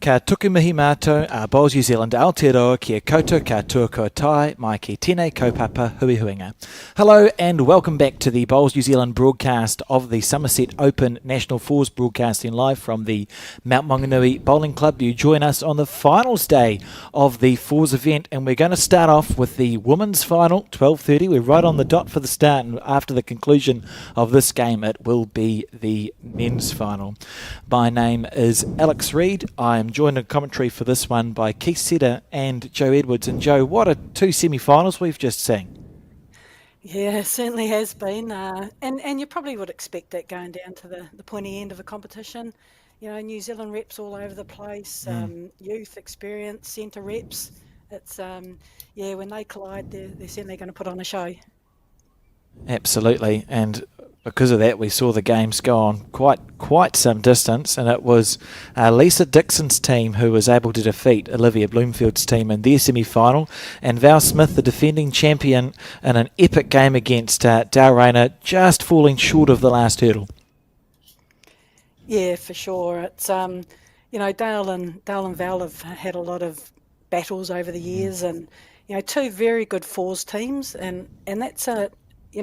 ka tukumihi mātou a Bowls New Zealand Aotearoa kia koutou katoa kua tai mai ki tēnei kaupapa hui huinga. Hello and welcome back to the Bowls New Zealand broadcast of the Summerset Open National Fours, broadcasting live from the Mount Maunganui Bowling Club. You join us on the finals day of the Fours event, and we're going to start off with the women's final, 12:30. We're right on the dot for the start, and after the conclusion of this game it will be the men's final. My name is Alex Reid. I am joined in commentary for this one by Keith Setter and Joe Edwards. And Joe, what are two semi-finals we've just seen? Yeah, it certainly has been. And you probably would expect that going down to the pointy end of a competition. You know, New Zealand reps all over the place, youth, experience, centre reps. It's, when they collide, they're certainly going to put on a show. Absolutely, and because of that we saw the games go on quite some distance, and it was Lisa Dixon's team who was able to defeat Olivia Bloomfield's team in their semi-final, and Val Smith, the defending champion, in an epic game against Dale Rayner, just falling short of the last hurdle. Yeah, for sure. It's Dale and Val have had a lot of battles over the years, and two very good fours teams, and that's a I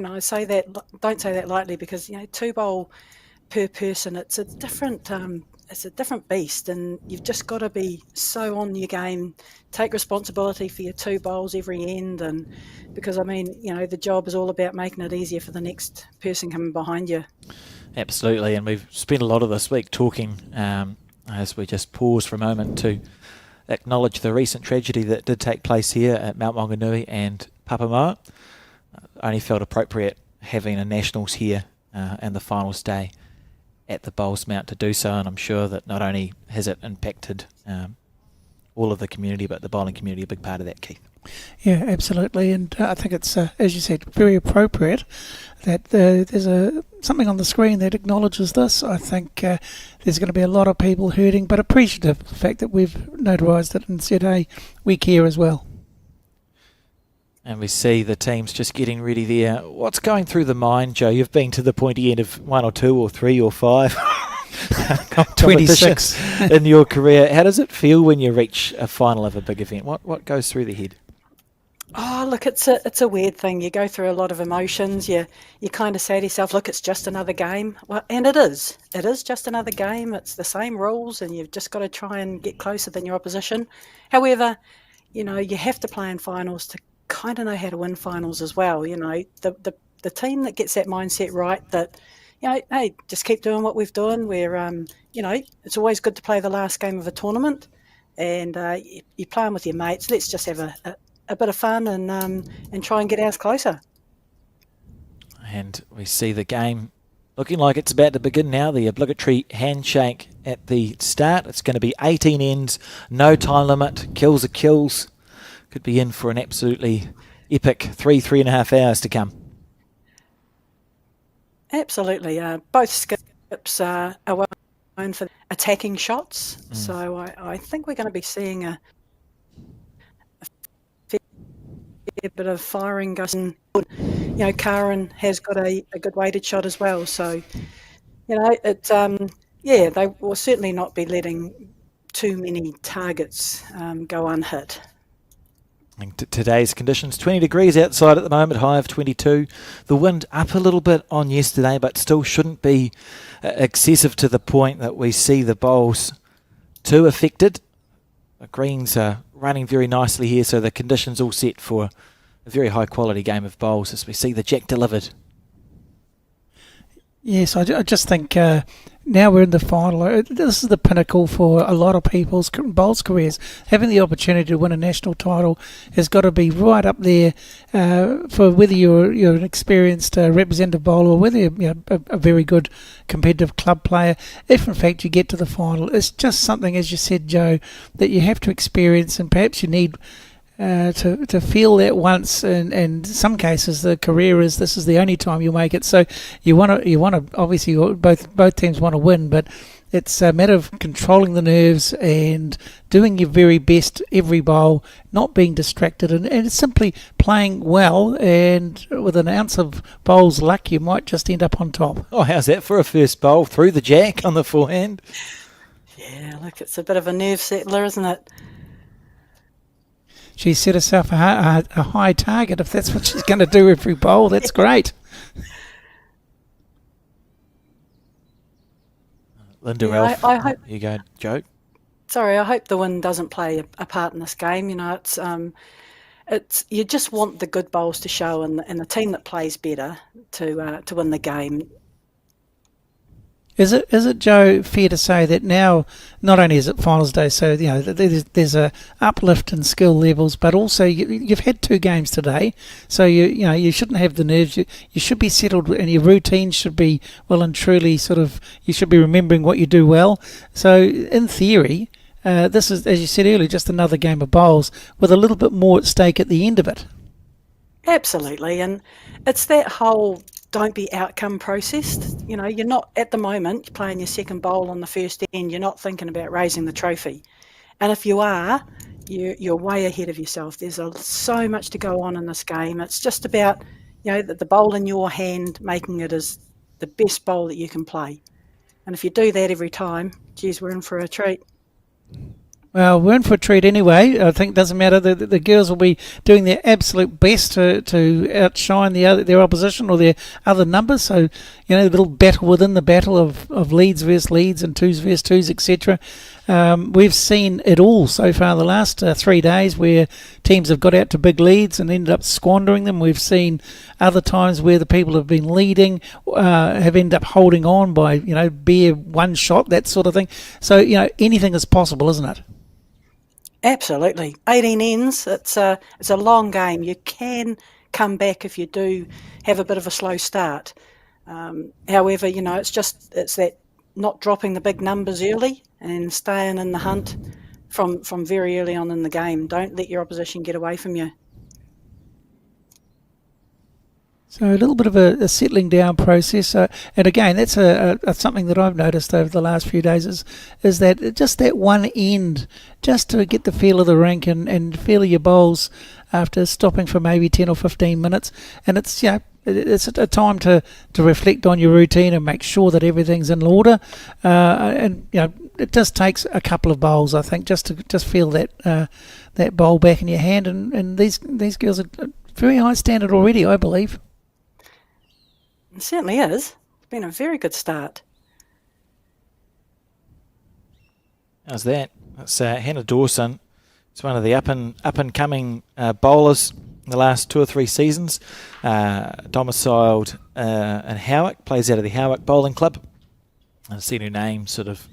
don't say that lightly, because two bowl per person, it's a different beast, and you've just got to be so on your game, take responsibility for your two bowls every end, and because the job is all about making it easier for the next person coming behind you. Absolutely, and we've spent a lot of this week talking, as we just pause for a moment to acknowledge the recent tragedy that did take place here at Mount Maunganui and Papamoa. Only felt appropriate having a nationals here and the finals day at the Bowls Mount to do so, and I'm sure that not only has it impacted all of the community, but the bowling community, a big part of that, Keith. Yeah, absolutely, and I think it's, as you said, very appropriate that there's something on the screen that acknowledges this. I think there's going to be a lot of people hurting, but appreciative of the fact that we've notarised it and said, hey, we care as well. And we see the teams just getting ready there. What's going through the mind, Joe? You've been to the pointy end of 1 or 2 or 3 or 5 26 in your career. How does it feel when you reach a final of a big event? What goes through the head? Oh, look, it's a weird thing. You go through a lot of emotions. You kind of say to yourself, look, it's just another game. Well, and it is. It is just another game. It's the same rules, and you've just got to try and get closer than your opposition. However, you have to play in finals to kind of know how to win finals as well. The team that gets that mindset right, that hey, just keep doing what we've done. We're it's always good to play the last game of a tournament, and you're playing with your mates. Let's just have a bit of fun and try and get ours closer. And we see the game looking like it's about to begin now. The obligatory handshake at the start. It's going to be 18 ends, no time limit, kills are kills. Could be in for an absolutely epic 3.5 hours to come. Absolutely. Both skips are well known for attacking shots. So I think we're going to be seeing a fair bit of firing. Karen has got a good weighted shot as well. So, they will certainly not be letting too many targets go unhit. Today's conditions, 20 degrees outside at the moment, high of 22. The wind up a little bit on yesterday, but still shouldn't be excessive to the point that we see the bowls too affected. The greens are running very nicely here, so the conditions all set for a very high quality game of bowls as we see the jack delivered. Yes, I just think now we're in the final. This is the pinnacle for a lot of people's bowls careers. Having the opportunity to win a national title has got to be right up there for whether you're an experienced representative bowler or whether you're a very good competitive club player. If in fact you get to the final, it's just something, as you said, Joe, that you have to experience, and perhaps you need to feel that once, and in some cases the career is this is the only time you'll make it. So you want to obviously both teams want to win, but it's a matter of controlling the nerves and doing your very best every bowl, not being distracted, and simply playing well, and with an ounce of bowls luck you might just end up on top. Oh, how's that for a first bowl? Through the jack on the forehand? Yeah, look, it's a bit of a nerve settler, isn't it? She set herself a high target. If that's what she's going to do every bowl, that's great. Linda Yeah, Ralph, I hope. you go, Joe. Sorry, I hope the wind doesn't play a part in this game. You know, it's you just want the good bowls to show, and the team that plays better to win the game. Is it, Joe, fair to say that now not only is it finals day, so you know there's a uplift in skill levels, but also you've had 2 games today, so you shouldn't have the nerves. You should be settled, and your routine should be well and truly sort of. You should be remembering what you do well. So in theory, this is, as you said earlier, just another game of bowls with a little bit more at stake at the end of it. Absolutely, and it's that whole don't be outcome processed. You know, you're not at the moment playing your second bowl on the first end. You're not thinking about raising the trophy, and if you are, you're way ahead of yourself. There's so much to go on in this game. It's just about the bowl in your hand, making it as the best bowl that you can play. And if you do that every time, geez, we're in for a treat. Well, we're in for a treat anyway. I think it doesn't matter. The girls will be doing their absolute best to outshine their opposition or their other numbers. So, the little battle within the battle of leads versus leads and twos versus twos, etc. We've seen it all so far the last 3 days where teams have got out to big leads and ended up squandering them. We've seen other times where the people have been leading have ended up holding on by, bare one shot, that sort of thing. So, anything is possible, isn't it? Absolutely. 18 ends, it's a long game. You can come back if you do have a bit of a slow start. However, it's that not dropping the big numbers early and staying in the hunt from very early on in the game. Don't let your opposition get away from you. So a little bit of a settling down process, and again, that's a something that I've noticed over the last few days is that just that one end, just to get the feel of the rink and feel your bowls after stopping for maybe 10 or 15 minutes, and it's it's a time to reflect on your routine and make sure that everything's in order, and it just takes a couple of bowls, I think, just to feel that bowl back in your hand, and these girls are very high standard already, I believe. It certainly is. It's been a very good start. How's that? That's Hannah Dawson. It's one of the up and coming bowlers in the last 2 or 3 seasons. Domiciled in Howick, plays out of the Howick Bowling Club. I've seen her name sort of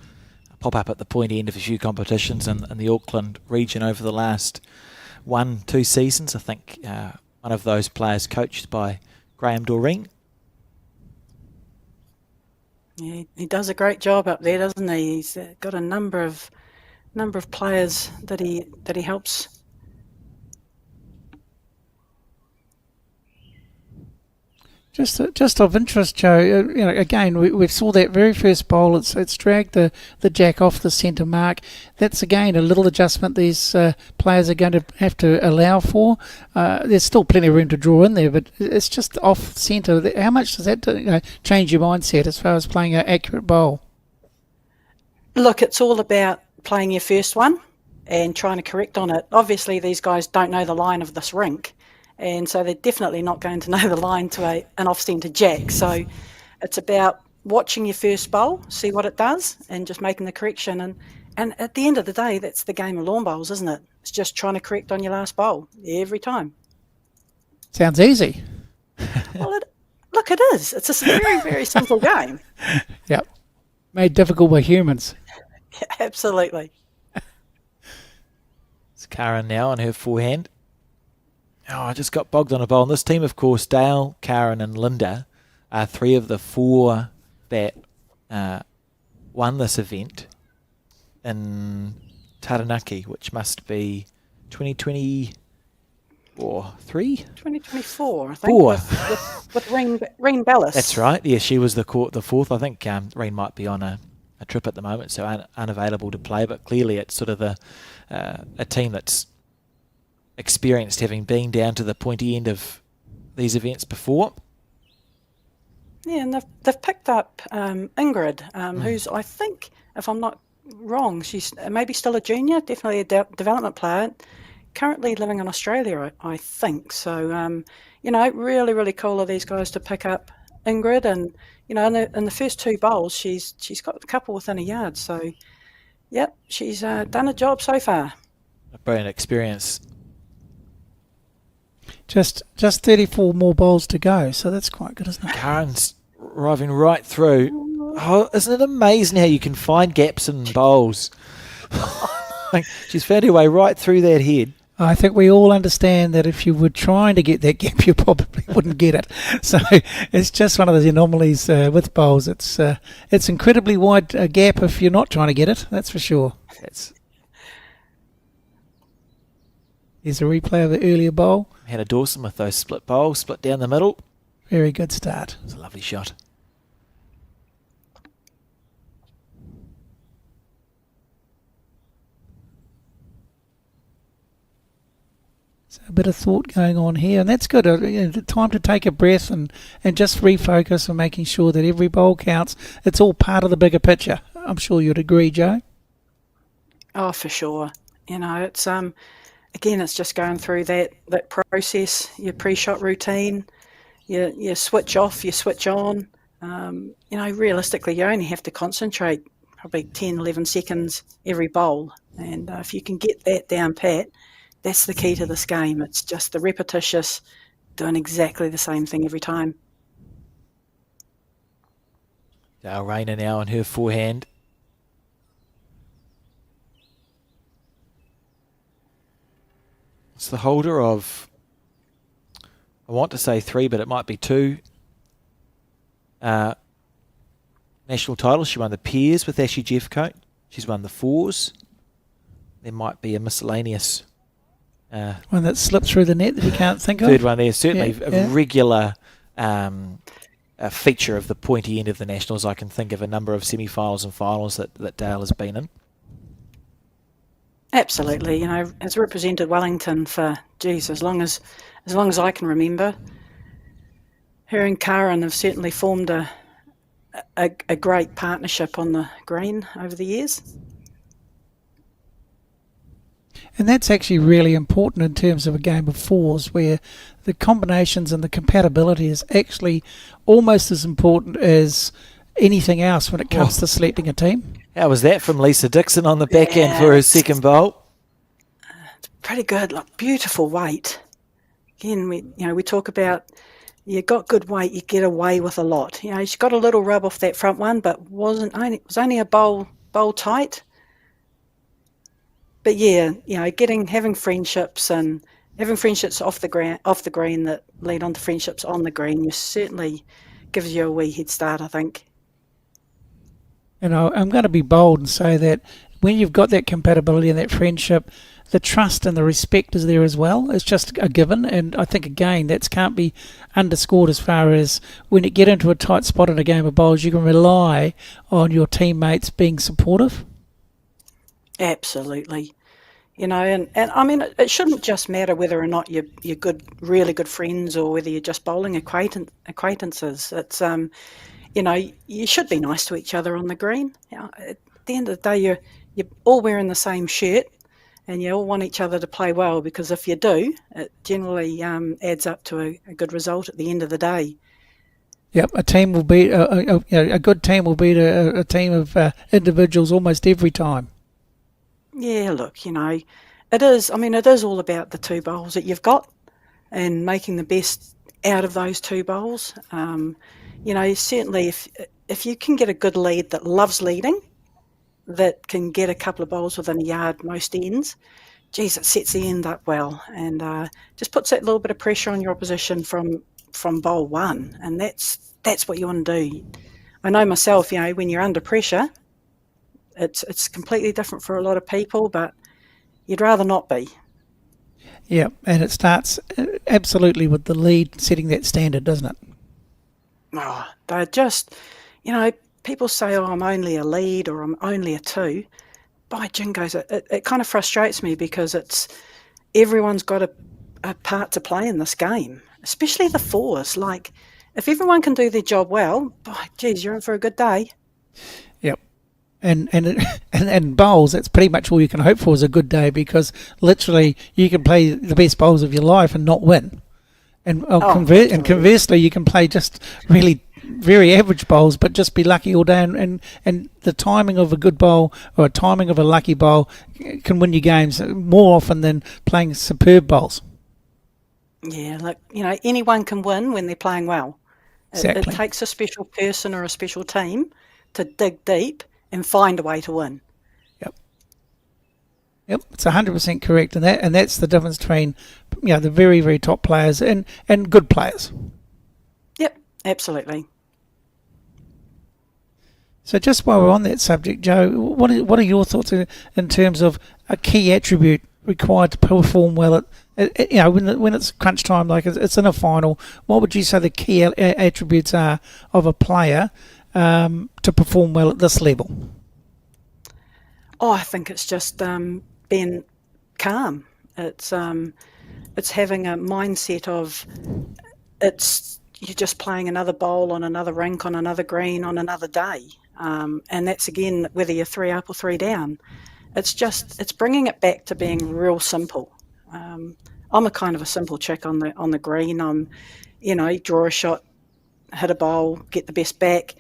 pop up at the pointy end of a few competitions in the Auckland region over the last 1-2 seasons. I think one of those players coached by Graham Doreen. Yeah, he does a great job up there, doesn't he? He's got a number of players that he helps. Just of interest, Joe. Again, we saw that very first bowl. It's dragged the jack off the centre mark. That's again a little adjustment these players are going to have to allow for. There's still plenty of room to draw in there, but it's just off centre. How much does that change your mindset as far as playing an accurate bowl? Look, it's all about playing your first one and trying to correct on it. Obviously, these guys don't know the line of this rink. And so they're definitely not going to know the line to an off-centre jack. So it's about watching your first bowl, see what it does, and just making the correction. And at the end of the day, that's the game of lawn bowls, isn't it? It's just trying to correct on your last bowl every time. Sounds easy. Well, it is. It's a very, very simple game. Yep. Made difficult by humans. Yeah, absolutely. It's Karen now on her forehand. Oh, I just got bogged on a bowl. And this team, of course, Dale, Karen and Linda are 3 of the 4 that won this event in Taranaki, which must be 2020 or 3? 2024, I think. 4. With Reen Bellis. That's right. Yeah, she was the 4th. I think Reen might be on a trip at the moment, so unavailable to play. But clearly it's sort of a team that's experienced, having been down to the pointy end of these events before. Yeah, and they've picked up Ingrid, who's, I think, if I'm not Wrong. She's maybe still a junior, definitely a development player. Currently living in Australia, I think. So, really, really cool of these guys to pick up Ingrid. And, in the first 2 bowls, she's got a couple within a yard. So, yep, she's done a job so far. A brilliant experience. Just 34 more bowls to go, so that's quite good, isn't it? Karen's arriving right through. Oh, isn't it amazing how you can find gaps in bowls? She's found her way right through that head. I think we all understand that if you were trying to get that gap, you probably wouldn't get it. So it's just one of those anomalies with bowls. It's incredibly wide gap if you're not trying to get it, that's for sure. Here's a replay of the earlier bowl. Hannah Dawson with those split bowls, split down the middle. Very good start. It was a lovely shot. So a bit of thought going on here, and that's good. Time to take a breath and just refocus on making sure that every bowl counts. It's all part of the bigger picture. I'm sure you'd agree, Joe. Oh, for sure. It's again, it's just going through that process, your pre-shot routine, you switch off, you switch on. Realistically, you only have to concentrate probably 10, 11 seconds every bowl. And if you can get that down pat, that's the key to this game. It's just the repetitious, doing exactly the same thing every time. Dale Rayner now on her forehand. It's the holder of, I want to say 3, but it might be 2 national titles. She won the Peers with Ashley Jeffcoat. She's won the 4s. There might be a miscellaneous one that slipped through the net that you can't think of. Third one there, certainly a regular a feature of the pointy end of the Nationals. I can think of a number of semi-finals and finals that Dale has been in. Absolutely, has represented Wellington for, as long as I can remember. Her and Karen have certainly formed a great partnership on the green over the years. And that's actually really important in terms of a game of 4s, where the combinations and the compatibility is actually almost as important as anything else when it comes to selecting a team. How was that from Lisa Dixon on the back end for her second bowl? It's pretty good. Look, beautiful weight. Again, we talk about you got good weight, you get away with a lot. She's got a little rub off that front one, but was only a bowl tight. But having friendships off the green that lead on to friendships on the green, certainly gives you a wee head start, I think. And I'm going to be bold and say that when you've got that compatibility and that friendship, the trust and the respect is there as well. It's just a given, and I think, again, that can't be underscored as far as when you get into a tight spot in a game of bowls, you can rely on your teammates being supportive. Absolutely. And I mean, it shouldn't just matter whether or not you're really good friends, or whether you're just bowling acquaintances. It's you should be nice to each other on the green. At the end of the day, you're all wearing the same shirt, and you all want each other to play well, because if you do, it generally adds up to a good result at the end of the day. Yep, a team will beat a good team will beat a team of individuals almost every time. Yeah, look, it is. I mean, it is all about the 2 bowls that you've got and making the best out of those 2 bowls. Certainly if you can get a good lead that loves leading, that can get a couple of bowls within a yard most ends, geez, it sets the end up well, and just puts that little bit of pressure on your opposition from bowl 1, and that's what you want to do. I know myself, when you're under pressure, it's completely different for a lot of people, but you'd rather not be. Yeah, and it starts absolutely with the lead setting that standard, doesn't it? Oh, they're just, people say, oh, I'm only a lead or I'm only a 2. By jingoes, it kind of frustrates me, because everyone's got a part to play in this game, especially the 4s. Like, if everyone can do their job well, by geez, you're in for a good day. Yep. And bowls, that's pretty much all you can hope for is a good day, because literally you can play the best bowls of your life and not win. And conversely, you can play just really very average bowls but just be lucky all day. And the timing of a good bowl or a timing of a lucky bowl can win you games more often than playing superb bowls. Yeah, look, anyone can win when they're playing well. Exactly. It takes a special person or a special team to dig deep and find a way to win. Yep, it's 100% correct, and that's the difference between the very, very top players and good players. Yep, absolutely. So just while we're on that subject, Joe, what are your thoughts in terms of a key attribute required to perform well when it's crunch time, like it's in a final? What would you say the key attributes are of a player to perform well at this level? Oh, I think it's just being calm. It's having a mindset of you're just playing another bowl on another rink on another green on another day, and that's again whether you're 3 up or 3 down. It's bringing it back to being real simple. I'm a kind of a simple chick on the green. Draw a shot, hit a bowl, get the best back.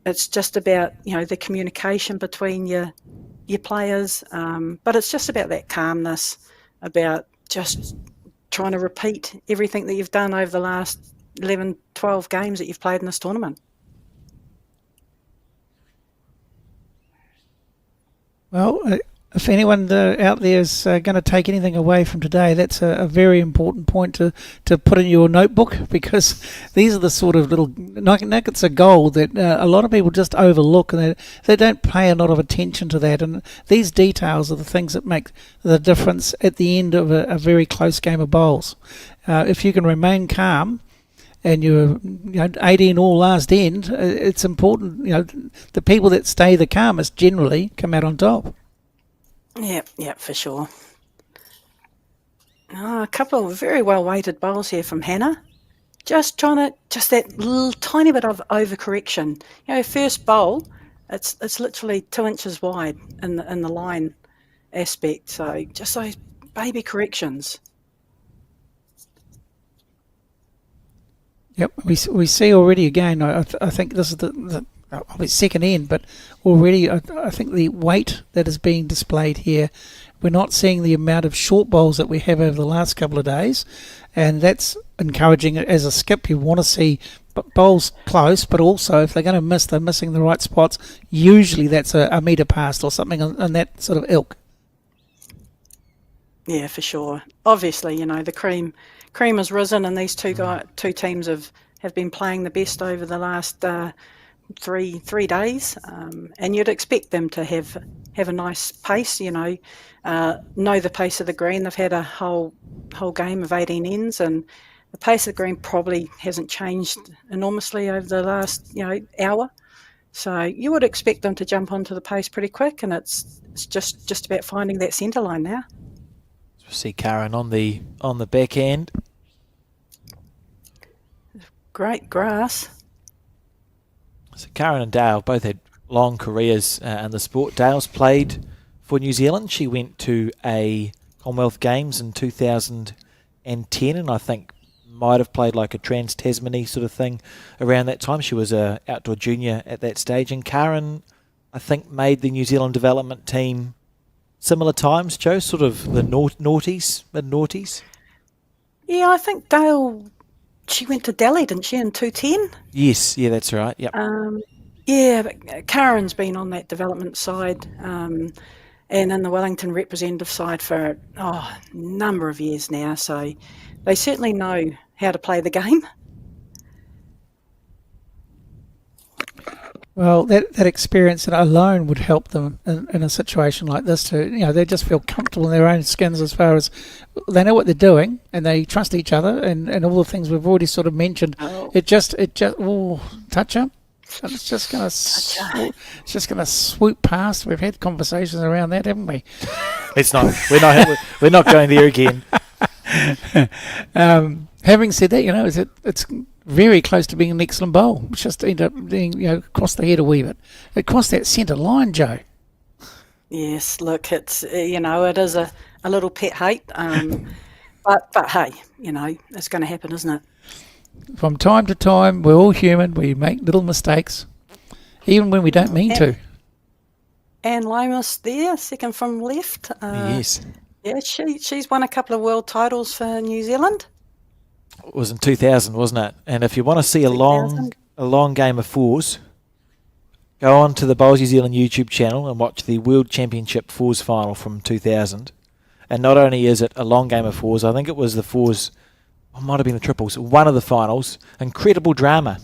It's just about the communication between your players, but it's just about that calmness, about just trying to repeat everything that you've done over the last 11, 12 games that you've played in this tournament. Well, if anyone out there is going to take anything away from today, that's a very important point to put in your notebook, because these are the sort of little nuggets of gold that a lot of people just overlook, and they don't pay a lot of attention to that. And these details are the things that make the difference at the end of a very close game of bowls. If you can remain calm and you're 18 all last end, it's important. The people that stay the calmest generally come out on top. Yeah, for sure. A couple of very well weighted bowls here from Hannah. Just that little tiny bit of overcorrection. First bowl, it's literally 2 inches wide in the line aspect. So just those baby corrections. Yep, we see already again. I think this is the second end, but already I think the weight that is being displayed here, we're not seeing the amount of short bowls that we have over the last couple of days, and that's encouraging. As a skip, you want to see bowls close, but also if they're going to miss, they're missing the right spots. Usually that's a metre past or something in that sort of ilk. Yeah, for sure. Obviously, the cream has risen, and these two teams have been playing the best over the last three days, and you'd expect them to have a nice pace. Know the pace of the green. They've had a whole game of 18 ends, and the pace of the green probably hasn't changed enormously over the last hour. So you would expect them to jump onto the pace pretty quick, and it's just about finding that centre line now. See Karen on the back end. Great grass. So Karen and Dale both had long careers in the sport. Dale's played for New Zealand. She went to a Commonwealth Games in 2010, and I think might have played like a Trans-Tasmany sort of thing around that time. She was a outdoor junior at that stage. And Karen, I think, made the New Zealand development team similar times, Joe, sort of the noughties, mid-noughties? Yeah, I think Dale, she went to Delhi, didn't she, in 2010? Yes, yeah, that's right, yep. Yeah, but Karen's been on that development side and in the Wellington representative side for a number of years now, so they certainly know how to play the game. Well, that experience alone would help them in a situation like this to, they just feel comfortable in their own skins as far as they know what they're doing and they trust each other and all the things we've already sort of mentioned. Oh. It just touch her. It's just going to swoop past. We've had conversations around that, haven't we? We're not going there again. Having said that, it's very close to being an excellent bowl. It's just ended up being, across the head a wee bit. It crossed that centre line, Joe. Yes, look, it's it is a little pet hate, but hey, it's going to happen, isn't it? From time to time, we're all human. We make little mistakes, even when we don't mean to. Anne Lomas there, second from left. Yes. Yeah, she's won a couple of world titles for New Zealand. It was in 2000, wasn't it? And if you want to see a long game of fours, go on to the Bowls New Zealand YouTube channel and watch the World Championship fours final from 2000. And not only is it a long game of fours, I think it was the fours, it might have been the triples, one of the finals. Incredible drama.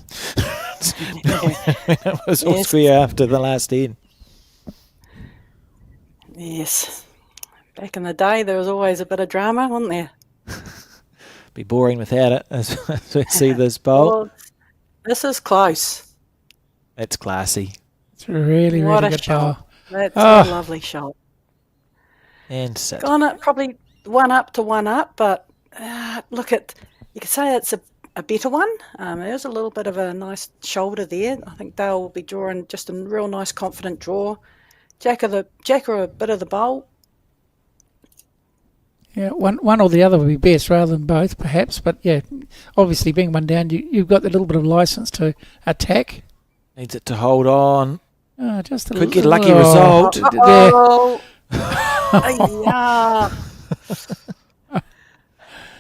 It was all square after the last end. Yes. Back in the day, there was always a bit of drama, wasn't there? Be boring without it, as we see this bowl. Well, this is close. It's classy. It's a really, What really a good shot. bowl. That's a lovely shot. And sit. Gone it probably one up, but you could say it's a better one. There's a little bit of a nice shoulder there. I think Dale will be drawing just a real nice confident draw. Jack or a bit of the bowl. Yeah, one or the other would be best rather than both, perhaps. But yeah, obviously being one down, you've got the little bit of license to attack. Needs it to hold on. Oh, just a Could little, get a lucky result. Oh, yeah.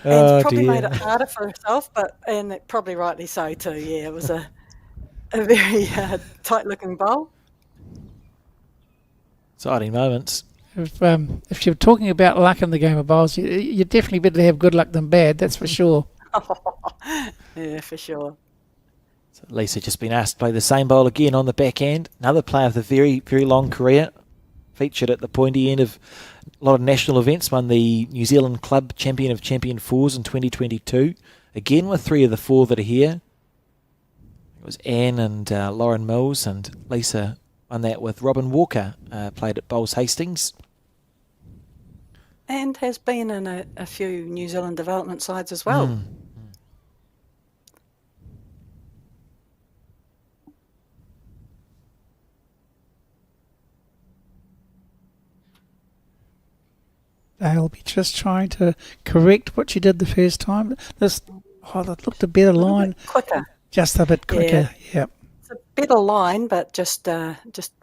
And probably made it harder for herself, and probably rightly so too. Yeah, it was a very tight-looking bowl. Exciting moments. If you're talking about luck in the game of bowls, you definitely better have good luck than bad. That's for sure. Yeah, for sure. So Lisa just been asked to play the same bowl again on the back end. Another player with a very, very long career. Featured at the pointy end of a lot of national events. Won the New Zealand Club Champion of Champion Fours in 2022. Again with three of the four that are here. It was Anne and Lauren Mills, and Lisa won that with Robin Walker. Played at Bowls Hastings. And has been in a few New Zealand development sides as well. They'll be just trying to correct what you did the first time. That looked a better line. Quicker. Just a bit quicker, yeah. It's a better line, but just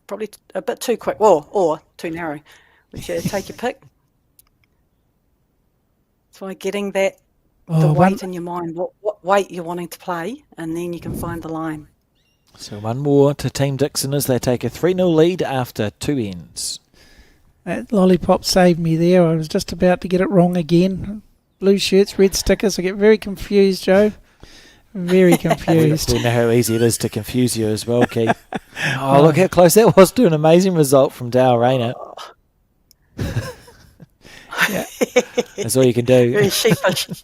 probably a bit too quick, or too narrow. Take your pick. That's why getting the weight in your mind, what weight you're wanting to play, and then you can find the line. So one more to Team Dixon as they take a 3-0 lead after two ends. That lollipop saved me there. I was just about to get it wrong again. Blue shirts, red stickers. I get very confused, Joe. Very confused. We know how easy it is to confuse you as well, Keith. Oh, look how close that was to an amazing result from Dale Rayner. Yeah. That's all you can do. Very sheepish.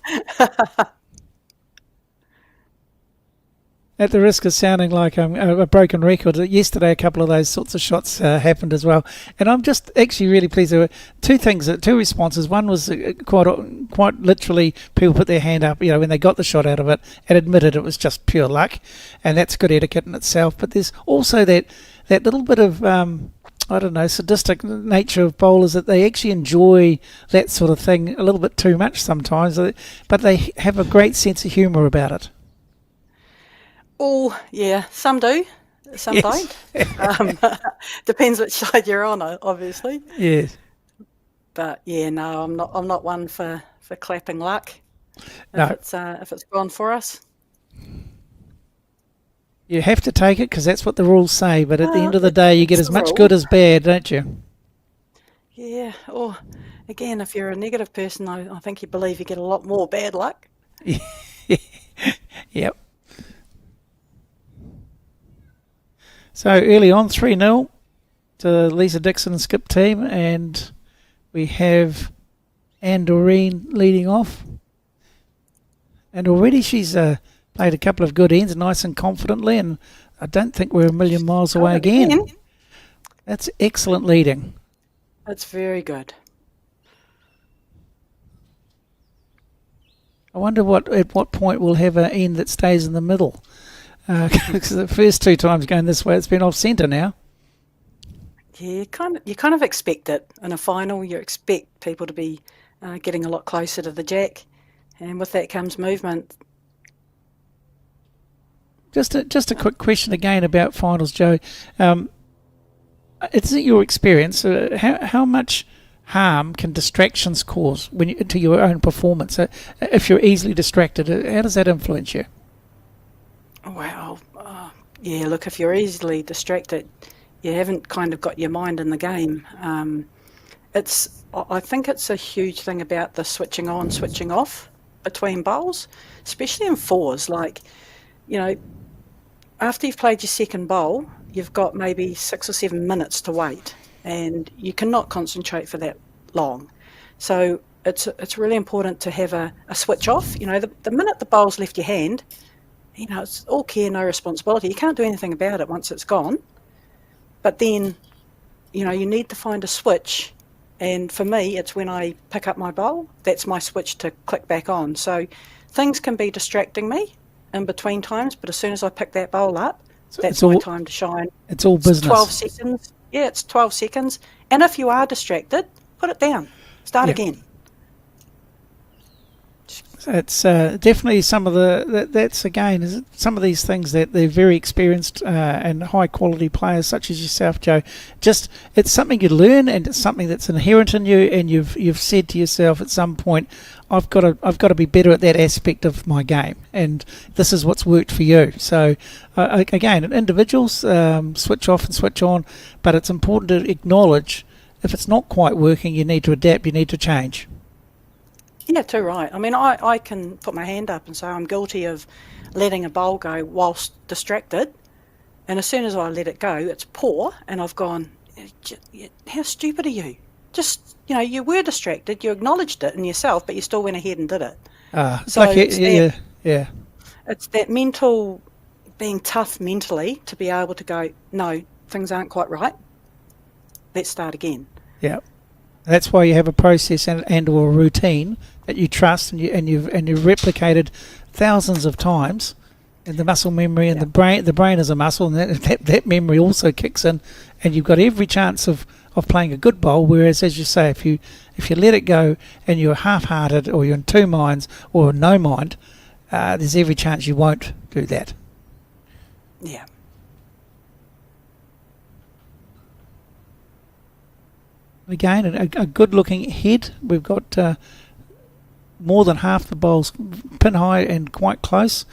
At the risk of sounding like a broken record, yesterday a couple of those sorts of shots happened as well. And I'm just actually really pleased. There were two responses. One was quite literally people put their hand up, when they got the shot out of it and admitted it was just pure luck. And that's good etiquette in itself. But there's also that little bit of, sadistic nature of bowlers, that they actually enjoy that sort of thing a little bit too much sometimes. But they have a great sense of humour about it. Oh, yeah, some do, some don't. Depends which side you're on, obviously. Yes. But yeah, no, I'm not one for clapping luck. No. If it's gone for us. You have to take it because that's what the rules say. But at the end of the day, you get as much good as bad, don't you? Yeah. Or again, if you're a negative person, I think you believe you get a lot more bad luck. Yep. So early on, 3-0 to Lisa Dixon and Skip team, and we have Anne Doreen leading off. And already she's played a couple of good ends, nice and confidently, and I don't think we're a million miles away again. That's excellent leading. That's very good. I wonder at what point we'll have an end that stays in the middle. Because the first 2 times going this way, it's been off centre now. Yeah, you kind of expect it in a final. You expect people to be getting a lot closer to the jack, and with that comes movement. Just a quick question again about finals, Joe. It's your experience. How much harm can distractions cause to your own performance? If you're easily distracted, how does that influence you? Well, yeah, look, if you're easily distracted, you haven't kind of got your mind in the game. I think it's a huge thing about the switching on, switching off between bowls, especially in fours. Like, after you've played your second bowl, you've got maybe 6 or 7 minutes to wait, and you cannot concentrate for that long. So it's really important to have a switch off. The minute the bowl's left your hand, it's all care, no responsibility. You can't do anything about it once it's gone. But then, you need to find a switch. And for me, it's when I pick up my bowl, that's my switch to click back on. So things can be distracting me in between times, but as soon as I pick that bowl up, that's my time to shine. It's all business. 12 seconds. Yeah, it's 12 seconds. And if you are distracted, put it down. Start again. It's definitely some of some of these things that they're very experienced and high quality players such as yourself, Joe. Just it's something you learn, and it's something that's inherent in you, and you've said to yourself at some point, I've got to be better at that aspect of my game, and this is what's worked for you. So again, individuals switch off and switch on, but it's important to acknowledge if it's not quite working, you need to adapt, you need to change. Yeah, too right. I mean, I can put my hand up and say I'm guilty of letting a bowl go whilst distracted, and as soon as I let it go, it's poor, and I've gone, how stupid are you? Just, you were distracted, you acknowledged it in yourself, but you still went ahead and did it. So yeah. It's that mental, being tough mentally to be able to go, no, things aren't quite right. Let's start again. Yeah. That's why you have a process and or a routine that you trust and you've replicated thousands of times, and the muscle memory and the brain is a muscle, and that memory also kicks in, and you've got every chance of playing a good bowl. Whereas, as you say, if you let it go and you're half-hearted or you're in two minds or no mind, there's every chance you won't do that. Yeah. Again, a good-looking head. We've got more than half the bowls pin high and quite close.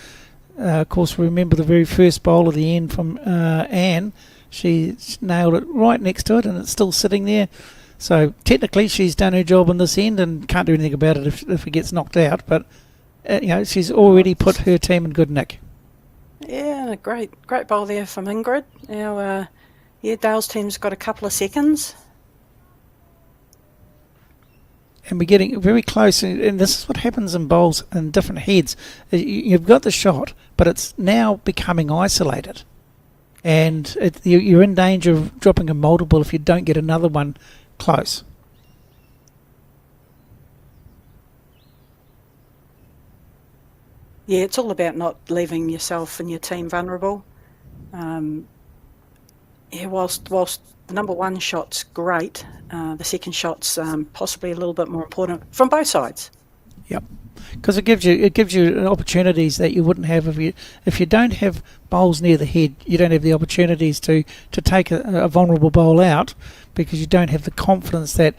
Of course, remember the very first bowl at the end from Anne. She nailed it right next to it, and it's still sitting there. So technically, she's done her job on this end and can't do anything about it if it gets knocked out. But she's already put her team in good nick. Yeah, a great bowl there from Ingrid. Now, Dale's team's got a couple of seconds. And we're getting very close, and this is what happens in bowls in different heads. You've got the shot, but it's now becoming isolated, and you're in danger of dropping a multiple if you don't get another one close. Yeah, it's all about not leaving yourself and your team vulnerable. Whilst the number one shot's great, the second shot's possibly a little bit more important from both sides. Yep, because it gives you opportunities that you wouldn't have if you don't have bowls near the head. You don't have the opportunities to take a vulnerable bowl out, because you don't have the confidence that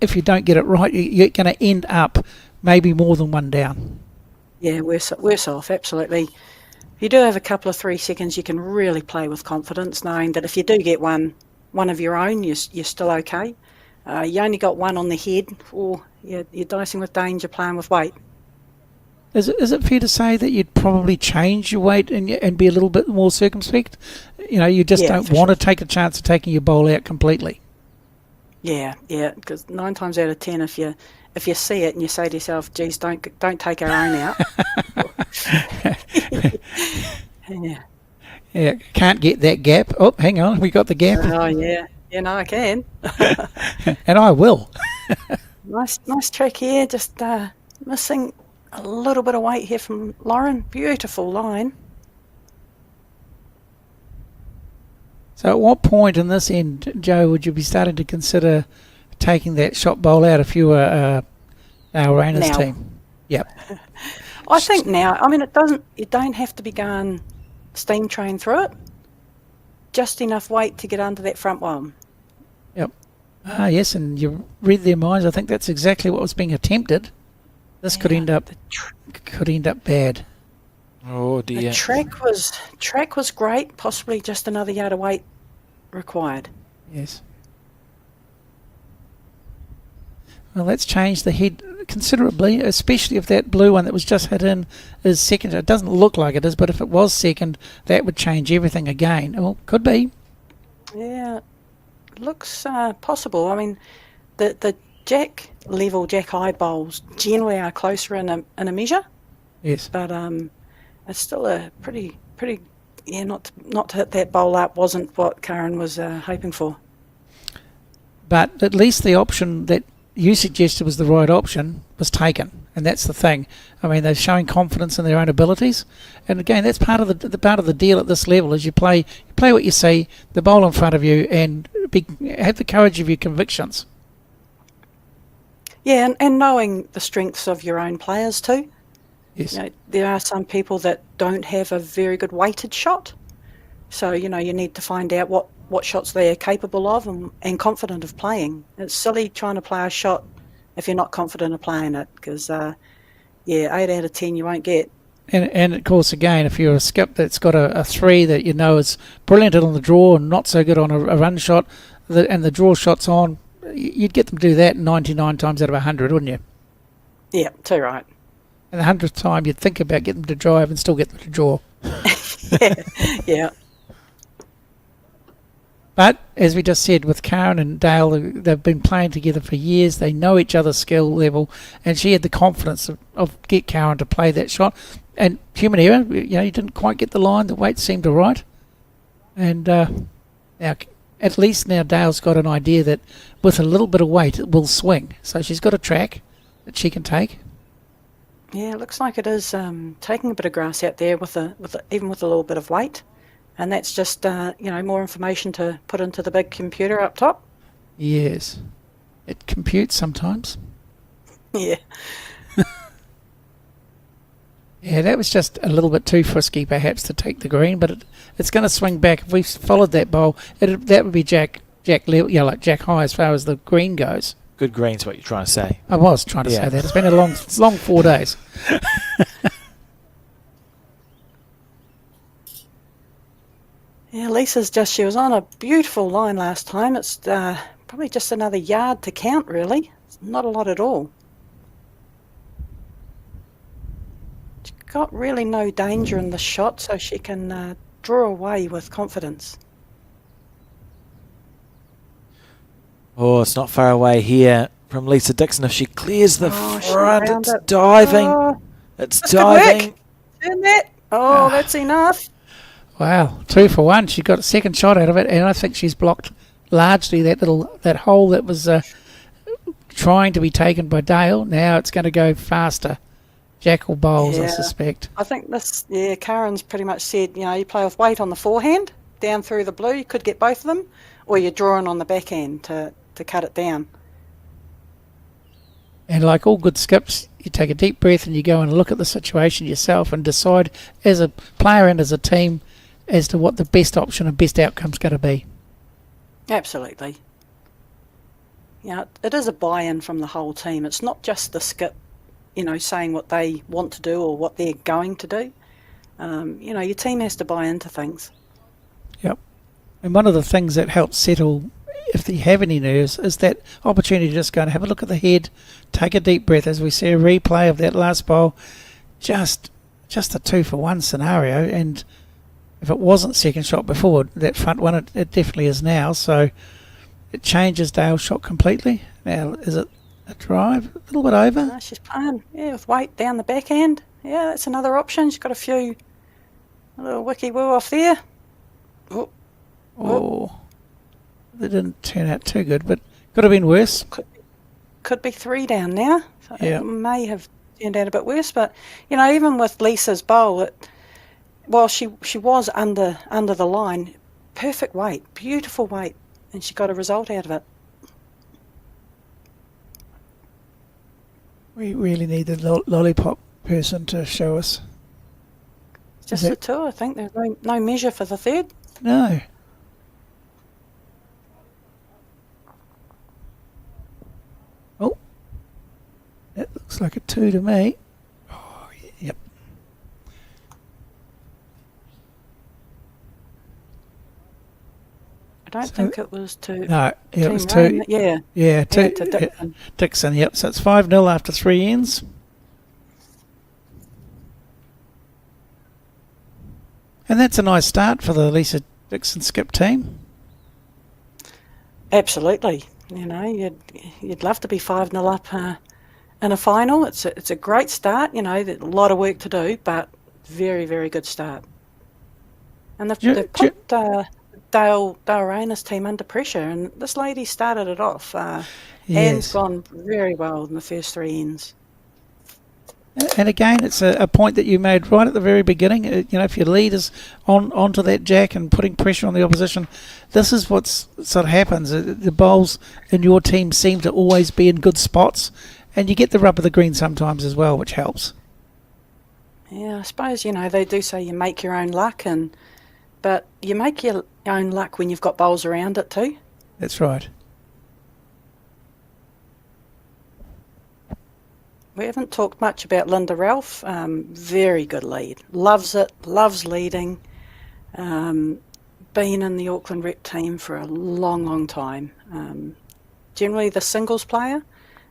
if you don't get it right, you're going to end up maybe more than one down. Yeah, worse off, absolutely. If you do have a couple of 3 seconds, you can really play with confidence, knowing that if you do get one of your own, you're still okay. You only got one on the head, or you're dicing with danger, playing with weight. Is it fair to say that you'd probably change your weight and be a little bit more circumspect? You just don't want to take a chance of taking your bowl out completely. Yeah, because 9 times out of 10, if you see it and you say to yourself, "Geez, don't take our own out." Yeah, can't get that gap. Oh, hang on, we got the gap. Oh yeah, no, I can. And I will. Nice trick here. Just missing A little bit of weight here from Lauren. Beautiful line. So at what point in this end, Joe, would you be starting to consider taking that shot bowl out if you were our Raina's Now. team? Yep. I think now. I mean, you don't have to be going steam train through it. Just enough weight to get under that front one. Yep. Ah, yes, and you read their minds. I think that's exactly what was being attempted. This could end up bad. Oh dear. The track was great. Possibly just another yard of weight required. Yes. Well, let's change the head considerably, especially if that blue one that was just hit in is second. It doesn't look like it is, but if it was second, that would change everything again. Well, could be. Yeah, looks possible. I mean, the jack high bowls generally are closer in a measure. Yes. But it's still a pretty not to hit that bowl up wasn't what Karen was hoping for. But at least the option that you suggested was the right option was taken, and that's the thing. I mean, they're showing confidence in their own abilities, and again, that's part of the part of the deal at this level. Is you play what you see, the bowl in front of you, and have the courage of your convictions. Yeah, and knowing the strengths of your own players too. Yes. You know, there are some people that don't have a very good weighted shot, so you need to find out what shots they are capable of and confident of playing. It's silly trying to play a shot if you're not confident of playing it, because 8 out of 10 you won't get. And of course, again, if you're a skip that's got a 3 that you know is brilliant on the draw and not so good on a run shot, and the draw shot's on, you'd get them to do that 99 times out of 100, wouldn't you? Yeah, too right. And the 100th time you'd think about getting them to drive and still get them to draw. Yeah. But, as we just said, with Karen and Dale, they've been playing together for years. They know each other's skill level, and she had the confidence of get Karen to play that shot. And human error, you didn't quite get the line. The weight seemed all right. And now, at least now Dale's got an idea that with a little bit of weight, it will swing. So she's got a track that she can take. Yeah, it looks like it is taking a bit of grass out there even with a little bit of weight. And that's just, more information to put into the big computer up top. Yes. It computes sometimes. Yeah. Yeah, that was just a little bit too frisky perhaps to take the green, but it's going to swing back. If we followed that bowl, that would be Jack like Jack high as far as the green goes. Good green's what you're trying to say. I was trying to say that. It's been a long 4 days. Yeah, she was on a beautiful line last time. It's probably just another yard to count, really. It's not a lot at all. She's got really no danger in the shot, so she can draw away with confidence. Oh, it's not far away here from Lisa Dixon. If she clears the front, it's it. diving. Oh, it's this diving. could work. Turn that. Oh, that's enough. Wow, 2 for 1. She got a second shot out of it, and I think she's blocked largely that hole that was trying to be taken by Dale. Now it's going to go faster. Jackal bowls, I suspect. I think Karen's pretty much said, you play with weight on the forehand, down through the blue, you could get both of them, or you're drawing on the backhand to cut it down. And like all good skips, you take a deep breath and you go and look at the situation yourself and decide as a player and as a team as to what the best option and best outcome is going to be. Absolutely. It is a buy-in from the whole team. It's not just the skip, saying what they want to do or what they're going to do. Your team has to buy into things. Yep. And one of the things that helps settle, if you have any nerves, is that opportunity to just go and have a look at the head, take a deep breath as we see a replay of that last bowl. Just a 2 for 1 scenario, and if it wasn't second shot before that front one, it definitely is now. So it changes Dale's shot completely. Now, is it a drive? A little bit over? No, she's playing, with weight down the backhand. Yeah, that's another option. She's got a little wicky-woo off there. Oh. That didn't turn out too good, but could have been worse. Could be 3 down now. So Yeah. It may have turned out a bit worse. But, even with Lisa's bowl, she was under the line, perfect weight, beautiful weight, and she got a result out of it. We really need the lollipop person to show us. Just the two, I think. There's no measure for the third. No. Oh, that looks like a 2 to me. Oh, yep. I don't think it was to. No, it was 2. Rain. Yeah. Yeah, 2. To Dixon. Dixon, yep. So it's 5-0 after 3 ends. And that's a nice start for the Lisa Dixon skip team. Absolutely. You'd love to be 5-0 up in a final. It's a great start. There's a lot of work to do, but very, very good start. And they've put Dale Rayner's team under pressure, and this lady started it off. Anne's gone very well in the first 3 ends. And again, it's a point that you made right at the very beginning. If your lead is onto that jack and putting pressure on the opposition, this is what's sort of happens. The bowls in your team seem to always be in good spots, and you get the rub of the green sometimes as well, which helps. Yeah, I suppose, they do say you make your own luck, but you make your own luck when you've got bowls around it too. That's right. We haven't talked much about Linda Ralph. Very good lead. Loves it, loves leading. Been in the Auckland rep team for a long, long time. Generally the singles player.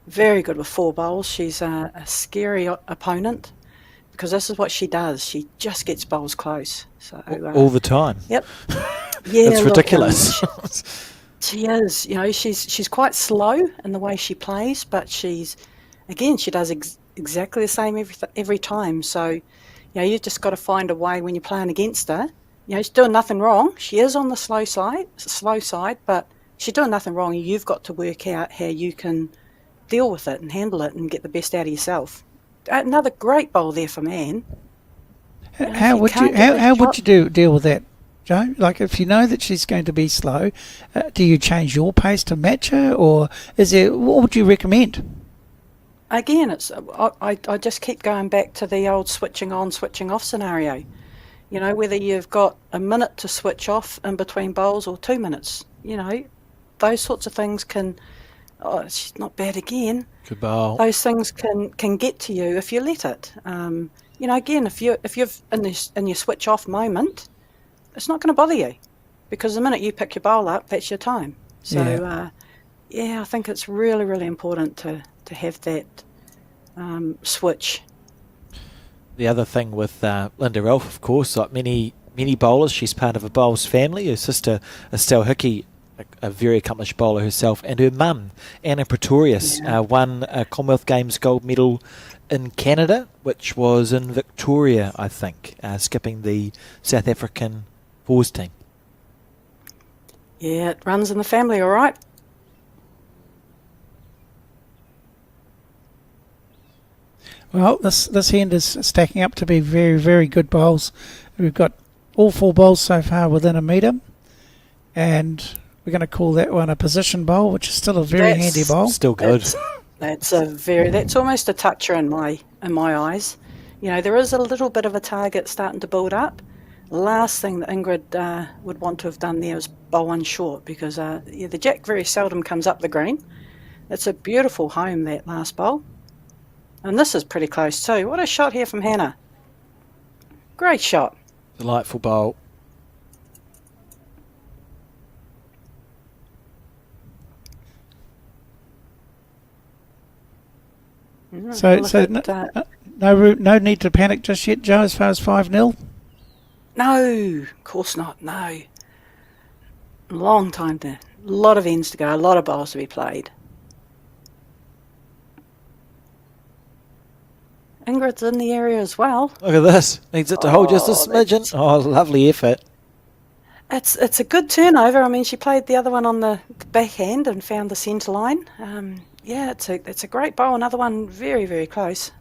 Very good with 4 bowls. She's a scary opponent because this is what she does. She just gets bowls close. So all the time. Yep. Yeah, it's ridiculous. She is. She's quite slow in the way she plays, but she does exactly the same every time. So, you've just got to find a way when you're playing against her. She's doing nothing wrong. She is on the slow side, but she's doing nothing wrong. You've got to work out how you can deal with it and handle it and get the best out of yourself. Another great bowl there from Anne. How would you deal with that, Joe? Like, if you know that she's going to be slow, do you change your pace to match her, or what would you recommend? Again, I just keep going back to the old switching on, switching off scenario. Whether you've got a minute to switch off in between bowls or 2 minutes. Those sorts of things can. Oh, she's not bad again. Good bowl. Those things can get to you if you let it. Again, if you've in your switch off moment, it's not going to bother you, because the minute you pick your bowl up, that's your time. So I think it's really, really important to have that switch. The other thing with Linda Ralph, of course, like many bowlers, she's part of a bowls family. Her sister Estelle Hickey, a very accomplished bowler herself, and her mum Anna Pretorius won a Commonwealth Games gold medal in Canada, which was in Victoria, I think, skipping the South African fours team. Yeah, it runs in the family, all right. Well, this end is stacking up to be very, very good bowls. We've got all 4 bowls so far within a metre, and we're going to call that one a position bowl, which is still a very handy bowl. Still good. That's almost a toucher in my eyes. There is a little bit of a target starting to build up. The last thing that Ingrid would want to have done there was bowl one short, because the jack very seldom comes up the green. It's a beautiful home, that last bowl. And this is pretty close too. What a shot here from Hannah. Great shot. Delightful bowl. No need to panic just yet, Joe, as far as 5-0? No, of course not, no. Long time to, a lot of ends to go, a lot of bowls to be played. Ingrid's in the area as well. Look at this. Needs it to hold just a smidgen. Oh, lovely effort. It's a good turnover. I mean, she played the other one on the backhand and found the centre line. It's a great bowl. Another one very, very close.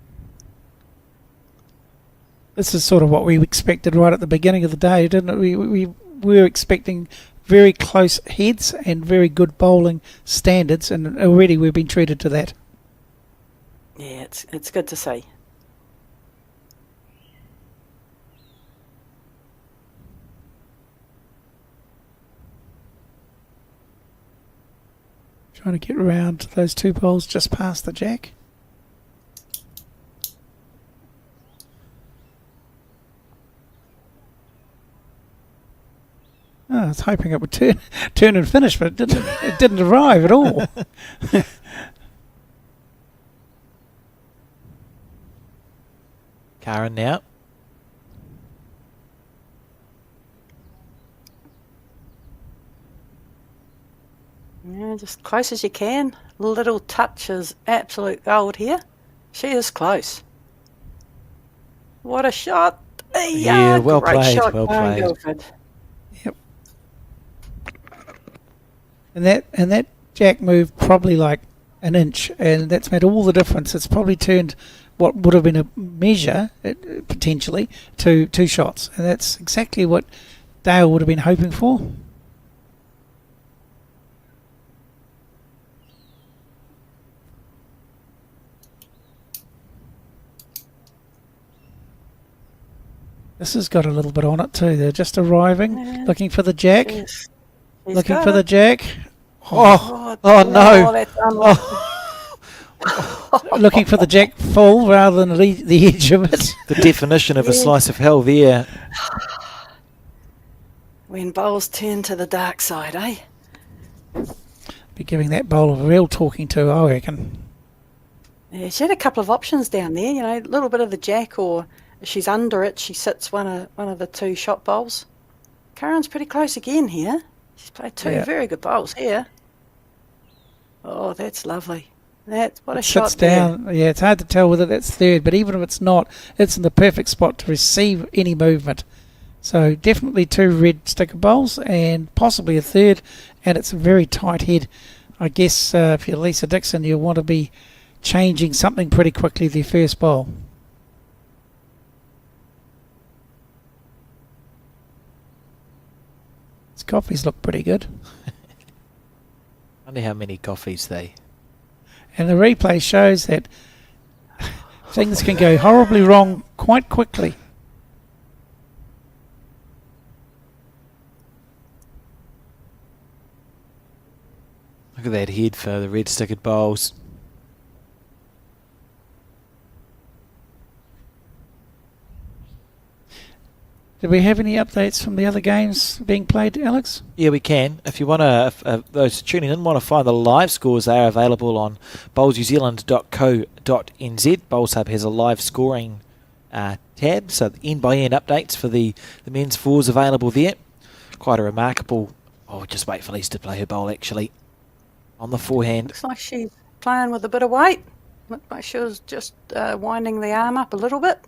This is sort of what we expected right at the beginning of the day, didn't it? We were expecting very close heads and very good bowling standards, and already we've been treated to that. Yeah, it's good to see. Trying to get around those 2 bowls just past the jack. Oh, I was hoping it would turn and finish, but it didn't arrive at all. Karen now. Yeah, just close as you can. Little touch is absolute gold here. She is close. What a shot! Yeah, well great played, shot, well Karen played. Guilford. Yep. And that jack moved probably like an inch, and that's made all the difference. It's probably turned what would have been a measure, potentially, to 2 shots. And that's exactly what Dale would have been hoping for. This has got a little bit on it too. They're just arriving, Yeah. looking for the jack, She's looking got for the it. jack. Oh no, no. that's unlucky. Looking for the jack full rather than the edge of it. The definition of a Yeah. slice of hell there. When bowls turn to the dark side, eh? Be giving that bowl a real talking to, I reckon. Yeah, she had a couple of options down there. You know, a little bit of the jack, or if she's under it, she sits one of the 2 shot bowls. Karen's pretty close again here. She's played 2 very good bowls here. Oh, that's lovely. What a It shot sits down. there. Yeah, it's hard to tell whether that's third, but even if it's not, it's in the perfect spot to receive any movement. So definitely 2 red sticker bowls and possibly a third, and it's a very tight head. I guess if you're Lisa Dixon, you'll want to be changing something pretty quickly the first bowl. These coffees look pretty good. Wonder how many coffees they. And the replay shows that things can go horribly wrong quite quickly. Look at that head for the red stickered bowls. Did we have any updates from the other games being played, Alex? Yeah, we can. If you want to, those tuning in want to find the live scores, they are available on bowlsnewzealand.co.nz. Bowls Hub has a live scoring tab, so end-by-end updates for the men's fours available there. Quite a remarkable... Oh, just wait for Lisa to play her bowl, actually. On the forehand. Looks like she's playing with a bit of weight. Looked like she was just winding the arm up a little bit.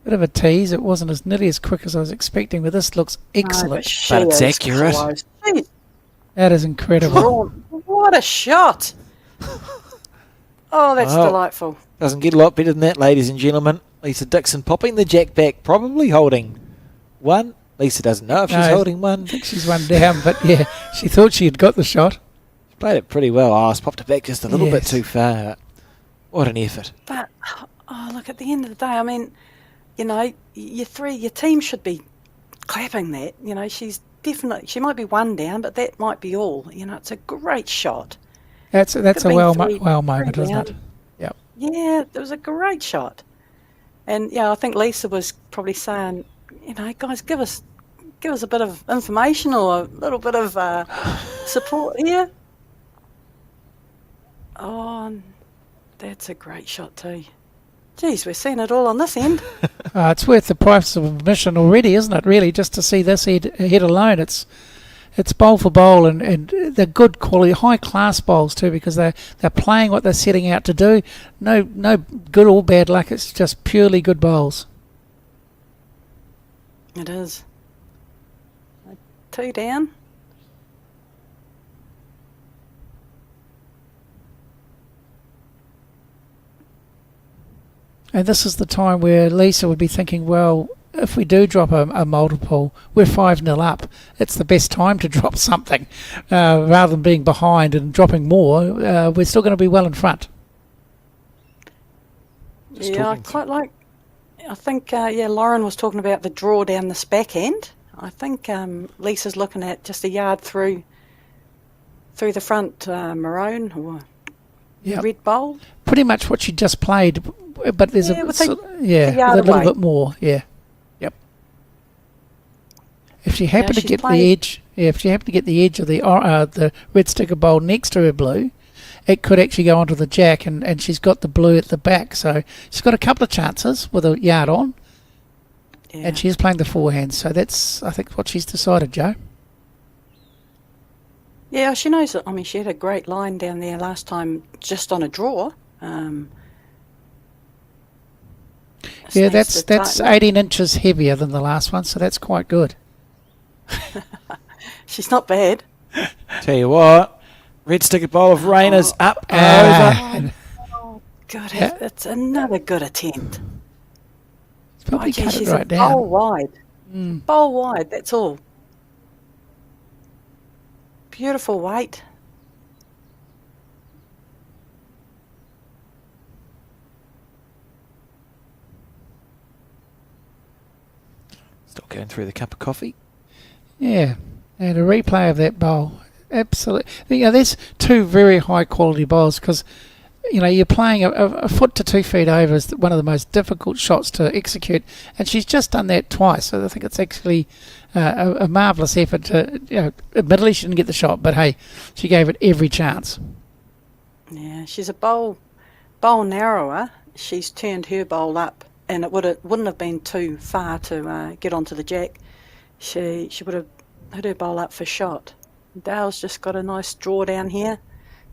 Bit of a tease. It wasn't as nearly as quick as I was expecting, but this looks excellent. But it's accurate. Jeez, That is incredible. what a shot! Oh, that's delightful. Doesn't get a lot better than that, ladies and gentlemen. Lisa Dixon popping the jack back, probably holding 1. Lisa doesn't know if she's holding 1. I think she's 1 down, but yeah, she thought she had got the shot. She played it pretty well. Oh, it's popped it back just a little bit Yes. too far. What an effort. But look, at the end of the day, I mean, you know, your team should be clapping that. You know, she's definitely, she might be 1 down, but that might be all. You know, it's a great shot. That's a Could've been well three moment, isn't down. it? Yep. Yeah, it was a great shot. And yeah, I think Lisa was probably saying, you know, guys, give us a bit of information or a little bit of support here. Oh, that's a great shot too. Geez, we're seeing it all on this end. It's worth the price of admission already, isn't it? Really, just to see this head alone, it's bowl for bowl, and they're good quality, high class bowls too, because they're playing what they're setting out to do. No good or bad luck. It's just purely good bowls. It is. 2 down. And this is the time where Lisa would be thinking, well, if we do drop a multiple, we're 5-0 up. It's the best time to drop something. Rather than being behind and dropping more, we're still going to be well in front. Yeah, I think Lauren was talking about the draw down this back end. I think Lisa's looking at just a yard through the front maroon or red bowl. Pretty much what she just played, but there's a little away. bit more. Yeah, yep. If she happened to get the edge, if she happened to get the edge of the red sticker bowl next to her blue, it could actually go onto the jack, and she's got the blue at the back, so she's got a couple of chances with a yard on, and she's playing the forehand. So that's, I think, what she's decided, Joe. Yeah, she knows that. I mean, she had a great line down there last time just on a draw. That's 18 inches heavier than the last one, so that's quite good. She's not bad. Tell you what, red sticker bowl of rain is up and over. Oh, God, it's another good attempt. It's probably cut she's it right down. Bowl wide. Bowl wide, that's all. Beautiful weight. Still going through the cup of coffee. Yeah, and a replay of that bowl. Absolutely. You know, there's two very high quality bowls because, you know, you're playing a foot to 2 feet over is one of the most difficult shots to execute, and she's just done that twice. So I think it's actually a marvellous effort to, you know, admittedly she didn't get the shot, but hey, she gave it every chance. Yeah, she's a bowl narrower. She's turned her bowl up, and it wouldn't have been too far to get onto the jack. She would have hit her bowl up for shot. Dale's just got a nice draw down here.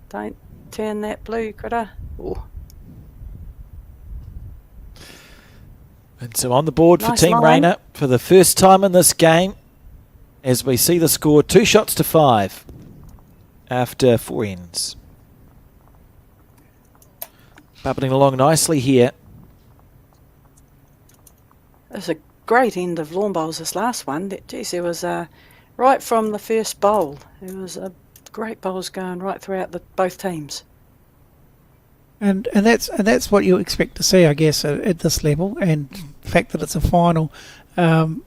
Don't turn that blue, critter. Ooh. And so on the board Nice for Team line. Rayner for the first time in this game, as we see the score 2-5 after 4 ends. Bubbling along nicely here. It was a great end of lawn bowls, this last one. Geez, there was right from the first bowl. There was great bowls going right throughout both teams. And that's what you expect to see, I guess, at this level, and the fact that it's a final, and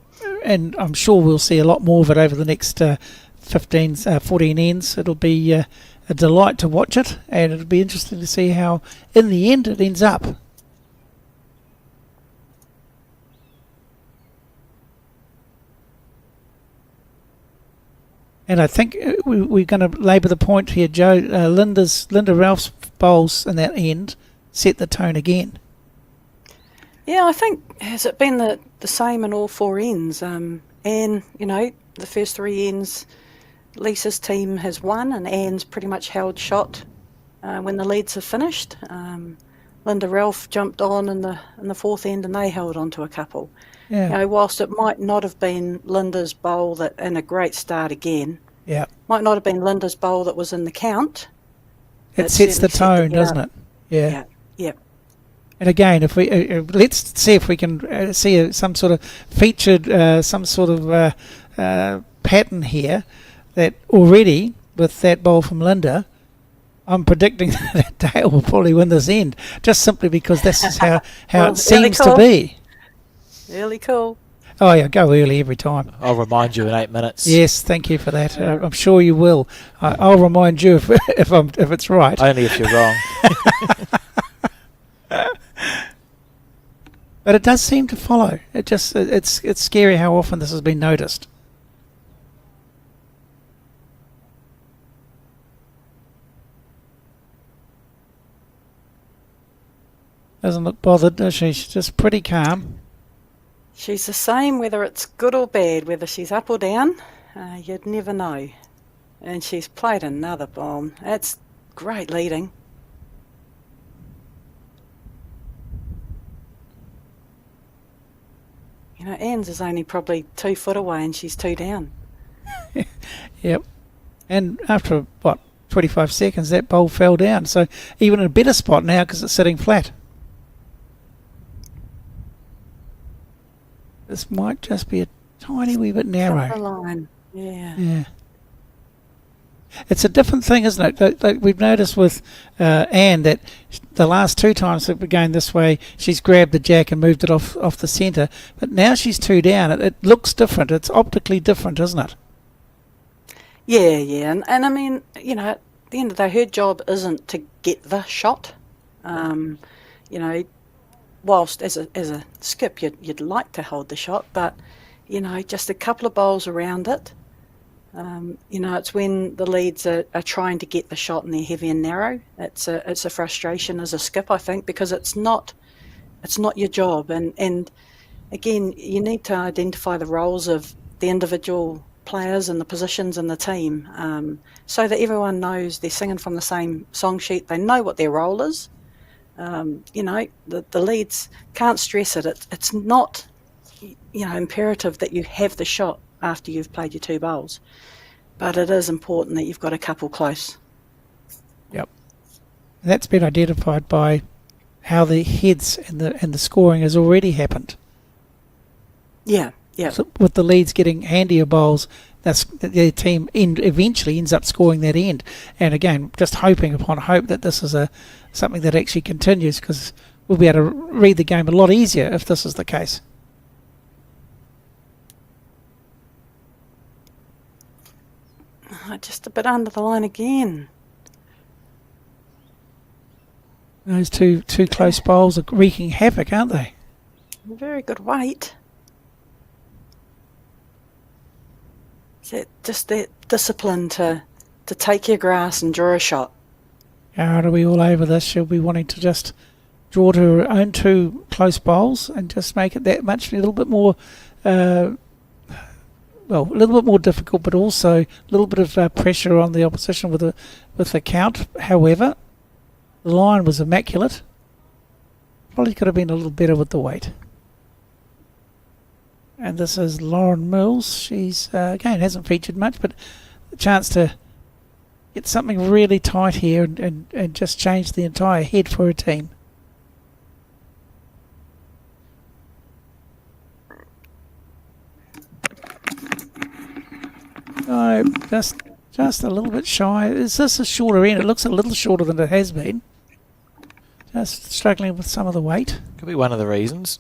I'm sure we'll see a lot more of it over the next 14 ends. It'll be a delight to watch it, and it'll be interesting to see how, in the end, it ends up. And I think we're going to labour the point here, Joe. Linda Ralph's bowls in that end set the tone again. Yeah, I think, has it been the same in all 4 ends? And, you know, the first 3 ends, Lisa's team has won, and Anne's pretty much held shot when the leads have finished. Linda Ralph jumped on in the 4th end, and they held on to a couple. Yeah. You know, whilst it might not have been Linda's bowl that in a great start again, might not have been Linda's bowl that was in the count. It sets the tone, doesn't it? Yeah. Yeah. And again, if we let's see if we can see some sort of featured, some sort of pattern here that already with that bowl from Linda, I'm predicting that Dale will probably win this end, just simply because this is how Well, it seems really cool. to be. Really cool. Oh yeah, go early every time. I'll remind you in 8 minutes. Yes, thank you for that. I'm sure you will. I'll remind you if it's right. Only if you're wrong. But it does seem to follow. It's scary how often this has been noticed. Doesn't look bothered, does she? She's just pretty calm. She's the same whether it's good or bad, whether she's up or down. You'd never know. And she's played another bomb. That's great leading. You know, Anne's is only probably 2 foot away and she's 2 down. Yep. And after, 25 seconds, that bowl fell down. So even in a better spot now because it's sitting flat. This might just be a tiny wee bit narrow. Cut the line. Yeah. Yeah. It's a different thing, isn't it? Like we've noticed with Anne that the last 2 times that we're going this way, she's grabbed the jack and moved it off the centre. But now she's 2 down. It looks different. It's optically different, isn't it? Yeah. And I mean, at the end of the day, her job isn't to get the shot. Whilst as a skip, you'd like to hold the shot, but, just a couple of bowls around it. It's when the leads are trying to get the shot and they're heavy and narrow. It's a frustration as a skip, I think, because it's not your job. And again, you need to identify the roles of the individual players and the positions in the team, so that everyone knows they're singing from the same song sheet. They know what their role is. The leads can't stress it. It's not, imperative that you have the shot after you've played your 2 bowls, but it is important that you've got a couple close. Yep. That's been identified by how the heads and the scoring has already happened. Yeah. So with the leads getting handier bowls, that's their team eventually ends up scoring that end. And again, just hoping upon hope that this is something that actually continues, because we'll be able to read the game a lot easier if this is the case. Just a bit under the line again. Those two close bowls are wreaking havoc, aren't they? Very good weight. Just that discipline to take your grass and draw a shot. How are we all over this? She'll be wanting to just draw to her own 2 close bowls and just make it that much a little bit more, a little bit more difficult, but also a little bit of pressure on the opposition with the count. However, the line was immaculate. Probably could have been a little better with the weight. And this is Lauren Mills. She's, again, hasn't featured much, but a chance to get something really tight here and just change the entire head for her team. No, just a little bit shy. Is this a shorter end? It looks a little shorter than it has been. Just struggling with some of the weight. Could be one of the reasons.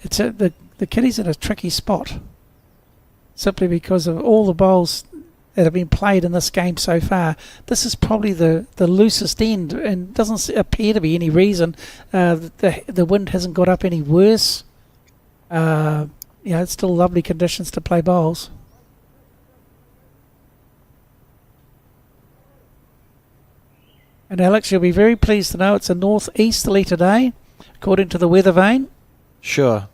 It's the kiddie's in a tricky spot, simply because of all the bowls that have been played in this game so far. This is probably the loosest end, and doesn't appear to be any reason the wind hasn't got up any worse. It's still lovely conditions to play bowls. And Alex, you'll be very pleased to know it's a northeasterly today, according to the weather vane. Sure.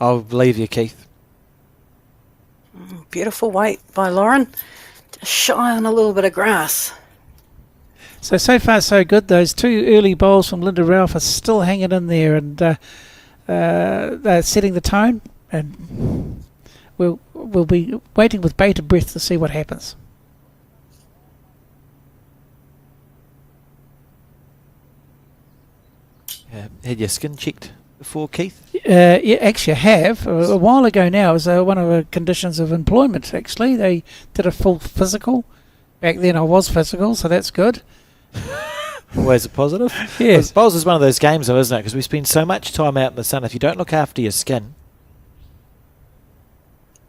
I'll believe you, Keith. Beautiful weight by Lauren. Just shy on a little bit of grass. So far so good. Those 2 early bowls from Linda Ralph are still hanging in there, and they're setting the tone, and we'll be waiting with bated breath to see what happens. Had your skin checked before, Keith? Yeah, actually I have. A while ago now. It was one of the conditions of employment, actually. They did a full physical. Back then I was physical, so that's good. Always a positive. Yes. Bowls is one of those games, though, isn't it? Because we spend so much time out in the sun. If you don't look after your skin,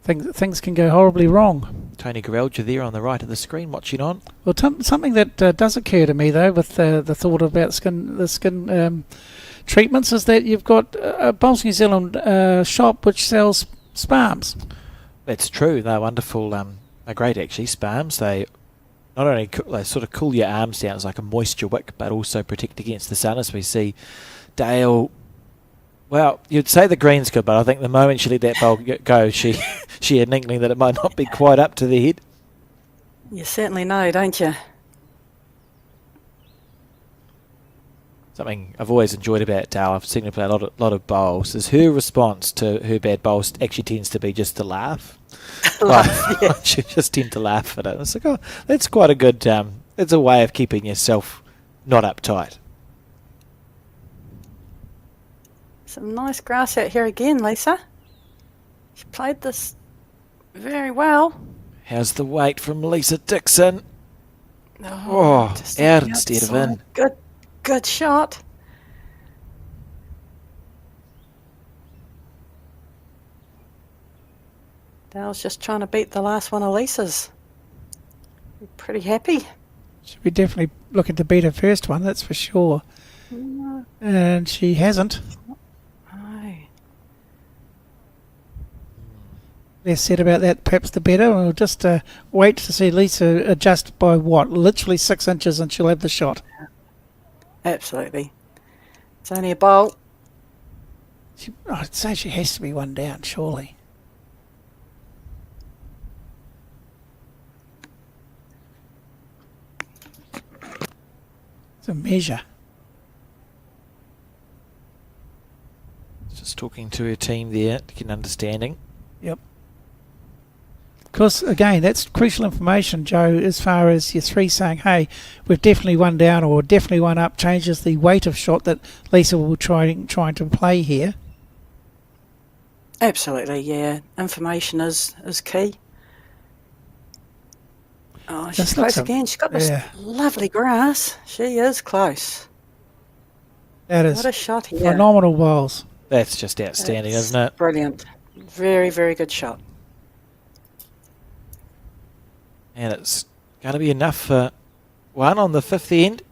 things can go horribly wrong. Tony Garelja there on the right of the screen watching on. Well, something that does occur to me, though, with the thought about the skin treatments, is that you've got a Bowls New Zealand shop which sells spalms. That's true. They're wonderful. They're great, actually, spalms. They not only they sort of cool your arms down as like a moisture wick, but also protect against the sun, as we see Dale. Well, you'd say the green's good, but I think the moment she let that bowl go, she had an inkling that it might not be quite up to the head. You certainly know, don't you? something I've always enjoyed about Dale, I've seen her play a lot of bowls, is her response to her bad bowls actually tends to be just to laugh. She just tend to laugh at it. It's like, oh, that's quite a good, it's a way of keeping yourself not uptight. Some nice grass out here again, Lisa. She played this very well. How's the weight from Lisa Dixon? Just out on the instead of outside. in. Good shot. Dale's just trying to beat the last one of Lisa's. Pretty happy. She'll be definitely looking to beat her first one, that's for sure. No. And she hasn't. Less said about that, perhaps the better. We'll just wait to see Lisa adjust by what? Literally 6 inches and she'll have the shot. Absolutely. It's only a bowl. I'd say she has to be one down, surely. It's a measure. Just talking to her team there to get an understanding. Yep. Of course, again, that's crucial information, Joe, as far as your three saying, hey, we've definitely one down or definitely one up, changes the weight of shot that Lisa will trying to play here. Absolutely, yeah. Information is key. Oh, she's This close looks again. She's got this lovely grass. She is close. That is What a shot here. phenomenal bowls. That's just outstanding, It's isn't it? Brilliant. Very, very good shot. And it's going to be enough for one on the fifth end.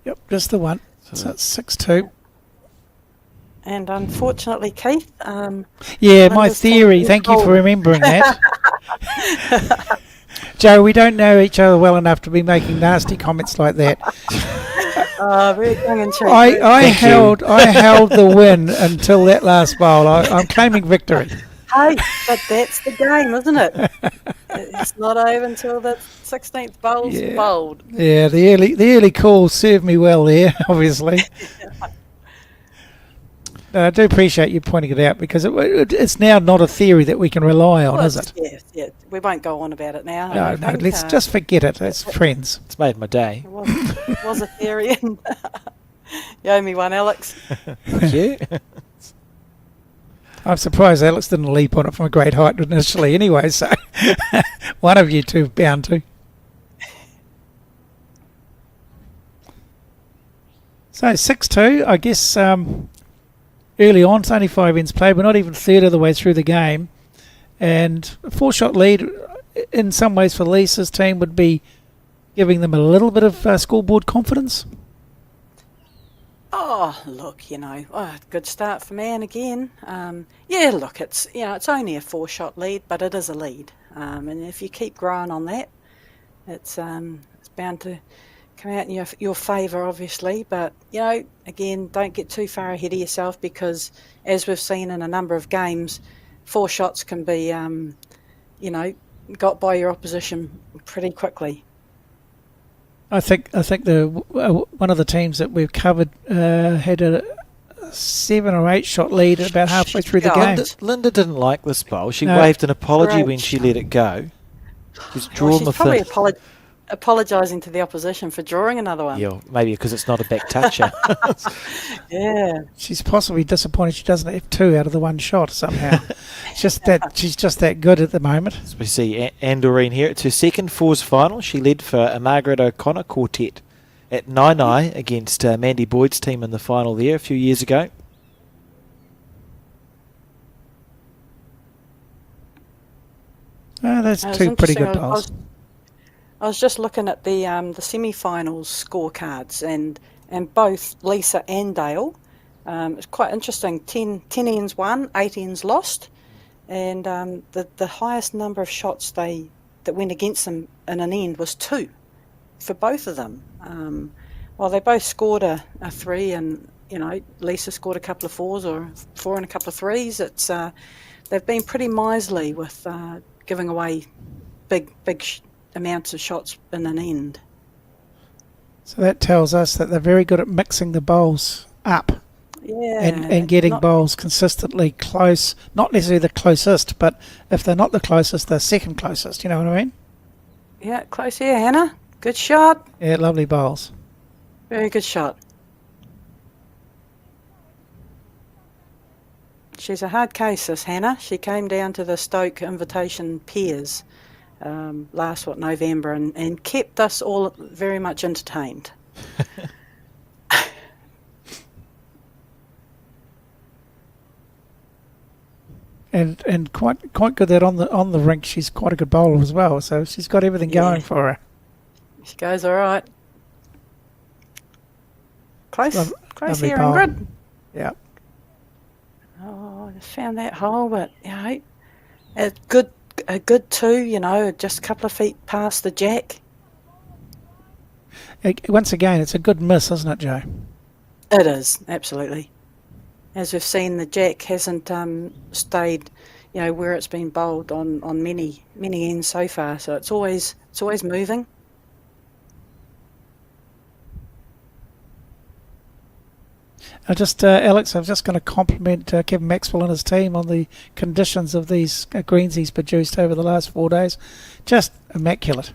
Yep, just the one. So that's 6-2. And unfortunately, Keith... Yeah, my Linda's theory. team Thank you for fold. remembering that. Joe, we don't know each other well enough to be making nasty comments like that. very tongue-in-cheek. I held the win until that last bowl. I'm claiming victory. Hey, but that's the game, isn't it? It's not over until the 16th bowl's bowled. Yeah, the early calls served me well there, obviously. I do appreciate you pointing it out because it's now not a theory that we can rely on, is it? Yes, yeah. We won't go on about it now. No, let's just forget it. It's friends. It's made my day. It was a theory. And you owe me one, Alex. Thank you. I'm surprised Alex didn't leap on it from a great height initially anyway, so one of you two bound to. So 6-2, I guess early on, it's only 5 ends played. We're not even third of the way through the game. And a 4-shot lead, in some ways for Lisa's team, would be giving them a little bit of scoreboard confidence. Oh, look, good start for man again. Look, it's only a 4-shot lead, but it is a lead. And if you keep growing on that, it's bound to come out in your favour, obviously. But, again, don't get too far ahead of yourself because, as we've seen in a number of games, 4 shots can be, got by your opposition pretty quickly. I think the one of the teams that we've covered had a 7 or 8 shot lead about halfway through the game. Linda didn't like this bowl. She waved an apology when she let it go. She's drawn she's probably apologising to the opposition for drawing another one. Yeah, maybe because it's not a back toucher. Yeah. She's possibly disappointed she doesn't have 2 out of the 1 shot somehow. She's just that good at the moment. As we see Andoreen here, it's her second fours final. She led for a Margaret O'Connor quartet at Nainai against Mandy Boyd's team in the final there a few years ago. That's 2 pretty good bowls. I was just looking at the semi-finals scorecards, and both Lisa and Dale. It's quite interesting. 10 ends won, 8 ends lost, and the highest number of shots that went against them in an end was 2 for both of them. While they both scored a 3, and Lisa scored a couple of 4s or 4 and a couple of 3s. It's they've been pretty miserly with giving away big amounts of shots in an end. So that tells us that they're very good at mixing the bowls up Yeah, and getting bowls consistently close. Not necessarily the closest, but if they're not the closest, they're second closest. You know what I mean? Yeah, close here, Hannah. Good shot. Yeah, lovely bowls. Very good shot. She's a hard case, this Hannah. She came down to the Stoke Invitation Pairs last November and kept us all very much entertained. And quite good that on the rink she's quite a good bowler as well. So she's got everything going for her. She goes all right. Close lovely here, bowl. Ingrid. Yeah. Oh, I just found that hole, but a good two. Just a couple of feet past the jack. Once again, it's a good miss, isn't it, Joe? It is, absolutely. As we've seen, the jack hasn't stayed, where it's been bowled on many ends so far. So it's always moving. Alex, I'm just going to compliment Kevin Maxwell and his team on the conditions of these greens he's produced over the last 4 days. Just immaculate.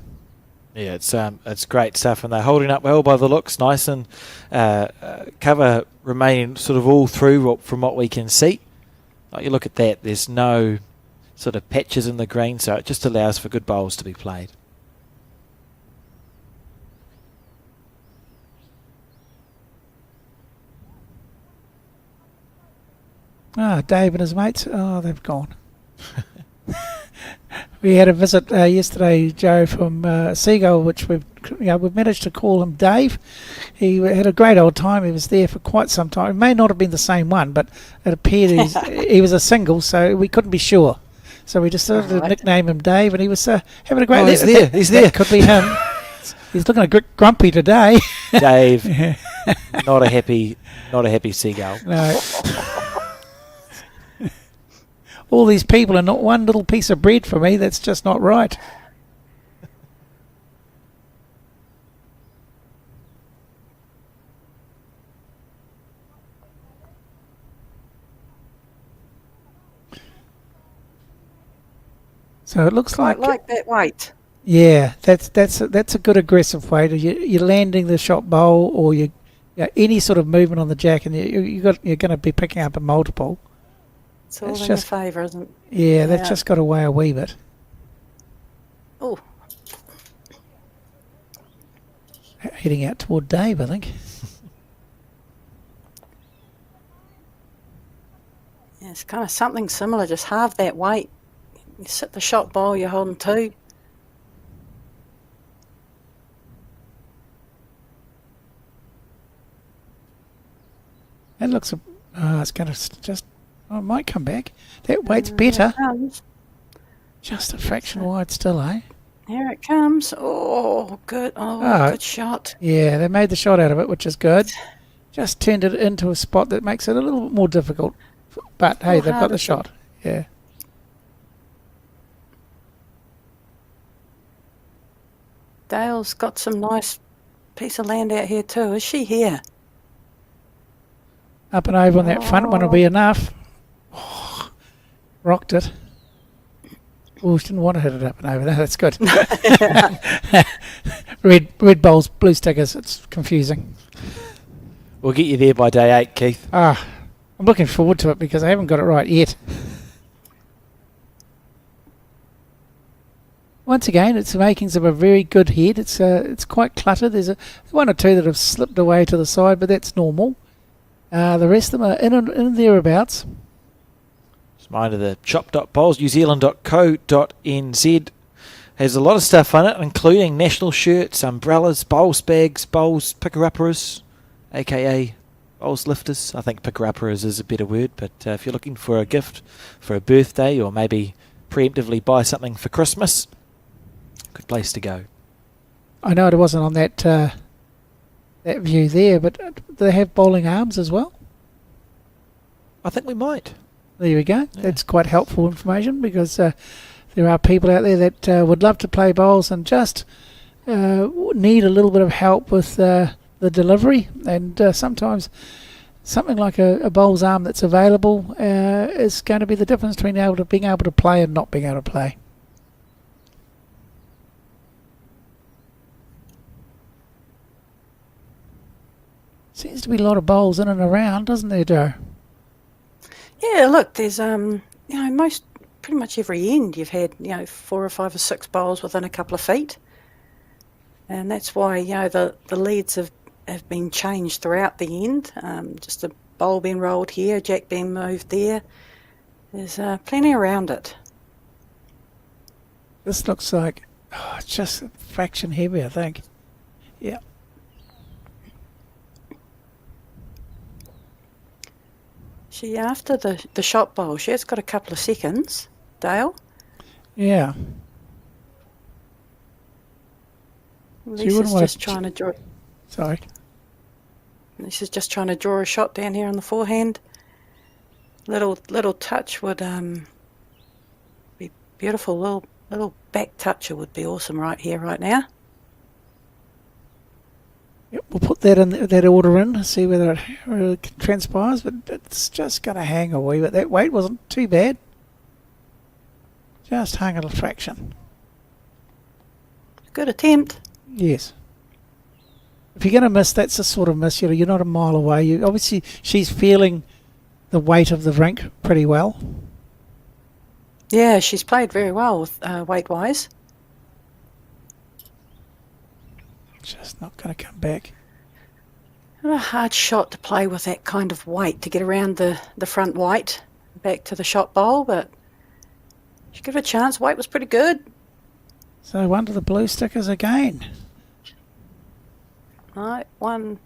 Yeah, it's great stuff, and they're holding up well by the looks. Nice and cover remaining sort of all through from what we can see. Like you look at that, there's no sort of patches in the green, so it just allows for good bowls to be played. Dave and his mates, they've gone. We had a visit yesterday, Joe, from Seagull, which we've managed to call him Dave. He had a great old time. He was there for quite some time. It may not have been the same one, but it appeared he was a single, so we couldn't be sure. So we decided to nickname him Dave, and he was having a great. He's there. He's there. Could be him. He's looking a bit grumpy today. Dave, not a happy seagull. No. All these people and not one little piece of bread for me. That's just not right. So it looks like that weight. Yeah, that's a good aggressive weight. You're landing the shot bowl, or any sort of movement on the jack, and you're going to be picking up a multiple. It's all in your favour, isn't it? Yeah, that's just got away a wee bit. Oh. Heading out toward Dave, I think. Yeah, it's kind of something similar, just halve that weight. You sit the shot bowl, you're holding two. That looks, it's going to just, it might come back. That weight's better. Just a fraction wide still, eh? Here it comes. Oh, good. Oh, good shot. Yeah, they made the shot out of it, which is good. Just turned it into a spot that makes it a little bit more difficult. But, hey, they've got the shot. Yeah. Dale's got some nice piece of land out here too. Is she here? Up and over on that front one will be enough. Oh, rocked it. Oh, she didn't want to hit it up and over there. That's good. red bowls, blue stickers. It's confusing. We'll get you there by day 8, Keith. I'm looking forward to it because I haven't got it right yet. Once again, it's the makings of a very good head. It's quite cluttered. There's one or two that have slipped away to the side, but that's normal. The rest of them are in and thereabouts. Reminder, the shop.bowlsnewzealand.co.nz has a lot of stuff on it, including national shirts, umbrellas, bowls bags, bowls picker-uppers, aka bowls lifters. I think picker-uppers is a better word, but if you're looking for a gift for a birthday or maybe preemptively buy something for Christmas, good place to go. I know it wasn't on that view there, but do they have bowling arms as well? I think we might. There we go. Yeah. That's quite helpful information because there are people out there that would love to play bowls and just need a little bit of help with the delivery, and sometimes something like a bowl's arm that's available is going to be the difference between being able to play and not being able to play. Seems to be a lot of bowls in and around, doesn't there, Joe? Yeah, look, there's pretty much every end you've had 4 or 5 or 6 bowls within a couple of feet, and that's why the leads have been changed throughout the end. Just a bowl being rolled here, jack being moved there. There's plenty around it. This looks like it's just a fraction heavy, I think. Yeah. She, after the shot bowl, she has got a couple of seconds, Dale. Yeah. Lisa's just trying to draw. Sorry. Lisa's just trying to draw a shot down here on the forehand. Little touch would be beautiful. Little back toucher would be awesome right here, right now. Yep, we'll put that in that order in, see whether it transpires, but it's just going to hang a wee bit. That weight wasn't too bad. Just hung a fraction. Good attempt. Yes. If you're going to miss, that's the sort of miss. You're not a mile away. Obviously, she's feeling the weight of the rink pretty well. Yeah, she's played very well with weight-wise. Just not going to come back. A hard shot to play with that kind of weight, to get around the front white, back to the shot bowl, but she gave it a chance. Weight was pretty good. So under the blue stickers again. Right, one.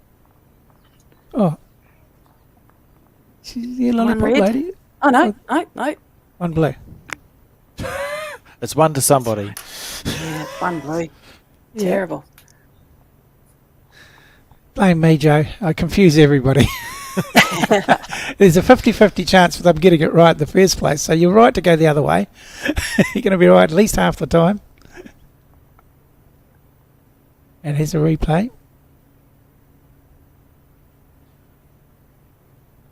Oh. She's the lollipop red. lady. Oh, no. One blue. It's one to somebody. Yeah, one blue. Yeah. Terrible. Blame me, Joe. I confuse everybody. There's a 50-50 chance of them getting it right in the first place, so you're right to go the other way. You're going to be right at least half the time. And here's a replay.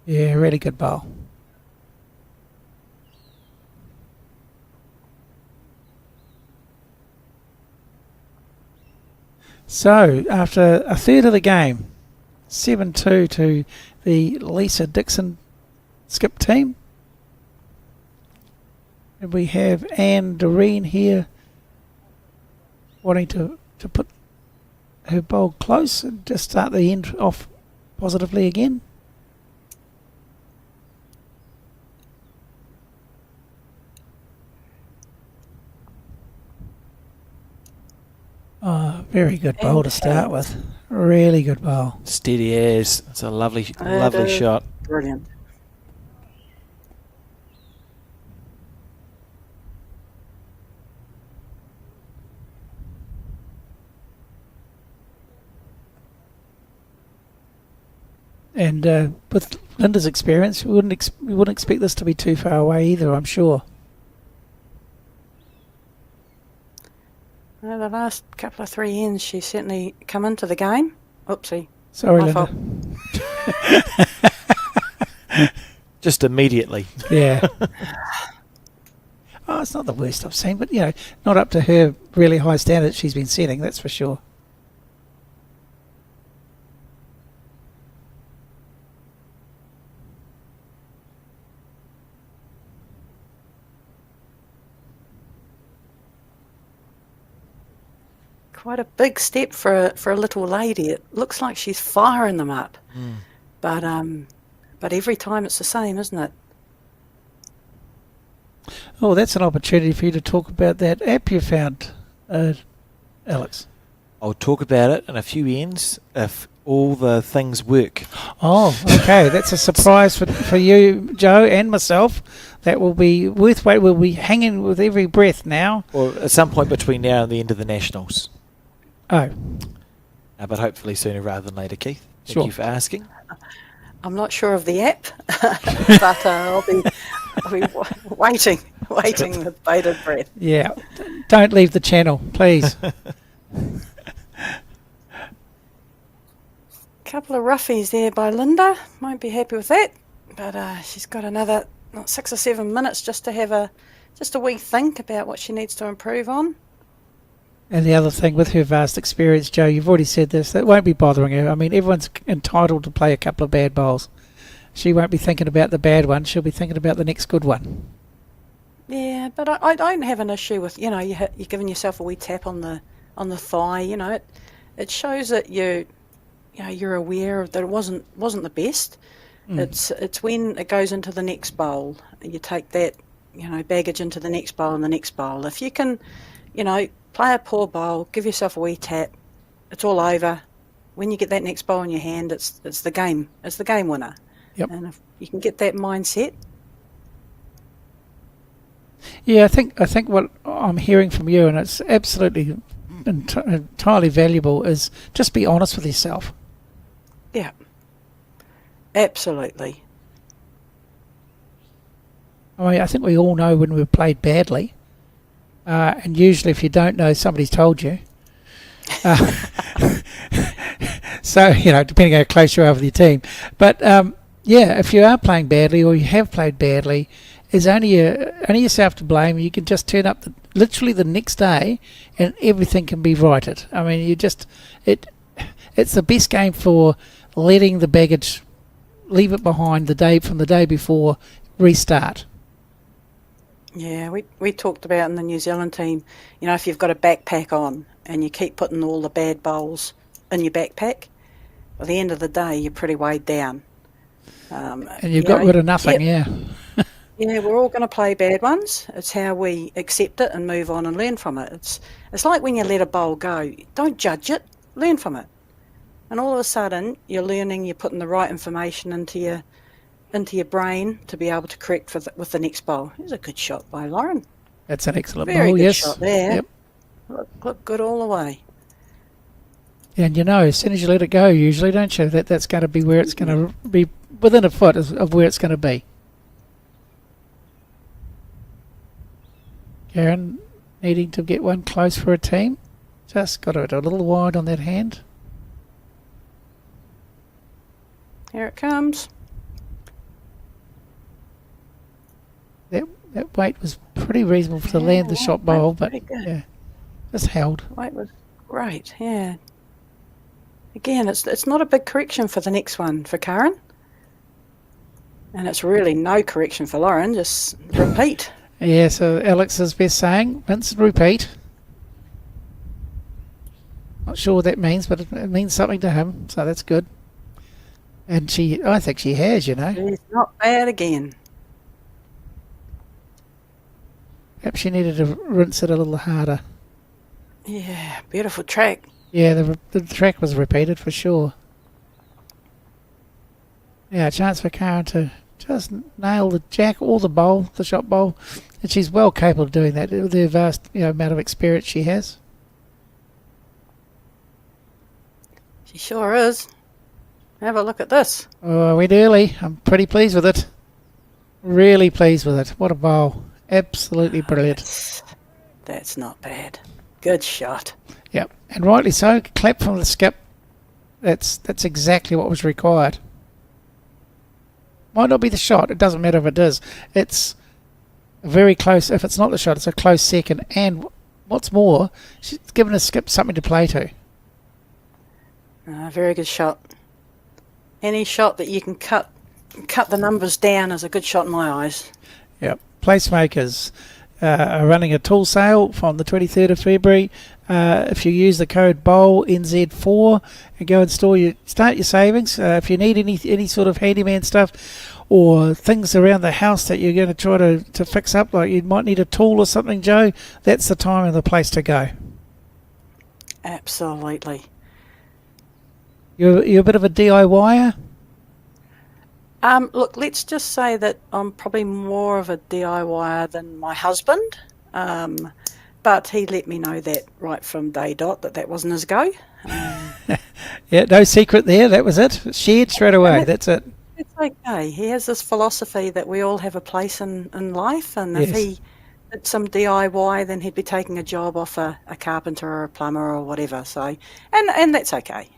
Yeah, really good bowl. So, after a third of the game, 7-2 to the Lisa Dixon skip team. And we have Anne Doreen here wanting to put her bowl close and just start the end off positively again. Oh, very good bowl to start with. Really good bowl. Steady as. It's a lovely shot. Brilliant. And with Linda's experience, we wouldn't expect this to be too far away either, I'm sure. Well, the last couple of 3 ends, she's certainly come into the game. Oopsie. Sorry, My Linda. fault. Just immediately. Yeah. Oh, it's not the worst I've seen, but, not up to her really high standards she's been setting, that's for sure. Quite a big step for a little lady. It looks like she's firing them up. But every time it's the same, isn't it? Oh, that's an opportunity for you to talk about that app you found, Alex. I'll talk about it in a few ends if all the things work. Oh, okay. That's a surprise for you, Joe, and myself. That will be worth wait. We'll be hanging with every breath now. Or at some point between now and the end of the Nationals. Oh. But hopefully sooner rather than later, Keith. Thank Sure. you for asking. I'm not sure of the app, but I'll be waiting with bated breath. Yeah. Don't leave the channel, please. Couple of roughies there by Linda. Won't be happy with that. But she's got another 6 or 7 minutes just to have a wee think about what she needs to improve on. And the other thing, with her vast experience, Joe, you've already said this, that won't be bothering her. I mean, everyone's entitled to play a couple of bad bowls. She won't be thinking about the bad one. She'll be thinking about the next good one. Yeah, but I don't have an issue with, you're giving yourself a wee tap on the thigh. It shows that you're aware of that it wasn't the best. It's when it goes into the next bowl, you take that baggage into the next bowl and the next bowl. If you can, play a poor bowl, give yourself a wee tap, it's all over. When you get that next bowl in your hand, it's the game. It's the game winner. Yep. And if you can get that mindset. Yeah, I think what I'm hearing from you, and it's absolutely entirely valuable, is just be honest with yourself. Yeah. Absolutely. I mean, I think we all know when we've played badly. And usually if you don't know, somebody's told you. So, depending how close you are with your team. But, if you are playing badly or you have played badly, it's only yourself to blame. You can just turn up literally the next day and everything can be righted. I mean, it's the best game for letting the baggage, leave it behind from the day before, restart. Yeah, we talked about in the New Zealand team, if you've got a backpack on and you keep putting all the bad bowls in your backpack, by the end of the day, you're pretty weighed down. And you've got rid of nothing, yeah. Yeah, we're all going to play bad ones. It's how we accept it and move on and learn from it. It's like when you let a bowl go. Don't judge it, learn from it. And all of a sudden, you're learning, you're putting the right information into your brain to be able to correct with the next bowl. Here's a good shot by Lauren. That's an excellent Very bowl, good yes. shot there. Yep. Look good all the way. And as soon as you let it go, usually, don't you, that's going to be where it's going to be within a foot of where it's going to be. Karen needing to get one close for a team. Just got it a little wide on that hand. Here it comes. That weight was pretty reasonable to land the shot bowl, but yeah, just held. Weight was great, yeah. Again, it's not a big correction for the next one for Karen. And it's really no correction for Lauren, just repeat. Yeah, so Alex's best saying, rinse and repeat. Not sure what that means, but it means something to him, so that's good. And I think she has, She's not bad again. Perhaps she needed to rinse it a little harder. Yeah, beautiful track. Yeah, the track was repeated for sure. Yeah, a chance for Karen to just nail the jack or the shot bowl. And she's well capable of doing that with the vast amount of experience she has. She sure is. Have a look at this. Oh, went early. I'm pretty pleased with it. Really pleased with it. What a bowl. Absolutely brilliant. That's not bad. Good shot. Yep, and rightly so. Clap from the skip. That's exactly what was required. Might not be the shot. It doesn't matter if it is. It's very close. If it's not the shot, it's a close second. And what's more, she's given a skip something to play to. Very good shot. Any shot that you can cut the numbers down is a good shot in my eyes. Yep. Placemakers are running a tool sale from the 23rd of February. If you use the code BOWL NZ4 and go and start your savings. If you need any sort of handyman stuff or things around the house that you're going to try to fix up, like you might need a tool or something, Joe, that's the time and the place to go. Absolutely. You're a bit of a DIYer? Look, let's just say that I'm probably more of a DIYer than my husband, but he let me know that right from day dot that wasn't his go. Yeah, no secret there. That was it. Shared straight away. That's it. okay. He has this philosophy that we all have a place in life, and if Yes. he did some DIY, then he'd be taking a job off a carpenter or a plumber or whatever. So, and that's okay.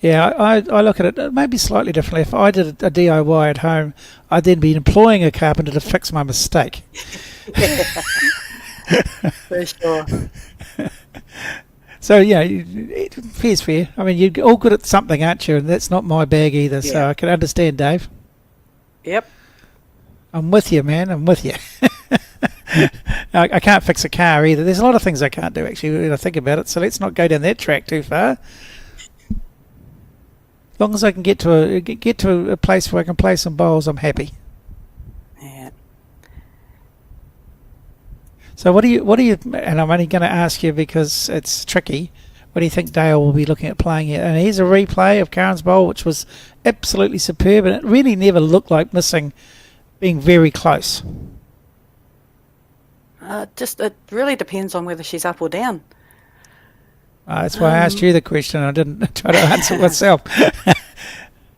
Yeah, I look at it maybe slightly differently. If I did a DIY at home, I'd then be employing a carpenter to fix my mistake. For sure. So, yeah, fair's fair. I mean, you're all good at something, aren't you? And that's not my bag either, so Yeah. I can understand, Dave. Yep. I'm with you, man. I'm with you. I can't fix a car either. There's a lot of things I can't do, actually, when I think about it, so let's not go down that track too far. As long as I can get to a place where I can play some bowls, I'm happy. Yeah. So what do you? And I'm only going to ask you because it's tricky. What do you think Dale will be looking at playing here? And here's a replay of Karen's bowl, which was absolutely superb, and it really never looked like missing, being very close. It really depends on whether she's up or down. That's why I asked you the question. I didn't try to answer it myself.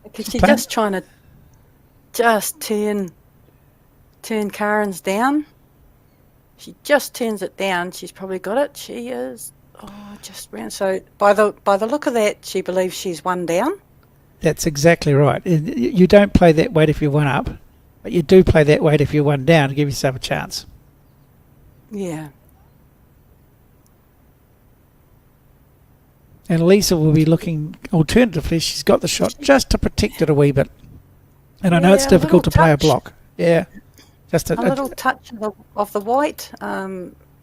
Because she's just trying to turn Karen's down. She just turns it down. She's probably got it. She is just round. So by the look of that, she believes she's one down. That's exactly right. You don't play that weight if you're one up, but you do play that weight if you're one down to give yourself a chance. Yeah. And Lisa will be looking, alternatively, she's got the shot just to protect it a wee bit. And I know it's Yeah, a difficult to little play a touch. block. Yeah. Just A little touch of the white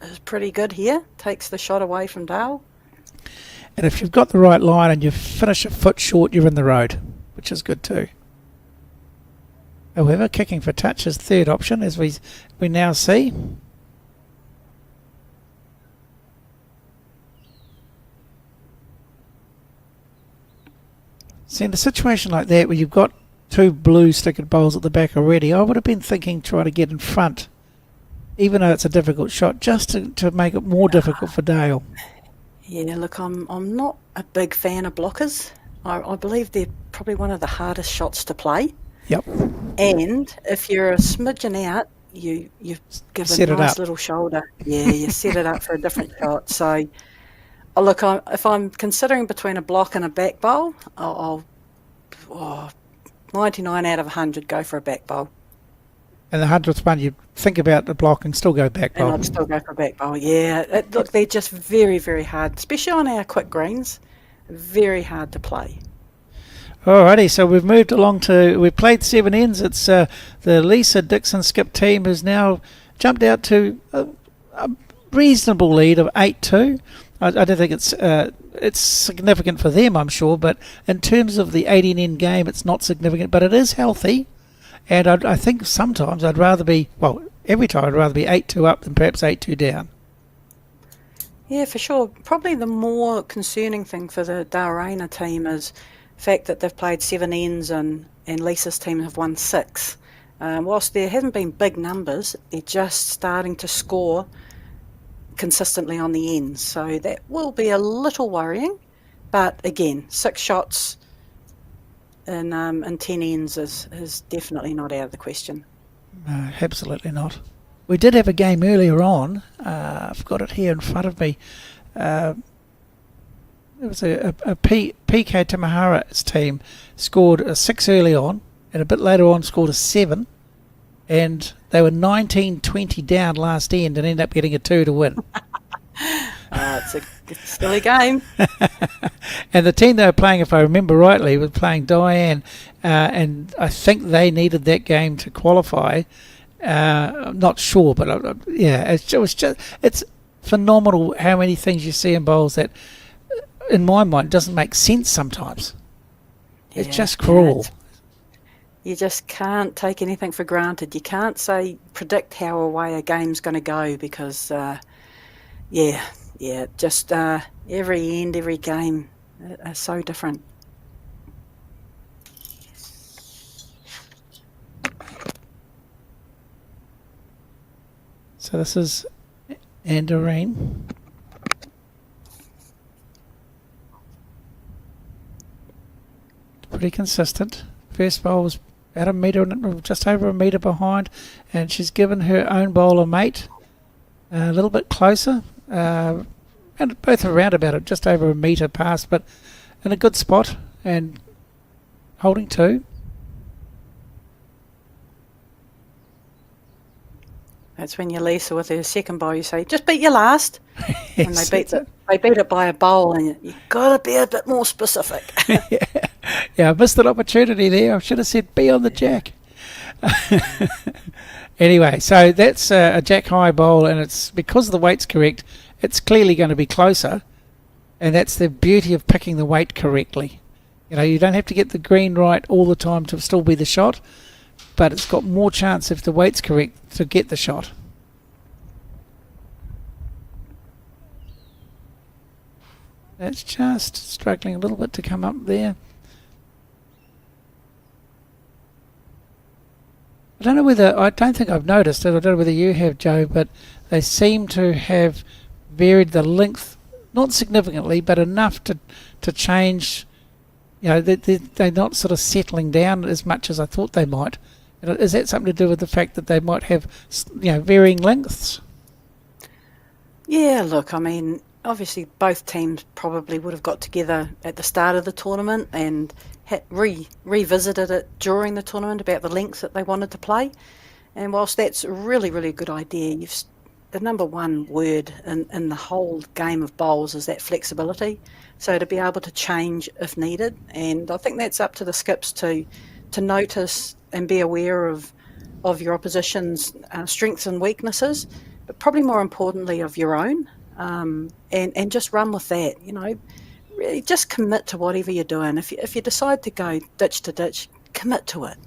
is pretty good here. Takes the shot away from Dale. And if you've got the right line and you finish a foot short, you're in the road, which is good too. However, kicking for touch is third option, as we now see. See, in a situation like that where you've got two blue stickered bowls at the back already, I would have been thinking try to get in front, even though it's a difficult shot, just to make it more difficult for Dale. Yeah, look, I'm not a big fan of blockers. I believe they're probably one of the hardest shots to play. Yep. And if you're a smidgen out, you give Set a it nice up. little shoulder. Yeah, you set it up for a different shot. So, look, if I'm considering between a block and a back bowl, I'll 99 out of 100 go for a back bowl. And the 100th one, you think about the block and still go back And bowl. I'd still go for a back bowl. Yeah, look, they're just very, very hard, especially on our quick greens. Very hard to play. Alrighty, so we've moved along we've played 7 ends. It's the Lisa Dixon skip team who's now jumped out to a reasonable lead of 8-2. I don't think it's significant for them, I'm sure, but in terms of the 18 end game, it's not significant, but it is healthy. And I think sometimes every time I'd rather be 8-2 up than perhaps 8-2 down. Yeah, for sure. Probably the more concerning thing for the Darena team is the fact that they've played 7 ends and Lisa's team have won 6. Whilst there hasn't been big numbers, they're just starting to score consistently on the ends. So that will be a little worrying. But again, 6 shots in 10 ends is definitely not out of the question. No, absolutely not. We did have a game earlier on. I've got it here in front of me. It was a PK Tamahara's team scored a 6 early on, and a bit later on scored a 7, and they were 19-20 down last end and ended up getting a 2 to win. It's a silly game. And the team they were playing, if I remember rightly, was playing Diane, and I think they needed that game to qualify. I'm not sure, but it's phenomenal how many things you see in bowls that, in my mind, doesn't make sense sometimes. It's just cruel. You just can't take anything for granted. You can't predict how away a game's going to go because, just every end, every game are so different. So this is Andorine. Pretty consistent. First bowl was about a metre, just over a metre behind, and she's given her own bowler mate a little bit closer, and both around about just over a metre past, but in a good spot and holding 2. That's when you Lisa with her second bowl, you say, just beat your last. Yes, And they beat it by a bowl, and you've got to be a bit more specific. Yeah, I missed an opportunity there. I should have said be on the jack. Anyway, so that's a jack high bowl, and it's because the weight's correct, it's clearly going to be closer, and that's the beauty of picking the weight correctly. You know, you don't have to get the green right all the time to still be the shot, but it's got more chance if the weight's correct to get the shot. That's just struggling a little bit to come up there. I don't think I've noticed it, I don't know whether you have, Joe, but they seem to have varied the length, not significantly, but enough to change. You know, they're not sort of settling down as much as I thought they might. Is that something to do with the fact that they might have, varying lengths? Yeah, look, I mean, obviously both teams probably would have got together at the start of the tournament and revisited it during the tournament about the lengths that they wanted to play. And whilst that's a really, really good idea, the number one word in the whole game of bowls is that flexibility. So to be able to change if needed. And I think that's up to the skips to notice and be aware of your opposition's strengths and weaknesses, but probably more importantly of your own, and just run with that. Really just commit to whatever you're doing. If you decide to go ditch to ditch, commit to it.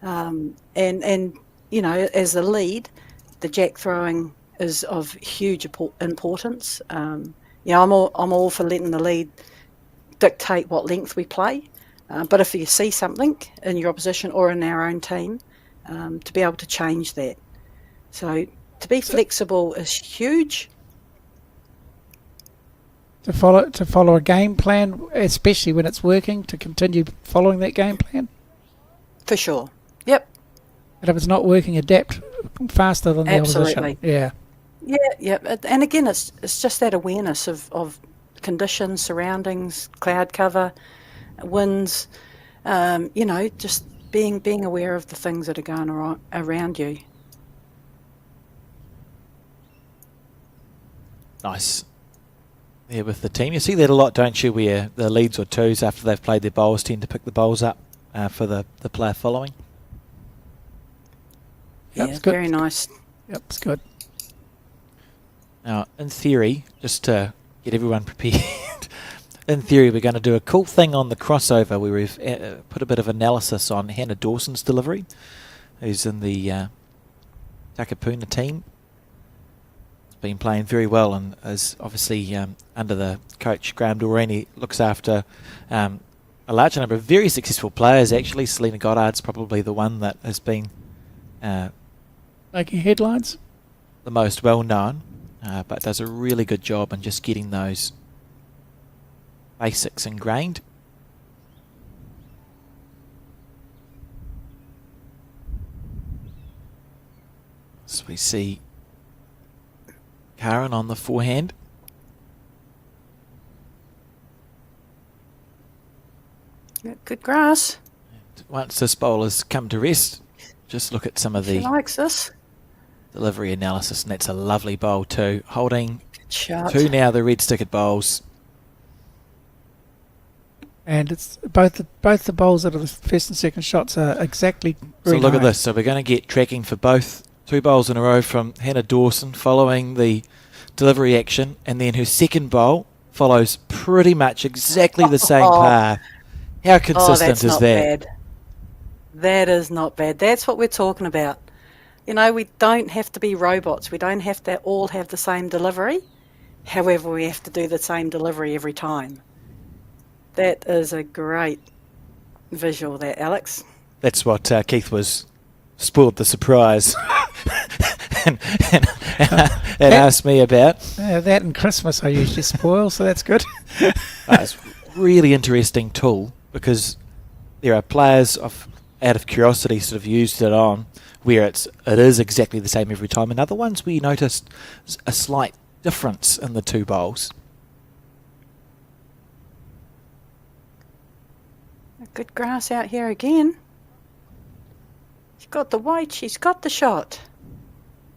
And as the lead, the jack throwing is of huge importance. I'm all for letting the lead dictate what length we play. But if you see something in your opposition or in our own team, to be able to change that. So to be flexible is huge. To follow a game plan, especially when it's working, to continue following that game plan? For sure. Yep. And if it's not working, adapt faster than the opposition. Yeah. Yeah. And again, it's just that awareness of conditions, surroundings, cloud cover, winds, just being aware of the things that are going around you. Nice. There with the team. You see that a lot, don't you, where the leads or twos after they've played their bowls tend to pick the bowls up for the player following. Yeah, it's very nice. Yep, it's good. Now, in theory, just to get everyone prepared, in theory we're going to do a cool thing on the crossover where we've put a bit of analysis on Hannah Dawson's delivery, who's in the Takapuna team. Been playing very well and is obviously under the coach Graham Doreen, looks after a large number of very successful players actually. Selena Goddard's probably the one that has been making headlines, the most well known, but does a really good job in just getting those basics ingrained. So we see Karen on the forehand. Good grass. And once this bowler's come to rest, just look at some of the likes this delivery analysis, and that's a lovely bowl too. Holding shot. 2 now, the red stickered bowls. And it's both the bowls that are the first and second shots are exactly. So look at this. So we're going to get tracking for both 2 bowls in a row from Hannah Dawson following the delivery action, and then her second bowl follows pretty much exactly the same path. How consistent that's is not that? Bad. That is not bad. That's what we're talking about. We don't have to be robots. We don't have to all have the same delivery. However, we have to do the same delivery every time. That is a great visual there, Alex. That's what Keith was spoiled the surprise and asked me about. That and Christmas I usually spoil, so that's good. It's a really interesting tool because there are players of out of curiosity, sort of used it on where it is exactly the same every time, and other ones where you noticed a slight difference in the two bowls. Good grass out here again. She's got the weight, she's got the shot.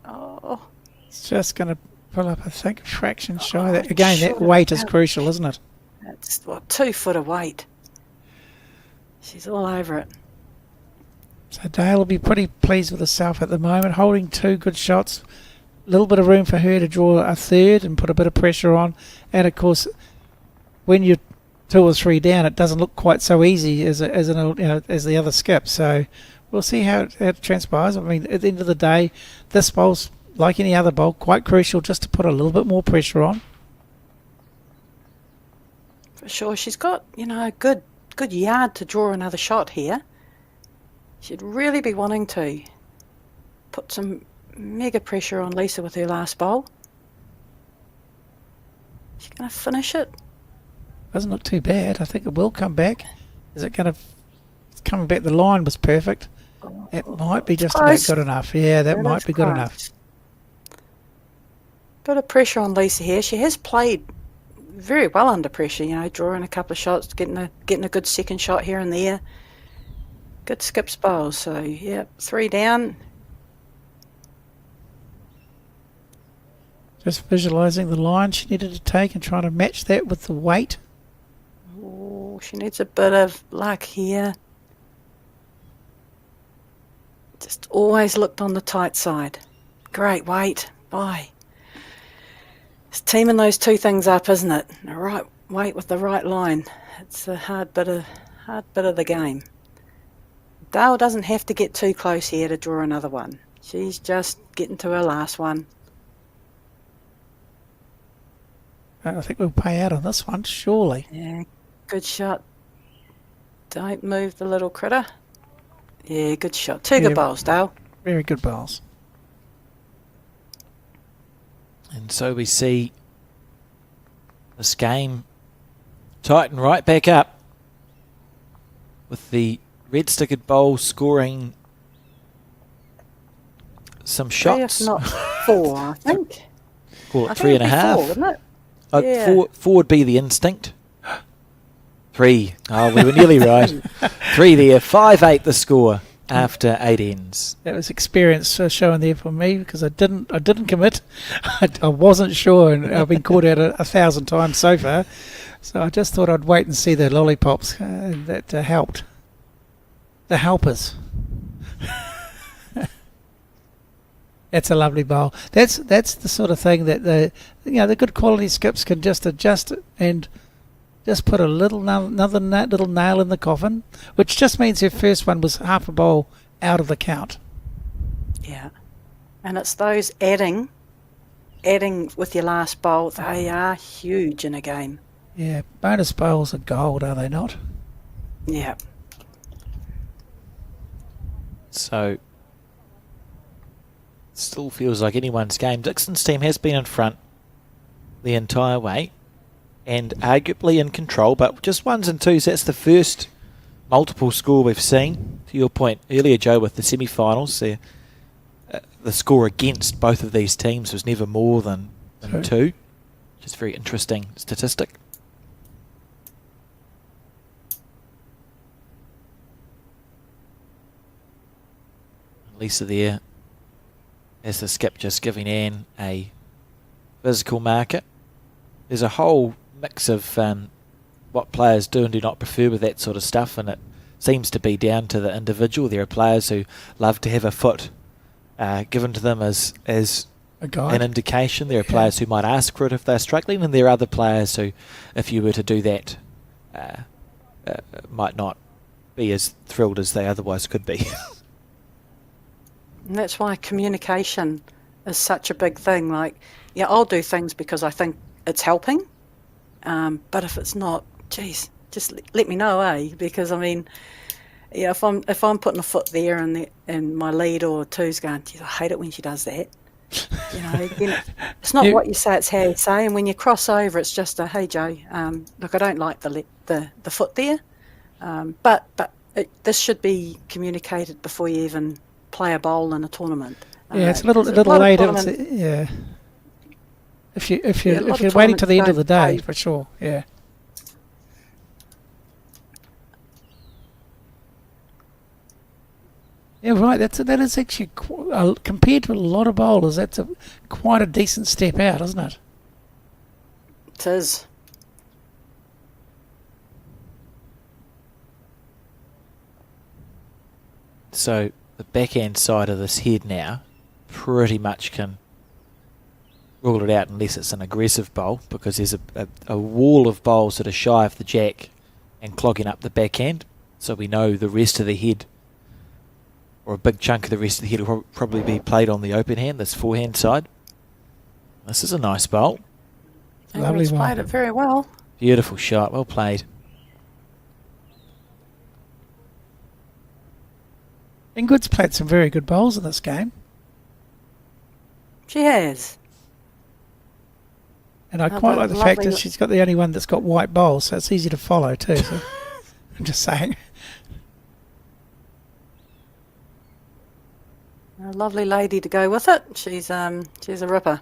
Oh, It's just going to pull up, I think, a fraction shy. Again, that weight is crucial, isn't it? that's 2 foot of weight. She's all over it. So Dale will be pretty pleased with herself at the moment, holding 2 good shots. A little bit of room for her to draw a third and put a bit of pressure on. And of course, when you're 2 or 3 down, it doesn't look quite so easy as the other skip. So we'll see how it transpires. I mean, at the end of the day, this bowl's like any other bowl, quite crucial just to put a little bit more pressure on. For sure, she's got, a good yard to draw another shot here. She'd really be wanting to put some mega pressure on Lisa with her last bowl. She's going to finish it. Doesn't look too bad. I think it will come back. Is it going to... It's coming back. The line was perfect. It might be just about good enough. Yeah, that might be good enough. Bit of pressure on Lisa here. She has played very well under pressure, drawing a couple of shots, getting a good second shot here and there. Good skips bowls. So, yeah, 3 down. Just visualising the line she needed to take and trying to match that with the weight. Oh, she needs a bit of luck here. Just always looked on the tight side. Great weight. Bye. It's teaming those 2 things up, isn't it? The right weight with the right line. It's a hard bit of the game. Dale doesn't have to get too close here to draw another one. She's just getting to her last one. I think we'll pay out on this one, surely. Yeah, good shot. Don't move the little critter. Yeah, good shot. 2 good bowls, Dale. Very good bowls. And so we see this game tighten right back up with the red-stickered bowl scoring some shots. 3 if not 4, I think. Call it 3.5. 4, wouldn't it? Yeah. 4 would be the instinct. 3. Oh, we were nearly right. 3 there. 5-8 the score after 8 ends. That was experience showing there for me because I didn't commit. I wasn't sure, and I've been caught out 1,000 times so far. So I just thought I'd wait and see the lollipops. That helped. The helpers. That's a lovely bowl. That's the sort of thing that the good quality skips can just adjust and just put another little nail in the coffin, which just means her first one was half a bowl out of the count. Yeah, and it's those adding with your last bowl. They are huge in a game. Yeah, bonus bowls are gold, are they not? Yeah. So still feels like anyone's game. Dixon's team has been in front the entire way and arguably in control, but just 1s and 2s. That's the first multiple score we've seen. To your point earlier, Joe, with the semi-finals, the score against both of these teams was never more than 2, which is a very interesting statistic. Lisa there as the skip just giving Anne a physical marker. There's a whole mix of what players do and do not prefer with that sort of stuff, and it seems to be down to the individual. There are players who love to have a foot given to them as a guide, an indication. There are players who might ask for it if they're struggling, and there are other players who, if you were to do that, might not be as thrilled as they otherwise could be. And that's why communication is such a big thing. Like, yeah, I'll do things because I think it's helping. But if it's not, geez, just let me know, eh? Because I mean, yeah, if I'm putting a foot there and my lead or two's going, geez, I hate it when she does that. It's not what you say, it's how you say. And when you cross over, it's just a, hey Joe, look, I don't like the foot there. But this should be communicated before you even play a bowl in a tournament. Yeah, it's a little late. Yeah. If you're waiting to the end of the day, for sure. Yeah. Yeah, right. That is actually compared to a lot of bowlers. That's quite a decent step out, isn't it? It is. So the backhand side of this head now pretty much can rule it out unless it's an aggressive bowl, because there's a wall of bowls that are shy of the jack and clogging up the backhand. So we know the rest of the head, or a big chunk of the rest of the head, will probably be played on the open hand, this forehand side. This is a nice bowl. Lovely bowl. Played it very well. Beautiful shot, well played. Ingrid's played some very good bowls in this game. She has. And I quite like the fact that she's got the only one that's got white bowls, so it's easy to follow too. So I'm just saying. A lovely lady to go with it. She's a ripper.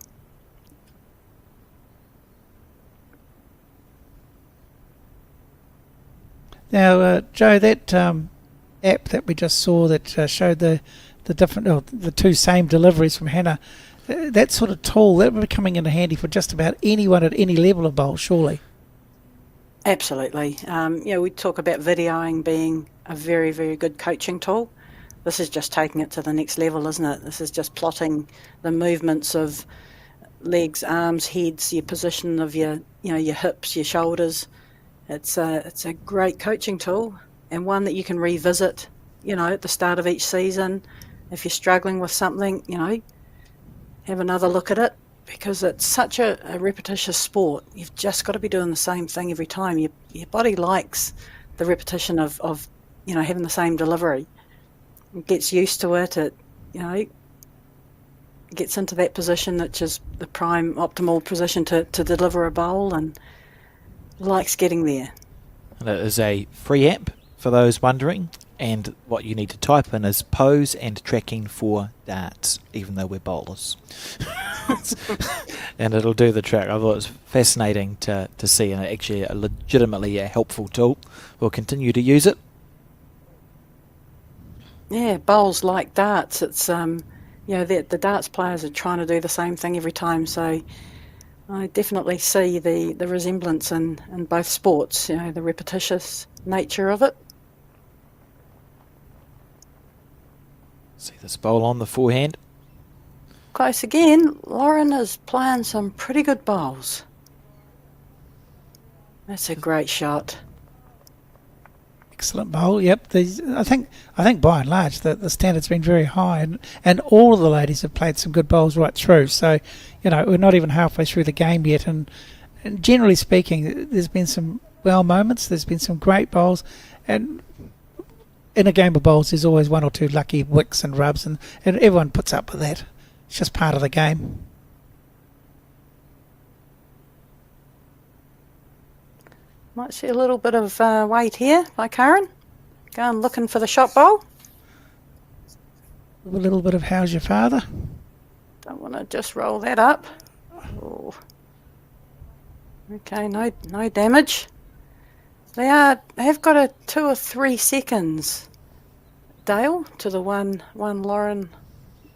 Now, Joe, that app that we just saw that showed the different, the two same deliveries from Hannah, that sort of tool, that would be coming in handy for just about anyone at any level of bowl, surely. Absolutely. We talk about videoing being a very, very good coaching tool. This is just taking it to the next level, isn't it? This is just plotting the movements of legs, arms, heads, your position of your hips, your shoulders. It's a great coaching tool, and one that you can revisit, at the start of each season. If you're struggling with something, have another look at it, because it's such a repetitious sport. You've just got to be doing the same thing every time. Your body likes the repetition of having the same delivery. It gets used to it. It gets into that position, which is the prime optimal position to deliver a bowl, and likes getting there. And it is a free app for those wondering, and what you need to type in is pose and tracking for darts, even though we're bowlers. And it'll do the track. I thought it was fascinating to see, and actually legitimately a helpful tool. We'll continue to use it. Yeah, bowls like darts. It's the darts players are trying to do the same thing every time, so I definitely see the resemblance in both sports, the repetitious nature of it. See this bowl on the forehand. Close again. Lauren is playing some pretty good bowls. That's a great shot. Excellent bowl. Yep. I think by and large the standard's been very high, and all of the ladies have played some good bowls right through. So, we're not even halfway through the game yet, and generally speaking, there's been some moments. There's been some great bowls, and in a game of bowls, there's always one or two lucky wicks and rubs, and everyone puts up with that. It's just part of the game. Might see a little bit of weight here by Karen. Going looking for the shot bowl. A little bit of how's your father? Don't want to just roll that up. Oh. Okay, no damage. They have got a 2 or 3 seconds, Dale, to the one Lauren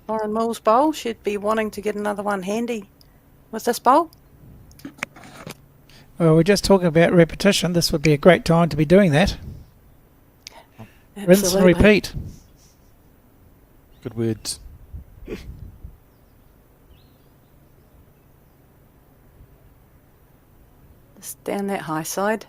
Mills bowl. She'd be wanting to get another one handy with this bowl. Well, we're just talking about repetition. This would be a great time to be doing that. Absolutely. Rinse and repeat. Good words. Just down that high side.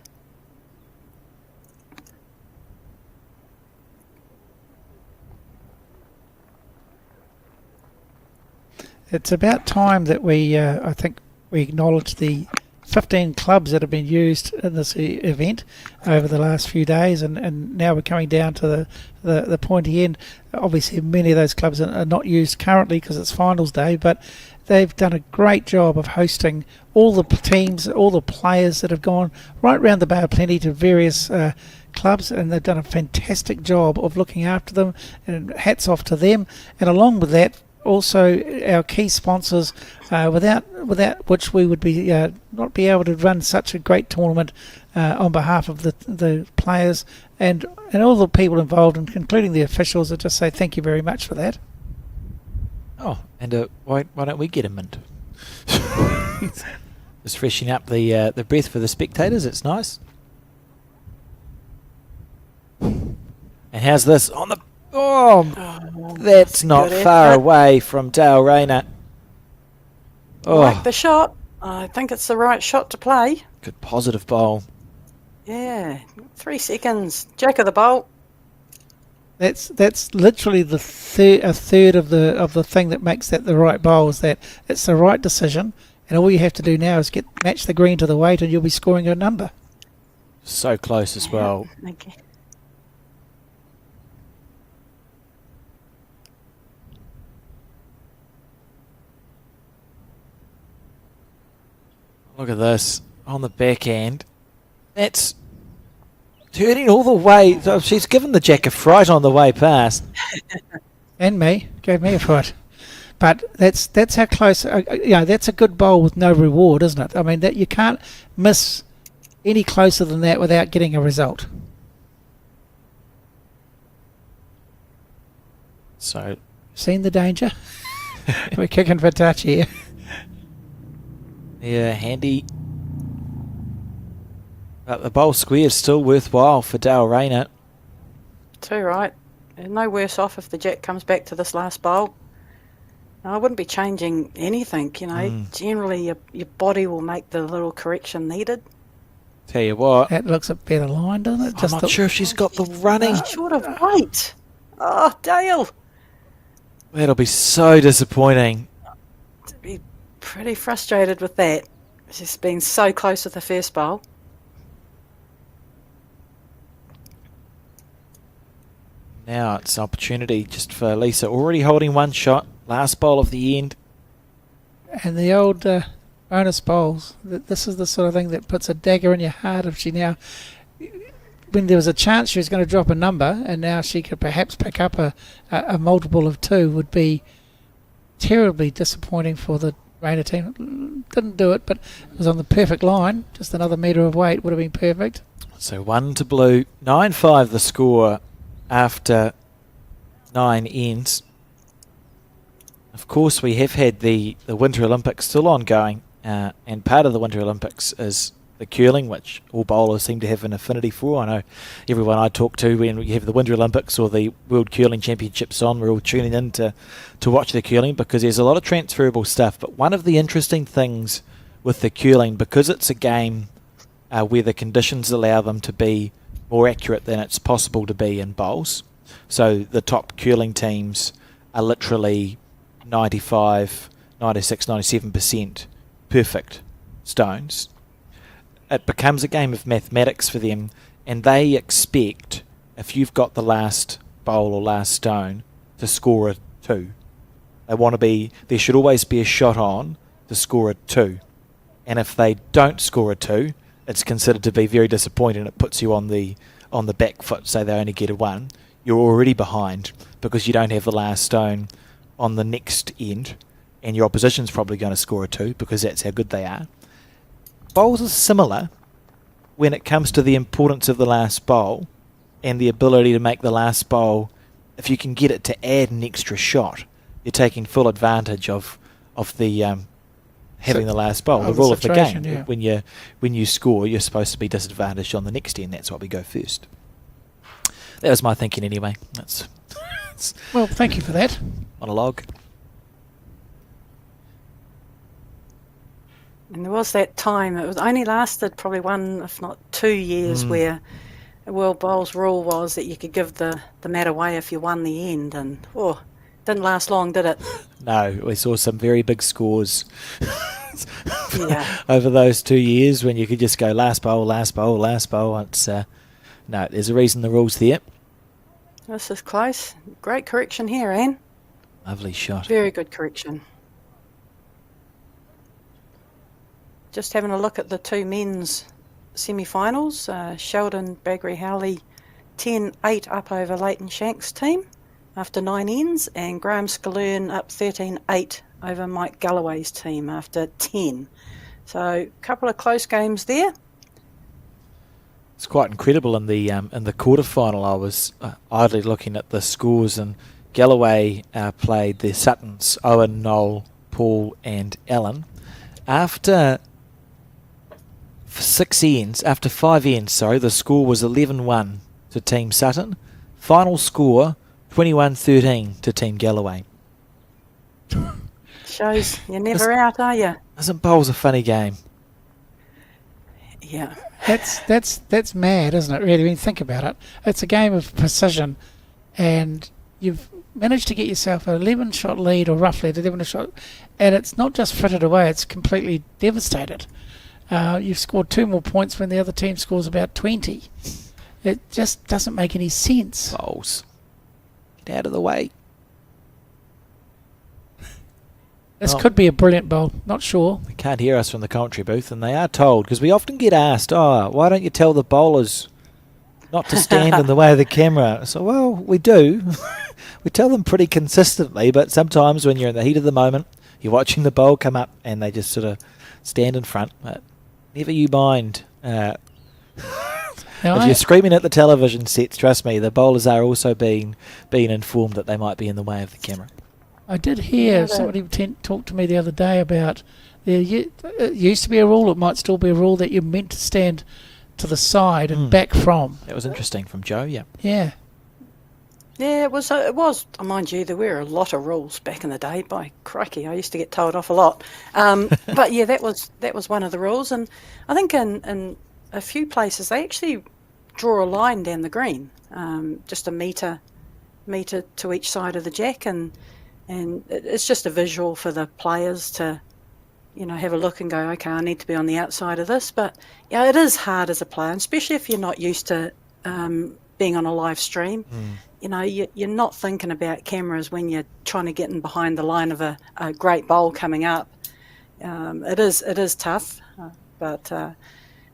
It's about time that we, I think, we acknowledge the 15 clubs that have been used in this event over the last few days, and now we're coming down to the pointy end. Obviously, many of those clubs are not used currently because it's finals day, but they've done a great job of hosting all the teams, all the players that have gone right round the Bay of Plenty to various clubs, and they've done a fantastic job of looking after them, and hats off to them. And along with that, also our key sponsors, without which we would be not be able to run such a great tournament on behalf of the players and all the people involved, including the officials. I just say thank you very much for that. Oh, and why don't we get a mint? Just freshening up the breath for the spectators. It's nice. And how's this on the? Oh, that's not good far effort. away from Dale Rayner. Oh, Like the shot. I think it's the right shot to play. good positive bowl. Yeah, 3 seconds. Jack of the bowl. That's literally a third of the thing that makes that the right bowl, is that it's the right decision, and all you have to do now is match the green to the weight, and you'll be scoring a number. So close as well. Okay. Look at this on the back end. That's turning all the way. So she's given the Jack a fright on the way past. And me gave me a fright. But that's how close. That's a good bowl with no reward, isn't it? I mean, that you can't miss any closer than that without getting a result. So Seen the danger? We're kicking for touch here. yeah, handy. But the bowl square is still worthwhile for Dale Rayner. Too right. And no worse off if the Jack comes back to this last bowl. I wouldn't be changing anything, you know. Generally, your body will make the little correction needed. Tell you what, That looks a better line, doesn't it? I'm not sure if she's got the running. Short of weight. Oh, Dale. That'll be so disappointing. To be pretty frustrated with that. She's been so close with the first bowl. Now it's an opportunity just for Lisa, already holding one shot. Last bowl of the end. And the old bonus bowls. This is the sort of thing that puts a dagger in your heart. If she now, when there was a chance she was going to drop a number, and now she could perhaps pick up a multiple of 2, would be terribly disappointing for the Rayner team. Didn't do it, but it was on the perfect line. Just another metre of weight would have been perfect. So 1 to blue. 9-5 the score after 9 ends. Of course, we have had the Winter Olympics still ongoing, and part of the Winter Olympics is the curling, which all bowlers seem to have an affinity for. I know everyone I talk to, when we have the Winter Olympics or the World Curling Championships on, we're all tuning in to watch the curling because there's a lot of transferable stuff. But one of the interesting things with the curling, because it's a game where the conditions allow them to be more accurate than it's possible to be in bowls, so the top curling teams are literally 95, 96, 97% perfect stones. It becomes a game of mathematics for them, and they expect, if you've got the last bowl or last stone, to score a 2. They want to be, there should always be a shot on to score a 2. And if they don't score a 2, it's considered to be very disappointing. It puts you on the back foot, say they only get a 1. You're already behind because you don't have the last stone on the next end, and your opposition's probably going to score a 2 because that's how good they are. Bowls are similar when it comes to the importance of the last bowl and the ability to make the last bowl. If you can get it to add an extra shot, you're taking full advantage of the having the last bowl. The rule of the game. Yeah. When you score, you're supposed to be disadvantaged on the next end. That's why we go first. That was my thinking anyway. That's Well, thank you for that. monologue. And there was that time, it was only lasted probably 1, if not 2 years, where the World Bowls rule was that you could give the mat away if you won the end, and didn't last long, did it? No, we saw some very big scores Yeah. over those 2 years when you could just go last bowl, last bowl, last bowl. It's no, there's a reason the rule's there. This is close. Great correction here, Anne. Lovely shot. Very good correction. Just having a look at the 2 men's semi-finals. Sheldon Baggery Howley 10-8 up over Leighton Shanks' team after 9 ends, and Graham Scalern up 13-8 over Mike Galloway's team after 10. So a couple of close games there. It's quite incredible in the quarterfinal. I was idly looking at the scores, and Galloway played the Suttons, Owen, Noel, Paul and Alan. After 5 ends, the score was 11-1 to Team Sutton. Final score 21-13 to Team Galloway. Shows you're never out, are you? Isn't bowls a funny game? Yeah. That's mad, isn't it, really, when you think about it? It's a game of precision, and you've managed to get yourself an 11-shot lead, or roughly an 11-shot, and it's not just frittered away, it's completely devastated. You've scored 2 more points when the other team scores about 20. It just doesn't make any sense. Bowls. Get out of the way. This could be a brilliant bowl, not sure. They can't hear us from the commentary booth, and they are told, because we often get asked, why don't you tell the bowlers not to stand in the way of the camera? So, well, we do. We tell them pretty consistently, but sometimes when you're in the heat of the moment, you're watching the bowl come up and they just sort of stand in front. But never you mind. If you're screaming at the television sets, trust me, the bowlers are also being informed that they might be in the way of the camera. I did hear somebody talk to me the other day about it used to be a rule, it might still be a rule, that you're meant to stand to the side and back from. That was interesting from Joe, yeah. Yeah. Yeah, it was. Mind you, there were a lot of rules back in the day. By crikey, I used to get told off a lot. But yeah, that was one of the rules, and I think in a few places they actually draw a line down the green, just a metre to each side of the jack, and it's just a visual for the players to, have a look and go, okay, I need to be on the outside of this. But yeah, it is hard as a player, especially if you're not used to being on a live stream. You're not thinking about cameras when you're trying to get in behind the line of a great bowl coming up. It is tough, but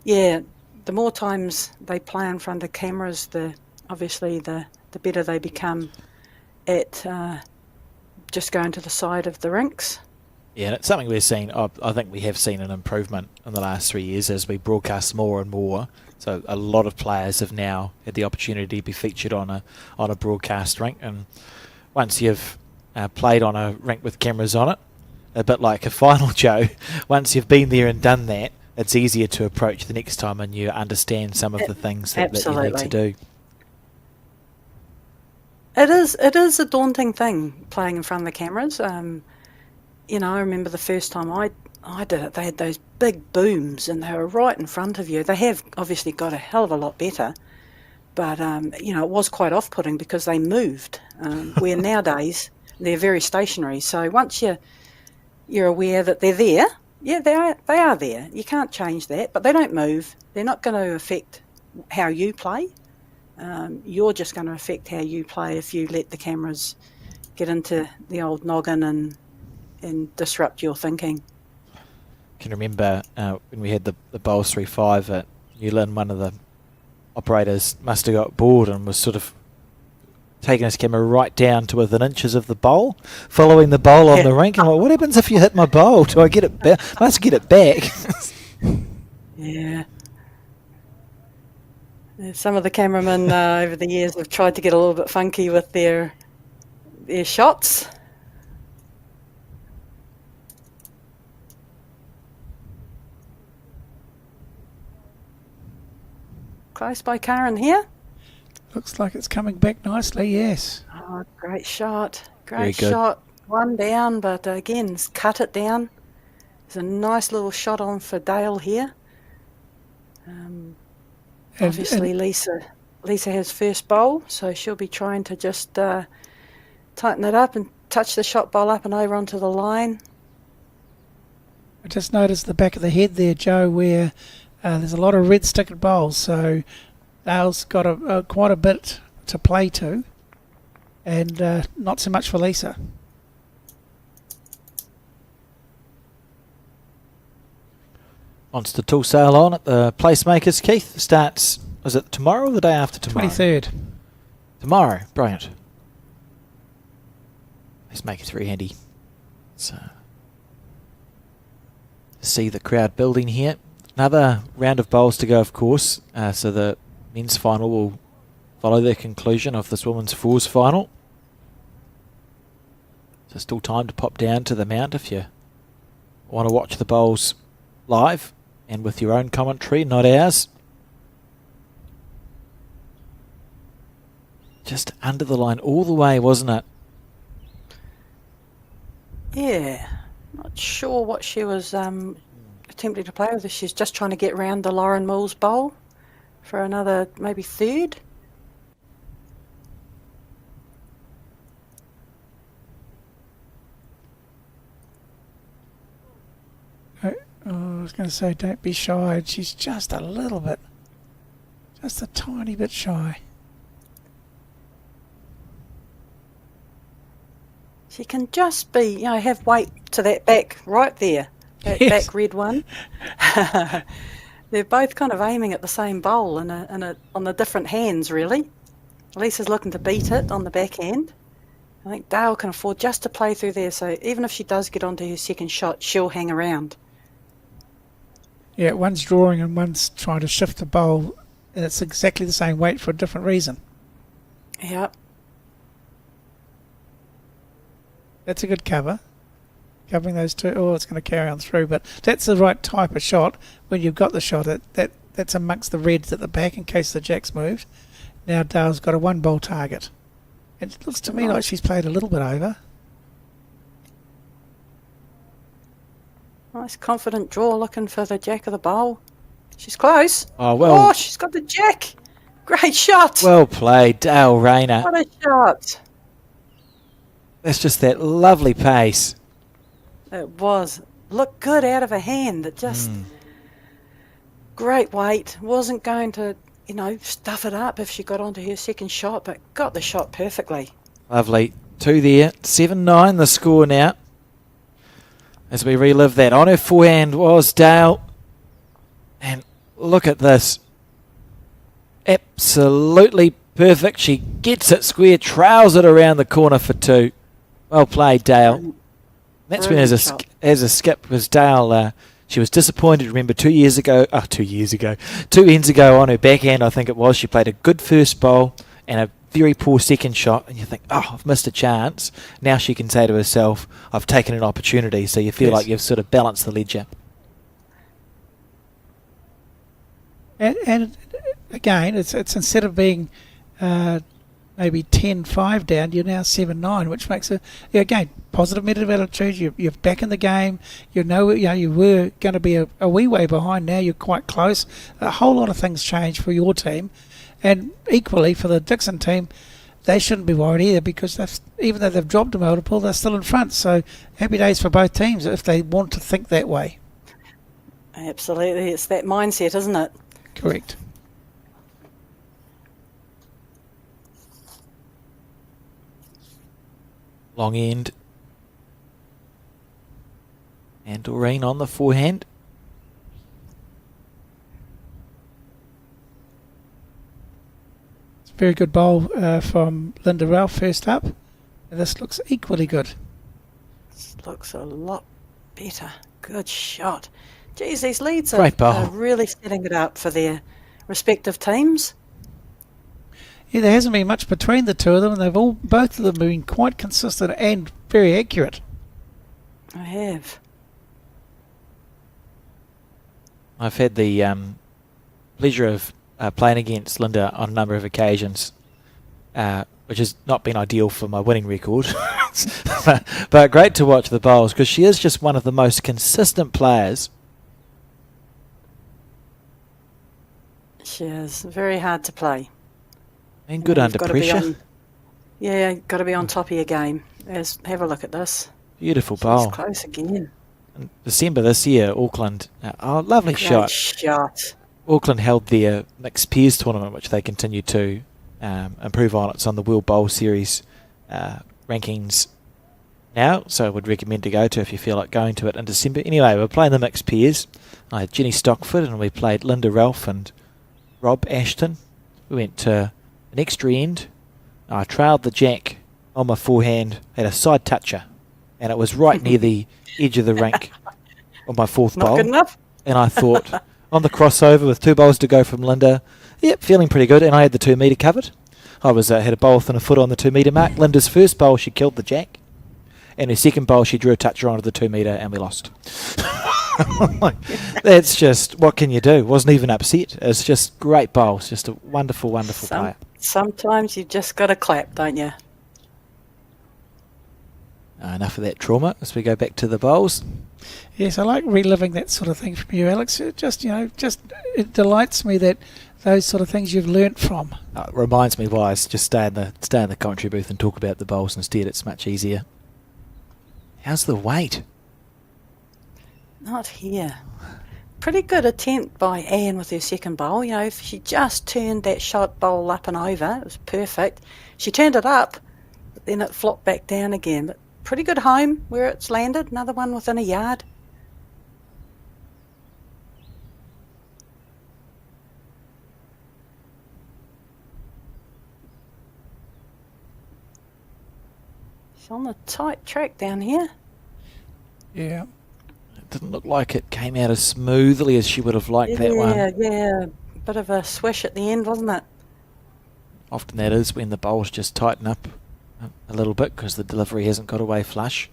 yeah, the more times they play in front of cameras, the better they become at just going to the side of the rinks. Yeah, and it's something we're seeing. I think we have seen an improvement in the last 3 years as we broadcast more and more. So a lot of players have now had the opportunity to be featured on a broadcast rink, and once you've played on a rink with cameras on it, a bit like a final, Joe, once you've been there and done that, it's easier to approach the next time and you understand some of the things that you need to do. It is a daunting thing playing in front of the cameras. I remember the first time I did it, they had those big booms and they were right in front of you. They have obviously got a hell of a lot better, but it was quite off-putting because they moved. Where nowadays they're very stationary. So once you're aware that they're there, yeah, they are there. You can't change that, but they don't move. They're not going to affect how you play. You're just going to affect how you play if you let the cameras get into the old noggin and disrupt your thinking. I can remember when we had the Bowls 3-5 at New Lynn, one of the operators must have got bored and was sort of taking his camera right down to within inches of the bowl, following the bowl on the rink. And what happens if you hit my bowl? Do I get it back? I must get it back. Yeah. Some of the cameramen over the years have tried to get a little bit funky with their shots. Close by Karen here. Looks like it's coming back nicely, yes. Oh, great shot. Very Great good. shot. One down, but again, cut it down. There's a nice little shot on for Dale here. Obviously, Lisa has first bowl, so she'll be trying to just tighten it up and touch the shot bowl up and over onto the line. I just noticed the back of the head there, Joe, where there's a lot of red stickered bowls, so Dale's got quite a bit to play to, and not so much for Lisa. wants to tool sail on at the Placemakers. Keith starts, is it tomorrow or the day after tomorrow? 23rd. Tomorrow. Brilliant. Let's make it 3-handy. So, see the crowd building here. Another round of bowls to go, of course. So the men's final will follow the conclusion of this women's fours final. So still time to pop down to the mount if you want to watch the bowls live and with your own commentary, not ours. Just under the line all the way, wasn't it? Yeah, not sure what she was attempting to play with. She's just trying to get round the Lauren Mills bowl for another maybe third. I was going to say, don't be shy. She's just a little bit, just a tiny bit shy. She can just be, have weight to that back right there, that Yes. back red one. They're both kind of aiming at the same bowl on the different hands, really. Lisa's looking to beat it on the backhand. I think Dale can afford just to play through there, so even if she does get onto her second shot, she'll hang around. Yeah, one's drawing and one's trying to shift the bowl, and it's exactly the same weight for a different reason. Yep. That's a good cover. Covering those two. Oh, it's going to carry on through, but that's the right type of shot. When you've got the shot, that's amongst the reds at the back in case the jack's moved. Now Dale's got a one bowl target. It looks to me like she's played a little bit over. Nice confident draw looking for the jack of the bowl. She's close. Oh, well. Oh, she's got the jack. Great shot. Well played, Dale Rayner. What a shot. That's just that lovely pace. It was. Looked good out of her hand. It just... Great weight. Wasn't going to, stuff it up if she got onto her second shot, but got the shot perfectly. Lovely. 2 there. 7-9 the score now. As we relive that. On her forehand was Dale. And look at this. Absolutely perfect. She gets it square, trails it around the corner for 2. Well played, Dale. That's when, as a skip, was Dale. She was disappointed. Remember, 2 ends ago on her backhand, I think it was. She played a good first bowl and a very poor second shot, and you think, oh, I've missed a chance. Now she can say to herself, I've taken an opportunity. So you feel like you've sort of balanced the ledger. And again, it's instead of being maybe 10-5 down, you're now 7-9, which makes again positive mental attitude. You're back in the game. You were going to be a wee way behind. Now you're quite close. A whole lot of things change for your team, and equally for the Dixon team. They shouldn't be worried either because even though they've dropped a multiple, they're still in front. So happy days for both teams if they want to think that way. Absolutely. It's that mindset, isn't it? Correct. Long end. And Doreen on the forehand. It's a very good bowl from Linda Ralph first up. And this looks equally good. This looks a lot better. Good shot. Geez, these leads Great bowl. are really setting it up for their respective teams. Yeah, there hasn't been much between the two of them, and both of them been quite consistent and very accurate. I have. I've had the pleasure of playing against Linda on a number of occasions, which has not been ideal for my winning record. but great to watch the bowls because she is just one of the most consistent players. She is very hard to play. And good under pressure. Got to be on top of your game. Have a look at this. Beautiful She's bowl. close again. In December this year, Auckland. Lovely Great shot. Auckland held their mixed peers tournament, which they continue to improve on. It's on the World Bowl Series rankings now, so I would recommend to go to if you feel like going to it in December. Anyway, we're playing the mixed pairs. I had Jenny Stockford and we played Linda Ralph and Rob Ashton. We went to an extra end. I trailed the jack on my forehand, had a side toucher, and it was right near the edge of the rink on my fourth Not bowl. good enough. And I thought, on the crossover with 2 bowls to go from Linda, yep, feeling pretty good, and I had the 2 metre covered. I was had a bowl within a foot on the 2 metre mark. Linda's first bowl, she killed the jack. And her second bowl, she drew a toucher onto the 2 metre, and we lost. That's just, what can you do? Wasn't even upset. It's just great bowls. Just a wonderful, wonderful player. Sometimes you just got to clap, don't you? Enough of that trauma as we go back to the bowls. Yes, I like reliving that sort of thing from you, Alex. It just it delights me that those sort of things you've learnt from. It reminds me why I just stay in the commentary booth and talk about the bowls instead. It's much easier. How's the weight? Not here. Pretty good attempt by Anne with her second bowl. You know, if she just turned that shot bowl up and over, it was perfect. She turned it up, but then it flopped back down again. But pretty good home where it's landed. Another one within a yard. She's on the tight track down here. Yeah. It didn't look like it came out as smoothly as she would have liked that one. Yeah. Bit of a swish at the end, wasn't it? Often that is when the bowls just tighten up a little bit because the delivery hasn't got away flush.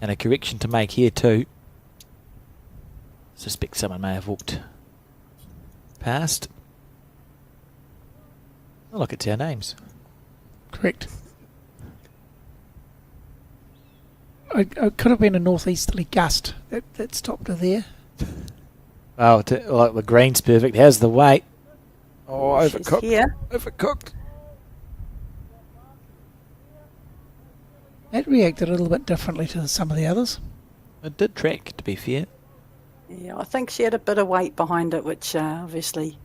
And a correction to make here too. Suspect someone may have walked past. Oh, look, it's our names. Correct. It could have been a northeasterly gust that stopped her there. Oh, like the green's perfect. How's the weight? Oh, She's overcooked. here. Overcooked. It reacted a little bit differently to some of the others. It did track, to be fair. Yeah, I think she had a bit of weight behind it, which obviously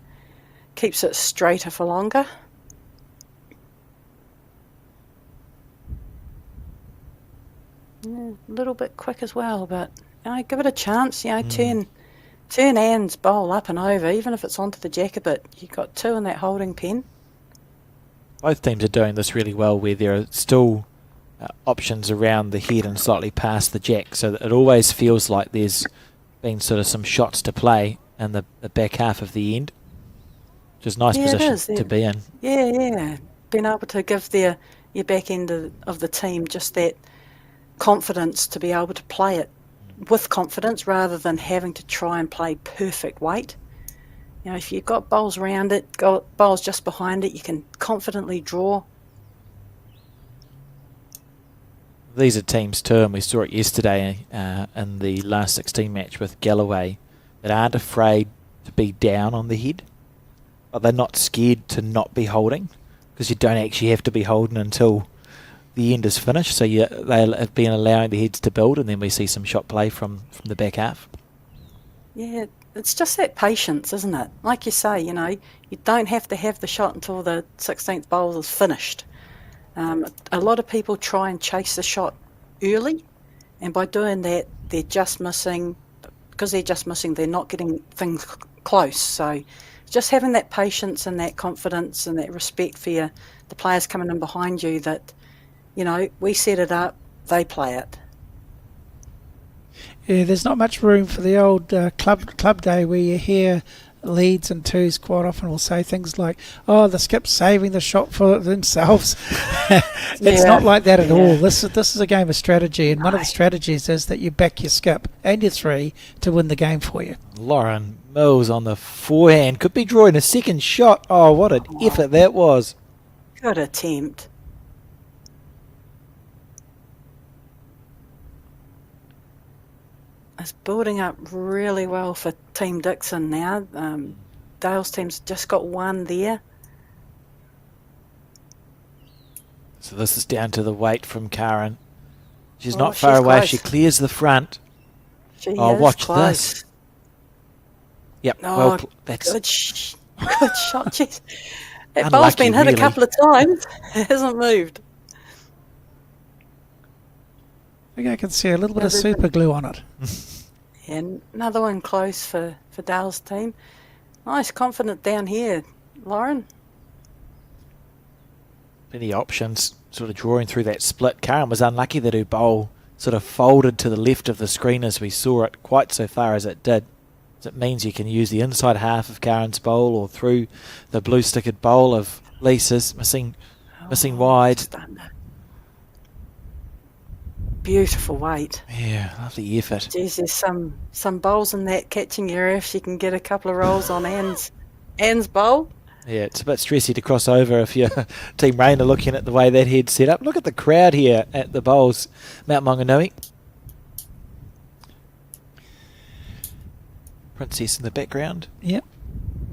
keeps it straighter for longer. Yeah, a little bit quick as well, but give it a chance. Turn Anne's bowl up and over, even if it's onto the jack a bit. You've got 2 in that holding pen. Both teams are doing this really well where there are still options around the head and slightly past the jack, so that it always feels like there's been sort of some shots to play in the back half of the end, which is a nice position to be in. Yeah. Being able to give your back end of the team just that confidence to be able to play it with confidence rather than having to try and play perfect weight. If you've got bowls around it, got bowls just behind it, you can confidently draw. These are teams too, and we saw it yesterday in the last 16 match with Galloway, that aren't afraid to be down on the head, but they're not scared to not be holding, because you don't actually have to be holding until the end is finished. So they have been allowing the heads to build, and then we see some shot play from the back half. Yeah, it's just that patience, isn't it? Like you say, you don't have to have the shot until the 16th bowl is finished. A lot of people try and chase the shot early, and by doing that, they're just missing. Because they're just missing, they're not getting things close. So just having that patience and that confidence and that respect for the players coming in behind you, that, we set it up, they play it. Yeah, there's not much room for the old club day where you hear leads and twos quite often will say things like, "Oh, the skip's saving the shot for themselves." It's not like that at all. This is a game of strategy, and one of the strategies is that you back your skip and your 3 to win the game for you. Lauren Mills on the forehand could be drawing a second shot. Oh, what an effort that was. Good attempt. It's building up really well for Team Dixon now. Dale's team's just got 1 there. So this is down to the weight from Karen. She's not far away. Close. She clears the front. She is watch close. this. Yep. Oh, that's good shot. Jeez. That Unlucky, ball's been hit really. a couple of times. It hasn't moved. think I can see a little bit of there's super glue on it. And another one close for Dale's team. Nice, confident down here, Lauren. Plenty of options, sort of drawing through that split. Karen was unlucky that her bowl sort of folded to the left of the screen as we saw it, quite so far as it did. It means you can use the inside half of Karen's bowl or through the blue stickered bowl of Lisa's, missing wide. Just under. Beautiful weight. Yeah, lovely effort. Geez, there's some bowls in that catching area if she can get a couple of rolls on Anne's bowl. Yeah, it's a bit stressy to cross over if you're Team Rainer looking at the way that head's set up. Look at the crowd here at the bowls, Mount Maunganui. Princess in the background. Yep.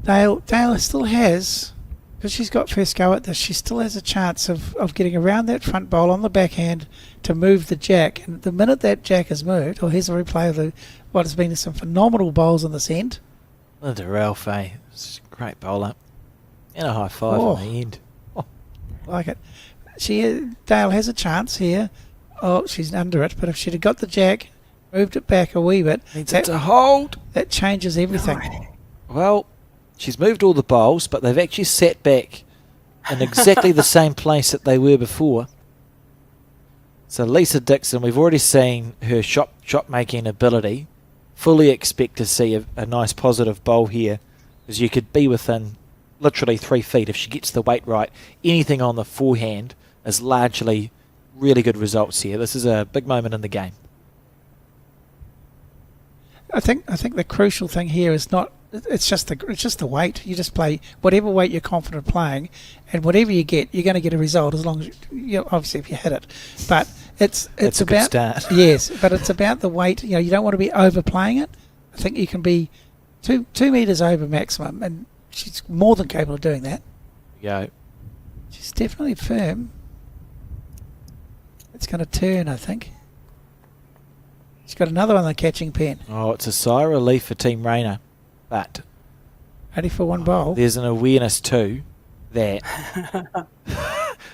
Dale still has, because she's got first go at this, she still has a chance of getting around that front bowl on the backhand to move the jack. And the minute that jack is moved, here's a replay of what has been some phenomenal bowls on this end. Linda Ralph, it's a great bowler. And a high five on the end. Oh. Like it. Dale has a chance here. Oh, she's under it, but if she'd have got the jack, moved it back a wee bit, Needs it to hold. That changes everything. Well, she's moved all the bowls, but they've actually sat back in exactly the same place that they were before. So Lisa Dixon, we've already seen her shot making ability. Fully expect to see a nice positive bowl here, because you could be within literally 3 feet if she gets the weight right. Anything on the forehand is largely really good results here. This is a big moment in the game. I think the crucial thing here is not. It's just the weight. You just play whatever weight you're confident playing, and whatever you get, you're going to get a result as long as obviously if you hit it. But it's That's about a good start. Yes, but it's about the weight. You don't want to be overplaying it. I think you can be 2 meters over maximum, and she's more than capable of doing that. Go. She's definitely firm. It's going to turn, I think. She's got another one on the catching pen. Oh, it's a sigh of relief for Team Rainer. But only for one bowl. There's an awareness too that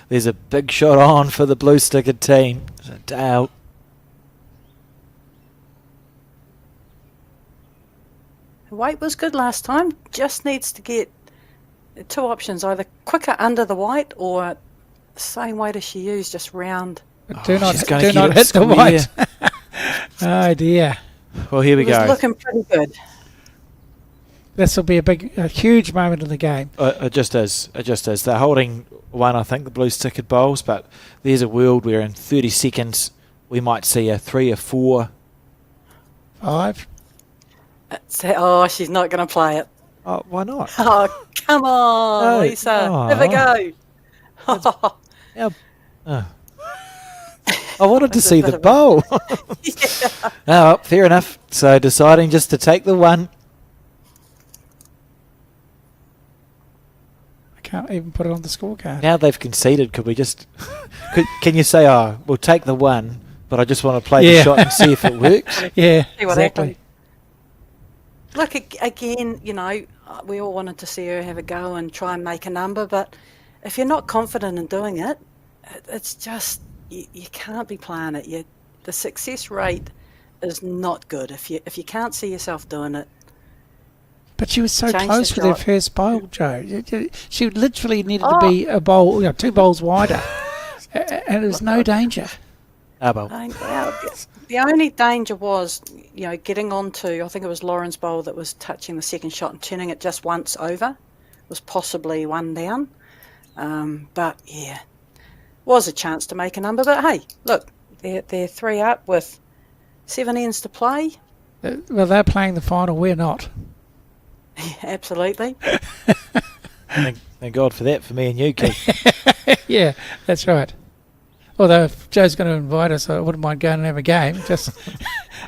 there's a big shot on for the blue stickered team. So Dale. Weight was good last time. Just needs to get 2 options, either quicker under the white or the same weight as she used, just round. But do not she's hit gonna get it the square. white. Oh dear. Well, here we It was go. looking pretty good. This will be a huge moment in the game. It just is. It just is. They're holding one, I think, the blue stickered bowls, but there's a world where in 30 seconds we might see a 3 or 4. 5. She's not going to play it. Oh, why not? Oh, come on, No. Lisa. Oh. Have a go. Yeah. I wanted to That's a see bit the of a- bowl. Yeah. Oh, well, fair enough. So deciding just to take the one. I can't even put it on the scorecard. Now they've conceded. Could we just? Can you say, we'll take the one, but I just want to play the shot and see if it works? Yeah, See what exactly. happens. Look, again, we all wanted to see her have a go and try and make a number, but if you're not confident in doing it, it's just, you can't be playing it. The success rate is not good if you can't see yourself doing it. But she was so Change close the with her shot. first bowl, Joe. She literally needed to be a bowl, 2 bowls wider, and there was no danger. Well. The only danger was, getting onto, I think it was Lauren's bowl that was touching the second shot and turning it just once over. Was possibly 1 down. But yeah, was a chance to make a number. But hey, look, they're 3 up with 7 ends to play. Well, they're playing the final. We're not. Absolutely. Thank God for that for me and you, Keith. Yeah, that's right. Although if Joe's going to invite us, I wouldn't mind going and have a game just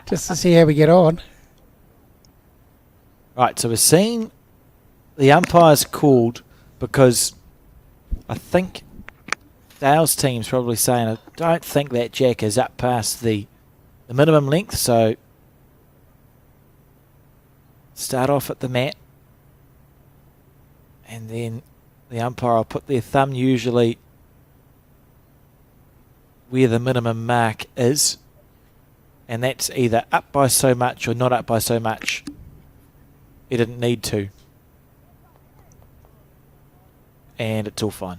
to see how we get on. Right, so we're seeing the umpires called because I think Dale's team's probably saying, I don't think that jack is up past the minimum length, so start off at the mat and then the umpire will put their thumb usually where the minimum mark is, and that's either up by so much or not up by so much. It didn't need to. And it's all fine.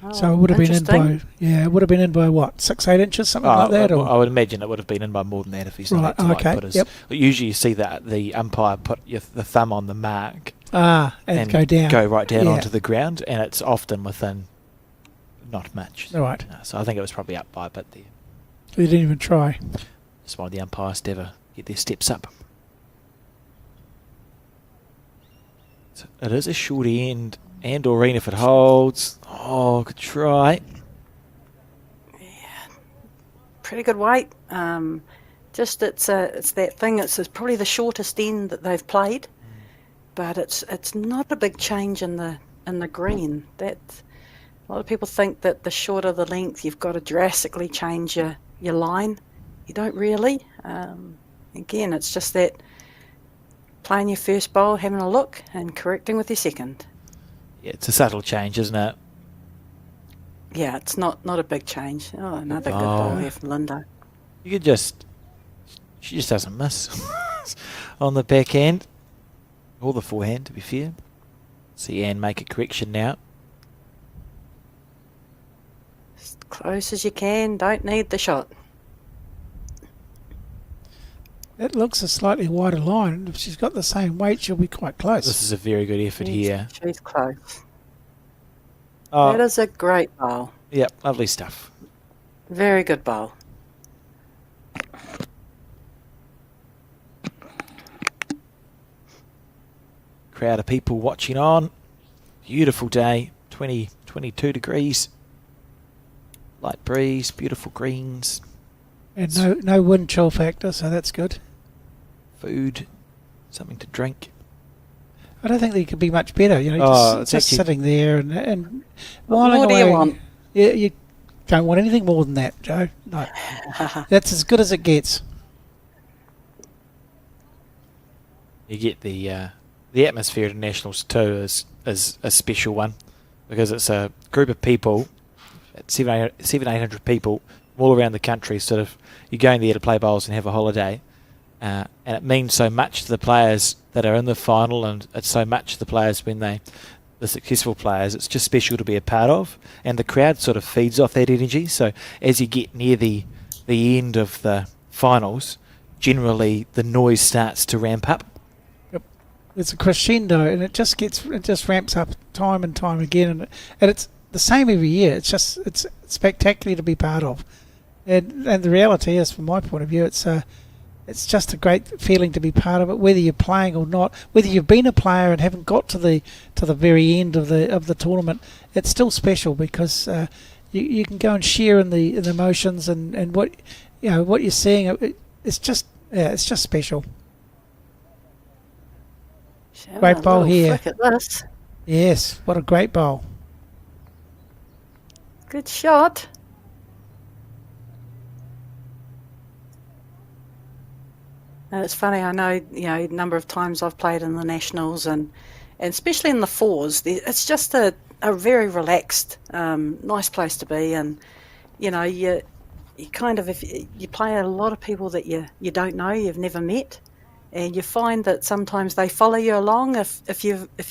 Oh, So it would have been in by, interesting. it would have been in by what, 6-8 inches, something like that? Or I would imagine it would have been in by more than that if he's not Right, had to okay, put his. yep. Usually you see that the umpire put the thumb on the mark and go down, go right down Yeah. onto the ground, and it's often within not much. All right. So I think it was probably up by a bit there. We didn't even try. That's why the umpires never get their steps up. So it is a short end, and Doreen if it holds. Oh, good try. Pretty good weight. Just it's that thing. It's probably the shortest end that they've played, but it's not a big change in the green. That a lot of people think that the shorter the length, you've got to drastically change your line. You don't really. Again, it's just that playing your first bowl, having a look, and correcting with your second. Yeah, it's a subtle change, isn't it? Yeah, it's not a big change. Oh, another good Oh. bowl here from Linda. You could she just doesn't miss on the back end. Or the forehand, to be fair. See Anne make a correction now. As close as you can, don't need the shot. It looks a slightly wider line. If she's got the same weight, she'll be quite close. This is a very good effort here. She's close. Oh, That is a great bowl. yep, lovely stuff. Very good bowl. Crowd of people watching on. Beautiful day, 22 degrees. Light breeze, beautiful greens, And no wind chill factor, so that's good. food, something to drink. I don't think they could be much better. Oh, it's just actually- sitting there and What whiling more do away. you want? Yeah, you don't want anything more than that, Joe. No, that's as good as it gets. You get the atmosphere at Nationals too is a special one because it's a group of people, 800 people all around the country. Sort of, you're going there to play bowls and have a holiday, and it means so much to the players that are in the final, and it's so much to the players when the successful players. It's just special to be a part of, and the crowd sort of feeds off that energy. So as you get near the end of the finals, generally the noise starts to ramp up. It's a crescendo, and it just ramps up time and time again, and it's the same every year. It's spectacular to be part of, and the reality is, from my point of view, it's just a great feeling to be part of it, whether you're playing or not, whether you've been a player and haven't got to the very end of the tournament. It's still special because you can go and share in the emotions and what what you're seeing. It's just special. Great Have a bowl little here. Flick at this. Yes, what a great bowl. Good shot. And it's funny, I know, a number of times I've played in the Nationals and especially in the fours, it's just a very relaxed, nice place to be. And, you kind of, if you play a lot of people that you don't know, you've never met, and you find that sometimes they follow you along if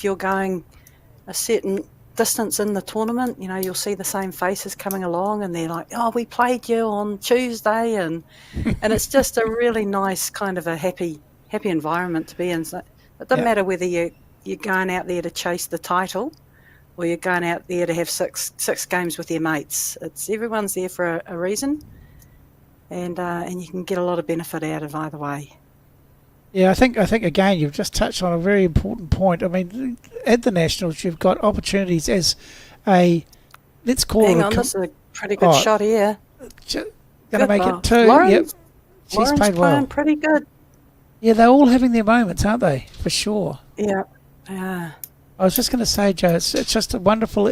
you're going a certain distance in the tournament. You'll see the same faces coming along, and they're like, "Oh, we played you on Tuesday," and it's just a really nice kind of a happy environment to be in. So it doesn't matter whether you're going out there to chase the title or you're going out there to have six games with your mates. Everyone's there for a reason, and you can get a lot of benefit out of either way. Yeah, I think again you've just touched on a very important point. I mean, at the Nationals, you've got opportunities as let's call Hang it on, this is a pretty good shot here. Going to make ball. it two. Lauren's- Yep, she's Lauren's played playing well. pretty good. Yeah, they're all having their moments, aren't they? For sure. Yeah. I was just going to say, Joe, it's just a wonderful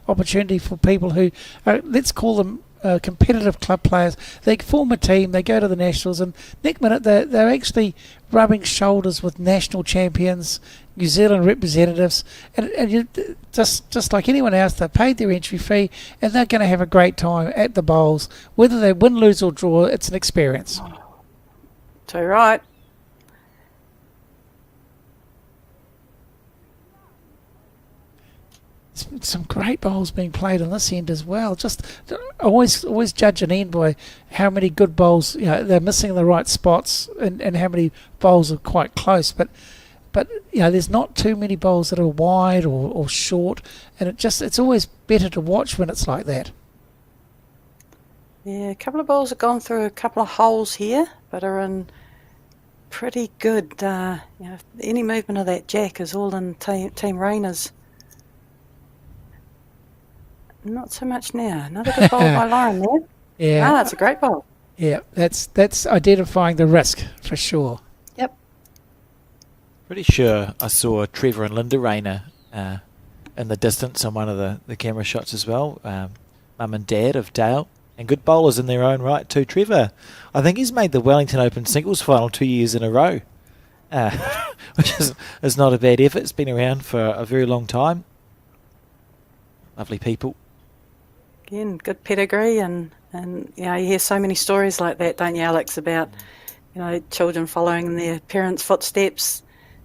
opportunity for people who, let's call them competitive club players. They form a team, they go to the nationals, and next minute they're actually rubbing shoulders with national champions, New Zealand representatives, and you, just like anyone else, they paid their entry fee, and they're going to have a great time at the bowls. Whether they win, lose, or draw, it's an experience. Too right. Some great bowls being played on this end as well. Just always judge an end by how many good bowls, they're missing the right spots, and how many bowls are quite close. But there's not too many bowls that are wide or short, and it's always better to watch when it's like that. Yeah, a couple of balls have gone through a couple of holes here, but are in pretty good. Any movement of that jack is all in Team Rainer's. Not so much now. Another good bowl by Lauren there. Yeah. That's a great bowl. Yeah, that's identifying the risk for sure. Yep. Pretty sure I saw Trevor and Linda Rayner in the distance on one of the camera shots as well. Mum and Dad of Dale. And good bowlers in their own right too. Trevor, I think he's made the Wellington Open singles final 2 years in a row, which is not a bad effort. It's been around for a very long time. Lovely people. Again, good pedigree, and you hear so many stories like that, don't you, Alex, about children following in their parents' footsteps,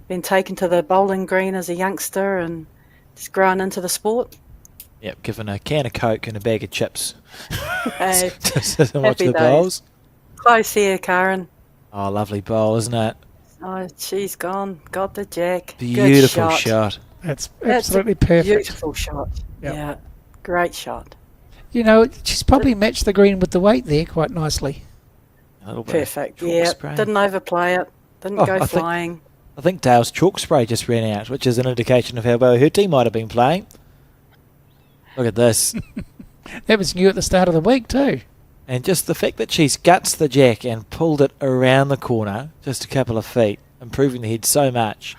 being taken to the bowling green as a youngster and just growing into the sport. Yep, given a can of Coke and a bag of chips Hey, to sit and watch happy the days. bowls. Close here, Karen. Oh, lovely bowl, isn't it? Oh, she's gone. Got the jack. Beautiful Good shot. That's That's absolutely a perfect. beautiful shot. Yep. Yeah, great shot. She's probably matched the green with the weight there quite nicely. A little bit of Perfect. chalk Yeah, spray. didn't overplay it. Didn't Oh, go I think- flying. I think Dale's chalk spray just ran out, which is an indication of how well her team might have been playing. Look at this. That was new at the start of the week too. And just the fact that she's guts the jack and pulled it around the corner, just a couple of feet, improving the head so much.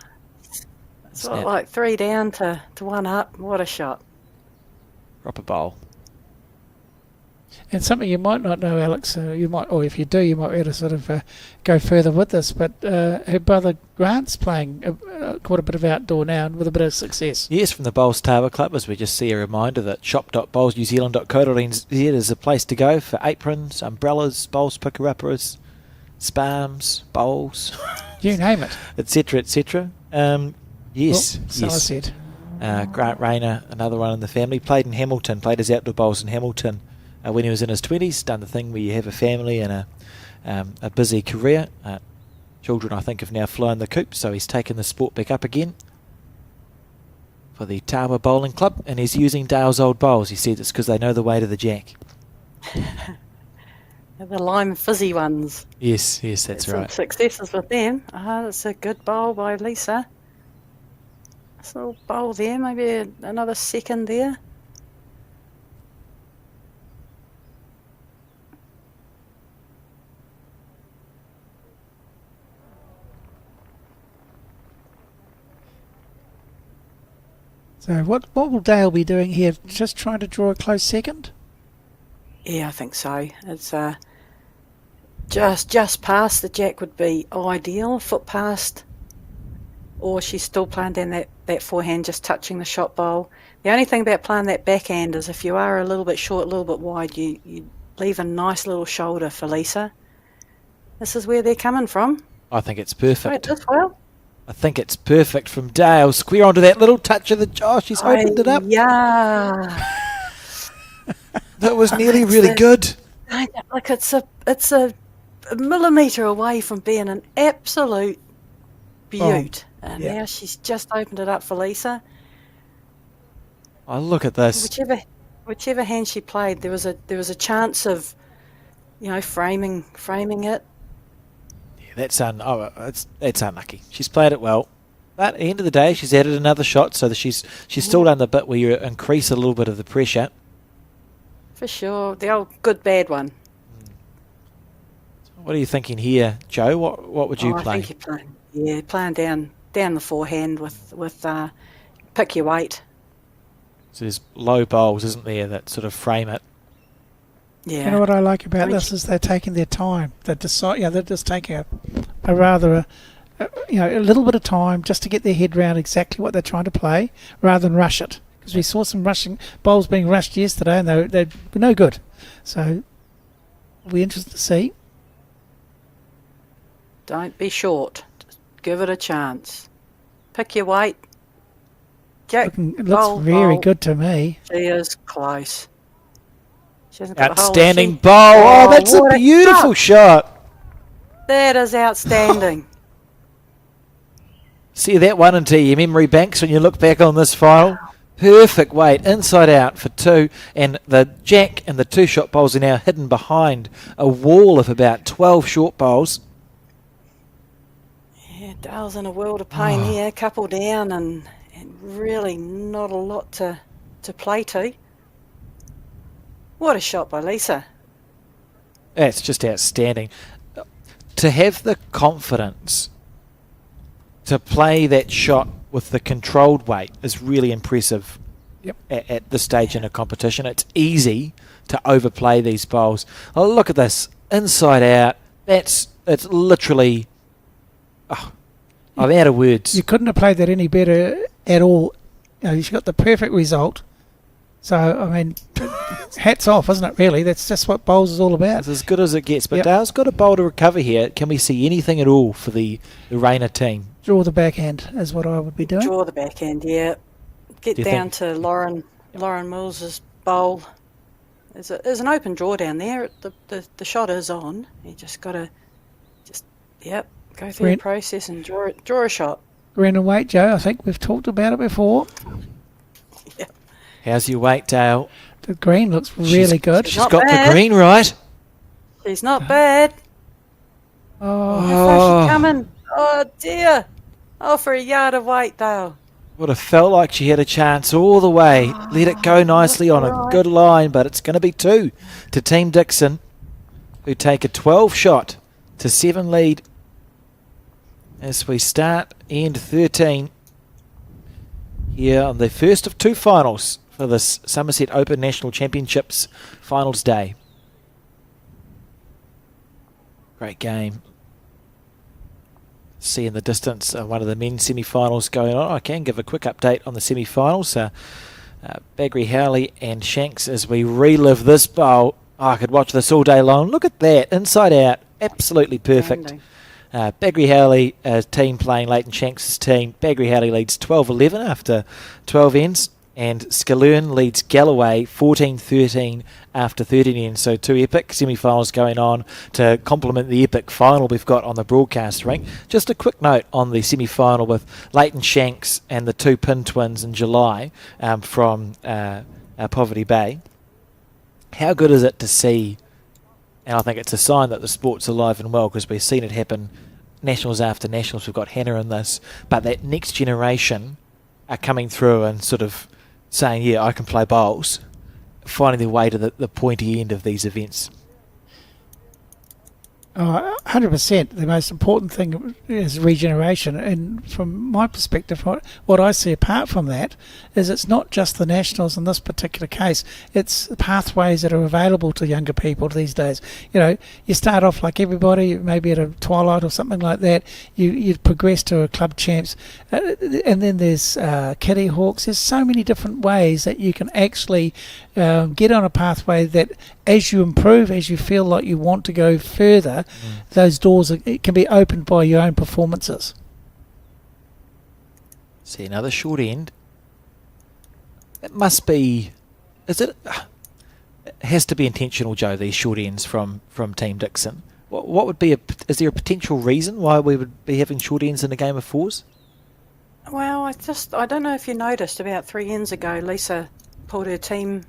It's like 3 down to 1 up. What a shot. Proper bowl. And something you might not know, Alex, or if you do, you might be able to sort of go further with this. But her brother Grant's playing quite a bit of outdoor now, and with a bit of success. Yes, from the Bowls Tower Club, as we just see a reminder that shop.bowlsnewzealand.co.nz is a place to go for aprons, umbrellas, bowls picker-uppers, spams, bowls, You name it. etc., etc. Yes, Summerset. Grant Rayner, another one in the family, played in Hamilton, played his outdoor bowls in Hamilton when he was in his 20s, done the thing where you have a family and a busy career. Children, I think, have now flown the coop, so he's taken the sport back up again for the Tawa Bowling Club, and he's using Dale's old bowls. He said it's because they know the way to the jack. The lime fizzy ones. Yes, that's Some right. successes with them. That's a good bowl by Lisa. This little bowl there, maybe another second there. So what will Dale be doing here? Just trying to draw a close second? Yeah, I think so. It's just past the jack would be ideal, foot past, or she's still playing down that forehand, just touching the shot bowl. The only thing about playing that backhand is if you are a little bit short, a little bit wide, you leave a nice little shoulder for Lisa. This is where they're coming from. I think it's Right, perfect. this well. I think it's perfect from Dale. Square onto that little touch of the... Oh, she's opened it up. Yeah. That was nearly really good. Like it's a millimetre away from being an absolute beaut. And yeah. now she's just opened it up for Lisa. Oh, look at this. Whichever hand she played, there was a chance of, framing it. Yeah, that's unlucky. She's played it well. But at the end of the day, she's added another shot, so that she's still done the bit where you increase a little bit of the pressure. For sure. The old good bad one. What are you thinking here, Joe? What would you play? I think you're playing down the forehand with pick your weight. So there's low bowls, isn't there, that sort of frame it. Yeah. You know what I like about I mean, this is they're taking their time. They decide, they're just taking a rather, a little bit of time just to get their head around exactly what they're trying to play, rather than rush it. Because we saw some rushing bowls being rushed yesterday, and they were no good. So it'll be interesting to see. Don't be short. Just give it a chance. Pick your weight. Jack, It looks very good to me. She is close. She hasn't got Outstanding the hole, bowl. Oh, that's a what beautiful shot. That is outstanding. See that one into your memory banks when you look back on this final? Perfect weight, inside out for two, and the jack and the two short bowls are now hidden behind a wall of about 12 short bowls. Yeah, Dale's in a world of pain here, couple down, and really not a lot to play to. What a shot by Lisa. That's just outstanding. To have the confidence to play that shot with the controlled weight is really impressive. Yep. At this stage in a competition. It's easy to overplay these bowls. Oh, look at this. Inside out. It's literally... Oh, I'm out of words. You couldn't have played that any better at all. You've got the perfect result. So, I mean, hats off, isn't it, really? That's just what bowls is all about. It's as good as it gets. But Yep. Dale's got a bowl to recover here. Can we see anything at all for the Rayner team? Draw the backhand is what I would be doing. Draw the backhand, yeah. Get Do you down think- to Lauren Mills's bowl. There's an open draw down there. The shot is on. You just got to go through the process and draw a shot. Green and weight, Joe. I think we've talked about it before. Yeah. How's your weight, Dale? The green looks really good. She's not got bad. the green right. She's not bad. Oh, How far's she coming? Oh, dear. Oh, for a yard of weight, Dale. Would have felt like she had a chance all the way. Let it go nicely on a good line, but it's going to be two to Team Dixon, who take a 12 shot to 7 lead as we start end 13 here on the first of two finals for this Summerset Open National Championships finals day. Great game. See in the distance one of the men's semi-finals going on. I can give a quick update on the semi-finals. Bagri, Howley and Shanks as we relive this bowl. Oh, I could watch this all day long. Look at that, inside out, absolutely perfect. Bagri Howley team playing Leighton Shanks' team. Bagri Howley leads 12-11 after 12 ends, and Skaloon leads Galloway 14-13 after 13 ends. So two epic semi-finals going on to complement the epic final we've got on the broadcast ring. Just a quick note on the semi-final with Leighton Shanks and the two Pin twins in July from Poverty Bay. How good is it to see, and I think it's a sign that the sport's alive and well, because we've seen it happen nationals after nationals. We've got Hannah in this, but that next generation are coming through and sort of saying, yeah, I can play bowls, finding their way to the pointy end of these events. 100%. The most important thing is regeneration, and from my perspective, what I see apart from that is it's not just the nationals in this particular case, it's pathways that are available to younger people these days. You start off like everybody, maybe at a twilight or something like that, you progress to a club champs, and then there's Kitty Hawks. There's so many different ways that you can actually get on a pathway that as you improve, as you feel like you want to go further, those doors it can be opened by your own performances. See another short end. It must be... It has to be intentional, Joe, these short ends from Team Dixon. What would be is there a potential reason why we would be having short ends in a game of fours? Well, I don't know if you noticed, about 3 ends ago, Lisa pulled her team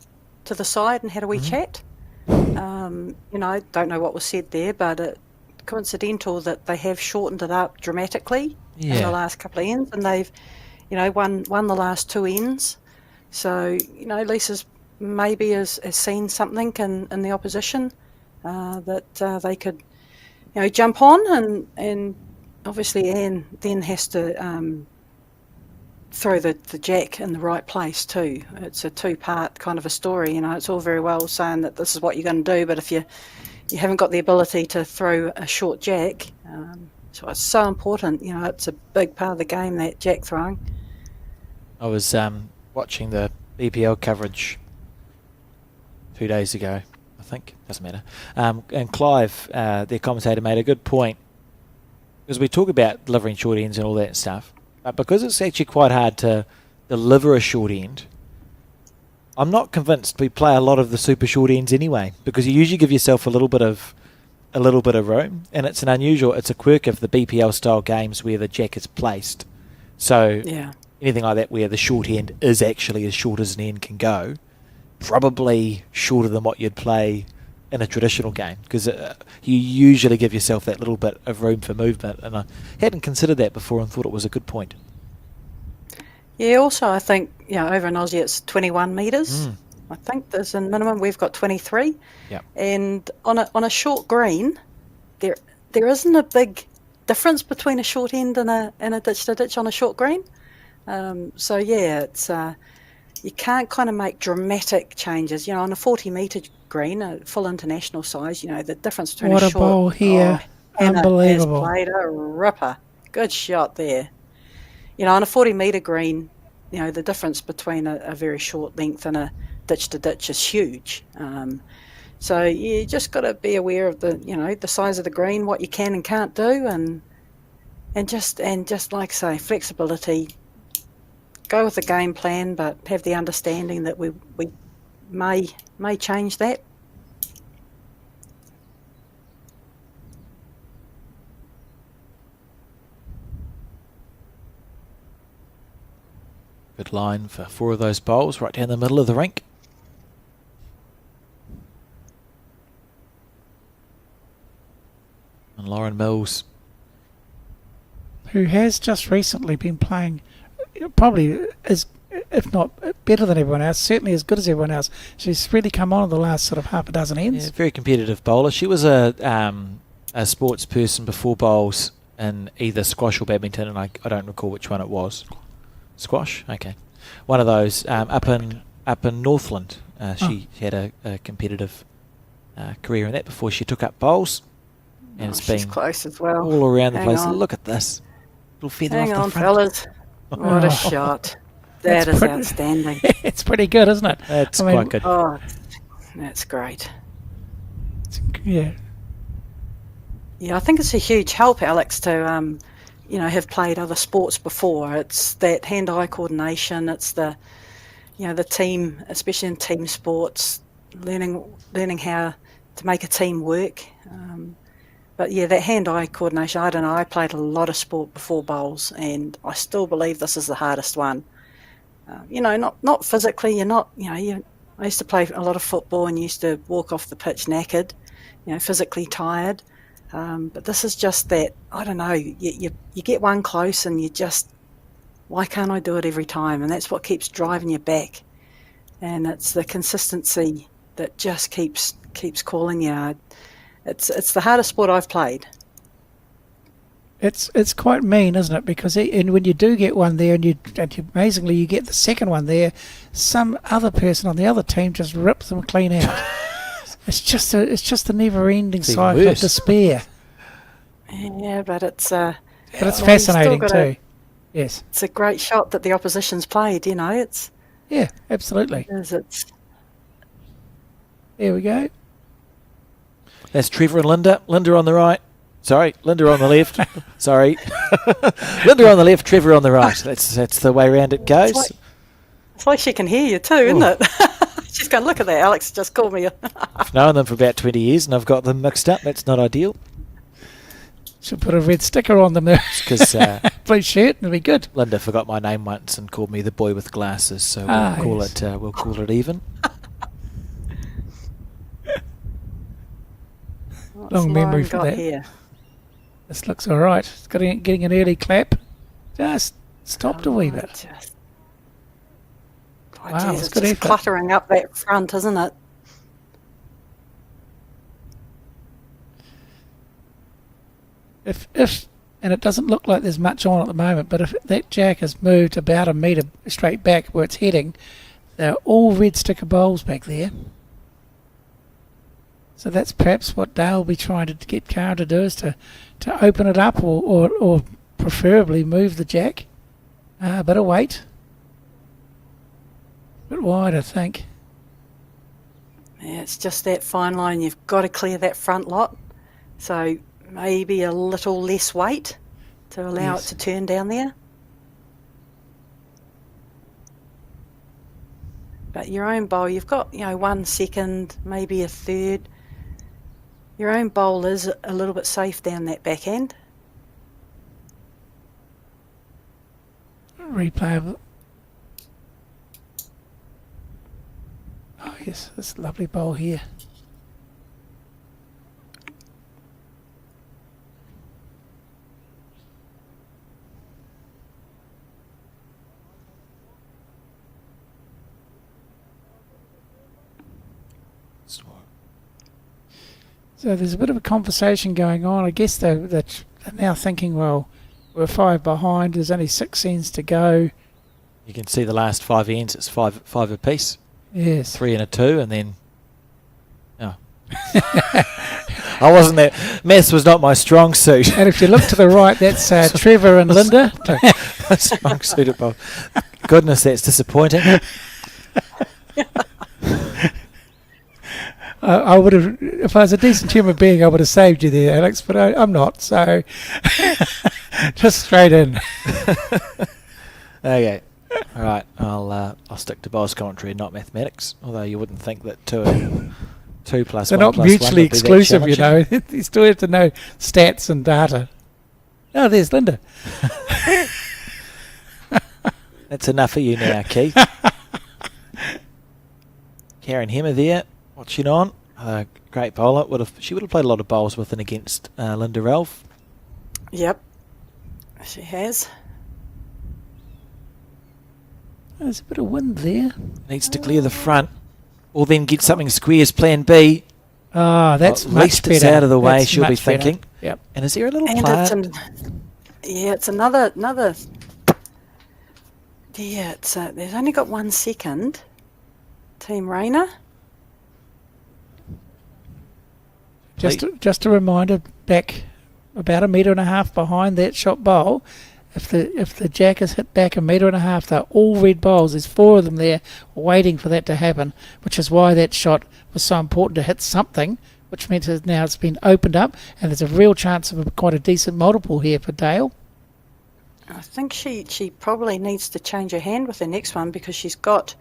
to the side and had a wee chat. Don't know what was said there, but it's coincidental that they have shortened it up dramatically in the last couple of ends, and they've, won the last 2 ends. So, Lisa's maybe has seen something in the opposition that they could, jump on, and obviously Anne then has to throw the jack in the right place too. It's a two-part kind of a story. It's all very well saying that this is what you're going to do, but if you haven't got the ability to throw a short jack, so it's so important. It's a big part of the game, that jack throwing. I was watching the BPL coverage 2 days ago, I think. Doesn't matter. And Clive, their commentator, made a good point, because we talk about delivering short ends and all that stuff, but because it's actually quite hard to deliver a short end, I'm not convinced we play a lot of the super short ends anyway, because you usually give yourself a little bit of room, and it's a quirk of the BPL style games where the jack is placed. So anything like that where the short end is actually as short as an end can go, probably shorter than what you'd play in a traditional game, because you usually give yourself that little bit of room for movement, and I hadn't considered that before and thought it was a good point. Yeah, also I think, over in Aussie it's 21 metres. I think there's a minimum. We've got 23. Yeah. And on a short green, there isn't a big difference between a short end and a ditch to ditch on a short green. So it's you can't kind of make dramatic changes. On a 40-metre green, a full international size, the difference between what a a short... bowl here. Unbelievable. Has played a ripper. Good shot there. On a 40-metre green, the difference between a very short length and a ditch to ditch is huge. So you just got to be aware of the size of the green, what you can and can't do, and just like I say, flexibility. Go with the game plan, but have the understanding that we may change that. good line for 4 of those bowls right down the middle of the rink. And Lauren Mills, who has just recently been playing probably as, if not better than everyone else, certainly as good as everyone else. She's really come on in the last sort of half a dozen ends. Yeah, very competitive bowler. She was a sports person before bowls in either squash or badminton, and I don't recall which one it was. Squash? Okay. One of those up in Northland. She had a competitive career in that before she took up bowls. And it's been close as well. All around the Hang place. on. Look at this. Little feather Hang off on, the front. fellas. What a shot. That is outstanding. It's pretty good, isn't it? That's quite good. Oh, that's great. Yeah. Yeah, I think it's a huge help, Alex, to have played other sports before. It's that hand-eye coordination. It's the team, especially in team sports, learning how to make a team work. But yeah, that hand-eye coordination. I don't know. I played a lot of sport before bowls, and I still believe this is the hardest one. Not physically. You're not. I used to play a lot of football and used to walk off the pitch knackered, physically tired. But this is just that, I don't know, you get one close and you just, why can't I do it every time? And that's what keeps driving you back. And it's the consistency that just keeps calling you. It's the hardest sport I've played. It's quite mean, isn't it? Because and when you do get one there, and amazingly you get the second one there, some other person on the other team just rips them clean out. It's just a never-ending cycle of despair. Yeah, but it's fascinating too. Yes, it's a great shot that the opposition's played. It's absolutely. It's There we go. That's Trevor and Linda. Linda on the right. Sorry, Linda on the left. Sorry, Linda on the left, Trevor on the right. That's the way around it goes. It's like she can hear you too, isn't it? She's going, look at that, Alex just called me. I've known them for about 20 years and I've got them mixed up. That's not ideal. Should put a red sticker on them there. Because blue shirt, it'll be good. Linda forgot my name once and called me the boy with glasses, so we'll call it even. Long memory for that. Here? This looks all right. It's getting an early clap. Just stopped a wee bit. Wow, geez, it's just cluttering up that front, isn't it? If and it doesn't look like there's much on at the moment, but if that jack has moved about a metre straight back where it's heading, they're all red sticker bowls back there. So that's perhaps what Dale will be trying to get Cara to do, is to open it up or preferably move the jack. A bit of weight. A bit wide, I think. Yeah, it's just that fine line. You've got to clear that front lot. So maybe a little less weight to allow it to turn down there. But your own bowl, you've got 1 second, maybe a third. Your own bowl is a little bit safe down that back end. Replay of it. Oh yes, this lovely bowl here. So there's a bit of a conversation going on. I guess they're now thinking, well, we're 5 behind. There's only 6 ends to go. You can see the last 5 ends. It's five apiece. Yes. 3 and a 2, and then. Oh. I wasn't there. Maths was not my strong suit. And if you look to the right, that's Trevor and Linda. My strong suit at bowl. Goodness, that's disappointing. I would have, if I was a decent human being, I would have saved you there, Alex, but I'm not, so just straight in. Okay. All right. I'll stick to bowls commentary and not mathematics, although you wouldn't think that 2 plus They're 1 not plus mutually 1 would be that exclusive, you know. challenging. You still have to know stats and data. Oh, there's Linda. That's enough for you now, Keith. Karen Hemmer there, watching on. Great bowler. She would have played a lot of bowls with and against Linda Ralph. Yep, she has. There's a bit of wind there. Needs to clear the front, or then get something squares plan B. Ah, that's At much least better. it's out of the way, That's she'll be much better. thinking. Yep. And is there a little And plant? it's another. Yeah, there's only got 1 second. Team Rayner. Just a reminder, back about 1.5 metres behind that shot bowl. If the jack is hit back 1.5 metres, they're all red bowls. There's 4 of them there waiting for that to happen, which is why that shot was so important to hit something, which means that now it's been opened up and there's a real chance of quite a decent multiple here for Dale. I think she probably needs to change her hand with the next one, because she's got,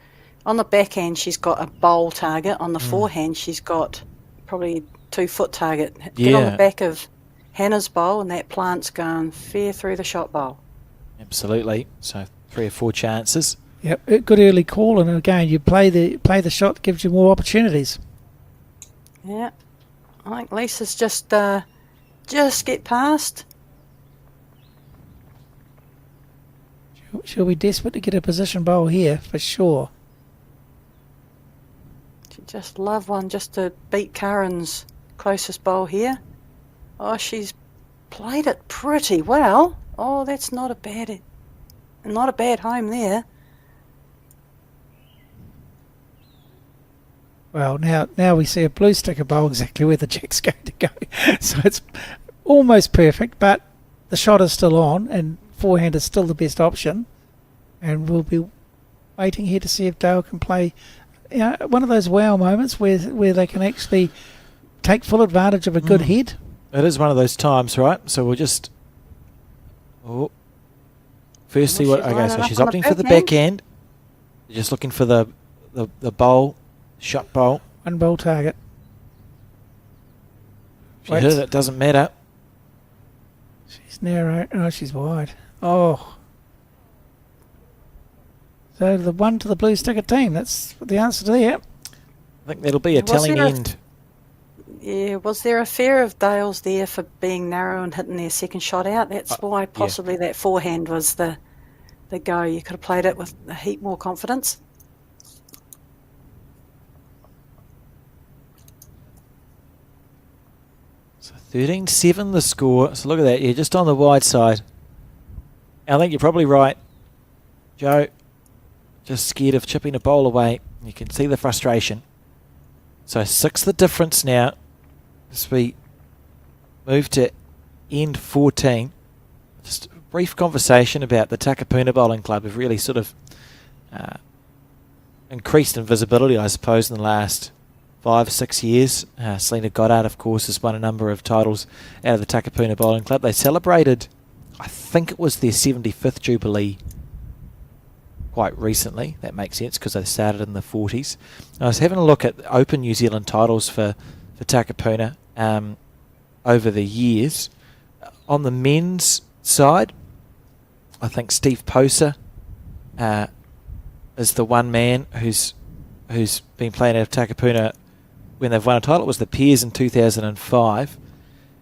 on the backhand, she's got a bowl target. On the forehand, she's got probably 2-foot target. Get on the back of Hannah's bowl, and that plant's gone fair through the shot bowl. Absolutely. So 3 or 4 chances. Yep, a good early call, and again, you play the shot that gives you more opportunities. Yeah, I think Lisa's just get past. She'll be desperate to get a position bowl here for sure. She'd just love one just to beat Karen's closest bowl here. Oh, she's played it pretty well. Oh, that's not a bad home there. Well, now we see a blue sticker bowl exactly where the jack's going to go. So it's almost perfect, but the shot is still on, and forehand is still the best option. And we'll be waiting here to see if Dale can play one of those wow moments where they can actually take full advantage of a good head. It is one of those times, right? So we'll just... Oh. Firstly, Well, so she's on the opting for the backhand. Just looking for the bowl, shot bowl. One bowl target. If you hit it, it doesn't matter. She's narrow. Oh, she's wide. Oh. So the one to the blue sticker team. That's the answer to that. I think that'll be a telling end. Yeah, was there a fear of Dale's there for being narrow and hitting their second shot out? That's why possibly that forehand was the go. You could have played it with a heap more confidence. So 13-7 the score. So look at that. Yeah, just on the wide side. I think you're probably right, Joe. Just scared of chipping a bowl away. You can see the frustration. So 6 the difference now as we move to end 14. Just a brief conversation about the Takapuna Bowling Club have really sort of increased in visibility, I suppose, in the last 5 or 6 years. Selena Goddard, of course, has won a number of titles out of the Takapuna Bowling Club. They celebrated, I think it was their 75th Jubilee quite recently. That makes sense because they started in the 40s. I was having a look at Open New Zealand titles for Takapuna over the years. On the men's side, I think Steve Poser is the one man who's been playing out of Takapuna when they've won a title. It was the Peers in 2005.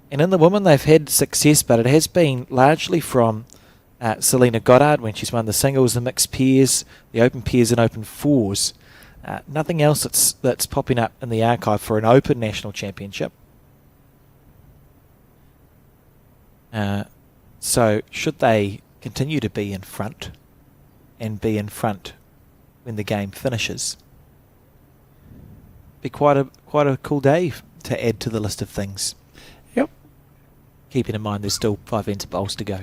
And in the women, they've had success, but it has been largely from Selena Goddard when she's won the singles, the mixed pairs, the open pairs and open fours. Nothing else that's popping up in the archive for an open national championship. So should they continue to be in front and be in front when the game finishes, be quite a cool day to add to the list of things. Yep. Keeping in mind there's still 5 ends of bowls to go.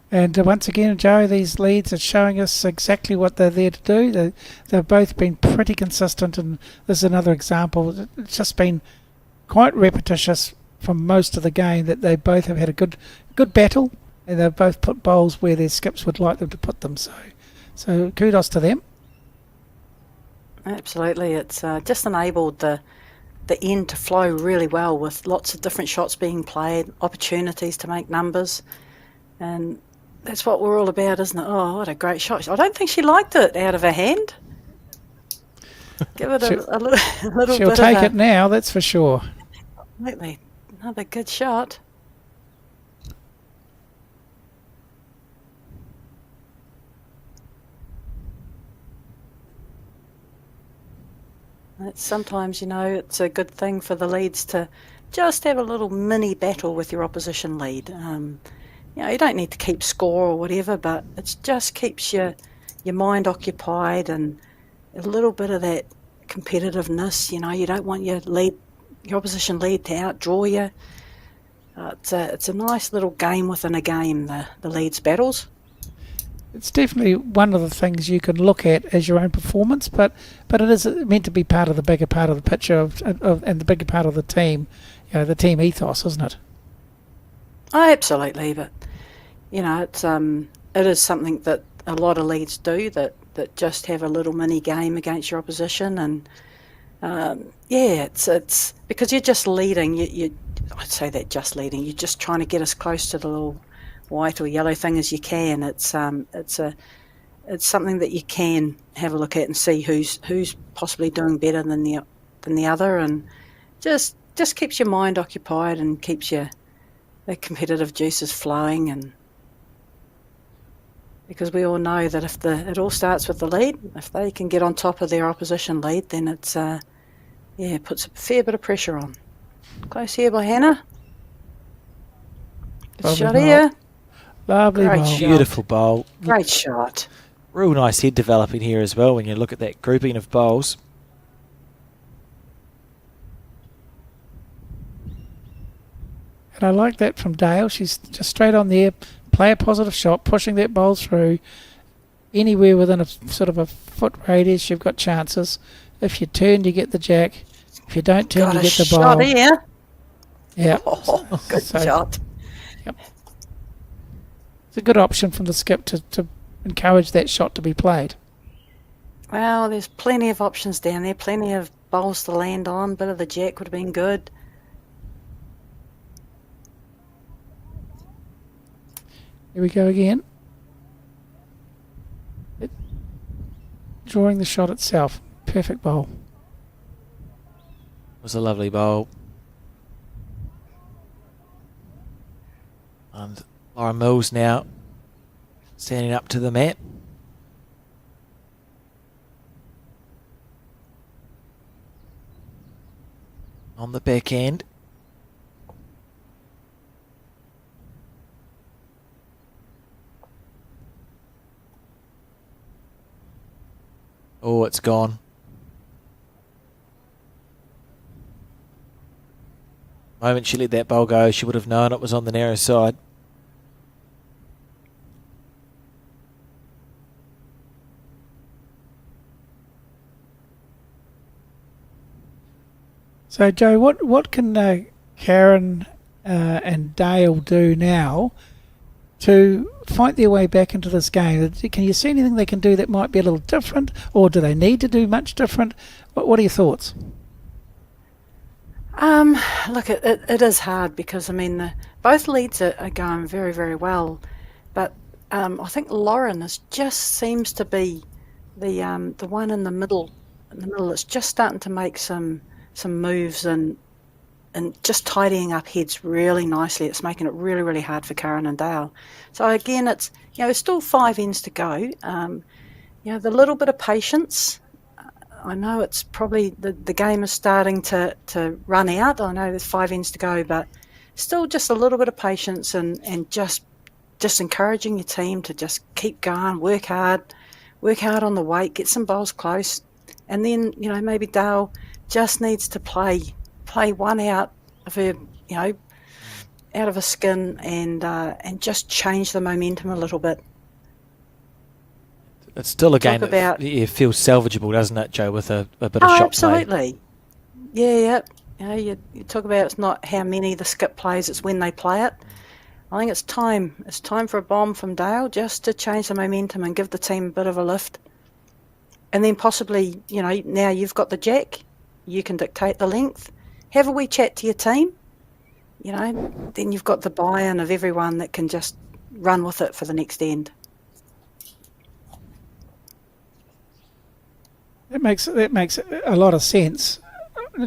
And once again, Joe, these leads are showing us exactly what they're there to do. They've both been pretty consistent, and this is another example. It's just been quite repetitious from most of the game that they both have had a good battle, and they've both put bowls where their skips would like them to put them. So kudos to them. Absolutely. It's just enabled the end to flow really well with lots of different shots being played, opportunities to make numbers, and that's what we're all about, isn't it? Oh, what a great shot. I don't think she liked it out of her hand. Give it a little she'll bit take of it now, that's for sure. Absolutely. Another good shot. It's sometimes, it's a good thing for the leads to just have a little mini battle with your opposition lead. You don't need to keep score or whatever, but it just keeps your mind occupied and a little bit of that competitiveness. You don't want your opposition lead to outdraw you. It's a nice little game within a game, the leads battles. It's definitely one of the things you can look at as your own performance, but it is meant to be part of the bigger part of the picture and the bigger part of the team, the team ethos, isn't it? Oh, absolutely, but it is something that a lot of leads do that just have a little mini game against your opposition, and it's because you're just leading. I'd say that just leading. You're just trying to get as close to the little white or yellow thing as you can. It's something that you can have a look at and see who's possibly doing better than the other, and just keeps your mind occupied and keeps the competitive juices flowing. And because we all know that if it all starts with the lead, if they can get on top of their opposition lead, then it's it puts a fair bit of pressure on. Close here by Hannah. Good shot here. Lovely Great bowl. shot. Beautiful bowl. Great shot. Real nice head developing here as well when you look at that grouping of bowls. And I like that from Dale. She's just straight on there, play a positive shot, pushing that bowl through. Anywhere within a sort of a foot radius, you've got chances. If you turn, you get the jack. If you don't turn, you get the bowl. Shot here. Yeah. Oh, good shot. Yep. It's a good option from the skip to encourage that shot to be played. Well, there's plenty of options down there, plenty of bowls to land on. Bit of the jack would have been good. Here we go again. Drawing the shot itself. Perfect bowl. It was a lovely bowl. And Laura Mills now standing up to the mat. on the back end. Oh, it's gone. The moment she let that bowl go, she would have known it was on the narrow side. So, Joe, what can Karen and Dale do now to fight their way back into this game? Can you see anything they can do that might be a little different, or do they need to do much different? What are your thoughts? Look, it is hard because, I mean, both leads are going very, very well. But I think Lauren just seems to be the one in the middle. It's just starting to make some moves and just tidying up heads really nicely. It's making it really, really hard for Karen and Dale. So again, it's still 5 ends to go. The little bit of patience. I know it's probably the game is starting to run out. I know there's 5 ends to go, but still just a little bit of patience and just encouraging your team to just keep going, work hard on the weight, get some bowls close, and then maybe Dale just needs to play one out of her, out of her skin and just change the momentum a little bit. It's still a game that feels salvageable, doesn't it, Joe, with a bit of shot absolutely. play? Yeah. You talk about it's not how many the skip plays, it's when they play it. I think it's time. It's time for a bomb from Dale just to change the momentum and give the team a bit of a lift. And then possibly, now you've got the jack, you can dictate the length. Have a wee chat to your team. Then you've got the buy-in of everyone that can just run with it for the next end. That makes a lot of sense.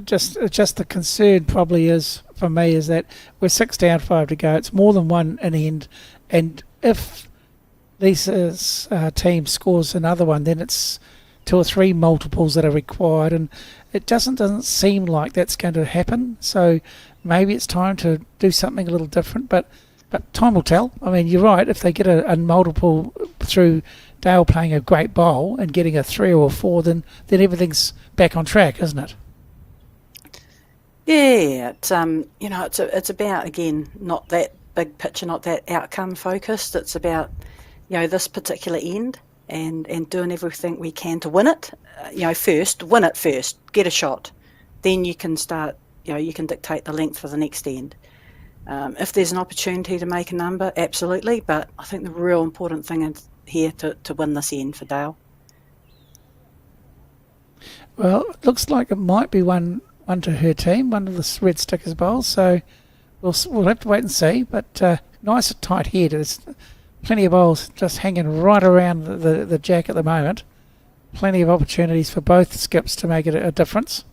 Just the concern probably is for me is that we're 6 down, 5 to go. It's more than one in the end, and if Lisa's team scores another one, then it's 2 or 3 multiples that are required, and it doesn't seem like that's going to happen. So maybe it's time to do something a little different, but time will tell. I mean, you're right. If they get a multiple through Dale playing a great bowl and getting a 3 or 4, then everything's back on track, isn't it? Yeah, it's about, again, not that big picture, not that outcome focused. It's about this particular end and doing everything we can to win it. Win it first, get a shot, then you can start. You can dictate the length for the next end. If there's an opportunity to make a number, absolutely. But I think the real important thing is here to win this end for Dale. Well, it looks like it might be one to her team, one of the Red Stickers bowls. So we'll have to wait and see. But nice and tight head. There's plenty of bowls just hanging right around the jack at the moment. Plenty of opportunities for both skips to make it a difference.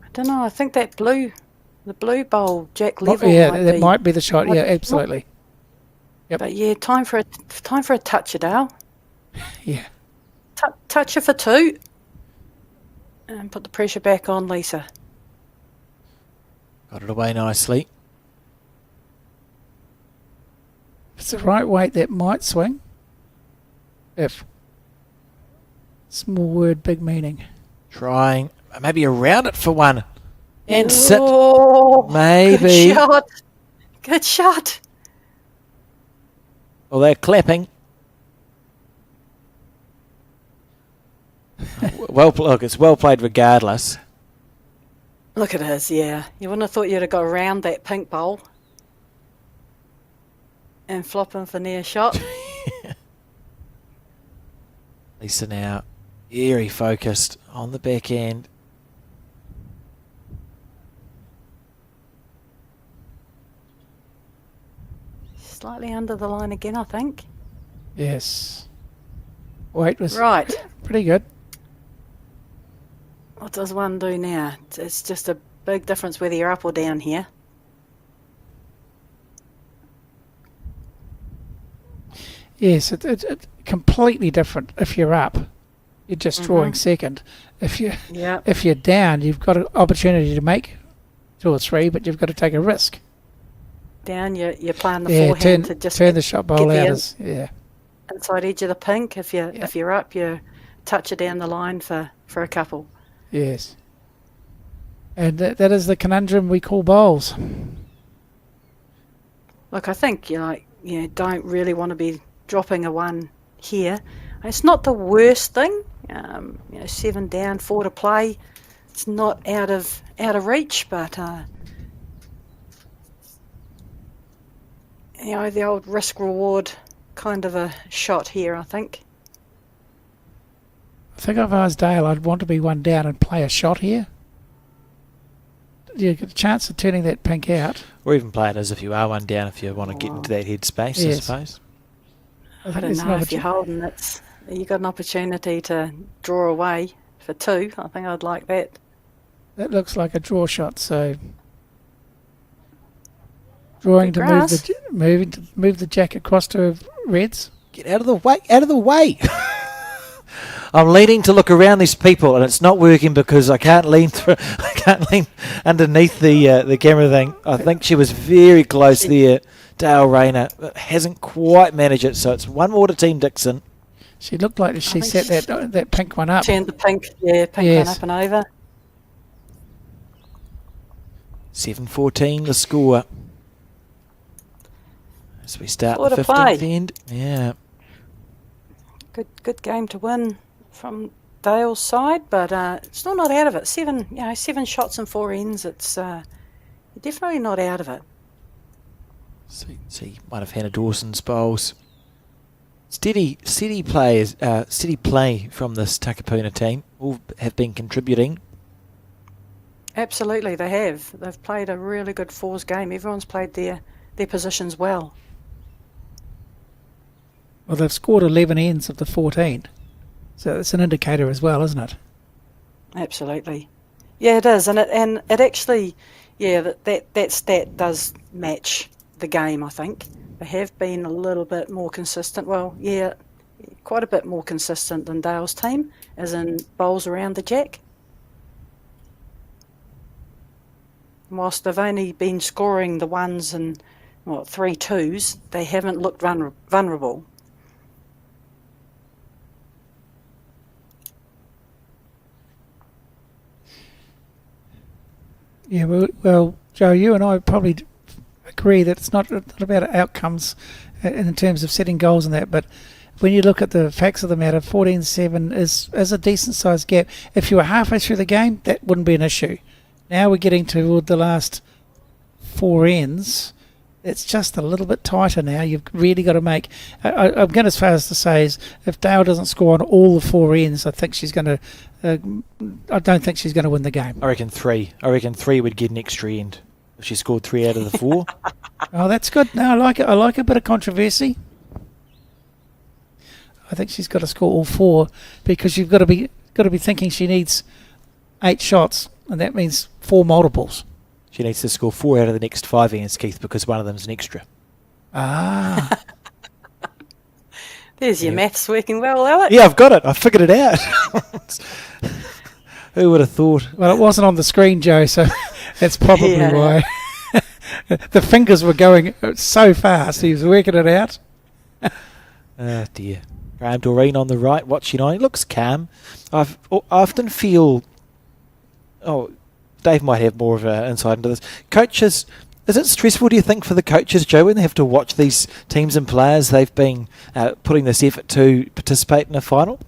I don't know. I think that the blue bowl jack level. That might be the shot. Yeah, absolutely. Yep. But yeah, time for a toucher, Dale. Yeah. Toucher for 2. And put the pressure back on Lisa. Got it away nicely. If it's the right weight, that might swing. If. Small word, big meaning. Trying. Maybe around it for 1. And sit. Maybe. Good shot. Well, they're clapping. Look, it's well played regardless. Look, it is, yeah. You wouldn't have thought you'd have got around that pink bowl and flopping for near shot. Lisa now very focused on the back end. Slightly under the line again, I think. Yes. Weight was right. Pretty good. What does one do now? It's just a big difference whether you're up or down here. Yes, it's completely different if you're up. You're just drawing second. If Yeah. if you're down, you've got an opportunity to make 2 or 3, but you've got to take a risk. Down, you're playing the Yeah, forehand to just turn the shot bowl get out the as inside edge of the pink. If you're up, you touch it down the line for a couple. yes. And that is the conundrum we call bowls. Look, I think you don't really want to be dropping a 1 here. It's not the worst thing. 7 down, 4 to play. It's not out of reach, but the old risk reward kind of a shot here, I think. I think if I was Dale, I'd want to be 1 down and play a shot here. You get a chance of turning that pink out. Or even play it as if you are 1 down if you want to get into that headspace, I Yes. suppose. I don't know if you're holding it. You've got an opportunity to draw away for 2. I think I'd like that. That looks like a draw shot, so drawing to Grass. move the jack across to reds. Get out of the way! Out of the way! I'm leaning to look around these people, and it's not working because I can't lean through. I can't lean underneath the camera thing. I think she was very close there, Dale Rayner, but hasn't quite managed it. So it's 1 more to Team Dixon. She looked like she set that pink one up. Turned the pink Yes. one up and over. 7-14 the score. As we start 4 the to 15th play. end. Yeah. Good game to win from Dale's side, but still not out of it. 7 shots and 4 ends. It's you're definitely not out of it. See one of Hannah Dawson's bowls. Steady play from this Takapuna team. All have been contributing. Absolutely, they have. They've played a really good fours game. Everyone's played their positions well. Well, they've scored 11 ends of the 14. So it's an indicator as well, isn't it? Absolutely. Yeah, it is, and it actually, that stat does match the game. I think they have been a little bit more consistent. Well, yeah, quite a bit more consistent than Dale's team, as in bowls around the jack. Whilst they've only been scoring the 1s and 3 2s, they haven't looked vulnerable. Yeah, well, Joe, you and I probably agree that it's not about outcomes in terms of setting goals and that, but when you look at the facts of the matter, 14-7 is a decent-sized gap. If you were halfway through the game, that wouldn't be an issue. Now we're getting toward the last 4 ends. It's just a little bit tighter now. You've really got to make... I'm going as far as to say is if Dale doesn't score on all the 4 ends, I think she's going to... I don't think she's going to win the game. I reckon 3. I reckon 3 would get an extra end if she scored 3 out of the 4. Oh, that's good. No, I like it. I like a bit of controversy. I think she's got to score all 4 because you've got to be thinking she needs 8 shots, and that means 4 multiples. She needs to score 4 out of the next 5 ends, Keith, because one of them's an extra. Ah. There's your maths working well, Alec. Yeah, I've got it. I figured it out. Who would have thought? Well, it wasn't on the screen, Joe, so that's probably Yeah. why. The fingers were going so fast, he was working it out. Oh, dear. Graham Doreen on the right, watching on. He looks calm. I often feel... Oh, Dave might have more of an insight into this. Coaches... Is it stressful, do you think, for the coaches, Joe, when they have to watch these teams and players they've been putting this effort to participate in a final?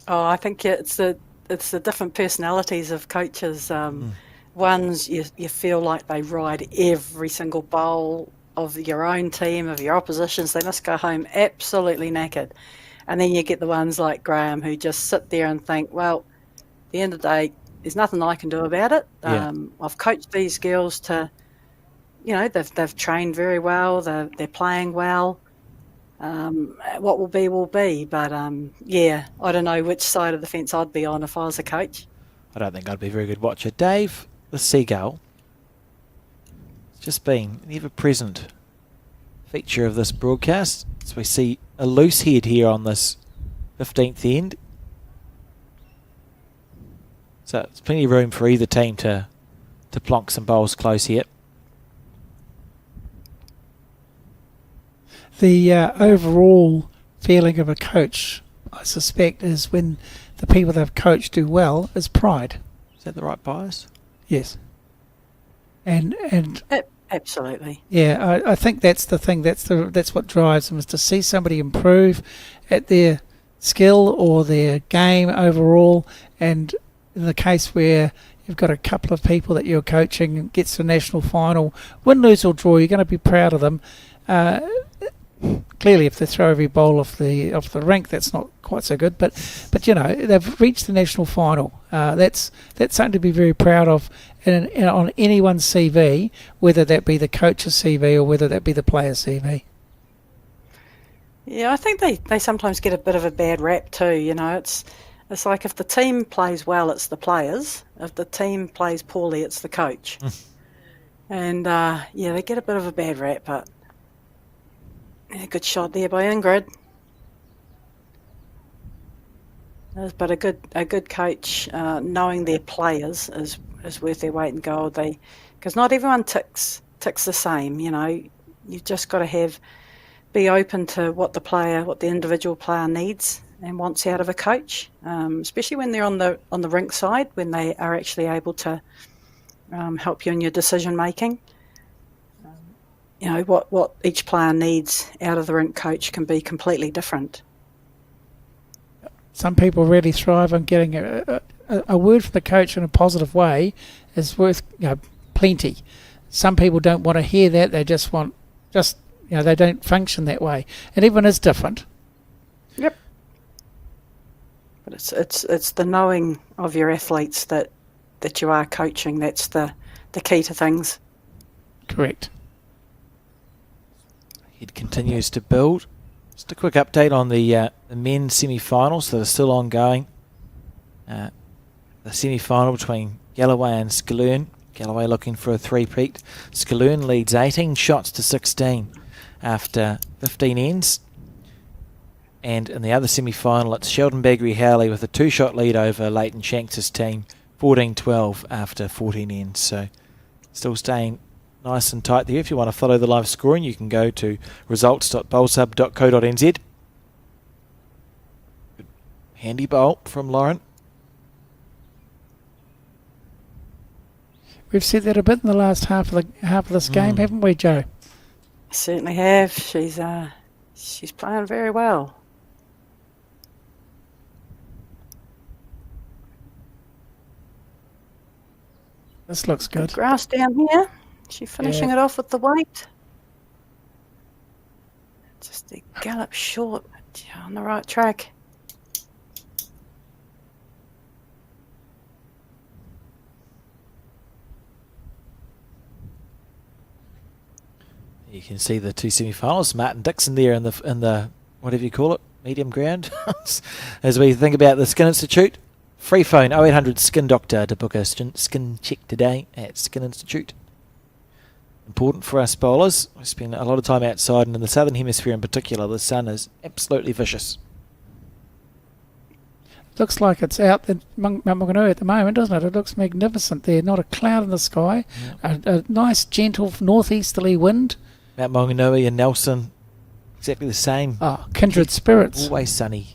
Oh, I think it's the different personalities of coaches. Ones you feel like they ride every single bowl of your own team, of your oppositions. They must go home absolutely knackered. And then you get the ones like Graham who just sit there and think, well, at the end of the day, there's nothing I can do about it. Yeah. I've coached these girls to... they've trained very well. They're playing well. What will be. But I don't know which side of the fence I'd be on if I was a coach. I don't think I'd be a very good watcher. Dave, the Seagull, has just been an ever-present feature of this broadcast. So we see a loose head here on this 15th end. So there's plenty of room for either team to plonk some bowls close here. The overall feeling of a coach, I suspect, is when the people they've coached do well, is pride. Is that the right bias? Yes. And Absolutely. yeah, I think that's the thing. That's what drives them, is to see somebody improve at their skill or their game overall. And in the case where you've got a couple of people that you're coaching and gets to a national final, win, lose or draw, you're going to be proud of them. Clearly, if they throw every bowl off the rink, that's not quite so good. But they've reached the national final. That's something to be very proud of on anyone's CV, whether that be the coach's CV or whether that be the player's CV. Yeah, I think they sometimes get a bit of a bad rap too. It's like if the team plays well, it's the players. If the team plays poorly, it's the coach. And they get a bit of a bad rap, but good shot there by Ingrid. But a good coach, knowing their players is worth their weight in gold. Because not everyone ticks the same. You've just got to be open to what the individual player needs and wants out of a coach, especially when they're on the rink side, when they are actually able to help you in your decision making. What each player needs out of the rink coach can be completely different. Some people really thrive on getting a word from the coach in a positive way is worth plenty. Some people don't want to hear that. They just want they don't function that way, and everyone is different. Yep. But it's the knowing of your athletes that you are coaching. That's the key to things. Correct. It continues to build. Just a quick update on the men's semi-finals that are still ongoing. The semi-final between Galloway and Skaloon. Galloway looking for a three-peat. Skaloon leads 18 shots to 16 after 15 ends. And in the other semi-final, it's Sheldon Baggery-Howley with a 2-shot lead over Leighton Shanks' team, 14-12 after 14 ends. So still staying nice and tight there. If you want to follow the live scoring, you can go to results.bowlsub.co.nz. Good handy bowl from Lauren. We've said that a bit in the last half of this game, haven't we, Joe? Certainly have. She's playing very well. This looks good. Grass down here. She's finishing it off with the weight. Just a gallop short, but on the right track. You can see the two semi-finals. Martin Dixon there in the whatever you call it, medium ground. As we think about the Skin Institute, free phone 0800 Skin Doctor to book a skin check today at Skin Institute. Important for us bowlers. We spend a lot of time outside, and in the southern hemisphere in particular, the sun is absolutely vicious. Looks like it's out at Mount Maunganui at the moment, doesn't it? It looks magnificent there. Not a cloud in the sky. Yep. A nice, gentle northeasterly wind. Mount Maunganui and Nelson, exactly the same. Oh, kindred spirits. Always sunny.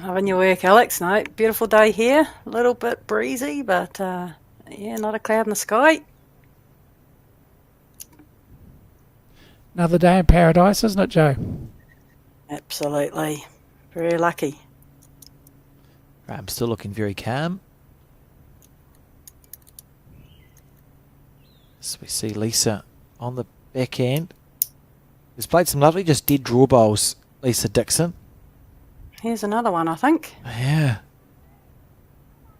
Loving your work, Alex. No, beautiful day here. A little bit breezy, but not a cloud in the sky. Another day in paradise, isn't it, Joe? Absolutely. Very lucky. I'm still looking very calm. So we see Lisa on the back end. Has played some lovely just dead draw bowls, Lisa Dixon. Here's another one, I think. Yeah.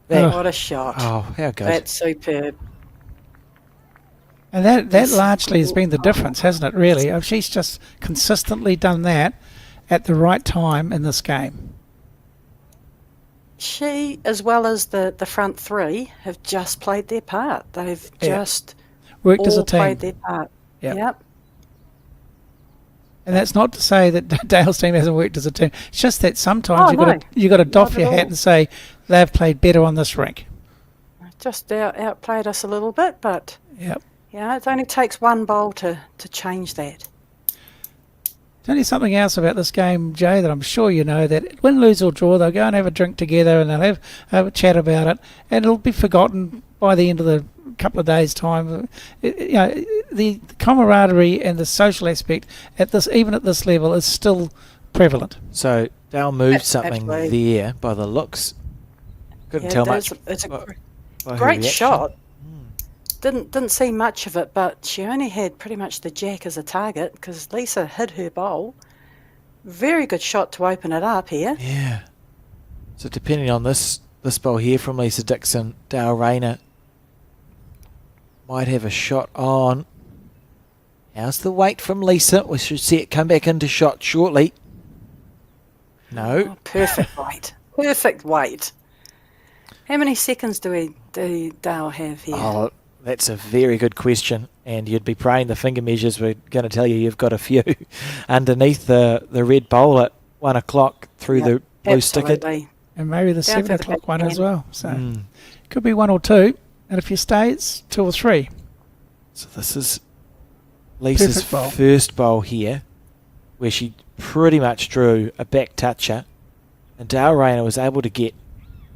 What a shot. Oh, how good. That's superb. And that largely has been the difference, hasn't it, really? She's just consistently done that at the right time in this game. She, as well as the front three, have just played their part. They've just worked as a team. Played their part. Yep. And that's not to say that Dale's team hasn't worked as a team. It's just that sometimes you've got to doff Not your at hat all. and say they've played better on this rink. Just outplayed us a little bit, but Yep. yeah, it only takes one bowl to change that. Tell you something else about this game, Jay, that I'm sure you know, that win, lose or draw, they'll go and have a drink together and they'll have a chat about it, and it'll be forgotten by the end of the couple of days' time. The camaraderie and the social aspect even at this level is still prevalent. So Dale moved something Absolutely. there by the looks. Couldn't Yeah, tell much. It's a by her great reaction. shot. Didn't see much of it, but she only had pretty much the jack as a target because Lisa hid her bowl. Very good shot to open it up here. Yeah. So depending on this bowl here from Lisa Dixon, Dale Rayner might have a shot on. How's the weight from Lisa? We should see it come back into shot shortly. No. Oh, perfect weight. Perfect weight. How many seconds do Dale have here? Oh, that's a very good question. And you'd be praying the finger measures were going to tell you you've got a few underneath the red bowl at 1 o'clock through the blue sticker. Absolutely. And maybe the Down 7 to the o'clock one backhand. as well. So could be 1 or 2. And if you stay, it's 2 or 3. So this is Lisa's Perfect bowl. first bowl here, where she pretty much drew a back toucher, and Dale Rayner was able to get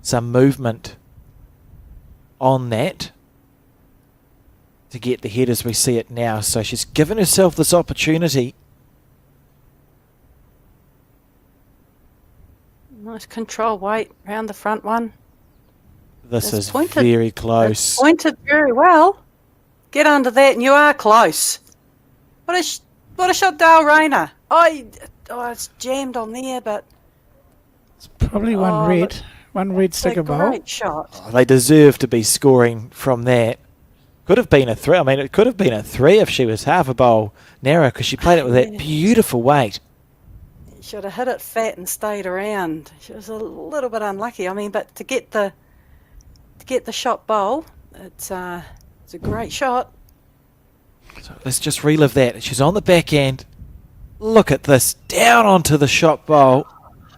some movement on that to get the head as we see it now. So she's given herself this opportunity. Nice control weight round the front one. This It's is pointed. very It's close. pointed very well. Get under that and you are close. What a shot, Dale Rayner. It's jammed on there, but It's probably one red it's a sticker bowl. great shot. Oh, they deserve to be scoring from that. Could have been a 3. I mean, it could have been a 3 if she was half a bowl narrow, because she played it with that Yeah. beautiful weight. Should have hit it fat and stayed around. She was a little bit unlucky. I mean, but to get the shot bowl, it's a great shot. So let's just relive that. She's on the back end. Look at this. Down onto the shot bowl.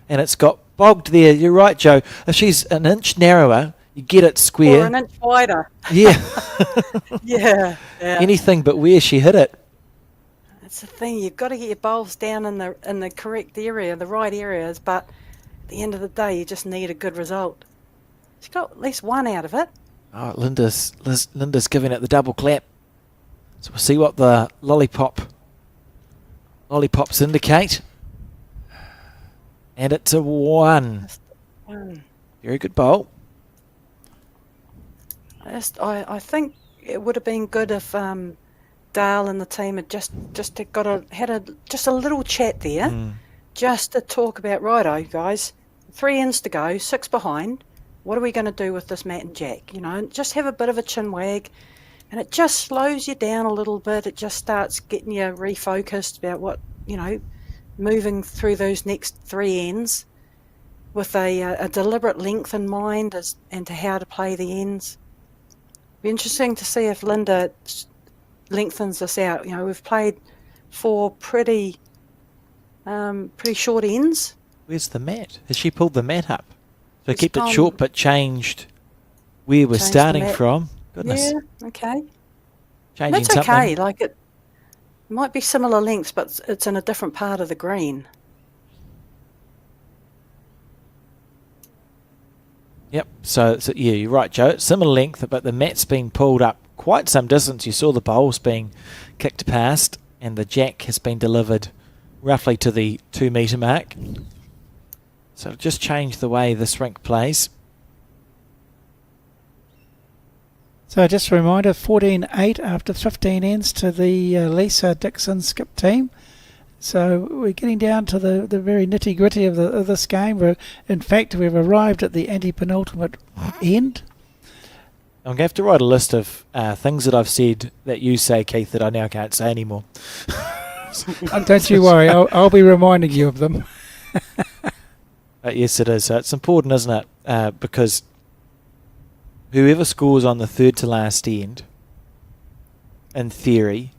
And it's got bogged there. You're right, Joe. If she's an inch narrower, you get it Or square. an inch wider. Yeah. Yeah. Anything but where she hit it. That's the thing. You've got to get your bowls down in the correct area, the right areas. But at the end of the day, you just need a good result. She got at least one out of it. Oh, Linda's giving it the double clap. So we'll see what the lollipops indicate. And it's a 1. Um, Very good bowl. I think it would have been good if Dale and the team had just had a little chat there, just to talk about, righto guys, 3 ends to go, 6 behind. What are we going to do with this Matt and Jack? You know, and just have a bit of a chin wag, and it just slows you down a little bit. It just starts getting you refocused about what, moving through those next 3 ends with a deliberate length in mind and to how to play the ends. Be interesting to see if Linda lengthens this out. We've played 4 pretty short ends. Where's the mat? Has she pulled the mat up? So It's kept it gone- short but changed where we're Changed the starting mat. from. Goodness. Yeah, okay. Changing That's something. okay. Like it might be similar lengths, but it's in a different part of the green. Yep. So yeah, you're right, Joe. Similar length, but the mat's been pulled up quite some distance. You saw the bowls being kicked past, and the jack has been delivered roughly to the 2 metre mark. So just change the way this rink plays. So just a reminder, 14-8 after 15 ends to the Lisa Dixon skip team. So we're getting down to the very nitty-gritty of this game. In fact, we've arrived at the anti-penultimate end. I'm going to have to write a list of things that I've said that you say, Keith, that I now can't say anymore. Don't you worry, I'll be reminding you of them. Yes, it is. So it's important, isn't it? Because whoever scores on the third to last end, in theory,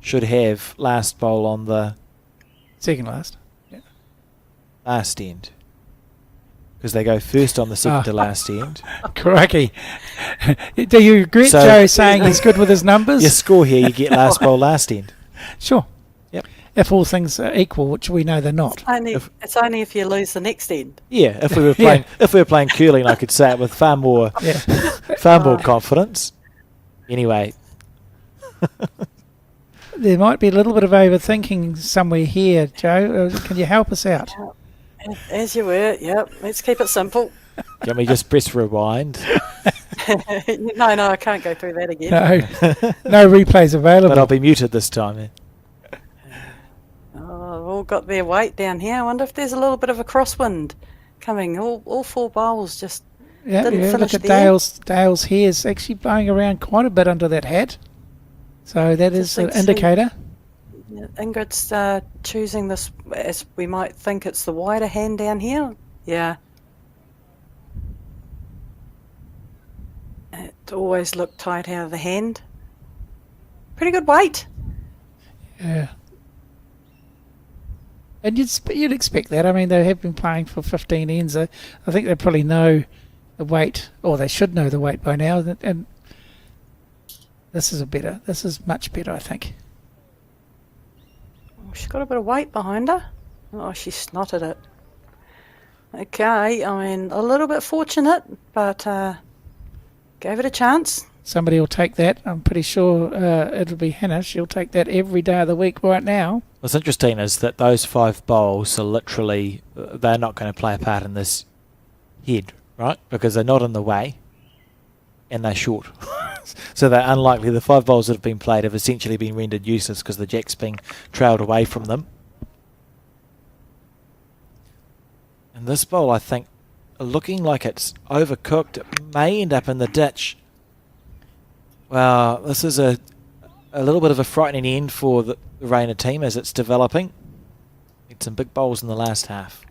should have last bowl on the Second last. Yeah. Last end. Because they go first on the second to last end. Crikey. Do you regret So- Joe saying he's good with his numbers? Your score here, you get last bowl, last end. Sure. Yep. If all things are equal, which we know they're not. It's only if you lose the next end. Yeah, if we were playing curling, I could say it with far more confidence. Anyway, There might be a little bit of overthinking somewhere here, Joe. Can you help us out? As you were, yep. Let's keep it simple. can we just press rewind? No, I can't go through that again. No replays available. But I'll be muted this time. Yeah. Oh, we've all got their weight down here. I wonder if there's a little bit of a crosswind coming. All four bowls just didn't finish look at there. Dale's hair's actually blowing around quite a bit under that hat. So that is an think so. indicator. Yeah, Ingrid's choosing this as we might think it's the wider hand down here. Yeah. It always looked tight out of the hand. Pretty good weight. Yeah. And you'd expect that. I mean, they have been playing for 15 ends. I think they probably know the weight, or they should know the weight by now. And this is much better, I think. She's got a bit of weight behind her. Oh, she snotted it. Okay, I mean, a little bit fortunate, but gave it a chance. Somebody will take that. I'm pretty sure it'll be Hannah. She'll take that every day of the week right now. What's interesting is that those 5 bowls are literally, they're not going to play a part in this head, right? Because they're not in the way and they're short. So they're unlikely. The 5 bowls that have been played have essentially been rendered useless because the jack's being trailed away from them. And this bowl, I think, looking like it's overcooked, it may end up in the ditch. Well, this is a little bit of a frightening end for the Rayner team as it's developing. Need some big bowls in the last half.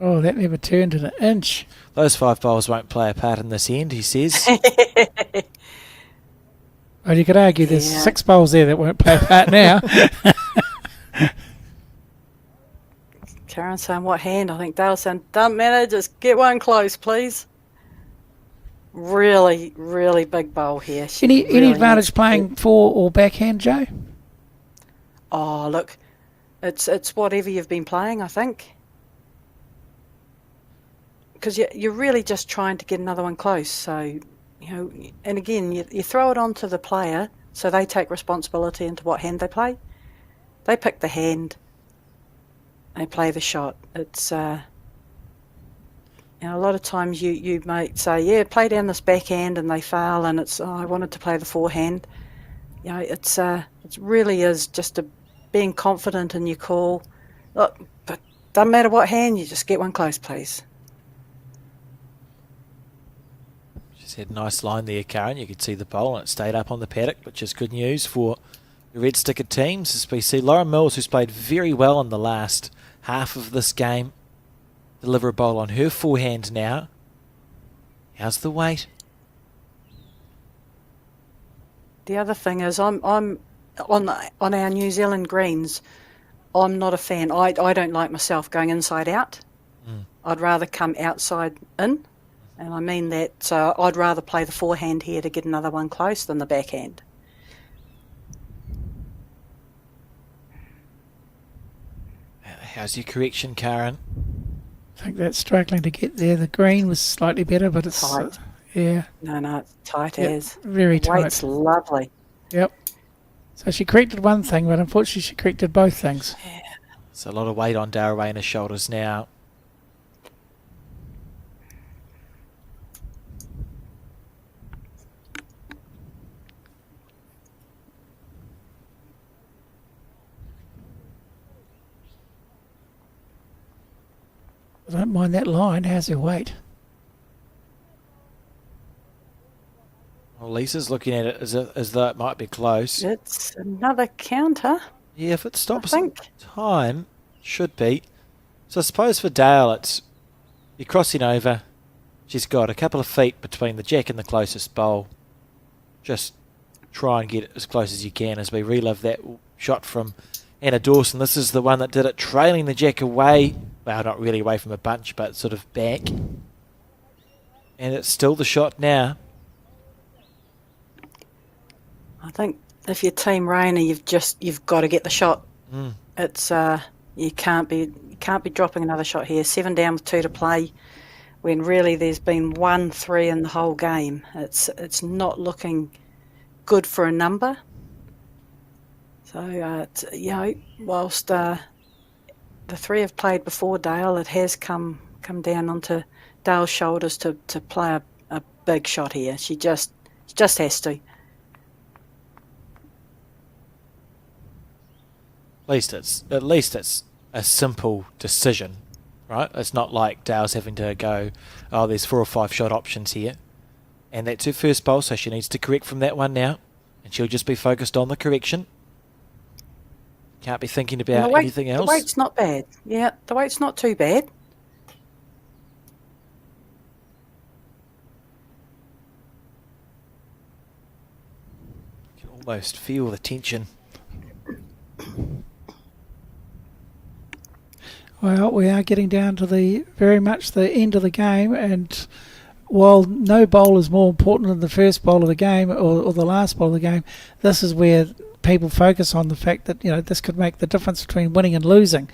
Oh, that never turned an inch. Those 5 bowls won't play a part in this end, he says. Well, you could argue there's Yeah. 6 bowls there that won't play a part now. Karen saying, what hand? I think Dale's saying, don't matter, just get one close, please. Really, really big bowl here. She Any really advantage needs- playing fore or backhand, Joe? Oh, look, it's whatever you've been playing, I think. Because you're really just trying to get another one close. So, and again, you throw it onto the player so they take responsibility into what hand they play. They pick the hand, they play the shot. It's, a lot of times you might say, yeah, play down this backhand, and they fail, and it's, I wanted to play the forehand. It really is just being confident in your call. Look, but doesn't matter what hand, you just get one close, please. She's had a nice line there, Karen. You could see the bowl and it stayed up on the paddock, which is good news for the Red Sticker teams. As we see Lauren Mills, who's played very well in the last half of this game, deliver a bowl on her forehand now. How's the weight? The other thing is, I'm on our New Zealand greens. I'm not a fan. I don't like myself going inside out. I'd rather come outside in, and I mean that. So I'd rather play the forehand here to get another one close than the backhand. How's your correction, Karen? I think that's struggling to get there. The green was slightly better, but it's Tight. Yeah, No, it's tight Yep, as. very The weight's tight. lovely. Yep. So she corrected one thing, but unfortunately she corrected both things. It's a lot of weight on Dara Rayner's shoulders now. I don't mind that line. How's her weight? Well, Lisa's looking at it as though it might be close. It's another counter. Yeah, if it stops I in think. time, should be. So I suppose for Dale, it's you're crossing over, She's got a couple of feet between the jack and the closest bowl. Just try and get it as close as you can as we relive that shot from Anna Dawson. This is the one that did it, trailing the jack away. Well, not really away from a bunch, but sort of back. And it's still the shot now. I think if you're Team Rayner, you've got to get the shot. It's you can't be dropping another shot here. 7 down with 2 to play, when really there's been 1-3 in the whole game. It's not looking good for a number. So whilst the 3 have played before Dale, it has come down onto Dale's shoulders to play a big shot here. She just has to. At least it's a simple decision, right? It's not like Dale's having to go, oh, there's 4 or 5 shot options here. And that's her first bowl, so she needs to correct from that one now. And she'll just be focused on the correction. Can't be thinking about anything else. The weight's not bad. Yeah, the weight's not too bad. You can almost feel the tension. Well, we are getting down to very much the end of the game, and while no bowl is more important than the first bowl of the game or the last bowl of the game, this is where people focus on the fact that this could make the difference between winning and losing,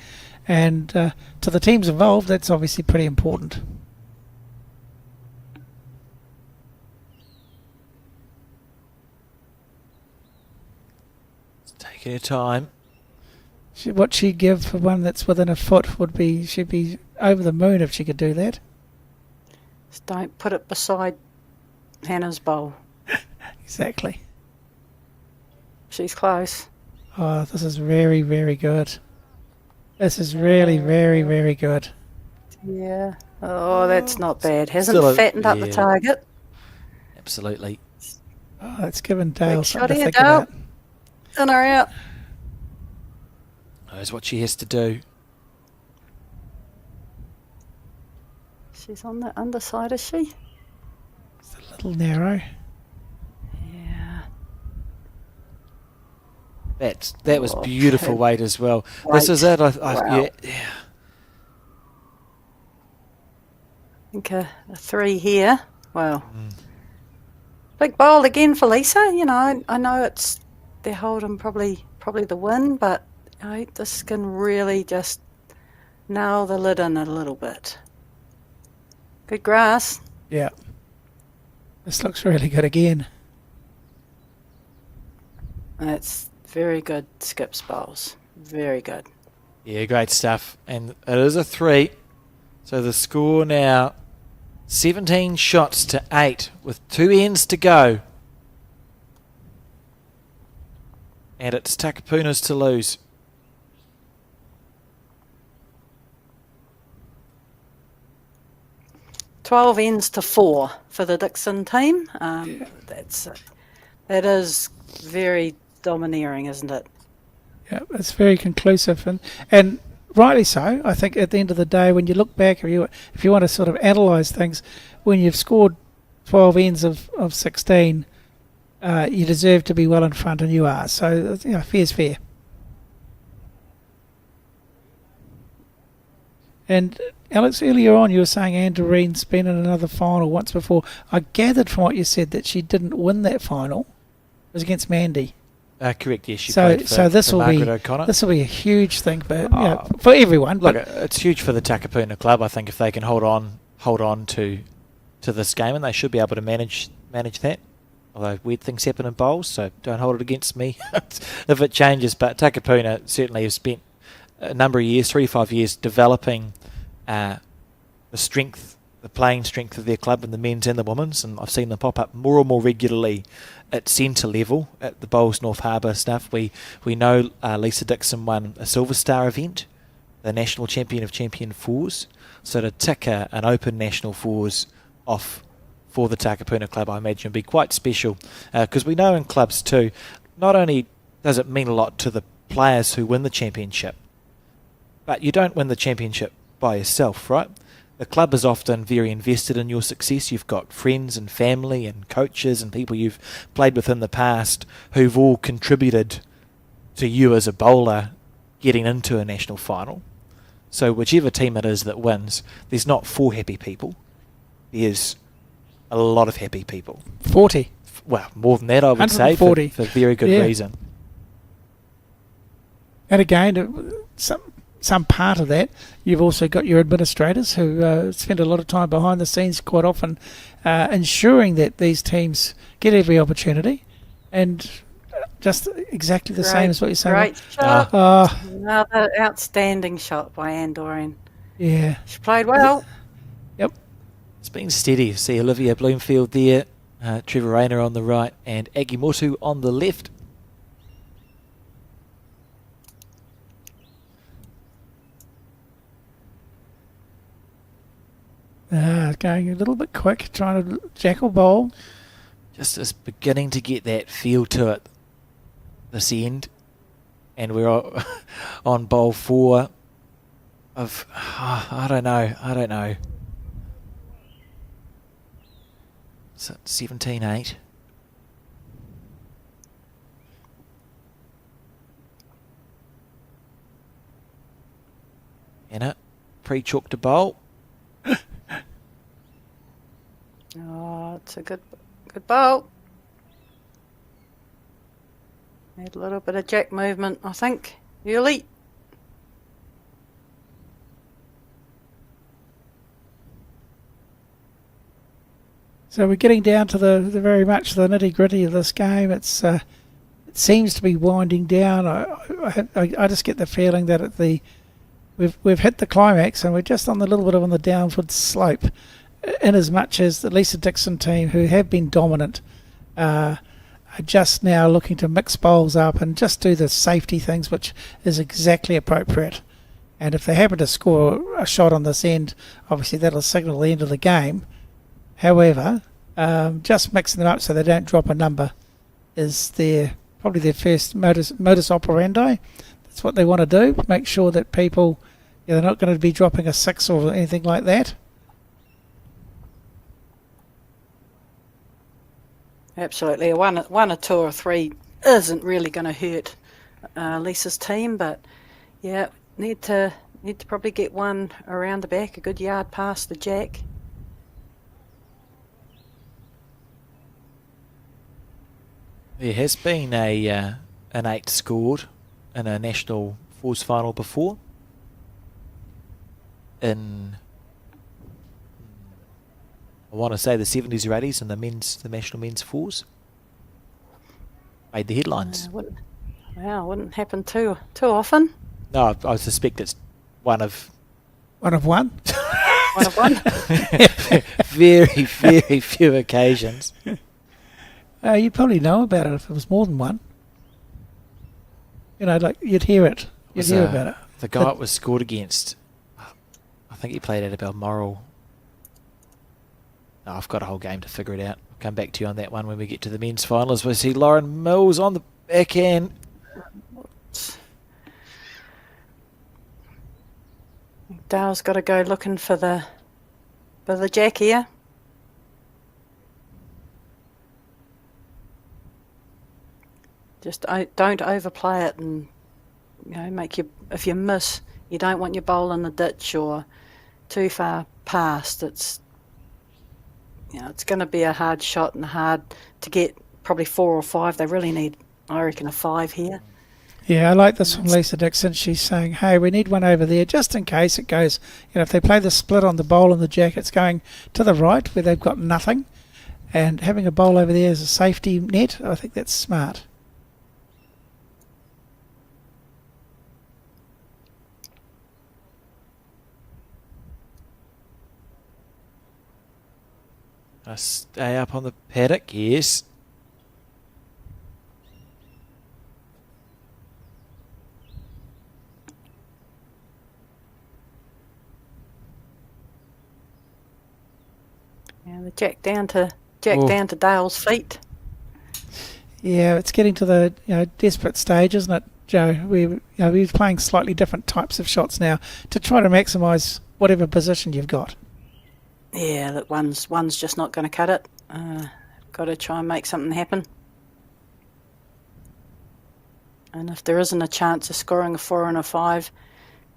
and to the teams involved, that's obviously pretty important. It's taking her time. What she'd give for one that's within a foot would be, she'd be over the moon if she could do that. Just don't put it beside Hannah's bowl. Exactly. She's close. Oh, this is very, very good. This is really very, very good. Yeah. Oh, that's not bad. Hasn't Still fattened up the target. Absolutely. Oh, it's given Dale Big something to shot here, think Dale. about. In or out. Knows what she has to do. She's on the underside, is she? It's a little narrow. Yeah. That was beautiful weight as well. This is it. Wow. Yeah. I think a 3 here. Well, big bowl again for Lisa. I know they're holding probably the win, but this can really just nail the lid in a little bit. Good grass. Yeah. This looks really good again. That's very good skips bowls. Very good. Yeah, great stuff. And it is a 3. So the score now 17 shots to 8 with 2 ends to go. And it's Takapuna's to lose. $12 ends to 4 for the Dixon team. That is very domineering, isn't it? Yeah, it's very conclusive, and rightly so. I think at the end of the day, when you look back, if you want to sort of analyse things, when you've scored 12 ends of 16, you deserve to be well in front, and you are. So fair's fair. And Alex, earlier on you were saying Anne Doreen's been in another final once before. I gathered from what you said that she didn't win that final. It was against Mandy. Correct, yes. She played for Margaret O'Connor. This will be a huge thing for everyone. Look, it's huge for the Takapuna club. I think if they can hold on to this game, and they should be able to manage that. Although weird things happen in bowls, so don't hold it against me if it changes. But Takapuna certainly have spent a number of years, 3 to 5 years, developing the playing strength of their club in the men's and the women's, and I've seen them pop up more and more regularly at centre level at the Bowls North Harbour stuff. We know Lisa Dixon won a Silver Star event, the National Champion of Champion Fours, so to tick an open National Fours off for the Takapuna club, I imagine would be quite special, because we know in clubs too, not only does it mean a lot to the players who win the championship, but you don't win the championship by yourself, right? the club is often very invested in your success. You've got friends and family and coaches and people you've played with in the past who've all contributed to you as a bowler getting into a national final. So whichever team it is that wins, there's not 4 happy people. There's a lot of happy people. 40. Well, more than that, I would say, for 140. very good reason. And again, some part of that, you've also got your administrators who spend a lot of time behind the scenes, quite often ensuring that these teams get every opportunity, and just exactly the same as what you're saying. Great shot. Another outstanding shot by Anne Dorian. Yeah. She played well. Yep. It's been steady. See Olivia Bloomfield there, Trevor Rayner on the right, and Agimotu on the left. Going a little bit quick, trying to jackal bowl. Just is beginning to get that feel to it this end. And we're on bowl 4 of, I don't know. So 17-8. Anna, pre-chalk to bowl. Oh, it's a good bowl. Need a little bit of jack movement, I think, early. So we're getting down to the very much the nitty-gritty of this game. It seems to be winding down. I just get the feeling that we've hit the climax and we're just on the little bit of on the downward slope. In as much as the Lisa Dixon team, who have been dominant, are just now looking to mix bowls up and just do the safety things, which is exactly appropriate. And if they happen to score a shot on this end, obviously that'll signal the end of the game. However, just mixing them up so they don't drop a number is probably their first modus operandi. That's what they want to do. Make sure that people, they're not going to be dropping a 6 or anything like that. Absolutely. A one or 2 or 3 isn't really going to hurt Lisa's team, but yeah, need to probably get one around the back, a good yard past the jack. There has been an 8 scored in a national fours final before. In, I want to say the 70s or 80s in the national men's fours. Made the headlines. Wouldn't happen too often. No, I suspect it's one of... One of one? One of one? Very, very few occasions. You'd probably know about it if it was more than one. Like you'd hear it. You'd hear about it. The guy it was scored against, I think he played out of Balmoral. No, I've got a whole game to figure it out. I'll come back to you on that one when we get to the men's finals. We see Lauren Mills on the backhand. Dale's got to go looking for the jack here. Just don't overplay it, and if you miss, you don't want your bowl in the ditch or too far past. It's going to be a hard shot and hard to get probably 4 or 5. They really need, I reckon, a 5 here. Yeah, I like this from Lisa Dixon. She's saying, hey, we need one over there just in case it goes, if they play the split on the bowl and the jack, it's going to the right where they've got nothing. And having a bowl over there as a safety net, I think that's smart. Stay up on the paddock, yes. And the jack down to Dale's feet. Yeah, it's getting to the desperate stage, isn't it, Joe? We're playing slightly different types of shots now to try to maximise whatever position you've got. Yeah, that one's just not going to cut it. Got to try and make something happen. And if there isn't a chance of scoring a 4 and a 5,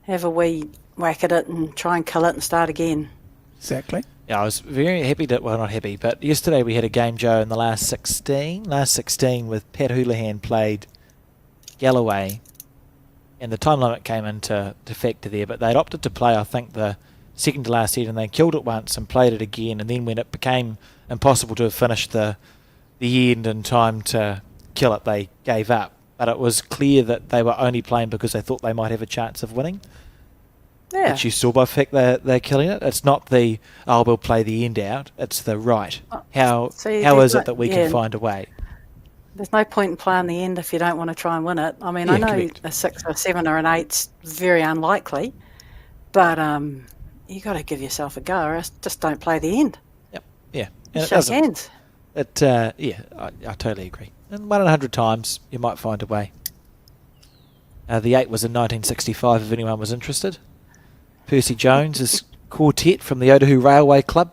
have a wee whack at it and try and kill it and start again. Exactly. Yeah, I was very happy that, well, not happy, but yesterday we had a game, Joe, in the last 16 with Pat Houlihan played Galloway, and the time limit came into factor there, but they'd opted to play, I think, the second to last set, and they killed it once and played it again, and then when it became impossible to have finished the end in time to kill it, they gave up. But it was clear that they were only playing because they thought they might have a chance of winning. Yeah. Which you saw by the fact they're killing it. It's not the, we'll play the end out. It's the right. How is it that we can find a way? There's no point in playing the end if you don't want to try and win it. I mean, I know correct. A 6 or 7 or an 8's very unlikely, but you got to give yourself a go, or else just don't play the end. Yep. Yeah. And shake hands. I totally agree. And 1 in 100 times you might find a way. The 8 was in 1965, if anyone was interested. Percy Jones' quartet from the Otahu Railway Club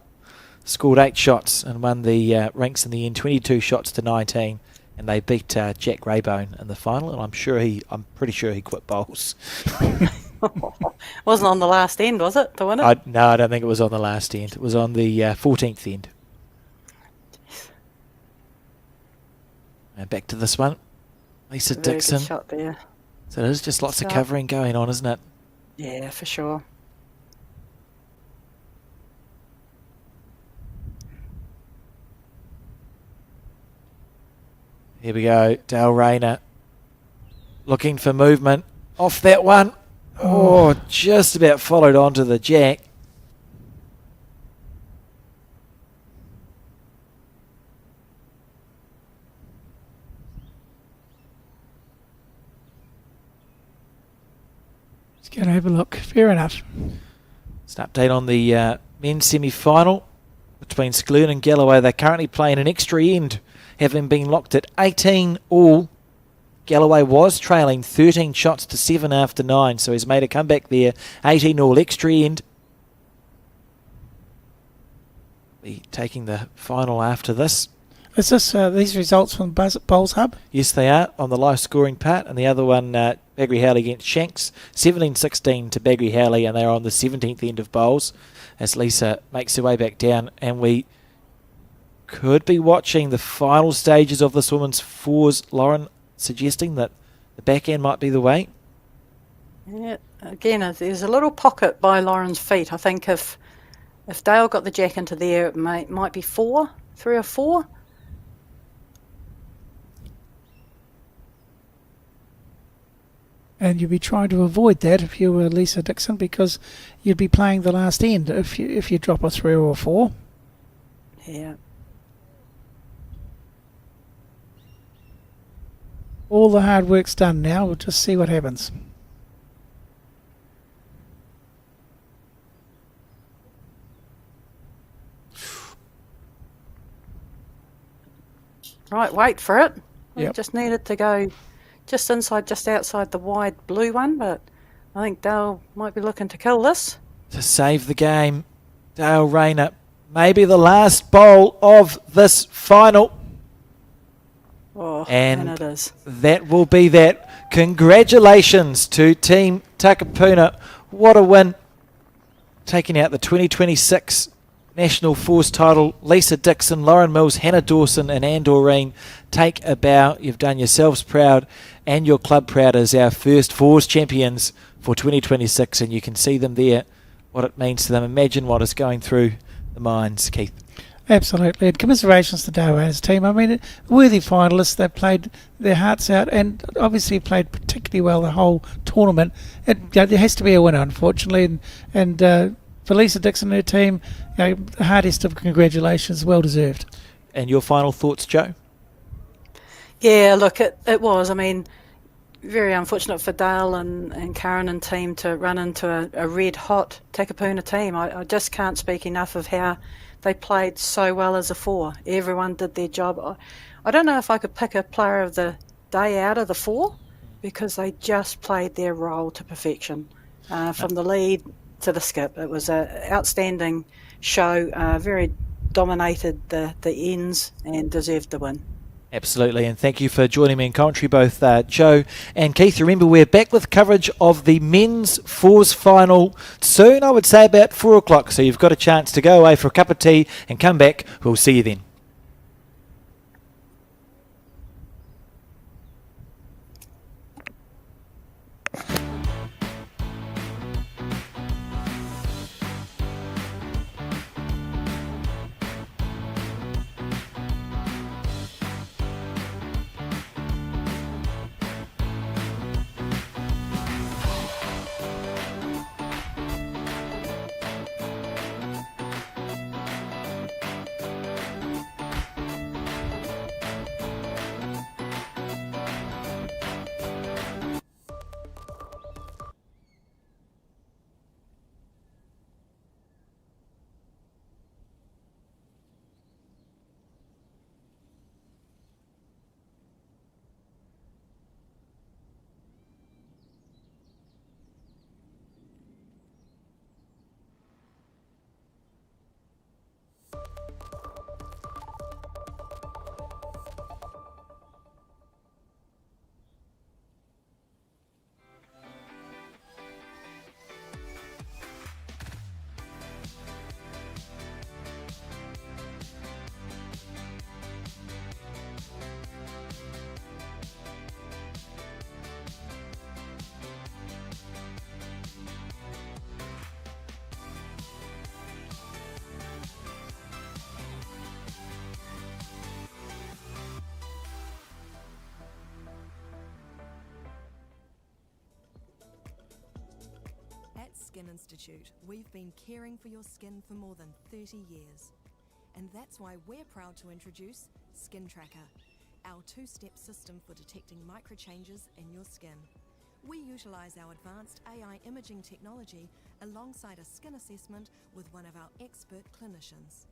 scored 8 shots and won the ranks in the end, 22 shots to 19, and they beat Jack Raybone in the final. And I'm pretty sure he quit bowls. Wasn't on the last end, was it, to win it? No, I don't think it was on the last end. It was on the 14th end. And back to this one, Lisa Dixon. Good shot there. So there's just lots of covering going on, isn't it? Yeah, for sure. Here we go, Dale Rayner looking for movement off that one. Oh, just about followed onto the jack. Just going to have a look. Fair enough. It's an update on the men's semi-final between Skloon and Galloway. They're currently playing an extra end, having been locked at 18 all. Galloway was trailing 13 shots to 7 after 9, so he's made a comeback there. 18 all extra end. Be taking the final after this. Is this these results from Bowls Hub? Yes, they are, on the live scoring part. And the other one, Baggery Howley against Shanks, 17-16 to Baggery Howley, and they're on the 17th end of bowls as Lisa makes her way back down. And we could be watching the final stages of this women's fours, Lauren, suggesting that the back end might be the way. Yeah, again, there's a little pocket by Lauren's feet. I think if Dale got the jack into there, it might be 3 or 4. And you'd be trying to avoid that if you were Lisa Dixon, because you'd be playing the last end if you drop a 3 or a 4. Yeah. All the hard work's done now. We'll just see what happens. Right, wait for it. Yep. We just needed to go just outside the wide blue one, but I think Dale might be looking to kill this. To save the game, Dale Rayner, maybe the last bowl of this final. Oh, and it is. That will be that. Congratulations to Team Takapuna. What a win. Taking out the 2026 National Fours title. Lisa Dixon, Lauren Mills, Hannah Dawson and Anne Doreen, take a bow. You've done yourselves proud and your club proud as our first Fours champions for 2026, and you can see them there, what it means to them. Imagine what is going through the minds, Keith. Absolutely, and commiserations to Dale Rayner's team. I mean, worthy finalists. They played their hearts out and obviously played particularly well the whole tournament. There has to be a winner, unfortunately, and for Lisa Dixon and her team, the hardest of congratulations, well deserved. And your final thoughts, Joe? Yeah, look, it was. I mean, very unfortunate for Dale and Karen and team to run into a red-hot Takapuna team. I just can't speak enough of how they played so well as a 4. Everyone did their job. I don't know if I could pick a player of the day out of the 4 because they just played their role to perfection. From the lead to the skip. It was an outstanding show, very dominated the ends and deserved the win. Absolutely, and thank you for joining me in commentary, both Joe and Keith. Remember, we're back with coverage of the men's fours final soon, I would say about 4 o'clock, so you've got a chance to go away for a cup of tea and come back. We'll see you then. At Skin Institute, we've been caring for your skin for more than 30 years. And that's why we're proud to introduce Skin Tracker, our two-step system for detecting micro-changes in your skin. We utilise our advanced AI imaging technology alongside a skin assessment with one of our expert clinicians.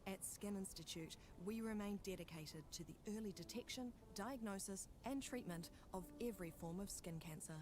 At Skin Institute, we remain dedicated to the early detection, diagnosis and treatment of every form of skin cancer.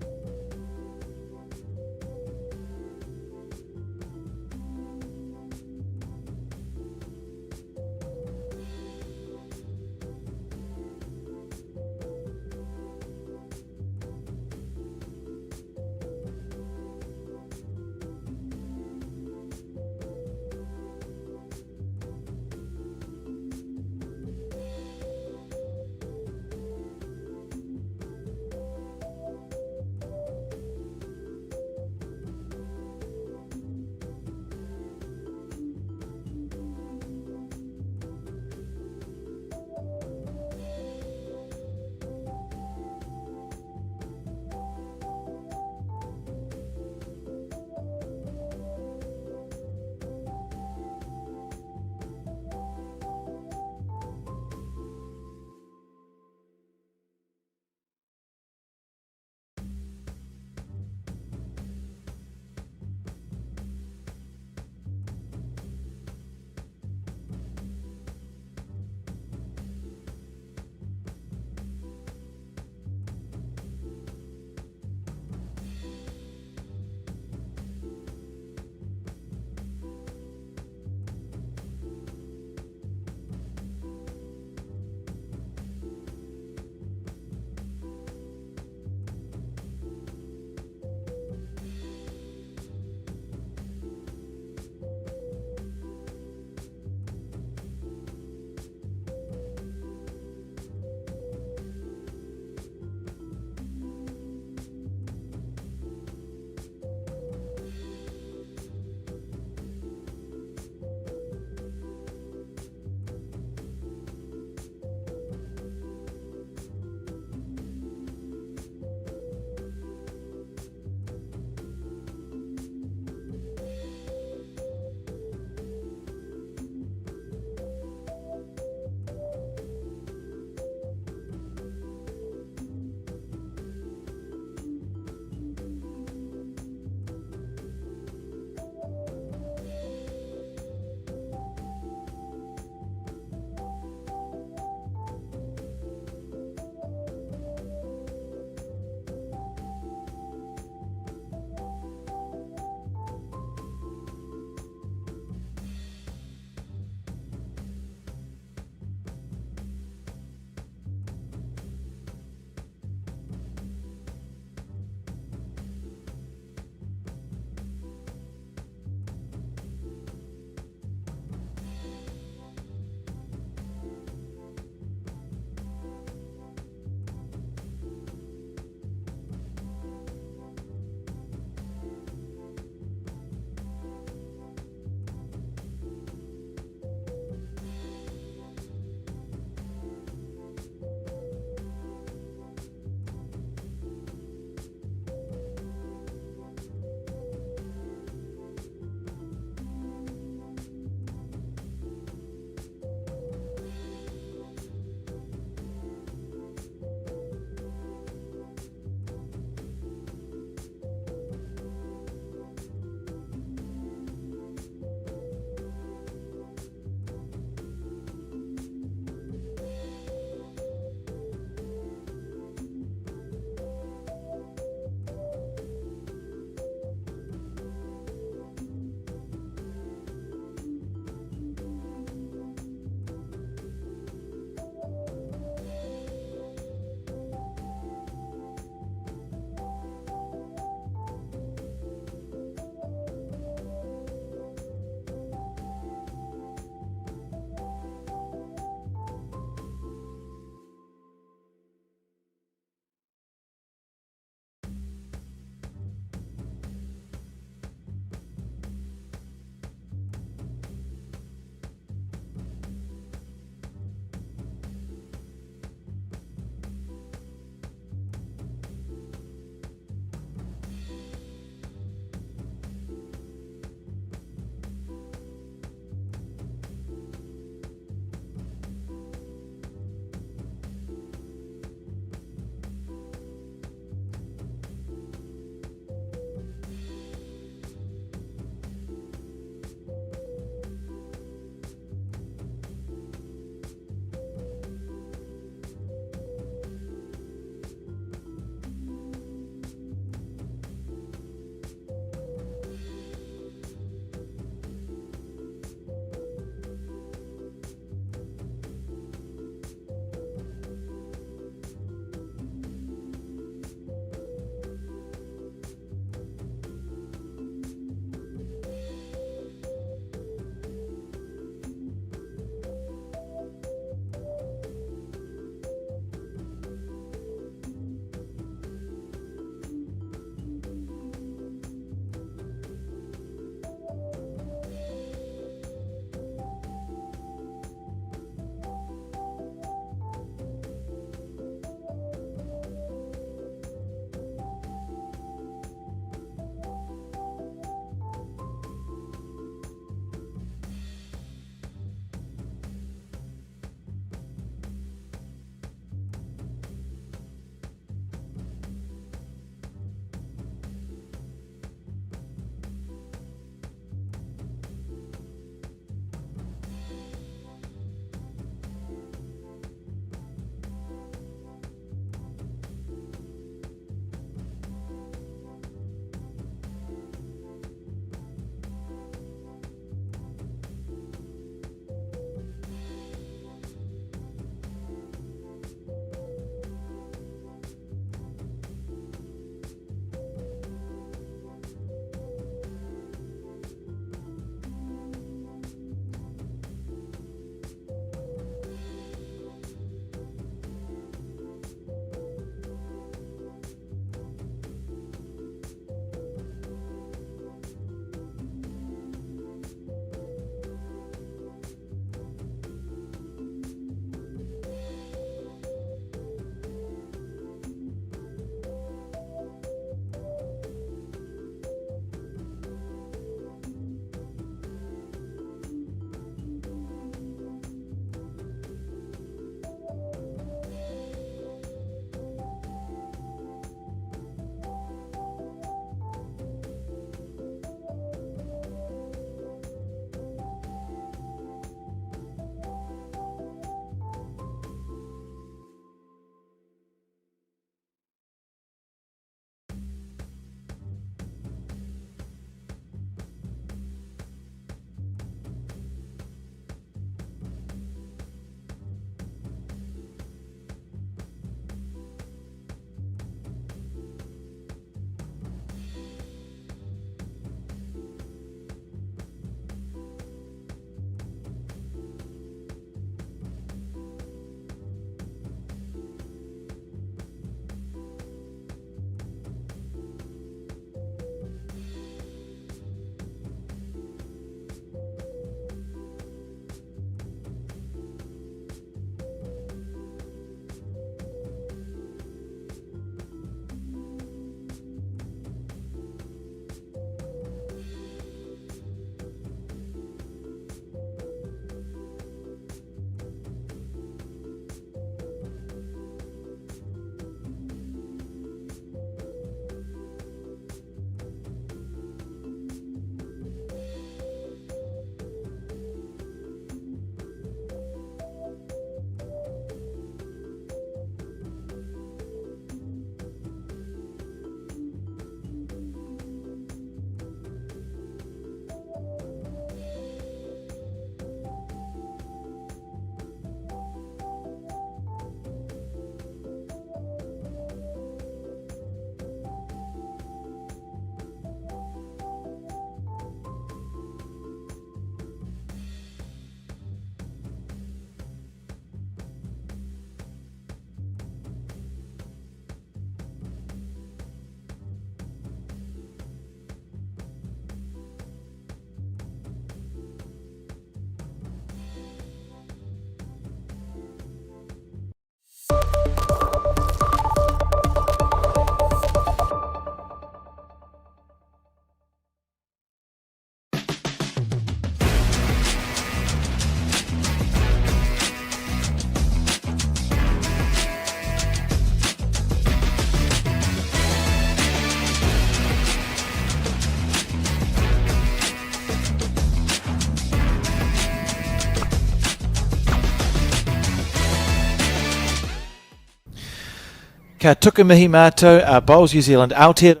Ka tuku mihi mātou, Bowls New Zealand, Aotearoa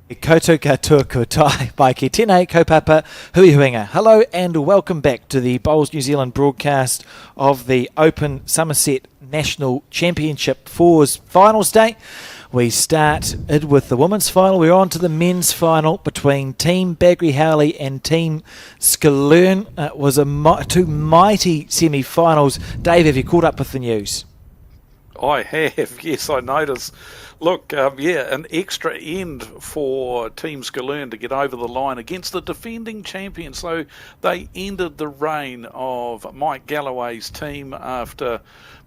koutou katoa kotai mai ki tēnei kaupapa hui huinga. Hello and welcome back to the Bowls New Zealand broadcast of the Open Summerset National Championship Fours Finals Day. We started with the women's final. We're on to the men's final between Team Bagri Howley and Team Skaloon. It was two mighty semi-finals. Dave, have you caught up with the news? I have, yes, I noticed. Look, an extra end for Team Skaloon to get over the line against the defending champion. So they ended the reign of Mike Galloway's team after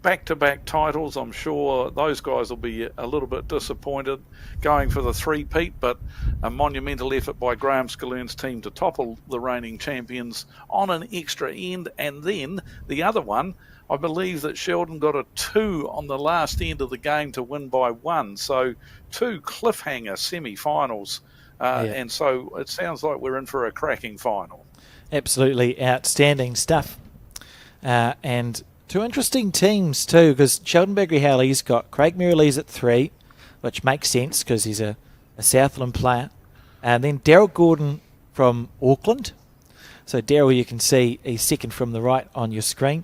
back-to-back titles. I'm sure those guys will be a little bit disappointed going for the three-peat, but a monumental effort by Graham Skaloon's team to topple the reigning champions on an extra end. And then the other one, I believe that Sheldon got a 2 on the last end of the game to win by 1. So 2 cliffhanger semi-finals. And so it sounds like we're in for a cracking final. Absolutely outstanding stuff. And 2 interesting teams too, because Sheldon Bagri Howley's got Craig Merrillees at 3, which makes sense because he's a Southland player. And then Daryl Gordon from Auckland. So Daryl, you can see he's second from the right on your screen.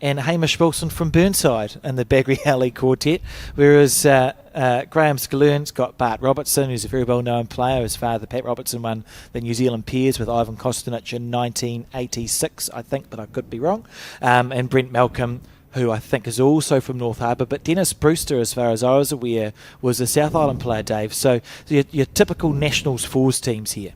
And Hamish Wilson from Burnside in the Bagri Howley quartet, whereas Graham Skaloon's got Bart Robertson, who's a very well-known player. His father, Pat Robertson, won the New Zealand Peers with Ivan Kostinich in 1986, I think, but I could be wrong. And Brent Malcolm, who I think is also from North Harbour, but Dennis Brewster, as far as I was aware, was a South Island player, Dave. So your typical Nationals Fours teams here.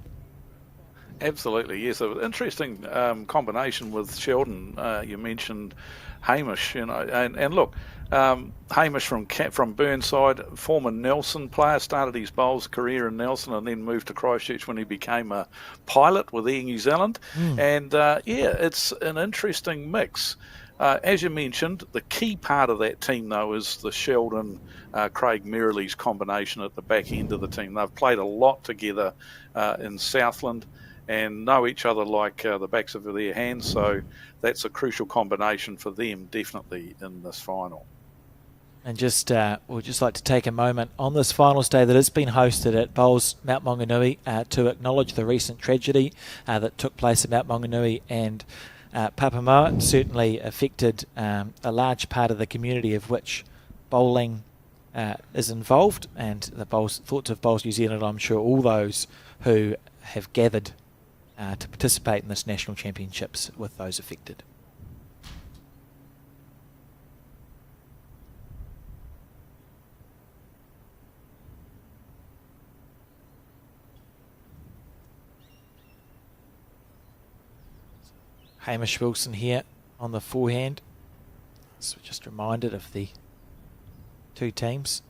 Absolutely, yes. An interesting combination with Sheldon. You mentioned Hamish, and look, Hamish from Burnside, former Nelson player, started his bowls career in Nelson and then moved to Christchurch when he became a pilot with Air New Zealand. And it's an interesting mix. As you mentioned, the key part of that team, though, is the Sheldon Craig Merrillees combination at the back end of the team. They've played a lot together in Southland and know each other like the backs of their hands, so that's a crucial combination for them, definitely, in this final. And we'd just like to take a moment on this finals day that has been hosted at Bowls Mount Maunganui to acknowledge the recent tragedy that took place at Mount Maunganui and Papamoa. It certainly affected a large part of the community of which bowling is involved, and the thoughts of Bowls New Zealand, I'm sure all those who have gathered to participate in this national championships with those affected. Hamish Wilson here on the forehand. So just reminded of the 2 teams.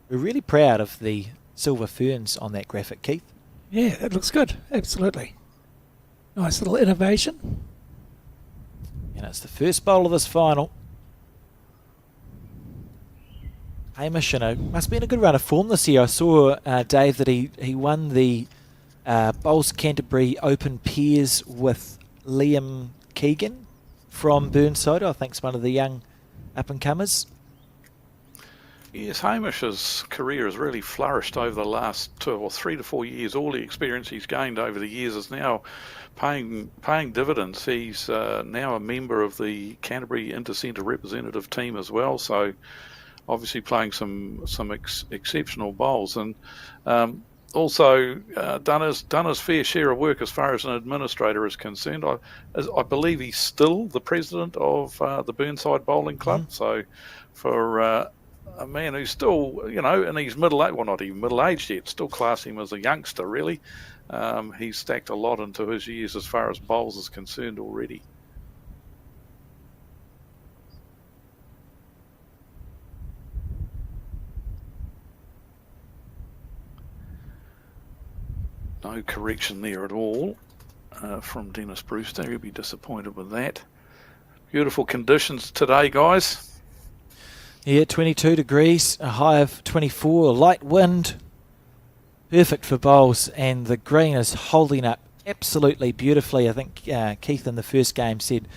We're really proud of the silver ferns on that graphic, Keith. Yeah, that looks good. Absolutely. Nice little innovation. And it's the first bowl of this final. Hamish, must be in a good run of form this year. I saw, Dave, that he won the Bowls Canterbury Open Pairs with Liam Keegan from Burnside. I think it's one of the young up-and-comers. Yes, Hamish's career has really flourished over the last 3 to 4 years. All the experience he's gained over the years is now paying dividends. He's now a member of the Canterbury Intercentre representative team as well, so obviously playing some exceptional bowls, and also done his fair share of work as far as an administrator is concerned. I believe he's still the president of the Burnside Bowling Club, so for a man who's still, in his middle-aged, well, not even middle-aged yet, still class him as a youngster, really. He's stacked a lot into his years as far as bowls is concerned already. No correction there at all from Dennis Brewster. He'll be disappointed with that. Beautiful conditions today, guys. Yeah, 22 degrees, a high of 24, light wind. Perfect for bowls, and the green is holding up absolutely beautifully. I think Keith in the first game said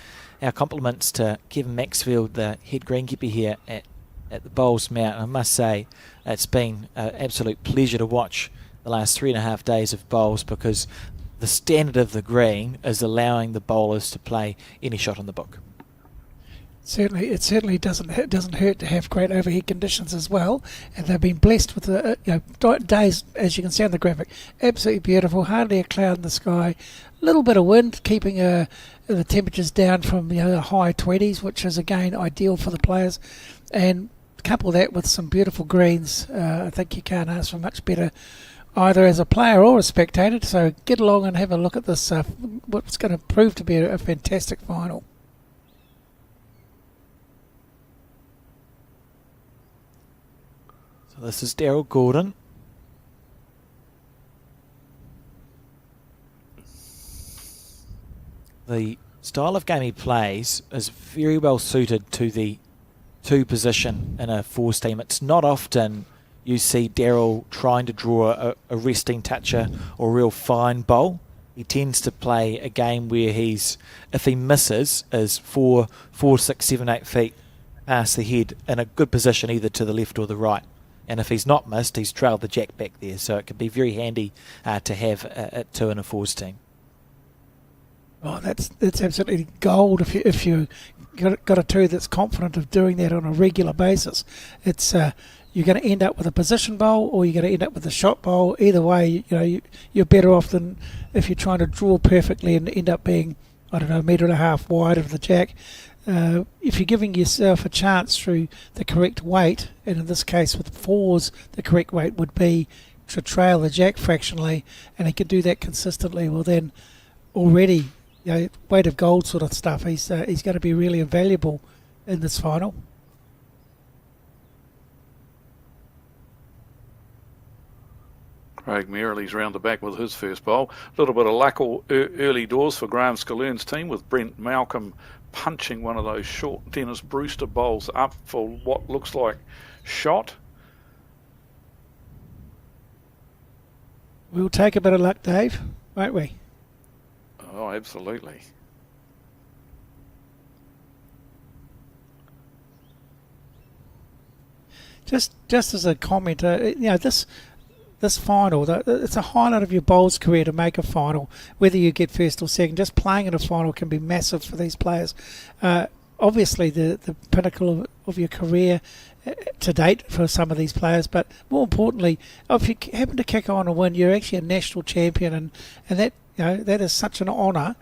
our compliments to Kevin Maxfield, the head greenkeeper here at at the Bowls Mount. I must say it's been an absolute pleasure to watch the last 3.5 days of bowls, because the standard of the green is allowing the bowlers to play any shot on the book. It certainly doesn't hurt to have great overhead conditions as well, and they've been blessed with days, as you can see on the graphic, absolutely beautiful. Hardly a cloud in the sky, a little bit of wind keeping the temperatures down from the high 20s, which is again ideal for the players, and couple that with some beautiful greens. I think you can't ask for much better, either as a player or a spectator. So get along and have a look at this, what's going to prove to be a fantastic final. So this is Daryl Gordon. The style of game he plays is very well suited to the 2 position in a fours team. It's not often you see Daryl trying to draw a resting toucher or a real fine bowl. He tends to play a game where if he misses, is 4, 6, 7, 8 feet past the head in a good position either to the left or the right. And if he's not missed, he's trailed the jack back there. So it can be very handy to have at 2 in a fours team. Oh, that's absolutely gold if you got a 2 that's confident of doing that on a regular basis. It's you're going to end up with a position bowl, or you're going to end up with a shot bowl. Either way, you're better off than if you're trying to draw perfectly and end up being, I don't know, 1.5 meters wide of the jack. If you're giving yourself a chance through the correct weight, and in this case with fours, the correct weight would be to trail the jack fractionally, and he can do that consistently, well then already, weight of gold sort of stuff, he's going to be really invaluable in this final. Craig Merrill's round the back with his first bowl. A little bit of luck early doors for Graham Scalloon's team, with Brent Malcolm punching one of those short Dennis Brewster bowls up for what looks like shot. We'll take a bit of luck, Dave, won't we? Oh, absolutely. Just as a comment, this final, it's a highlight of your bowls career to make a final, whether you get first or second. Just playing in a final can be massive for these players. Obviously, the pinnacle of your career to date for some of these players, but more importantly, if you happen to kick on and win, you're actually a national champion, and that that is such an honour,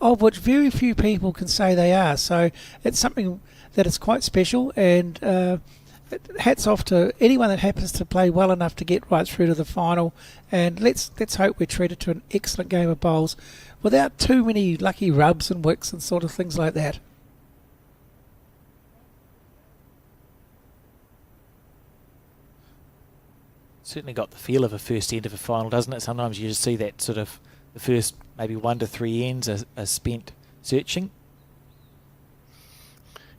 of which very few people can say they are. So it's something that is quite special, and hats off to anyone that happens to play well enough to get right through to the final. And let's hope we're treated to an excellent game of bowls without too many lucky rubs and wicks and sort of things like that. Certainly got the feel of a first end of a final, doesn't it? Sometimes you just see that sort of the first maybe 1 to 3 ends are spent searching.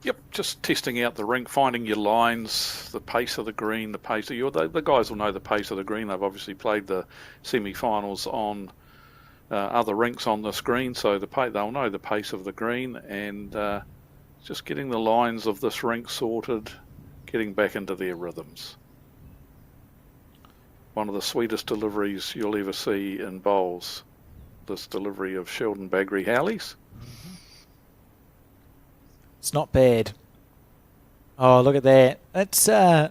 Yep, just testing out the rink, finding your lines, the pace of the green, the pace of the guys will know the pace of the green. They've obviously played the semi-finals on other rinks on the screen, so they'll know the pace of the green, and just getting the lines of this rink sorted, getting back into their rhythms. One of the sweetest deliveries you'll ever see in bowls, this delivery of Sheldon Bagri Howleys. It's not bad. Oh, look at that. It's a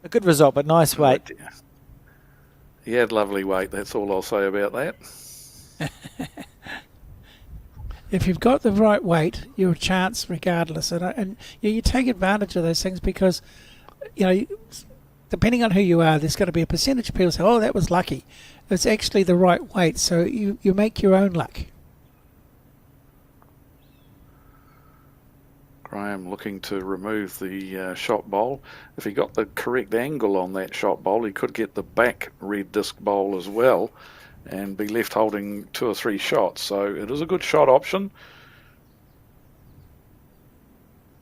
good result, but nice weight. He had lovely weight, that's all I'll say about that. If you've got the right weight, you're a chance regardless. And you take advantage of those things because, depending on who you are, there's going to be a percentage of people say, oh, that was lucky. It's actually the right weight, so you make your own luck. Graham looking to remove the shot bowl. If he got the correct angle on that shot bowl, he could get the back red disc bowl as well and be left holding 2 or 3 shots. So it is a good shot option.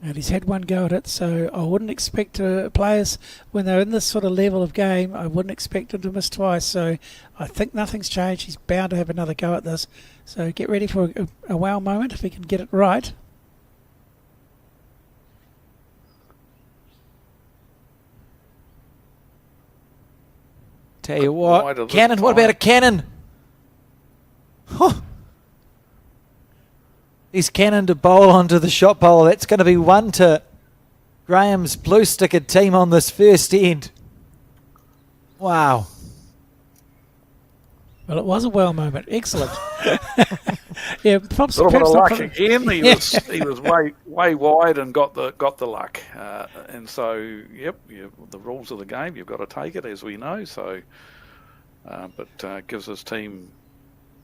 And he's had one go at it, so I wouldn't expect players, when they're in this sort of level of game, I wouldn't expect them to miss twice. So I think nothing's changed. He's bound to have another go at this. So get ready for a wow moment if he can get it right. Tell you Wide what, of the cannon. What about a cannon? Huh. He's cannon to bowl onto the shot bowler. That's going to be one to Graham's blue stickered team on this first end. Wow. Well, it was a well moment. Excellent. Yeah, perhaps, A little bit of not luck from- again. He was way wide and got the luck. And so, the rules of the game, you've got to take it, as we know. So, but gives his team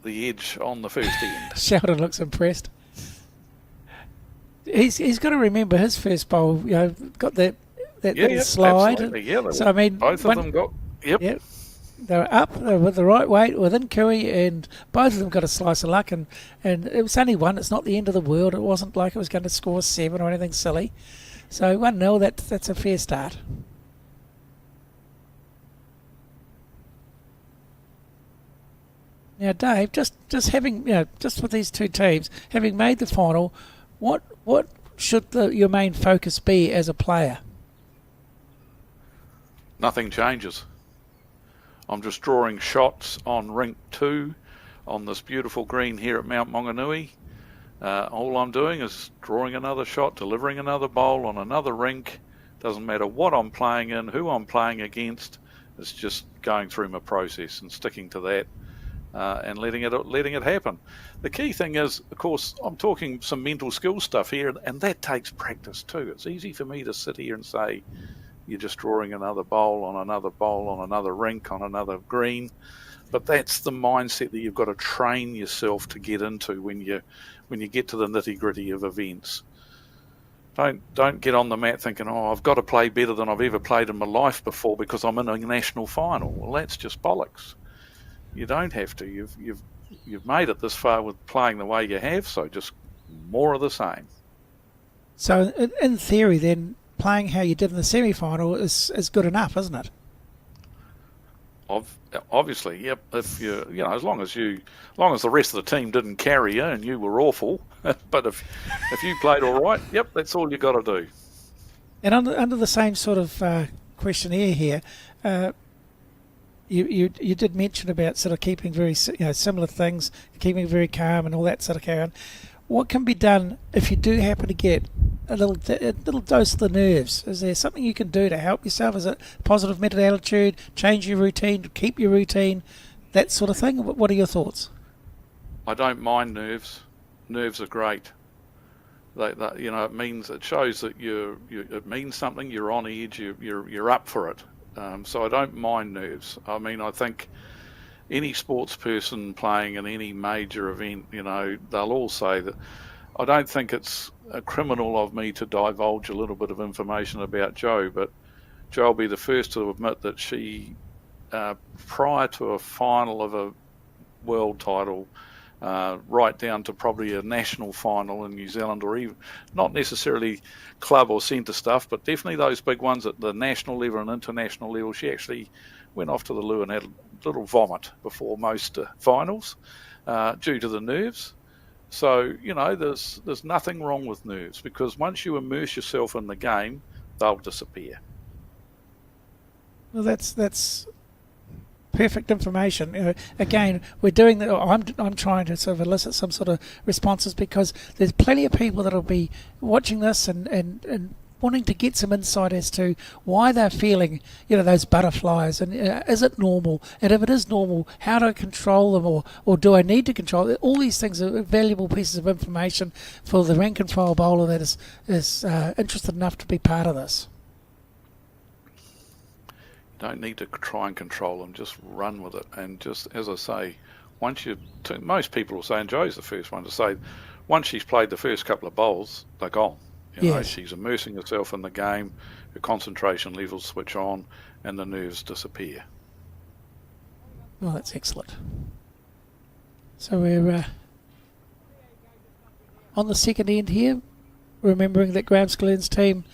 the edge on the first end. Sheldon looks impressed. He's got to remember his first bowl. Got that little slide. Absolutely. Yeah, So I mean, both of them got. Yep. Yeah, they were up, they were with the right weight within Kui, and both of them got a slice of luck. And it was only one. It's not the end of the world. It wasn't like it was going to score 7 or anything silly. So 1-0. That's a fair start. Now, Dave, just having just with these two teams having made the final, what should your main focus be as a player? Nothing changes. I'm just drawing shots on rink 2 on this beautiful green here at Mount Maunganui. All I'm doing is drawing another shot, delivering another bowl on another rink. Doesn't matter what I'm playing in, who I'm playing against. It's just going through my process and sticking to that. And letting it happen. The key thing is, of course, I'm talking some mental skill stuff here, and that takes practice too. It's easy for me to sit here and say, you're just drawing another bowl on another rink, on another green. But that's the mindset that you've got to train yourself to get into when you get to the nitty-gritty of events. Don't get on the mat thinking, I've got to play better than I've ever played in my life before because I'm in a national final. Well, that's just bollocks. You don't have to. You've made it this far with playing the way you have, so just more of the same. So in theory, then, playing how you did in the semi-final is good enough, isn't it? Obviously, yep. If as long as the rest of the team didn't carry you and you were awful, but if you played all right, yep, that's all you got to do. And under the same sort of questionnaire here. You did mention about sort of keeping very similar things, keeping very calm and all that sort of carry on. What can be done if you do happen to get a little dose of the nerves? Is there something you can do to help yourself? Is it positive mental attitude, change your routine, keep your routine, that sort of thing? What are your thoughts? I don't mind nerves. Nerves are great. It shows that it means something. You're on edge. You're up for it. So I don't mind nerves. I mean, I think any sports person playing in any major event, they'll all say that. I don't think it's criminal of me to divulge a little bit of information about Jo, but Jo will be the first to admit that she, prior to a final of a world title, right down to probably a national final in New Zealand, or even not necessarily club or centre stuff, but definitely those big ones at the national level and international level, she actually went off to the loo and had a little vomit before most finals due to the nerves. So, there's nothing wrong with nerves, because once you immerse yourself in the game, they'll disappear. Well, that's perfect information. Again, we're doing that. I'm trying to sort of elicit some sort of responses, because there's plenty of people that'll be watching this and wanting to get some insight as to why they're feeling, those butterflies, and is it normal? And if it is normal, how do I control them, or do I need to control it? All these things are valuable pieces of information for the rank and file bowler that is interested enough to be part of this. Don't need to try and control them, just run with it. And just, as I say, most people will say, and Jo's the first one to say, once she's played the first couple of bowls, they're gone. Yes. She's immersing herself in the game, her concentration levels switch on, and the nerves disappear. Well, that's excellent. So we're on the second end here, remembering that Graham Skillern's team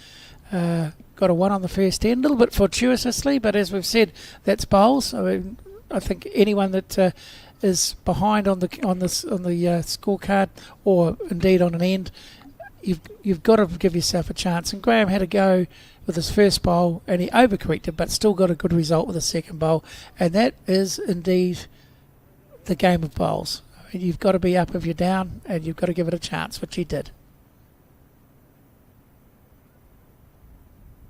got a 1 on the first end, a little bit fortuitously, but as we've said, that's bowls. I think anyone that is behind on the scorecard, or indeed on an end, you've got to give yourself a chance. And Graham had a go with his first bowl, and he overcorrected, but still got a good result with his second bowl. And that is indeed the game of bowls. I mean, you've got to be up if you're down, and you've got to give it a chance, which he did.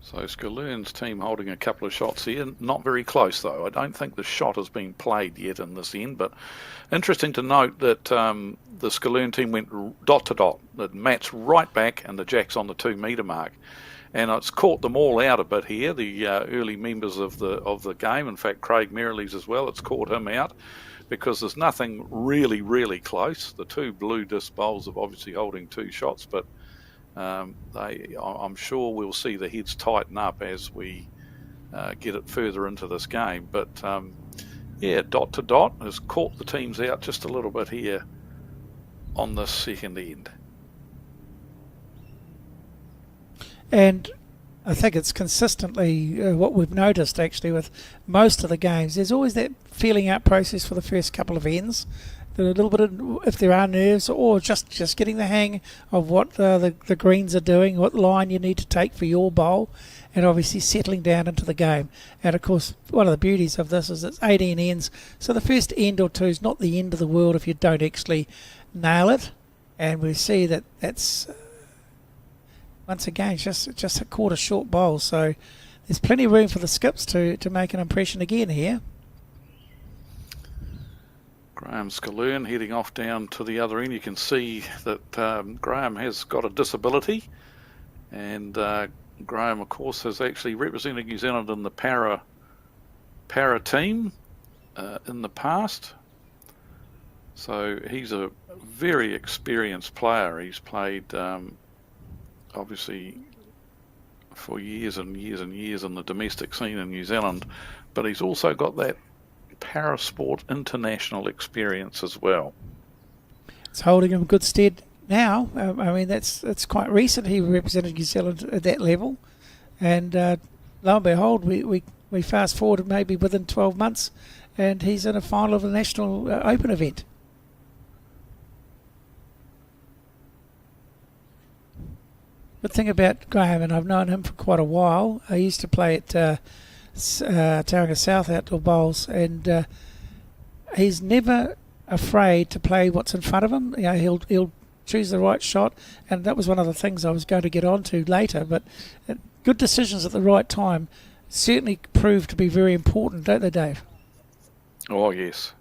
So Skaloon's team holding a couple of shots here. Not very close, though. I don't think the shot has been played yet in this end. But interesting to note that the Skaloon team went dot to dot. The Matt's right back and the Jack's on the 2 metre mark. And it's caught them all out a bit here, the early members of the game. In fact, Craig Merrilies as well. It's caught him out because there's nothing really, really close. The 2 blue disc bowls are obviously holding 2 shots, but I'm sure we'll see the heads tighten up as we get it further into this game. But dot to dot has caught the teams out just a little bit here on this second end. And I think it's consistently what we've noticed actually with most of the games. There's always that feeling out process for the first couple of ends. A little bit of, if there are nerves, or just getting the hang of what the greens are doing, what line you need to take for your bowl, and obviously settling down into the game. And of course, one of the beauties of this is it's 18 ends, so the first end or two is not the end of the world if you don't actually nail it. And we see that that's once again just a quarter short bowl, so there's plenty of room for the skips to make an impression again here. Graham Skaloon heading off down to the other end. You can see that Graham has got a disability, and Graham, of course, has actually represented New Zealand in the para team in the past. So he's a very experienced player. He's played obviously for years and years and years in the domestic scene in New Zealand, but he's also got that Parasport international experience as well. It's holding him good stead now. I mean, that's quite recent. He represented New Zealand at that level, and lo and behold, we fast forward maybe within 12 months, and he's in a final of a national open event. Good thing about Graham, and I've known him for quite a while. I used to play at Tauranga South Outdoor Bowls, and he's never afraid to play what's in front of him. You know, he'll choose the right shot, and that was one of the things I was going to get onto later. But good decisions at the right time certainly prove to be very important, don't they, Dave? Oh, yes.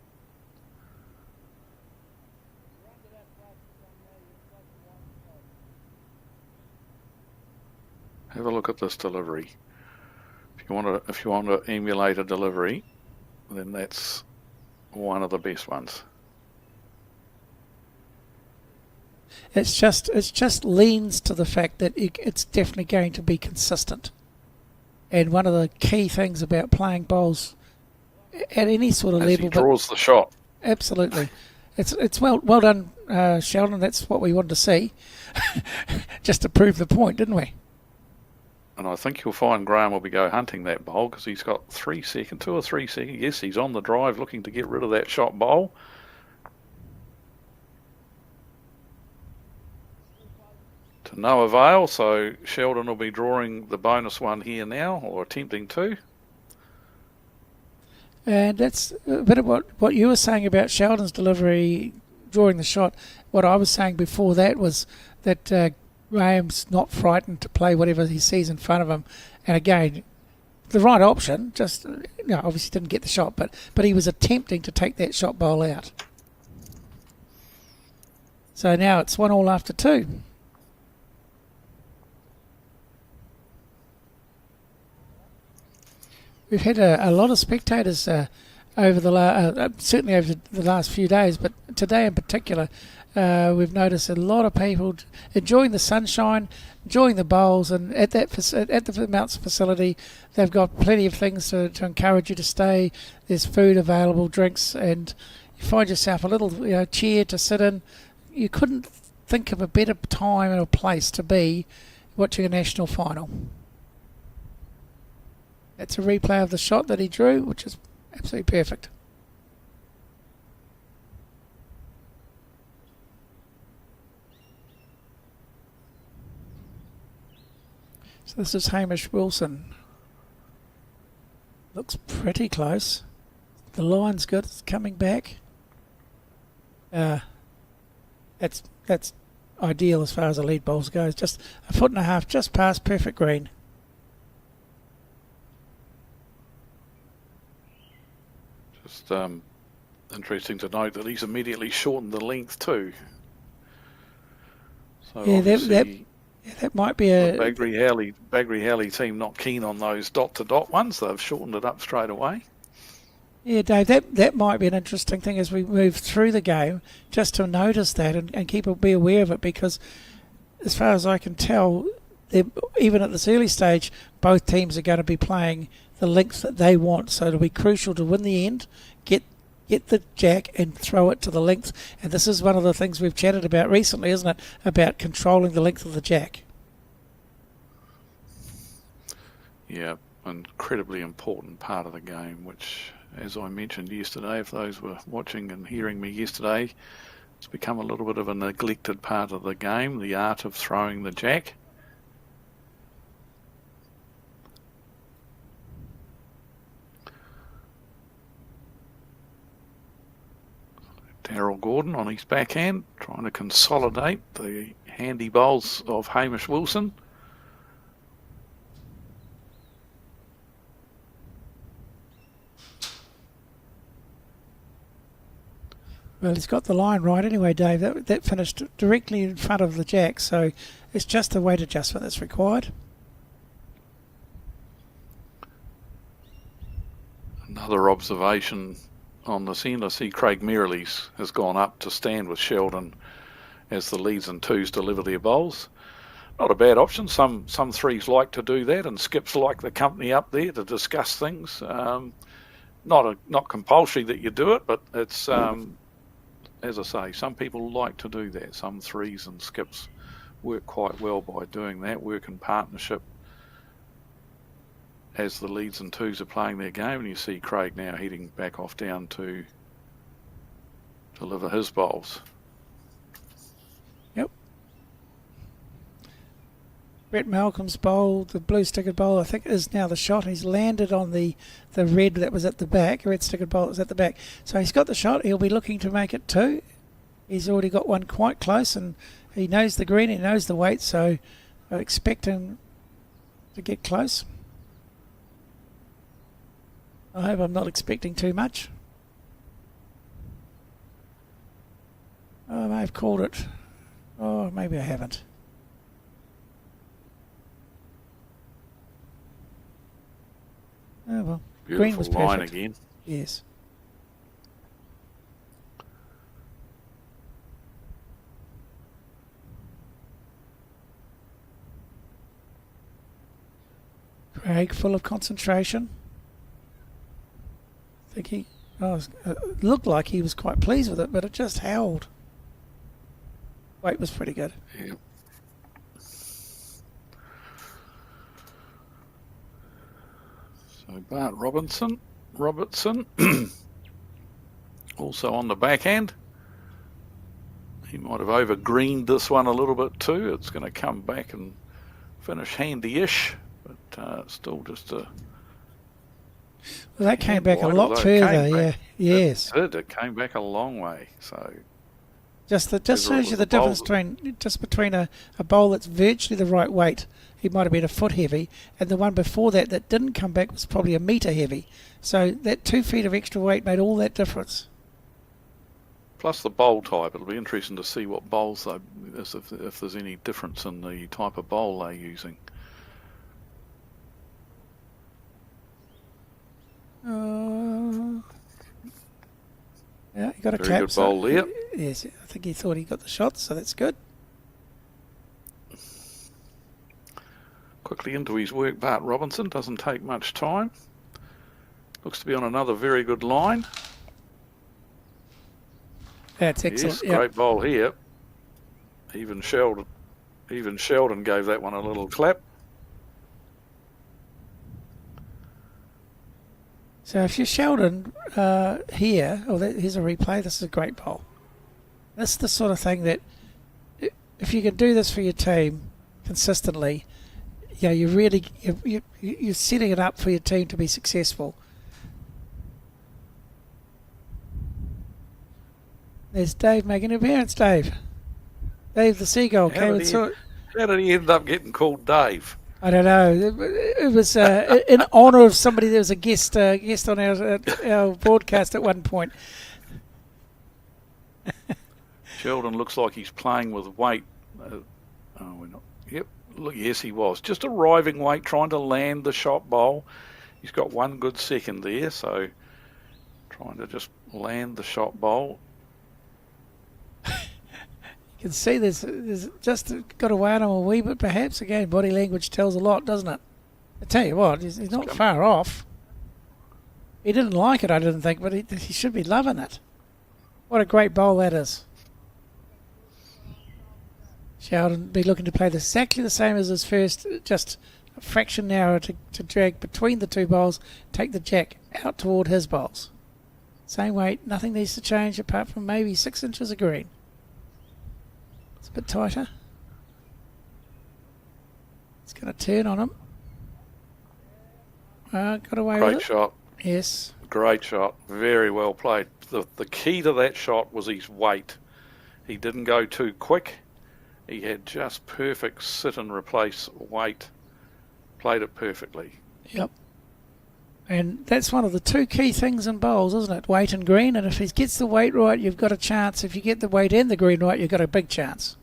Have a look at this delivery. If you want to emulate a delivery, then that's one of the best ones. It's just leans to the fact that it's definitely going to be consistent. And one of the key things about playing bowls at any sort of level, he draws the shot. Absolutely, it's well done, Sheldon. That's what we wanted to see, just to prove the point, didn't we? And I think you'll find Graham will be go hunting that bowl because he's got 2 or 3 seconds. Yes, he's on the drive looking to get rid of that shot bowl. To no avail, so Sheldon will be drawing the bonus one here now, or attempting to. And that's a bit of what you were saying about Sheldon's delivery, drawing the shot. What I was saying before that was that Graham's not frightened to play whatever he sees in front of him, and again, the right option. Just obviously didn't get the shot, but he was attempting to take that shot bowl out. So now it's 1-1 after 2. We've had a lot of spectators over certainly over the last few days, but today in particular. We've noticed a lot of people enjoying the sunshine, enjoying the bowls, and at the Mounts facility, they've got plenty of things to encourage you to stay. There's food available, drinks, and you find yourself a little chair to sit in. You couldn't think of a better time and a place to be watching a national final. That's a replay of the shot that he drew, which is absolutely perfect. So this is Hamish Wilson. Looks pretty close. The line's good. It's coming back. That's ideal as far as the lead bowls goes. Just a foot and a half, just past perfect green. Just interesting to note that he's immediately shortened the length too. So Yeah, obviously that might be the a... Bagri Halley team not keen on those dot-to-dot ones. They've shortened it up straight away. Yeah, Dave, that might be an interesting thing as we move through the game, just to notice that and be aware of it, because as far as I can tell, even at this early stage, both teams are going to be playing the length that they want. So it'll be crucial to win the end, get the jack and throw it to the length. And this is one of the things we've chatted about recently, isn't it? About controlling the length of the jack. Yeah, incredibly important part of the game, which, as I mentioned yesterday, if those were watching and hearing me yesterday, it's become a little bit of a neglected part of the game, the art of throwing the jack. Darryl Gordon on his backhand, trying to consolidate the handy bowls of Hamish Wilson. Well, he's got the line right anyway, Dave. That finished directly in front of the jack, so it's just a weight adjustment that's required. Another observation on this end, I see Craig Merrilies has gone up to stand with Sheldon as the leads and twos deliver their bowls. Not a bad option. Some threes like to do that, and Skips like the company up there to discuss things. Not compulsory that you do it, but it's as I say, some people like to do that. Some threes and skips work quite well by doing that, work in partnership as the leads and twos are playing their game. And you see Craig now heading back off down to deliver his bowls. Yep. Brett Malcolm's bowl, the blue stickered bowl, I think is now the shot. He's landed on the red that was at the back, red stickered bowl that was at the back. So he's got the shot. He'll be looking to make it two. He's already got one quite close, and he knows the green, he knows the weight, so I expect him to get close. I hope I'm not expecting too much. Oh, I may have called it. Oh, maybe I haven't. Oh, well. Beautiful Green was line perfect. again. Yes. Craig, full of concentration. I think he looked like he was quite pleased with it, but it just held. Weight was pretty good. Yeah. So Bart Robertson, also on the backhand. He might have over-greened this one a little bit too. It's going to come back and finish handy-ish, but still just a... Well, that came back a lot further, yeah. Yes. It came back a long way, so... Just shows you the difference between a bowl that's virtually the right weight. He might have been a foot heavy, and the one before that didn't come back was probably a metre heavy. So that 2 feet of extra weight made all that difference. Plus the bowl type. It'll be interesting to see what bowls if there's any difference in the type of bowl they're using. Yeah, he got a Very tap. good bowl there. Yes, I think he thought he got the shot, so that's good. Quickly into his work, Bart Robinson. Doesn't take much time. Looks to be on another very good line. That's excellent. Yes, great bowl here. Even Sheldon gave that one a little clap. So if you're Sheldon here, here's a replay. This is a great bowl. This is the sort of thing that if you can do this for your team consistently, you're setting it up for your team to be successful. There's Dave making an appearance. Dave the Seagull came and saw it. How did he end up getting called Dave? I don't know. It was in honour of somebody. There was a guest on our broadcast at one point. Sheldon looks like he's playing with weight. We're not. Yep. Look, yes, he was. Just arriving weight, trying to land the shot bowl. He's got one good second there, so trying to just land the shot bowl. You can see there's just got away on him a wee bit, perhaps. Again, body language tells a lot, doesn't it? I tell you what, he's not far off. He didn't like it, I didn't think, but he should be loving it. What a great bowl that is. Sheldon be looking to play exactly the same as his first, just a fraction narrower to drag between the two bowls, take the jack out toward his bowls. Same weight, nothing needs to change apart from maybe 6 inches of green. It's a bit tighter. It's going to turn on him. Got away with it. Great shot. Yes. Great shot. Very well played. The key to that shot was his weight. He didn't go too quick. He had just perfect sit and replace weight. Played it perfectly. Yep. And that's one of the two key things in bowls, isn't it? Weight and green. And if he gets the weight right, you've got a chance. If you get the weight and the green right, you've got a big chance.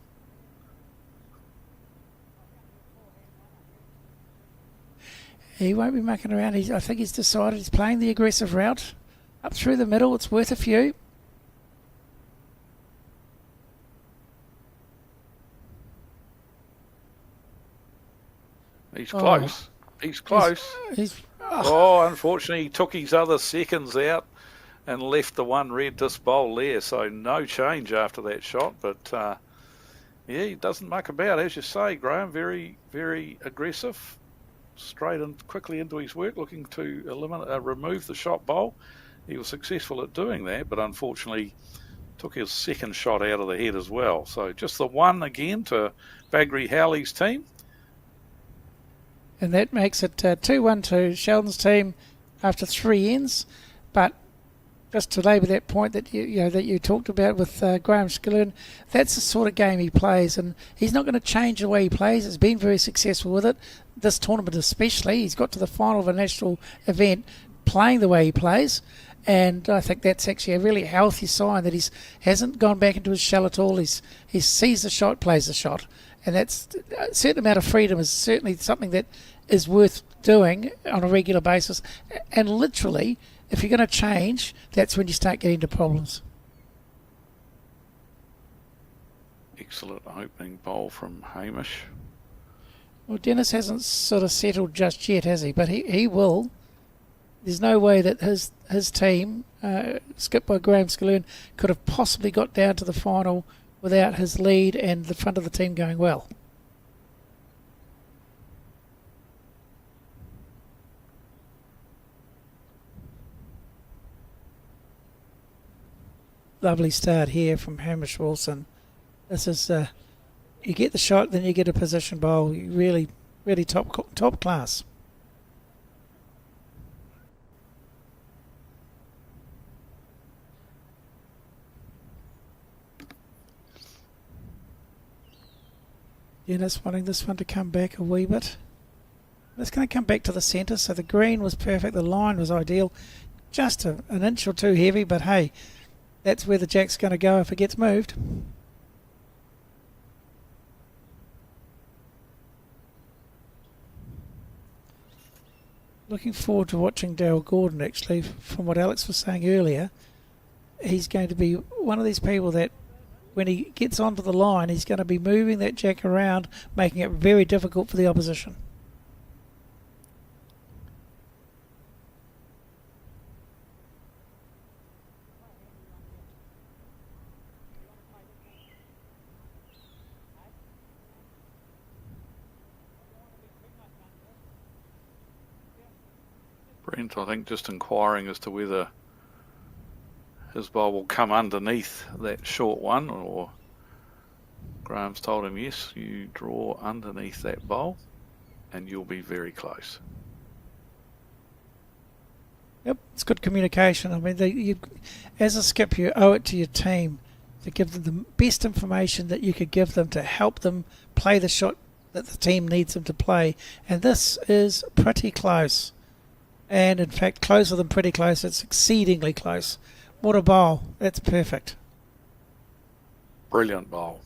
He won't be mucking around. I think he's decided he's playing the aggressive route. Up through the middle, it's worth a few. He's close. He's close. Unfortunately, he took his other seconds out and left the one red disc bowl there. So no change after that shot. But, he doesn't muck about. As you say, Graham, very, very aggressive. Straight and quickly into his work, looking to remove the shot bowl. He was successful at doing that, but unfortunately took his second shot out of the head as well. So just the one again to Bagri Howley's team. And that makes it 2-1 to Sheldon's team after 3 ends. But just to labour that point that you talked about with Graham Skillern, that's the sort of game he plays, and he's not going to change the way he plays. He's been very successful with it. This tournament especially, he's got to the final of a national event playing the way he plays, and I think that's actually a really healthy sign that he hasn't gone back into his shell at all. He sees the shot, plays the shot, and that's a certain amount of freedom is certainly something that is worth doing on a regular basis. And literally, if you're going to change, that's when you start getting into problems. Excellent opening bowl from Hamish. Well, Dennis hasn't sort of settled just yet, has he? But he will. There's no way that his team, skipped by Graham Skillern, could have possibly got down to the final without his lead and the front of the team going well. Lovely start here from Hamish Wilson. This is you get the shot, then you get a position bowl. Really, really top class. Dennis wanting this one to come back a wee bit. It's going to come back to the centre, so the green was perfect. The line was ideal. Just an inch or two heavy, but hey, that's where the jack's going to go if it gets moved. Looking forward to watching Darryl Gordon, actually. From what Alex was saying earlier, he's going to be one of these people that when he gets onto the line, he's going to be moving that jack around, making it very difficult for the opposition. Brent, I think, just inquiring as to whether his bowl will come underneath that short one, or Graham's told him, yes, you draw underneath that bowl. and you'll be very close. Yep, it's good communication. I mean, you, as a skip, you owe it to your team to give them the best information that you could give them to help them play the shot that the team needs them to play. And this is pretty close. And in fact, closer than pretty close. It's exceedingly close. What a bowl. That's perfect. Brilliant bowl.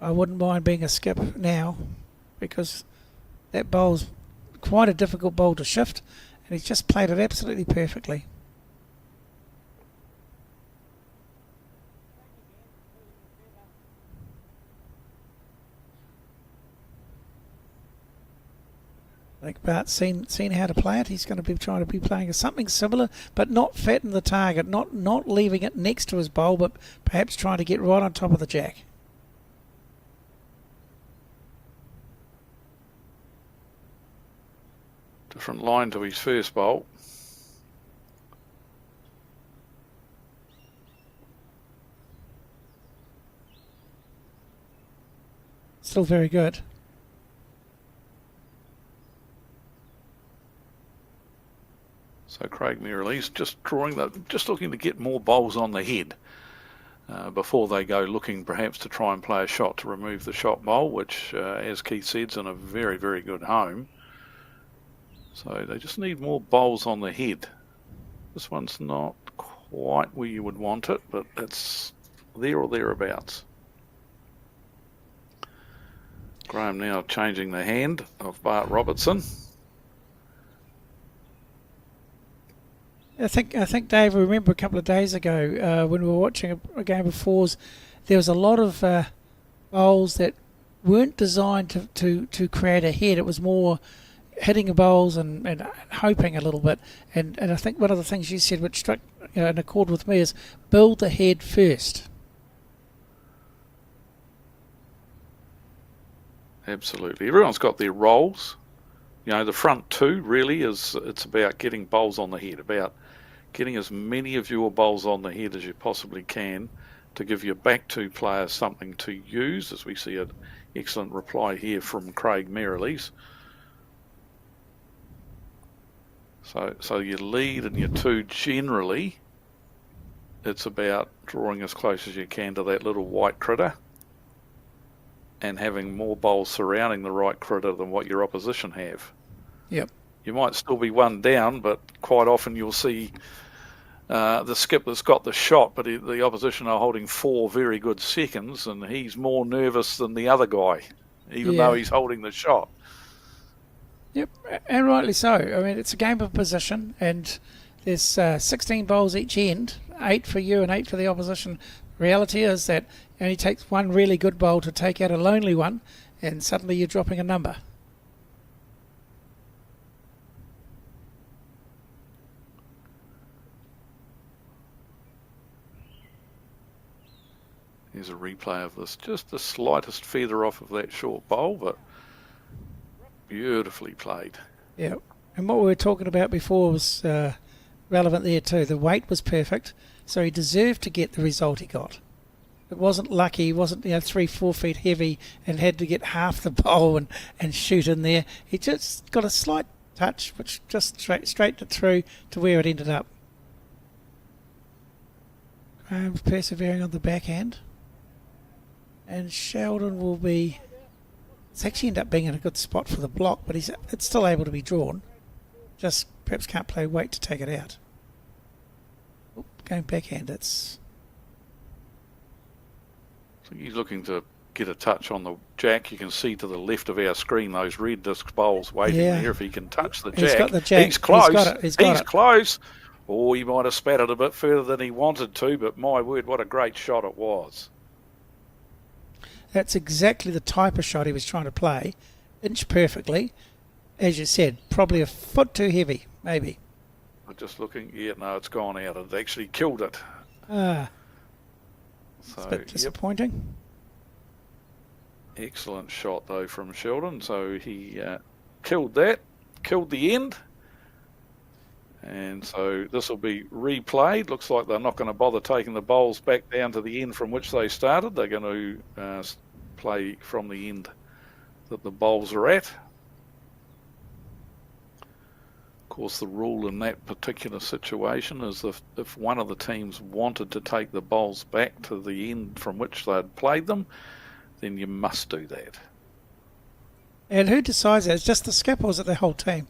I wouldn't mind being a skip now because that bowl's quite a difficult bowl to shift, and he's just played it absolutely perfectly. I think Bart's seen how to play it. He's going to be trying to be playing something similar, but not fatten the target, not leaving it next to his bowl, but perhaps trying to get right on top of the jack. Different line to his first bowl. Still very good. So Craig Merrill's just looking to get more bowls on the head before they go looking perhaps to try and play a shot to remove the shot bowl, which, as Keith said, is in a very, very good home. So they just need more bowls on the head. This one's not quite where you would want it, but it's there or thereabouts. Graham now changing the hand of Bart Robertson. I think, Dave, remember a couple of days ago when we were watching a game of fours, there was a lot of bowls that weren't designed to create a head. It was more hitting the bowls and hoping a little bit. And I think one of the things you said, which struck in accord with me, is build the head first. Absolutely. Everyone's got their roles. You know, the front two really it's about getting bowls on the head, about getting as many of your bowls on the head as you possibly can to give your back two players something to use, as we see an excellent reply here from Craig Merrill's. So your lead and your two, generally, it's about drawing as close as you can to that little white critter and having more bowls surrounding the right critter than what your opposition have. Yep. You might still be one down, but quite often you'll see the skip that's got the shot, but the opposition are holding 4 very good seconds, and he's more nervous than the other guy, even though he's holding the shot. Yep, and rightly so. I mean, it's a game of position, and there's 16 bowls each end, 8 for you and 8 for the opposition. Reality is that it only takes one really good bowl to take out a lonely one, and suddenly you're dropping a number. Here's a replay of this. Just the slightest feather off of that short bowl, but beautifully played. Yeah, and what we were talking about before was relevant there too. The weight was perfect, so he deserved to get the result he got. It wasn't lucky. He wasn't 3-4 feet heavy and had to get half the bowl and shoot in there. He just got a slight touch, which just straightened it through to where it ended up. Graham's persevering on the backhand. And Sheldon will be... It's actually ended up being in a good spot for the block, but it's still able to be drawn. Just perhaps can't play weight to take it out. Oop, going backhand, it's... So he's looking to get a touch on the jack. You can see to the left of our screen those red disc bowls waiting there. If he can touch the jack. He's got the jack. He's close. He's got it. Close. Or he might have spat it a bit further than he wanted to, but my word, what a great shot it was. That's exactly the type of shot he was trying to play. Inch perfectly. As you said, probably a foot too heavy, maybe. I'm just looking. Yeah, no, it's gone out. It actually killed it. It's a bit disappointing. Excellent shot, though, from Sheldon. So he killed that, killed the end. And so this will be replayed. Looks like they're not going to bother taking the bowls back down to the end from which they started. They're going to play from the end that the bowls are at. Of course, the rule in that particular situation is if one of the teams wanted to take the bowls back to the end from which they'd played them, then you must do that. And who decides that? It's just the skip, or is it the whole team?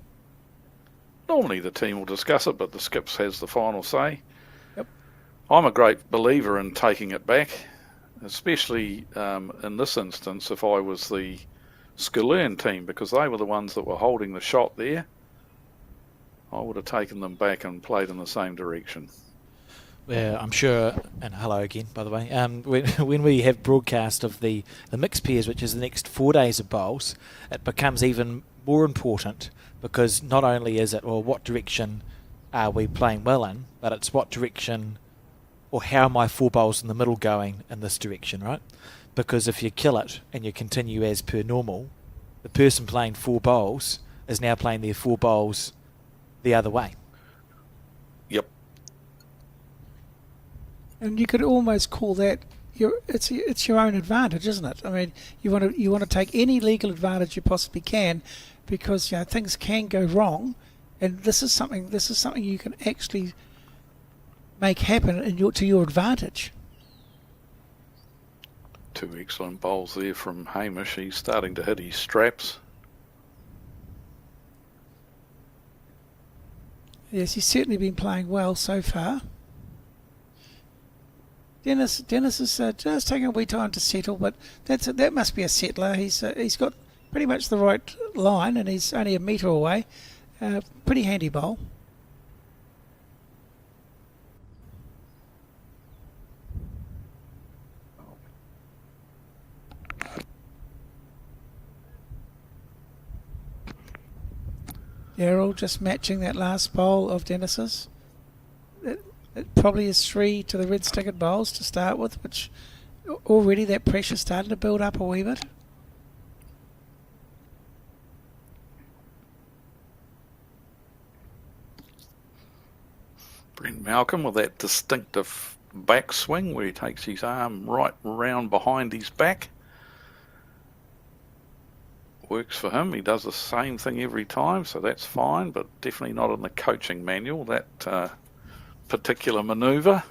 Normally the team will discuss it, but the skips has the final say. Yep. I'm a great believer in taking it back, especially in this instance if I was the Skilern team, because they were the ones that were holding the shot there. I would have taken them back and played in the same direction. Well, I'm sure, and hello again, by the way, when we have broadcast of the mixed pairs, which is the next 4 days of bowls, it becomes even more important, because not only is it, well, what direction are we playing well in, but it's what direction, or how are my 4 bowls in the middle going in this direction, right? Because if you kill it and you continue as per normal, the person playing 4 bowls is now playing their 4 bowls the other way. Yep. And you could almost call that it's your own advantage, isn't it? I mean, you want to take any legal advantage you possibly can, because things can go wrong, and this is something you can actually make happen to your advantage. 2 excellent bowls there from Hamish. He's starting to hit his straps. Yes, he's certainly been playing well so far. Dennis is just taking a wee time to settle, but that must be a settler. He's got pretty much the right line, and he's only a metre away. Pretty handy bowl. Daryl just matching that last bowl of Dennis's. It probably is 3 to the red stickered bowls to start with, which already that pressure started to build up a wee bit. Brent Malcolm with that distinctive backswing where he takes his arm right round behind his back. Works for him. He does the same thing every time, so that's fine, but definitely not in the coaching manual, that particular manoeuvre.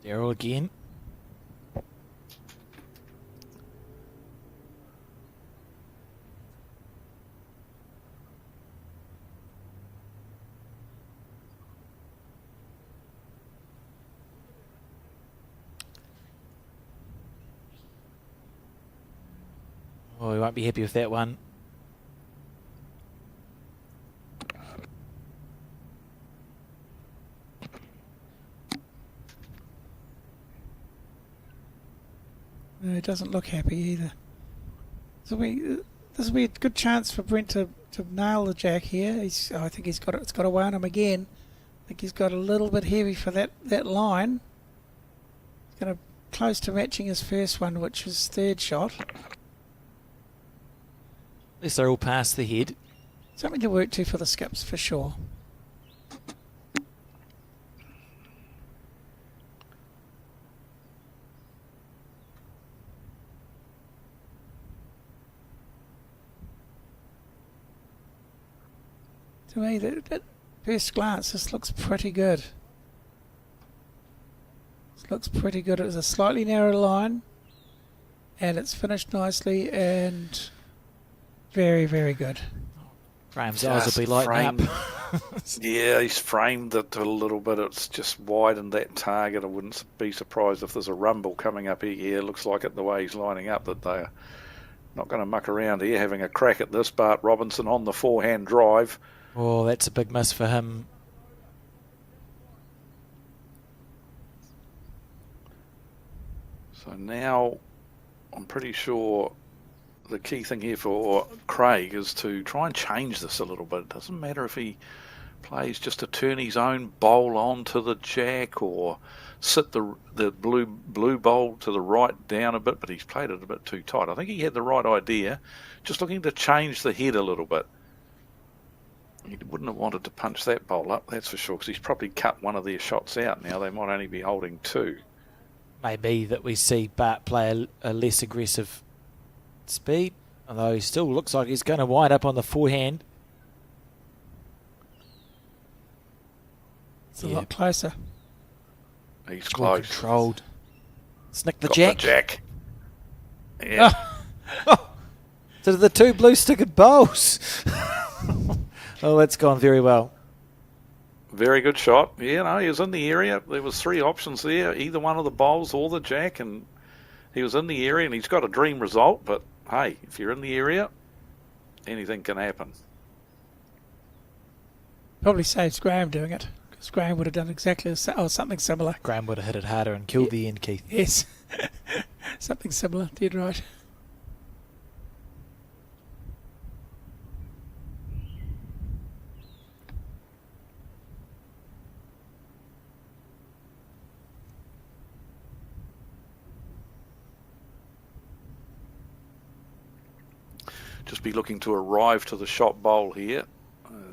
Daryl again. Oh, we won't be happy with that one. No, he doesn't look happy either. So this will be a good chance for Brent to nail the jack here. I think it's got away on him again. I think he's got a little bit heavy for that line. He's going to close to matching his first one, which was third shot. At least they're all past the head. Something to work to for the skips for sure. To me, that first glance, this looks pretty good. This looks pretty good. It was a slightly narrow line, and it's finished nicely and very, very good. Graham's eyes will be lighting up. Yeah, he's framed it a little bit. It's just widened that target. I wouldn't be surprised if there's a rumble coming up here. Yeah, it looks like it the way he's lining up, that they're not going to muck around here, having a crack at this. Bart Robinson on the forehand drive. Oh, that's a big miss for him. So now I'm pretty sure the key thing here for Craig is to try and change this a little bit. It doesn't matter if he plays just to turn his own bowl onto the jack or sit the blue bowl to the right down a bit, but he's played it a bit too tight. I think he had the right idea, just looking to change the head a little bit. He wouldn't have wanted to punch that bowl up, that's for sure, because he's probably cut one of their shots out now. They might only be holding 2. Maybe that we see Bart play a less aggressive speed, although he still looks like he's going to wind up on the forehand. It's a lot closer. He's Well close. controlled. Snick the Got jack. the jack. Yeah. So the two blue-stickered bowls. Oh, that's gone very well. Very good shot. Yeah, no, he was in the area. There was 3 options there, either one of the bowls or the jack, and he was in the area, and he's got a dream result. But hey, if you're in the area, anything can happen. Probably saves Graham doing it, because Graham would have done exactly something similar. Graham would have hit it harder and killed the end, Keith. Yes, something similar. Dead right. Just be looking to arrive to the shot bowl here,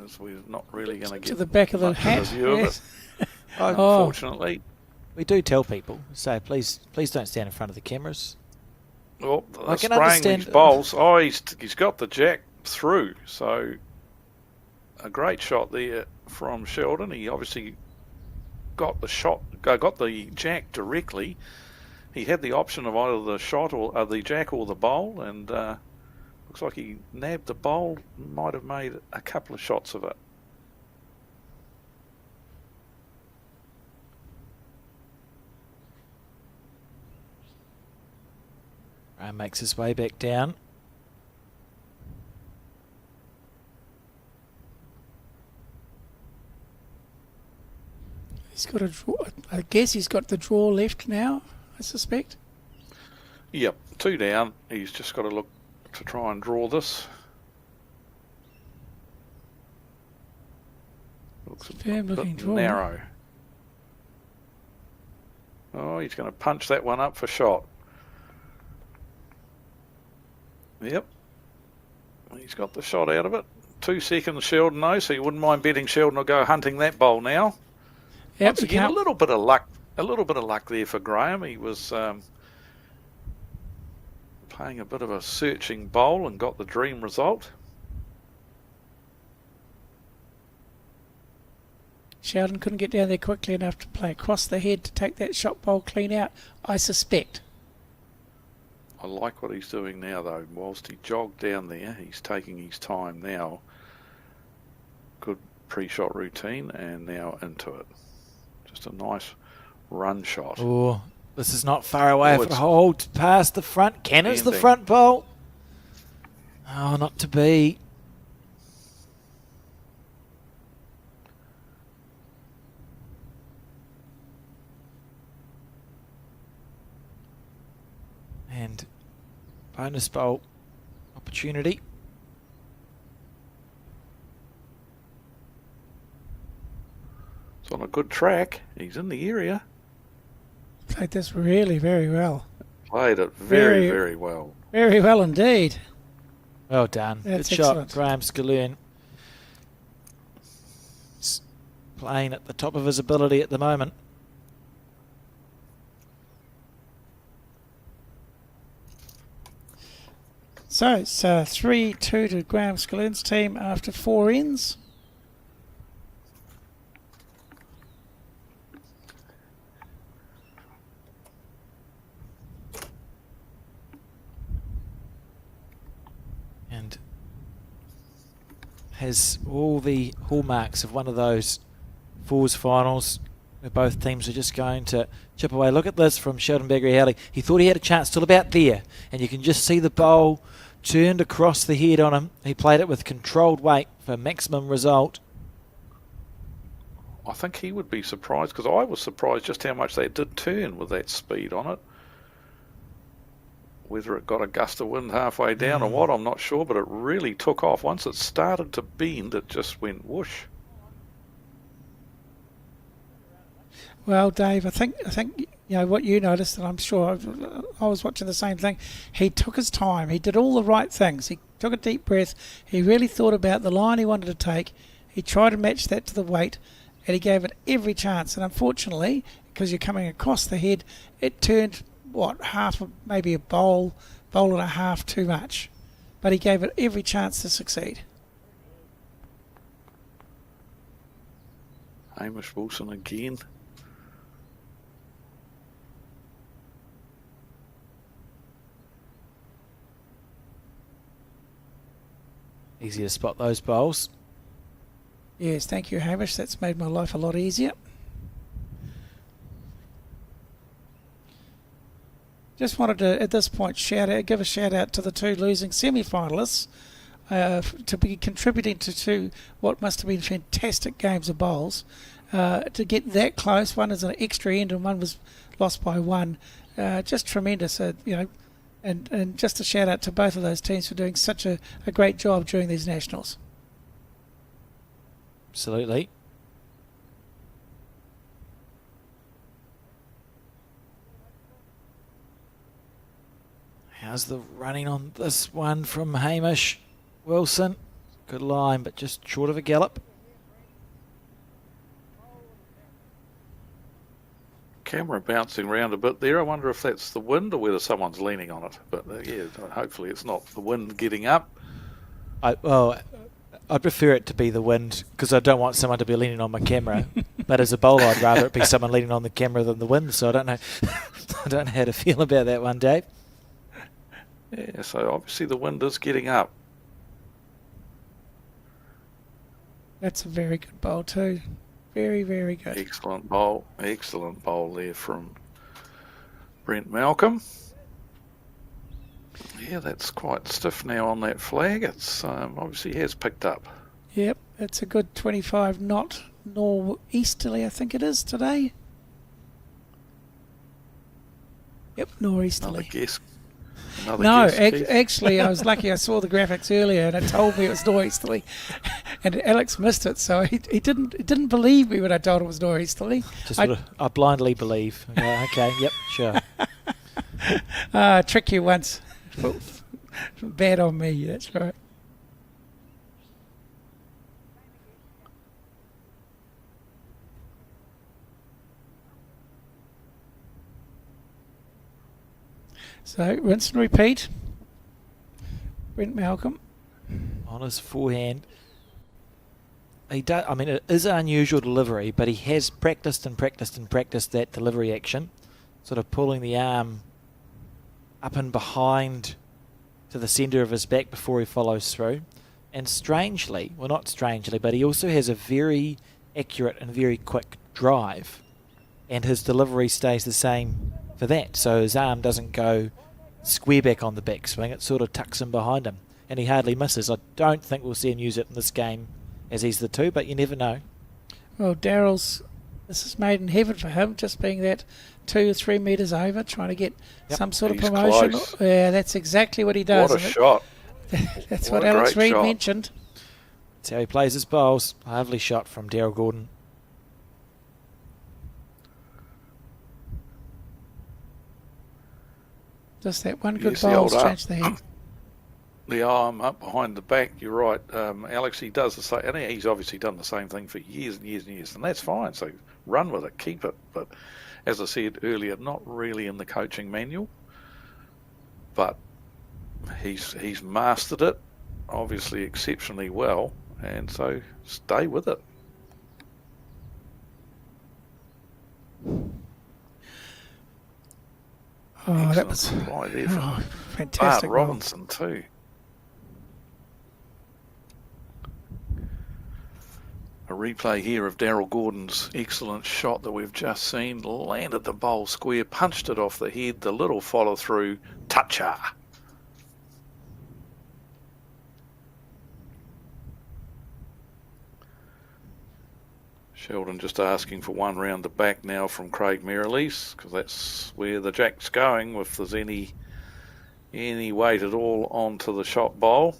as we're not really going to get To the back of the much hat. of a view of Yes. it. Unfortunately. We do tell people, say, please don't stand in front of the cameras. Well, I can spraying understand- these bowls. Oh, he's got the jack through. So a great shot there from Sheldon. He obviously got the jack directly. He had the option of either the shot or the jack or the bowl, and looks like he nabbed the bowl. Might have made a couple of shots of it. Graham makes his way back down. He's got a draw. I guess he's got the draw left now, I suspect. Yep, 2 down. He's just got to look to try and draw this. Looks a Firm looking bit draw. narrow. Oh, he's going to punch that one up for shot. Yep. He's got the shot out of it. 2 seconds Sheldon though, so you wouldn't mind betting Sheldon will go hunting that bowl now. Yep, Once again, a little bit of luck there for Graham. He was playing a bit of a searching bowl and got the dream result. Sheldon couldn't get down there quickly enough to play across the head to take that shot bowl clean out, I suspect. I like what he's doing now, though. Whilst he jogged down there, he's taking his time now. Good pre-shot routine, and now into it. Just a nice run shot. Oh, this is not far away Oh, if it it's holds past the front. Canner's the ending. front bowl. Oh, not to be. And bonus bowl opportunity. It's on a good track. He's in the area. Played this really very well. Played it very, Very- very well. Very well indeed. Well done. That's Good shot, excellent. Graham Scalloon. Playing at the top of his ability at the moment. So it's 3-2 to Graham Scalloon's team after 4 ends. And has all the hallmarks of one of those fours finals where both teams are just going to chip away. Look at this from Sheldon Bagrielli. He thought he had a chance till about there, and you can just see the bowl turned across the head on him. He played it with controlled weight for maximum result. I think he would be surprised, because I was surprised just how much they did turn with that speed on it. Whether it got a gust of wind halfway down or what, I'm not sure, but it really took off. Once it started to bend, it just went whoosh. Well, Dave, I think you know what you noticed, and I'm sure I was watching the same thing. He took his time. He did all the right things. He took a deep breath. He really thought about the line he wanted to take. He tried to match that to the weight, and he gave it every chance. And unfortunately, because you're coming across the head, it turned, maybe a bowl and a half too much. But he gave it every chance to succeed. Hamish Wilson again. Easy to spot those bowls. Yes, thank you, Hamish. That's made my life a lot easier. Just wanted to, at this point, give a shout out to the two losing semi-finalists to be contributing to what must have been fantastic games of bowls. To get that close, one is an extra end and one was lost by one. Just tremendous, and just a shout out to both of those teams for doing such a great job during these nationals. Absolutely. How's the running on this one from Hamish Wilson? Good line, but just short of a gallop. Camera bouncing around a bit there. I wonder if that's the wind or whether someone's leaning on it. But hopefully it's not the wind getting up. I prefer it to be the wind because I don't want someone to be leaning on my camera. But as a bowler, I'd rather it be someone leaning on the camera than the wind. So I don't know. I don't know how to feel about that one, Dave. Yeah, so obviously the wind is getting up. That's a very good bowl too. Very, very good. Excellent bowl there from Brent Malcolm. Yeah, that's quite stiff now on that flag. It's obviously has picked up. Yep, it's a good 25 knot northeasterly, I think it is today. Yep, northeasterly. Actually, I was lucky. I saw the graphics earlier, and it told me it was northeasterly, and Alex missed it, so he didn't believe me when I told him it was northeasterly. I blindly believe. Okay, yep, sure. Trick you once. Bad on me. That's right. So, rinse and repeat. Brent Malcolm. On his forehand. It is an unusual delivery, but he has practiced that delivery action. Sort of pulling the arm up and behind to the centre of his back before he follows through. And strangely, well not strangely, but he also has a very accurate and very quick drive. And his delivery stays the same for that, so his arm doesn't go square back on the backswing, it sort of tucks him behind him, and he hardly misses. I don't think we'll see him use it in this game as he's the two, but you never know. Well, this is made in heaven for him, just being that 2 or 3 metres over, trying to get some sort of promotion. Close. Yeah, that's exactly what he does. What a shot. That's what Alex Reid mentioned. That's how he plays his bowls. Lovely shot from Daryl Gordon. Just that one good bowl has changed the head. The arm up behind the back, you're right. Alex, he does the same, and he's obviously done the same thing for years and years and years, and that's fine. So run with it, keep it. But as I said earlier, not really in the coaching manual, but he's mastered it, obviously exceptionally well, and so stay with it. Oh, that was fantastic. Bart Robinson too. A replay here of Daryl Gordon's excellent shot that we've just seen. Landed the bowl square, punched it off the head, the little follow through, toucher. Sheldon just asking for one round the back now from Craig Merrilees, because that's where the jack's going, if there's any weight at all onto the shot bowl.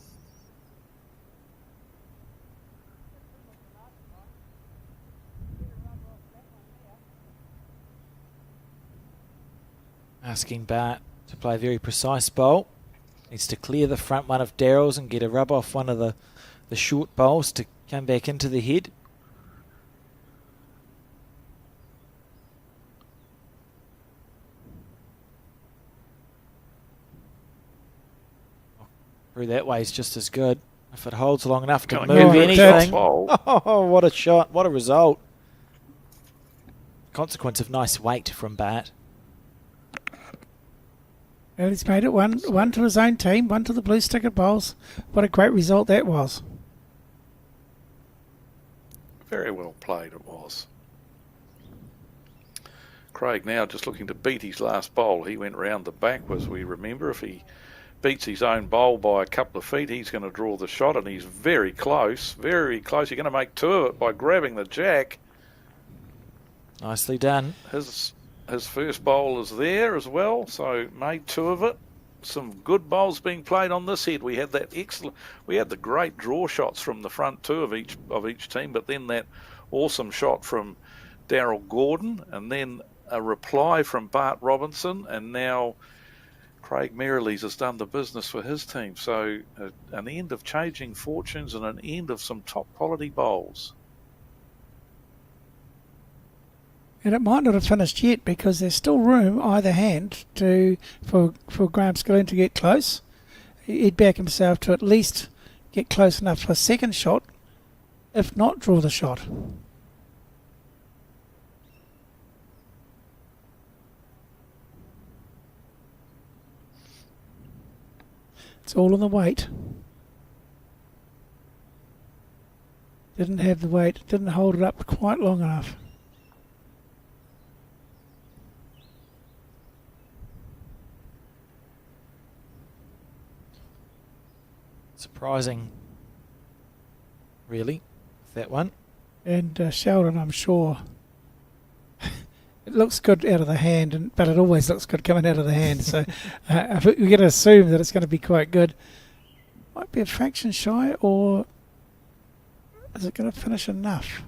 Asking Bart to play a very precise bowl. Needs to clear the front one of Daryl's and get a rub off one of the short bowls to come back into the head. Through that way is just as good. If it holds long enough to Gonna move give it a anything. bowl. Oh, what a shot. What a result. Consequence of nice weight from Bart. And he's made it one to his own team, one to the Blue Sticker Bowls. What a great result that was. Very well played it was. Craig now just looking to beat his last bowl. He went round the back, as we remember. If he beats his own bowl by a couple of feet, he's going to draw the shot, and he's very close, very close. You're going to make two of it by grabbing the jack. Nicely done. His first bowl is there as well, so made two of it. Some good bowls being played on this head. We had the great draw shots from the front two of each team, but then that awesome shot from Darryl Gordon, and then a reply from Bart Robinson, and now Craig Merrilees has done the business for his team. So an end of changing fortunes and an end of some top quality bowls. And it might not have finished yet because there's still room either hand for Graham Skillen to get close. He'd back himself to at least get close enough for a second shot, if not draw the shot. It's all in the weight. Didn't have the weight, didn't hold it up quite long enough. Surprising, really, that one. And Sheldon, I'm sure, it looks good out of the hand, but it always looks good coming out of the hand. So we're going to assume that it's going to be quite good. Might be a fraction shy, or is it going to finish enough?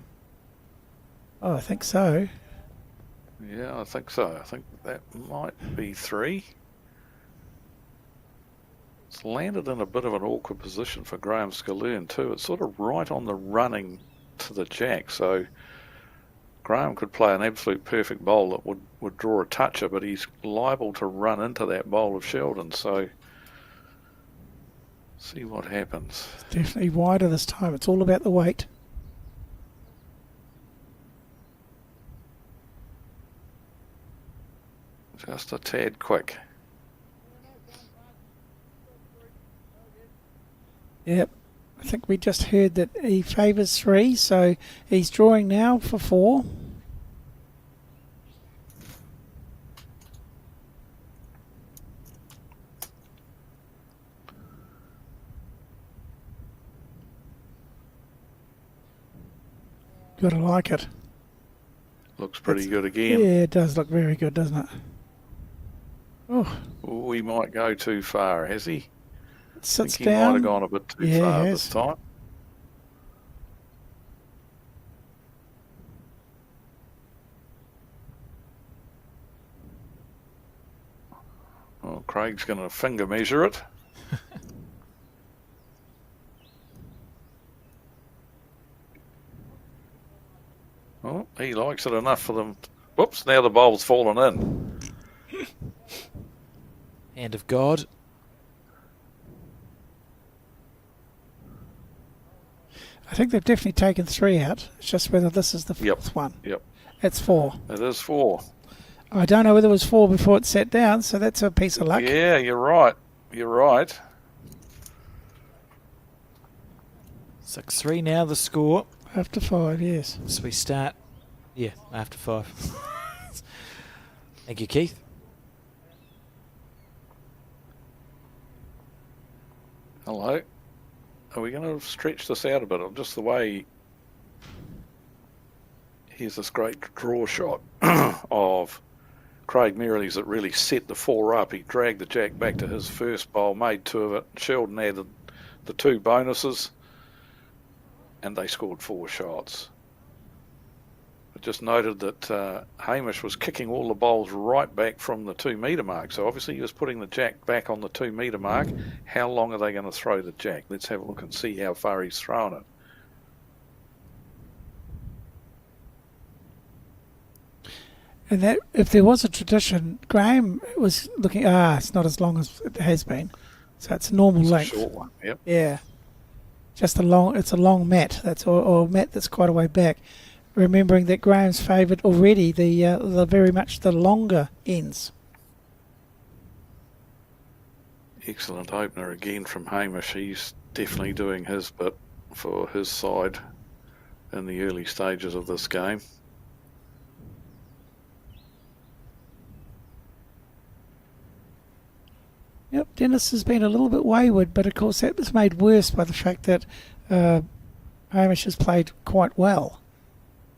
Oh, I think so. Yeah, I think so. I think that might be three. It's landed in a bit of an awkward position for Graham Skillen too. It's sort of right on the running to the jack, so Graham could play an absolute perfect bowl that would draw a toucher, but he's liable to run into that bowl of Sheldon, so see what happens. It's definitely wider this time. It's all about the weight. Just a tad quick. Yep. I think we just heard that he favours 3, so he's drawing now for 4. Gotta like it. Looks pretty good again. Yeah, it does look very good, doesn't it? Oh, We might go too far, has he? it sits Think he might down. have gone a bit too Yeah, far he this has. time. Well, Craig's going to finger measure it. Oh, he likes it enough for them. Whoops, now the bowl's fallen in. Hand of God. I think they've definitely taken 3 out. It's just whether this is the 4th one. Yep, It's 4. it is 4. I don't know whether it was 4 before it sat down, so that's a piece of luck. Yeah, you're right. You're right. 6-3 now the score. After 5, yes. So we start, after 5. Thank you, Keith. Hello. Are we going to stretch this out a bit? Just the way... Here's this great draw shot of Craig Merrilees that really set the 4 up. He dragged the jack back to his first bowl, made 2 of it. Sheldon added the 2 bonuses, and they scored 4 shots. I just noted that Hamish was kicking all the bowls right back from the 2 metre mark, so obviously he was putting the jack back on the 2 metre mark. How long are they going to throw the jack? Let's have a look and see how far he's thrown it. And if there was a tradition, Graham was looking, it's not as long as it has been. So it's normal It's a length. short one. Yep. Yeah. It's a long mat. Or mat that's quite a way back. Remembering that Graham's favoured already the very much the longer ends. Excellent opener again from Hamish. He's definitely doing his bit for his side in the early stages of this game. Yep, Dennis has been a little bit wayward, but of course that was made worse by the fact that Hamish has played quite well.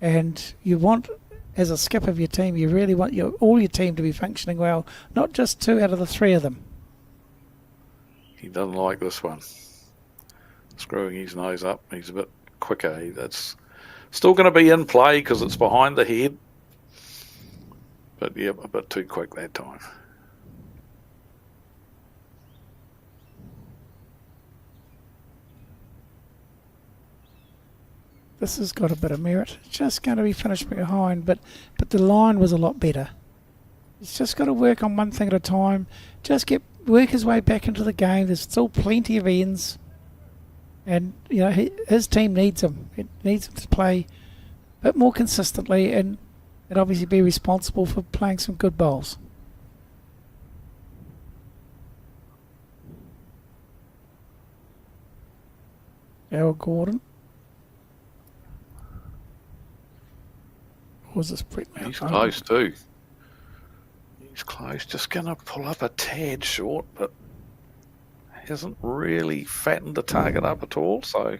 And you want, as a skip of your team, you really want all your team to be functioning well, not just 2 out of the 3 of them. He doesn't like this one. Screwing his nose up. He's a bit quicker. That's still going to be in play because it's behind the head. But yeah, a bit too quick that time. This has got a bit of merit. It's just going to be finished behind, but the line was a lot better. He's just got to work on one thing at a time. Just work his way back into the game. There's still plenty of ends. And, his team needs him. It needs him to play a bit more consistently and obviously be responsible for playing some good bowls. Al Gordon. Or was this Brett Malcolm? He's close too. He's close. Just going to pull up a tad short, but hasn't really fattened the target up at all. So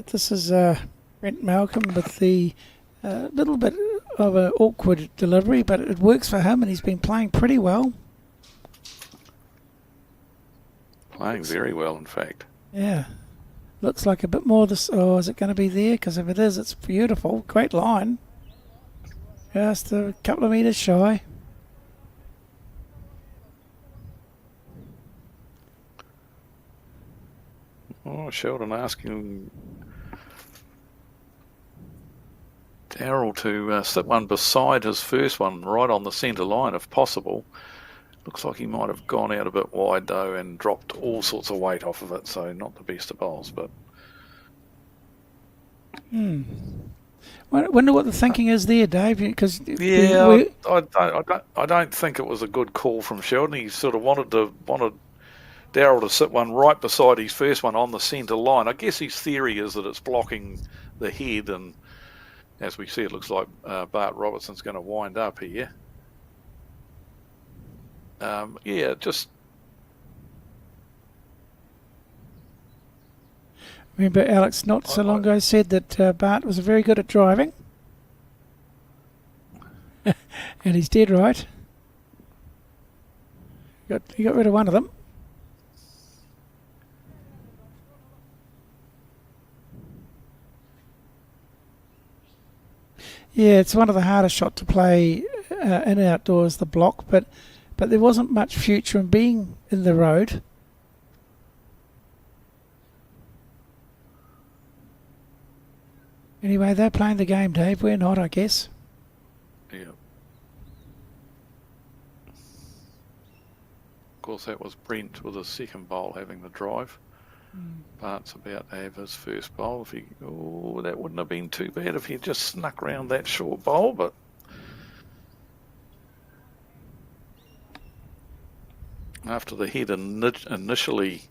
this is Brent Malcolm with the little bit of an awkward delivery, but it works for him, and he's been playing pretty well. Playing very well, in fact. Yeah. Looks like a bit more this. Oh, is it going to be there? Because if it is, it's beautiful. Great line. Just a couple of metres shy. Oh, Sheldon asking Darryl to sit one beside his first one, right on the centre line if possible. Looks like he might have gone out a bit wide though and dropped all sorts of weight off of it, so not the best of bowls, but... Wonder what the thinking is there, Dave, because... Yeah, I don't think it was a good call from Sheldon. He sort of wanted Darryl to sit one right beside his first one on the centre line. I guess his theory is that it's blocking the head, and as we see, it looks like Bart Robertson's going to wind up here. Just... Remember, Alex, not so long ago, said that Bart was very good at driving. And he's dead right. He got rid of one of them. Yeah, it's one of the hardest shot to play in outdoors, the block, but there wasn't much future in being in the road. Anyway, they're playing the game, Dave. We're not, I guess. Yeah. Of course, that was Brent with his second bowl having the drive. Bart's about to have his first bowl. That wouldn't have been too bad if he had just snuck around that short bowl, but after the head initially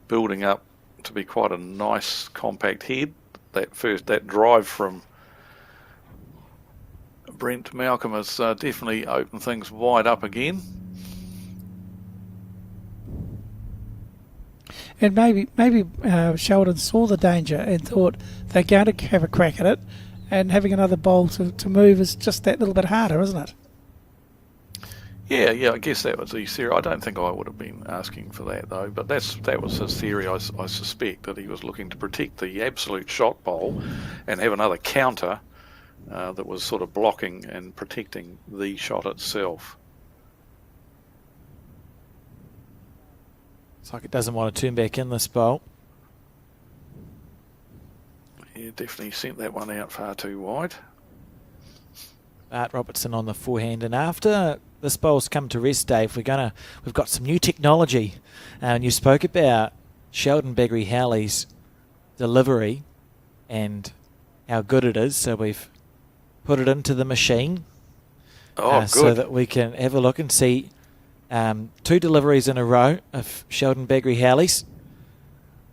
building up to be quite a nice compact head, that drive from Brent Malcolm has definitely opened things wide up again. And maybe Sheldon saw the danger and thought they're going to have a crack at it, and having another bowl to move is just that little bit harder, isn't it? Yeah, I guess that was his theory. I don't think I would have been asking for that, though, but that was his theory. I suspect that he was looking to protect the absolute shot bowl and have another counter that was sort of blocking and protecting the shot itself. It's like it doesn't want to turn back in this bowl. Yeah, Yeah, definitely sent that one out far too wide. Bart Robertson on the forehand, and after this bowl's come to rest, Dave, we've got some new technology, and you spoke about Sheldon Baggery Howley's delivery and how good it is. So we've put it into the machine, Good. So that we can have a look and see 2 deliveries in a row of Sheldon Baggery Howley's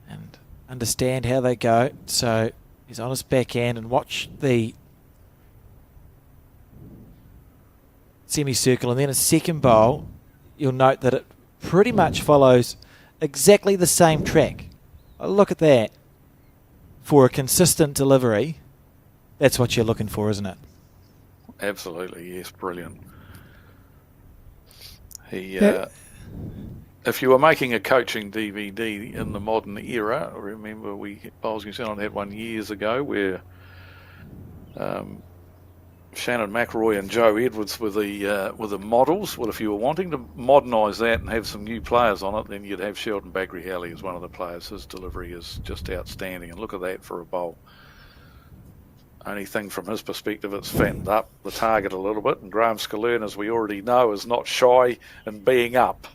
and understand how they go. So he's on his backhand, and watch the semicircle, and then a second bowl. You'll note that it pretty much follows exactly the same track. Look at that. For a consistent delivery, that's what you're looking for, isn't it? Absolutely, yes, brilliant. If you were making a coaching DVD in the modern era, remember Bowls New Zealand had one years ago where Shannon McElroy and Joe Edwards were the models. Well, if you were wanting to modernise that and have some new players on it, then you'd have Sheldon Baggery Howley as one of the players. His delivery is just outstanding, and look at that for a bowl. Only thing from his perspective, it's fattened up the target a little bit, and Graham Scalern, as we already know, is not shy in being up.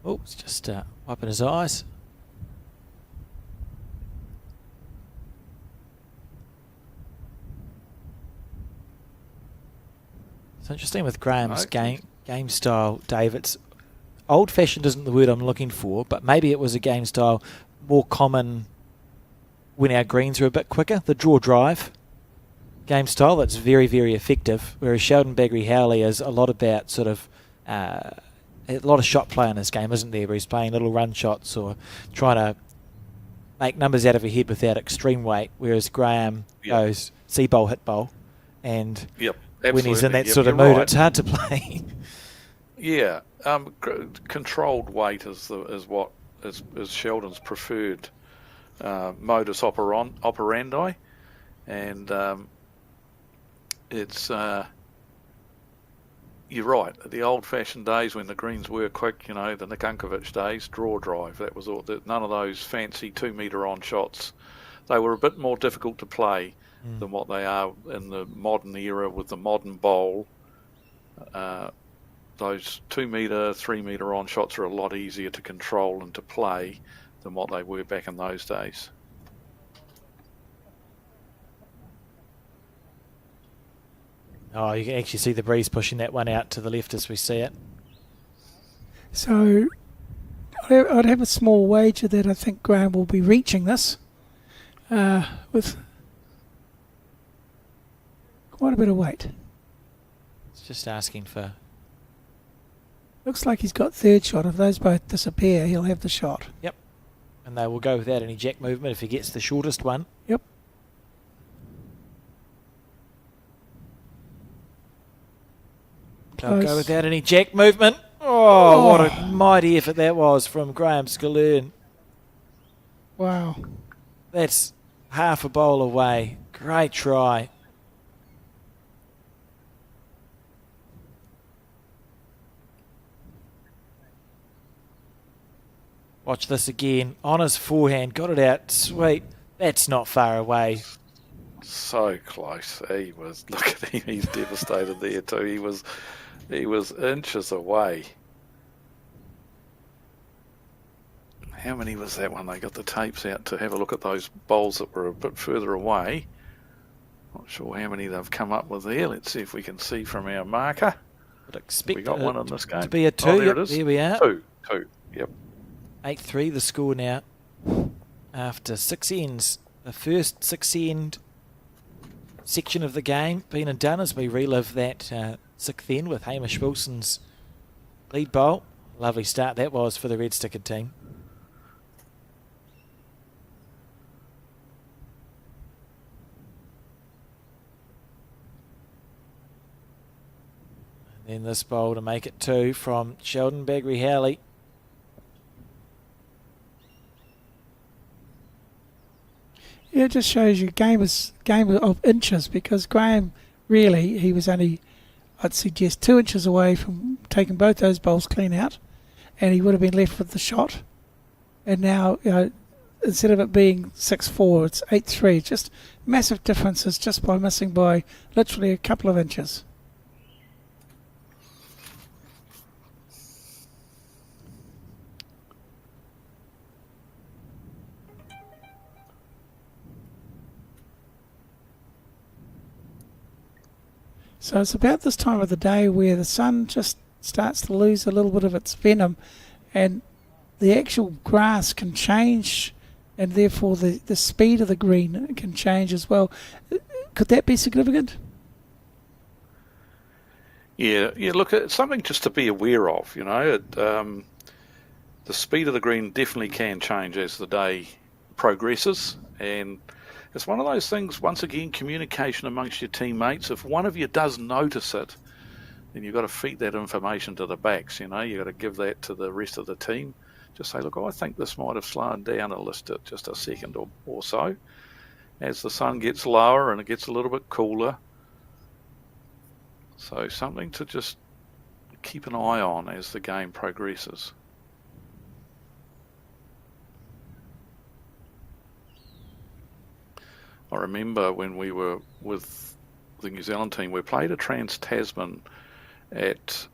Oh, it's just wiping his eyes. It's interesting with Graham's game style, Dave. It's old-fashioned isn't the word I'm looking for, but maybe it was a game style more common when our greens were a bit quicker. The draw drive game style that's very, very effective, whereas Sheldon Baggery Howley is a lot about sort of a lot of shot play in his game, isn't there? Where he's playing little run shots or trying to make numbers out of a head without extreme weight, whereas Graham goes see bowl, hit bowl, and when he's in that sort of mood, it's hard to play. Yeah, controlled weight is Sheldon's preferred modus operandi, and it's you're right. The old-fashioned days when the greens were quick, the Nick Unkovic days, draw drive. That was all. None of those fancy 2-metre on shots. They were a bit more difficult to play than what they are in the modern era with the modern bowl. Those 2-metre, 3-metre on shots are a lot easier to control and to play than what they were back in those days. Oh, you can actually see the breeze pushing that one out to the left as we see it. So I'd have a small wager that I think Graham will be reaching this with quite a bit of weight. It's just asking for... Looks like he's got third shot. If those both disappear, he'll have the shot. Yep. And they will go without any jack movement if he gets the shortest one. Yep. They'll go without any jack movement. Oh, what a mighty effort that was from Graham Scalern. Wow. That's half a bowl away. Great try. Watch this again. On his forehand. Got it out. Sweet. That's not far away. So close. He was. Look at him. He's devastated there too. He was inches away. How many was that one? They got the tapes out to have a look at those bowls that were a bit further away. Not sure how many they've come up with there. Let's see if we can see from our marker. Would expect we got one in this game. To be a 2. Oh, there yep, it is. There we are. 2. Yep. 8-3 the score now. After 6 ends. The first 6-end section of the game been and done as we relive that 6th end with Hamish Wilson's lead bowl. Lovely start that was for the Red Sticker team. And then this bowl to make it 2 from Sheldon Baggery Howley. Yeah, it just shows you game of inches, because Graham really, he was only, I'd suggest, 2 inches away from taking both those bowls clean out, and he would have been left with the shot. And now instead of it being 6-4, it's 8-3. Just massive differences just by missing by literally a couple of inches. So it's about this time of the day where the sun just starts to lose a little bit of its venom, and the actual grass can change, and therefore the speed of the green can change as well. Could that be significant? Yeah. Look, it's something just to be aware of. The speed of the green definitely can change as the day progresses, and it's one of those things. Once again, communication amongst your teammates. If one of you does notice it, then you've got to feed that information to the backs. You've got to give that to the rest of the team. Just say, look, I think this might have slowed down just a second or so. As the sun gets lower and it gets a little bit cooler. So something to just keep an eye on as the game progresses. I remember when we were with the New Zealand team, we played a Trans-Tasman at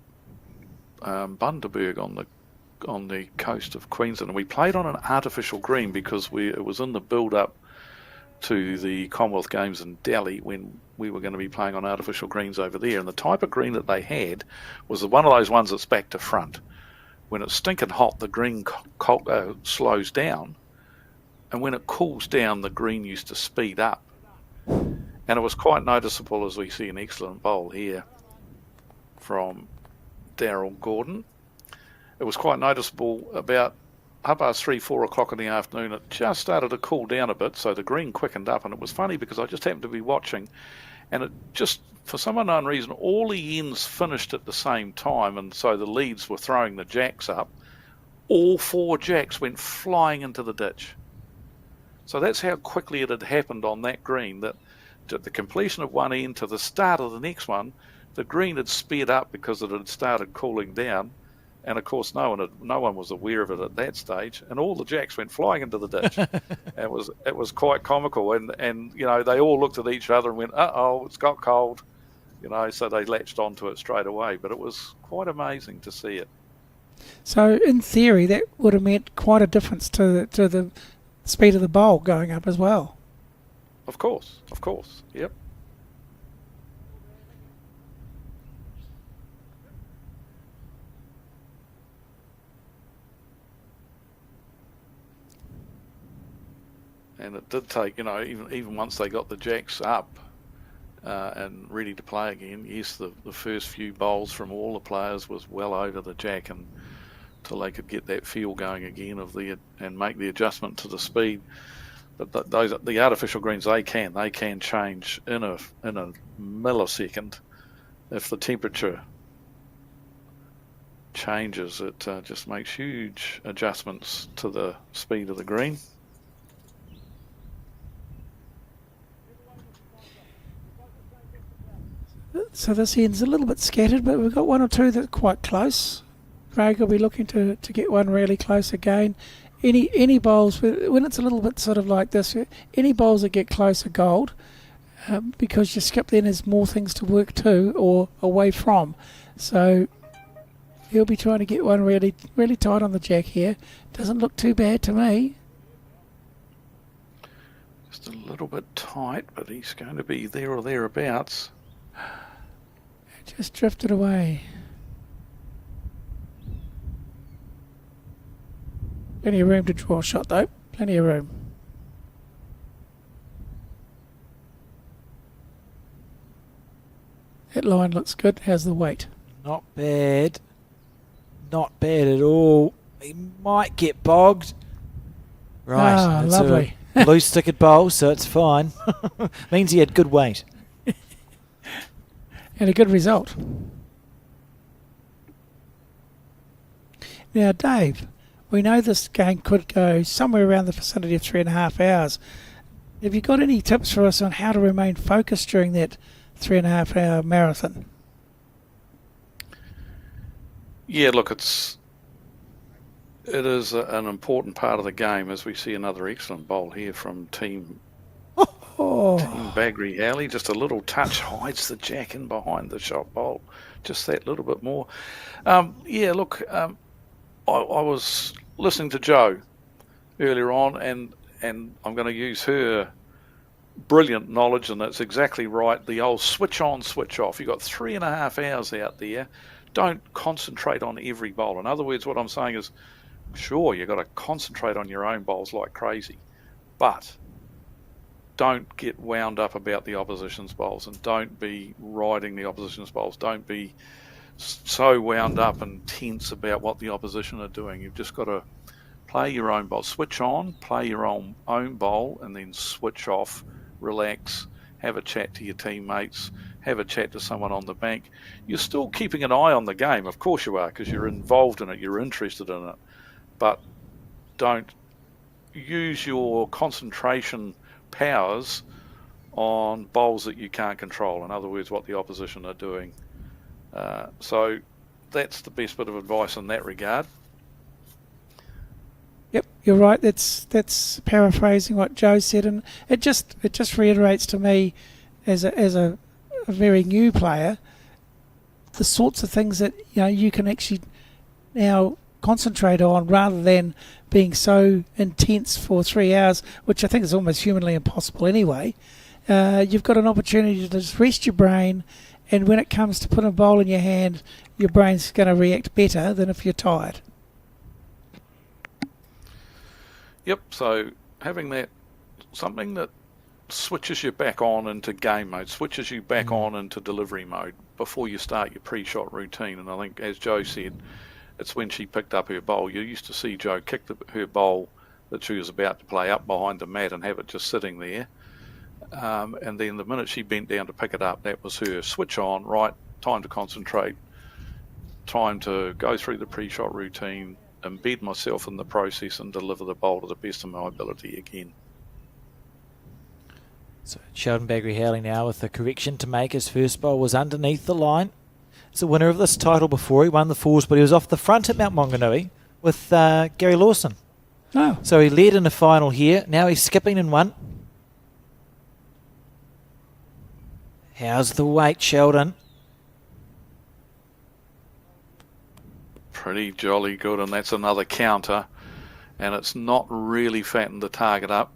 Bundaberg on the coast of Queensland, and we played on an artificial green because it was in the build-up to the Commonwealth Games in Delhi when we were going to be playing on artificial greens over there. And the type of green that they had was one of those ones that's back to front. When it's stinking hot, the green slows down. And when it cools down, the green used to speed up. And it was quite noticeable, as we see an excellent bowl here from Daryl Gordon. It was quite noticeable about 3:30, 4 o'clock in the afternoon. It just started to cool down a bit, so the green quickened up. And it was funny because I just happened to be watching, and it just, for some unknown reason, all the ends finished at the same time, and so the leads were throwing the jacks up. All 4 jacks went flying into the ditch. So that's how quickly it had happened on that green, that at the completion of one end to the start of the next one, the green had sped up because it had started cooling down. And of course, no one was aware of it at that stage, and all the jacks went flying into the ditch. It was quite comical, and they all looked at each other and went, "Uh-oh, it's got cold," so they latched onto it straight away. But it was quite amazing to see it. So in theory, that would have meant quite a difference to the speed of the bowl going up as well. Of course, yep. And it did take, even once they got the jacks up and ready to play again, yes, the first few bowls from all the players was well over the jack, and till they could get that feel going again and make the adjustment to the speed. But the artificial greens, they can change in a millisecond. If the temperature changes, it just makes huge adjustments to the speed of the green. So this end's a little bit scattered, but we've got one or two that are quite close. Craig will be looking to get one really close again. Any bowls, when it's a little bit sort of like this, any bowls that get close are gold, because your skip then has more things to work to or away from. So he'll be trying to get one really, really tight on the jack here. Doesn't look too bad to me. Just a little bit tight, but he's going to be there or thereabouts. Just drifted away. Plenty of room to draw a shot though. Plenty of room. That line looks good. How's the weight? Not bad. Not bad at all. He might get bogged. Right. Ah, lovely. A loose stickered bowl, so it's fine. Means he had good weight. And a good result. Now, Dave, we know this game could go somewhere around the vicinity of 3.5 hours. Have you got any tips for us on how to remain focused during that 3.5 hour marathon? Yeah, look, it's It is an important part of the game, as we see another excellent bowl here from Team Bagri Alley. Just a little touch hides the jack in behind the shot bowl. Just that little bit more. I was listening to Jo earlier on, and I'm going to use her brilliant knowledge, and it's exactly right. The old switch on, switch off. You've got 3.5 hours out there. Don't concentrate on every bowl. In other words, what I'm saying is, sure, you've got to concentrate on your own bowls like crazy, but don't get wound up about the opposition's bowls, and don't be riding the opposition's bowls. Don't be so wound up and tense about what the opposition are doing. You've just got to play your own bowl. Switch on, play your own bowl, and then switch off, relax, have a chat to your teammates, have a chat to someone on the bank. You're still keeping an eye on the game, of course you are, because you're involved in it, you're interested in it, but don't use your concentration powers on bowls that you can't control. In other words, what the opposition are doing. So that's the best bit of advice in that regard. Yep, you're right. That's paraphrasing what Jo said, and it just reiterates to me, as a very new player, the sorts of things that you can actually now concentrate on, rather than being so intense for 3 hours, which I think is almost humanly impossible anyway. You've got an opportunity to just rest your brain, and when it comes to putting a bowl in your hand, your brain's going to react better than if you're tired. Yep, so having that, something that switches you back on into game mode, switches you back on into delivery mode before you start your pre-shot routine. And I think, as Jo said, it's when she picked up her bowl. You used to see Jo kick her bowl that she was about to play up behind the mat and have it just sitting there. And then the minute she bent down to pick it up, that was her switch on, right, time to concentrate, time to go through the pre-shot routine, embed myself in the process and deliver the bowl to the best of my ability again. So Sheldon Bagri-Howley now with the correction to make. His first bowl was underneath the line. He's a winner of this title before. He won the fours, but he was off the front at Mount Maunganui with Gary Lawson. Oh. So he led in the final here. Now he's skipping in one. How's the weight, Sheldon? Pretty jolly good, and that's another counter, and it's not really fattened the target up.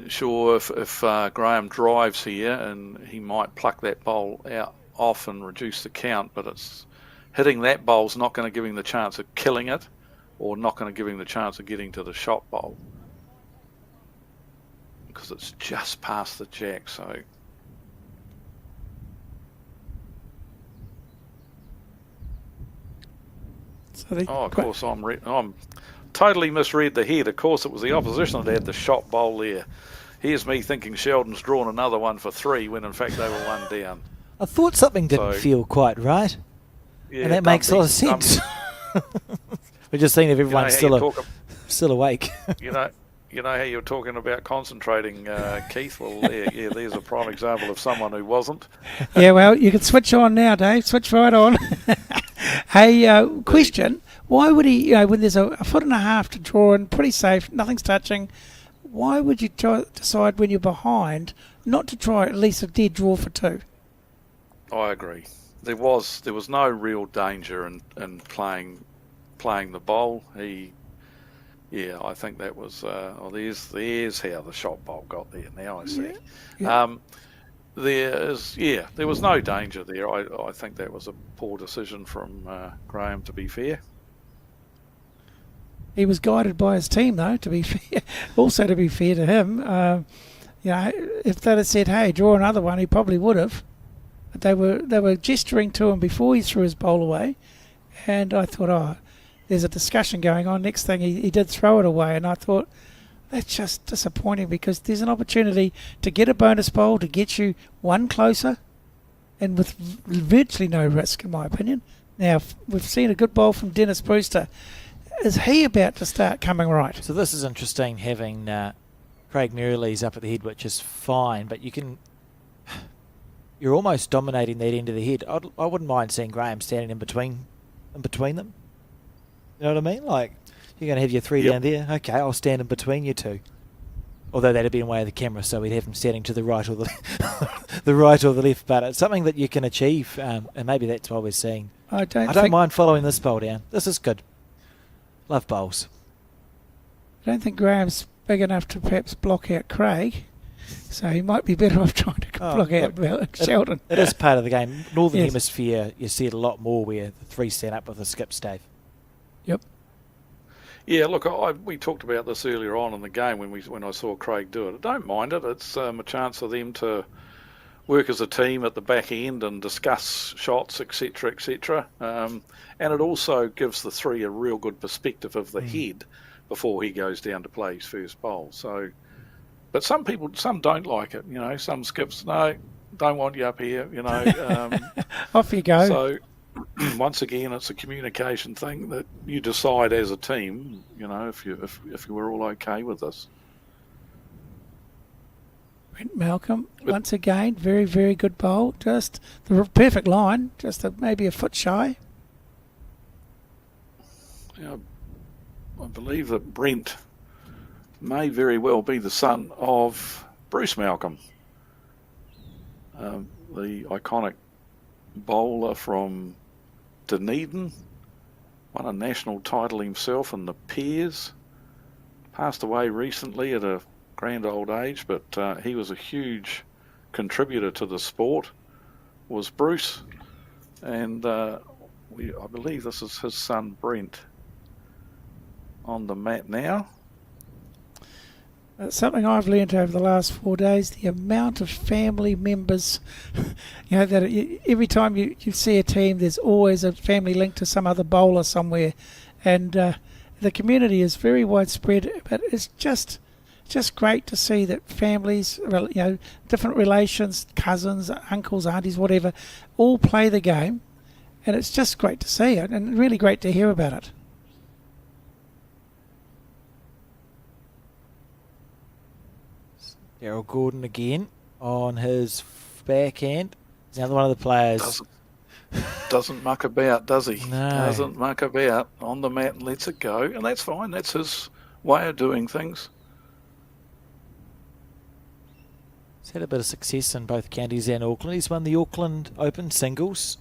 Sure, if Graham drives here, and he might pluck that bowl out off and reduce the count, but it's hitting that bowl's not going to give him the chance of killing it, or not going to give him the chance of getting to the shot bowl, because it's just past the jack. So of course, I'm totally misread the head. Of course, it was the opposition that had the shot bowl there. Here's me thinking Sheldon's drawn another one for 3 when in fact they were 1 down. I thought something didn't feel quite right. Yeah, and that makes a lot of sense. We're just seeing if everyone's still awake. You know how you're talking about concentrating, Keith? Well, there's a prime example of someone who wasn't. Yeah, well, you can switch on now, Dave. Switch right on. Hey, question. Why would he, when there's a 1.5 to draw and pretty safe, nothing's touching, why would you decide when you're behind not to try at least a dead draw for 2? I agree. There was no real danger in playing the bowl. I think that was. There's how the shot bowl got there. Now I see. Yeah. There was no danger there. I think that was a poor decision from Graham, to be fair. He was guided by his team, though, to be fair. Also, to be fair to him, if they'd have said, hey, draw another one, he probably would have. But they were gesturing to him before he threw his bowl away. And I thought, there's a discussion going on. Next thing, he did throw it away. And I thought, that's just disappointing, because there's an opportunity to get a bonus bowl to get you one closer and with virtually no risk, in my opinion. Now, we've seen a good bowl from Dennis Brewster. Is he about to start coming right? So this is interesting, having Craig Merrilley's up at the head, which is fine, but you're almost dominating that end of the head. I wouldn't mind seeing Graham standing in between them. You know what I mean? Like, you're going to have your three Yep. down there. Okay, I'll stand in between you two. Although that'd be in the way of the camera, so we'd have him standing to the right or the right or the left. But it's something that you can achieve, and maybe that's what we're seeing. I don't don't mind following this bowl down. This is good. Love bowls. I don't think Graham's big enough to perhaps block out Craig, so he might be better off trying to block out Sheldon. It is part of the game. Northern Yes. Hemisphere, you see it a lot more where the three stand up with the skips, Dave. Yep. Yeah, look, we talked about this earlier on in the game when I saw Craig do it. I don't mind it. It's a chance for them to work as a team at the back end and discuss shots, etc., etc. And it also gives the three a real good perspective of the head before he goes down to play his first bowl. So, but some don't like it. You know, some skips, no, don't want you up here. You know, Off you go. So. Once again, it's a communication thing that you decide as a team. You know, if you were all okay with this. Brent Malcolm, once again, very, very good bowl. Just the perfect line, just maybe a foot shy. Yeah, I believe that Brent may very well be the son of Bruce Malcolm, the iconic bowler from Dunedin, won a national title himself in the Pairs, passed away recently at a grand old age, but he was a huge contributor to the sport, was Bruce, and I believe this is his son Brent on the mat now. Something I've learned over the last 4 days, the amount of family members, you know, that every time you see a team, there's always a family linked to some other bowler somewhere. And the community is very widespread, but it's just great to see that families, you know, different relations, cousins, uncles, aunties, whatever, all play the game. And it's just great to see it and really great to hear about it. Daryl Gordon again on his backhand. He's another one of the players. Doesn't muck about, does he? No. Doesn't muck about on the mat and lets it go. And that's fine. That's his way of doing things. He's had a bit of success in both counties and Auckland. He's won the Auckland Open singles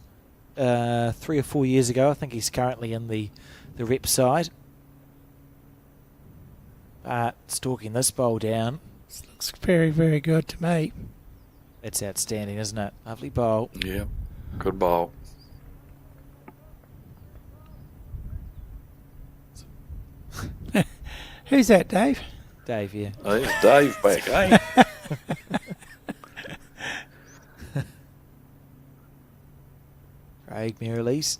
3 or 4 years ago. I think he's currently in the rep side. But stalking this bowl down. This looks very, very good to me. It's outstanding, isn't it? Lovely bowl. Yeah, good bowl. Who's that, Dave? Dave, yeah. There's Dave back, eh? Craig Merrillees.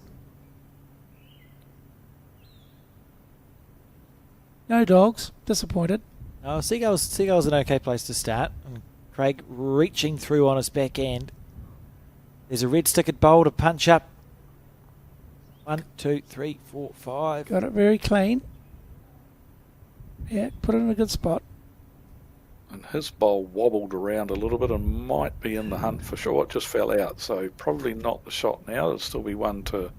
No dogs. Disappointed. Oh, Seagull's an okay place to start. And Craig reaching through on his backhand. There's a red stickered bowl to punch up. 1, 2, 3, 4, 5. Got it very clean. Yeah, put it in a good spot. And his bowl wobbled around a little bit and might be in the hunt for short. Just fell out, so probably not the shot now. It'll still be one to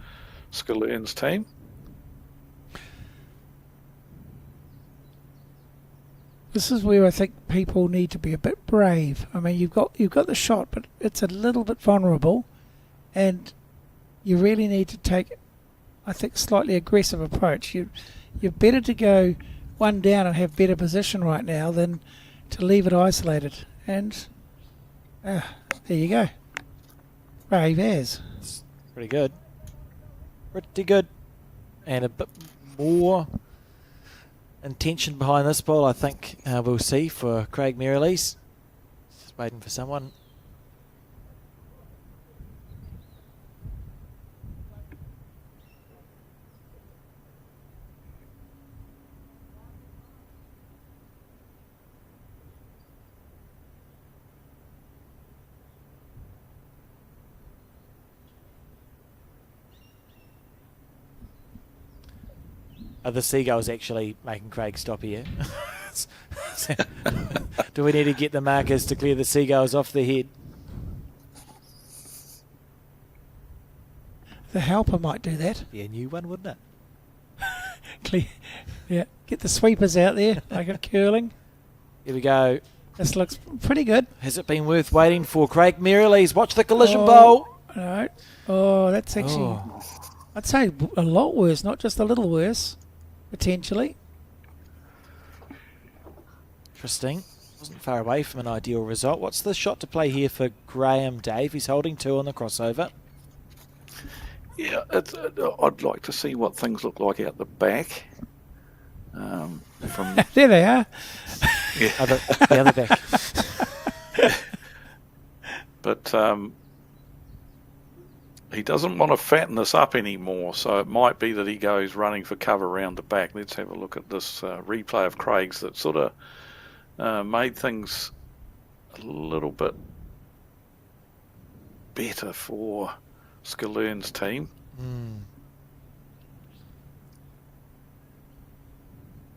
Skillearn's team. This is where I think people need to be a bit brave. I mean, you've got the shot, but it's a little bit vulnerable, and you really need to take, I think, slightly aggressive approach. You're better to go one down and have better position right now than to leave it isolated. And there you go. Brave as. Pretty good. Pretty good. And a bit more intention behind this ball, I think we'll see for Craig Merrillees. Just waiting for someone. Are the Seagulls actually making Craig stop here? Do we need to get the markers to clear the Seagulls off the head? The helper might do that. Be a new one, wouldn't it? Yeah, get the sweepers out there, like a curling. Here we go. This looks pretty good. Has it been worth waiting for? Craig Merrilees, watch the collision Oh, bowl. No. Oh, that's actually, I'd say a lot worse, not just a little worse, potentially. Interesting. Wasn't far away from an ideal result. What's the shot to play here for Graham, Dave? He's holding 2 on the crossover. Yeah, I'd like to see what things look like out the back. From There they are. The other back. But he doesn't want to fatten this up anymore, so it might be that he goes running for cover around the back. Let's have a look at this replay of Craig's that sort of made things a little bit better for Skillern's team.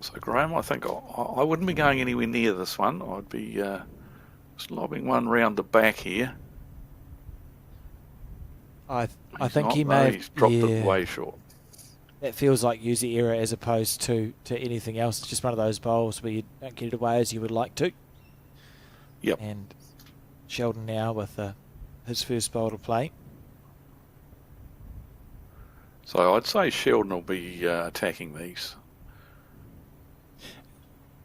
So Graham, I think I wouldn't be going anywhere near this one. I'd be just lobbing one round the back here. I think he may have... He's dropped it way short. That feels like user error as opposed to anything else. It's just one of those bowls where you don't get it away as you would like to. Yep. And Sheldon now with his first bowl to play. So I'd say Sheldon will be attacking these.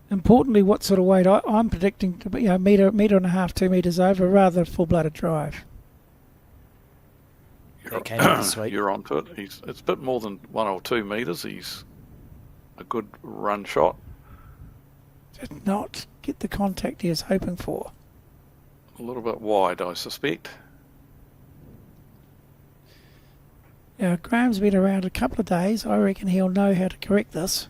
Importantly, what sort of weight? I'm predicting to be, metre and a half, 2 metres over, rather full-blooded drive. You're onto it. It's a bit more than 1 or 2 metres. He's a good run shot. Did not get the contact he was hoping for. A little bit wide, I suspect. Now, Graham's been around a couple of days. I reckon he'll know how to correct this.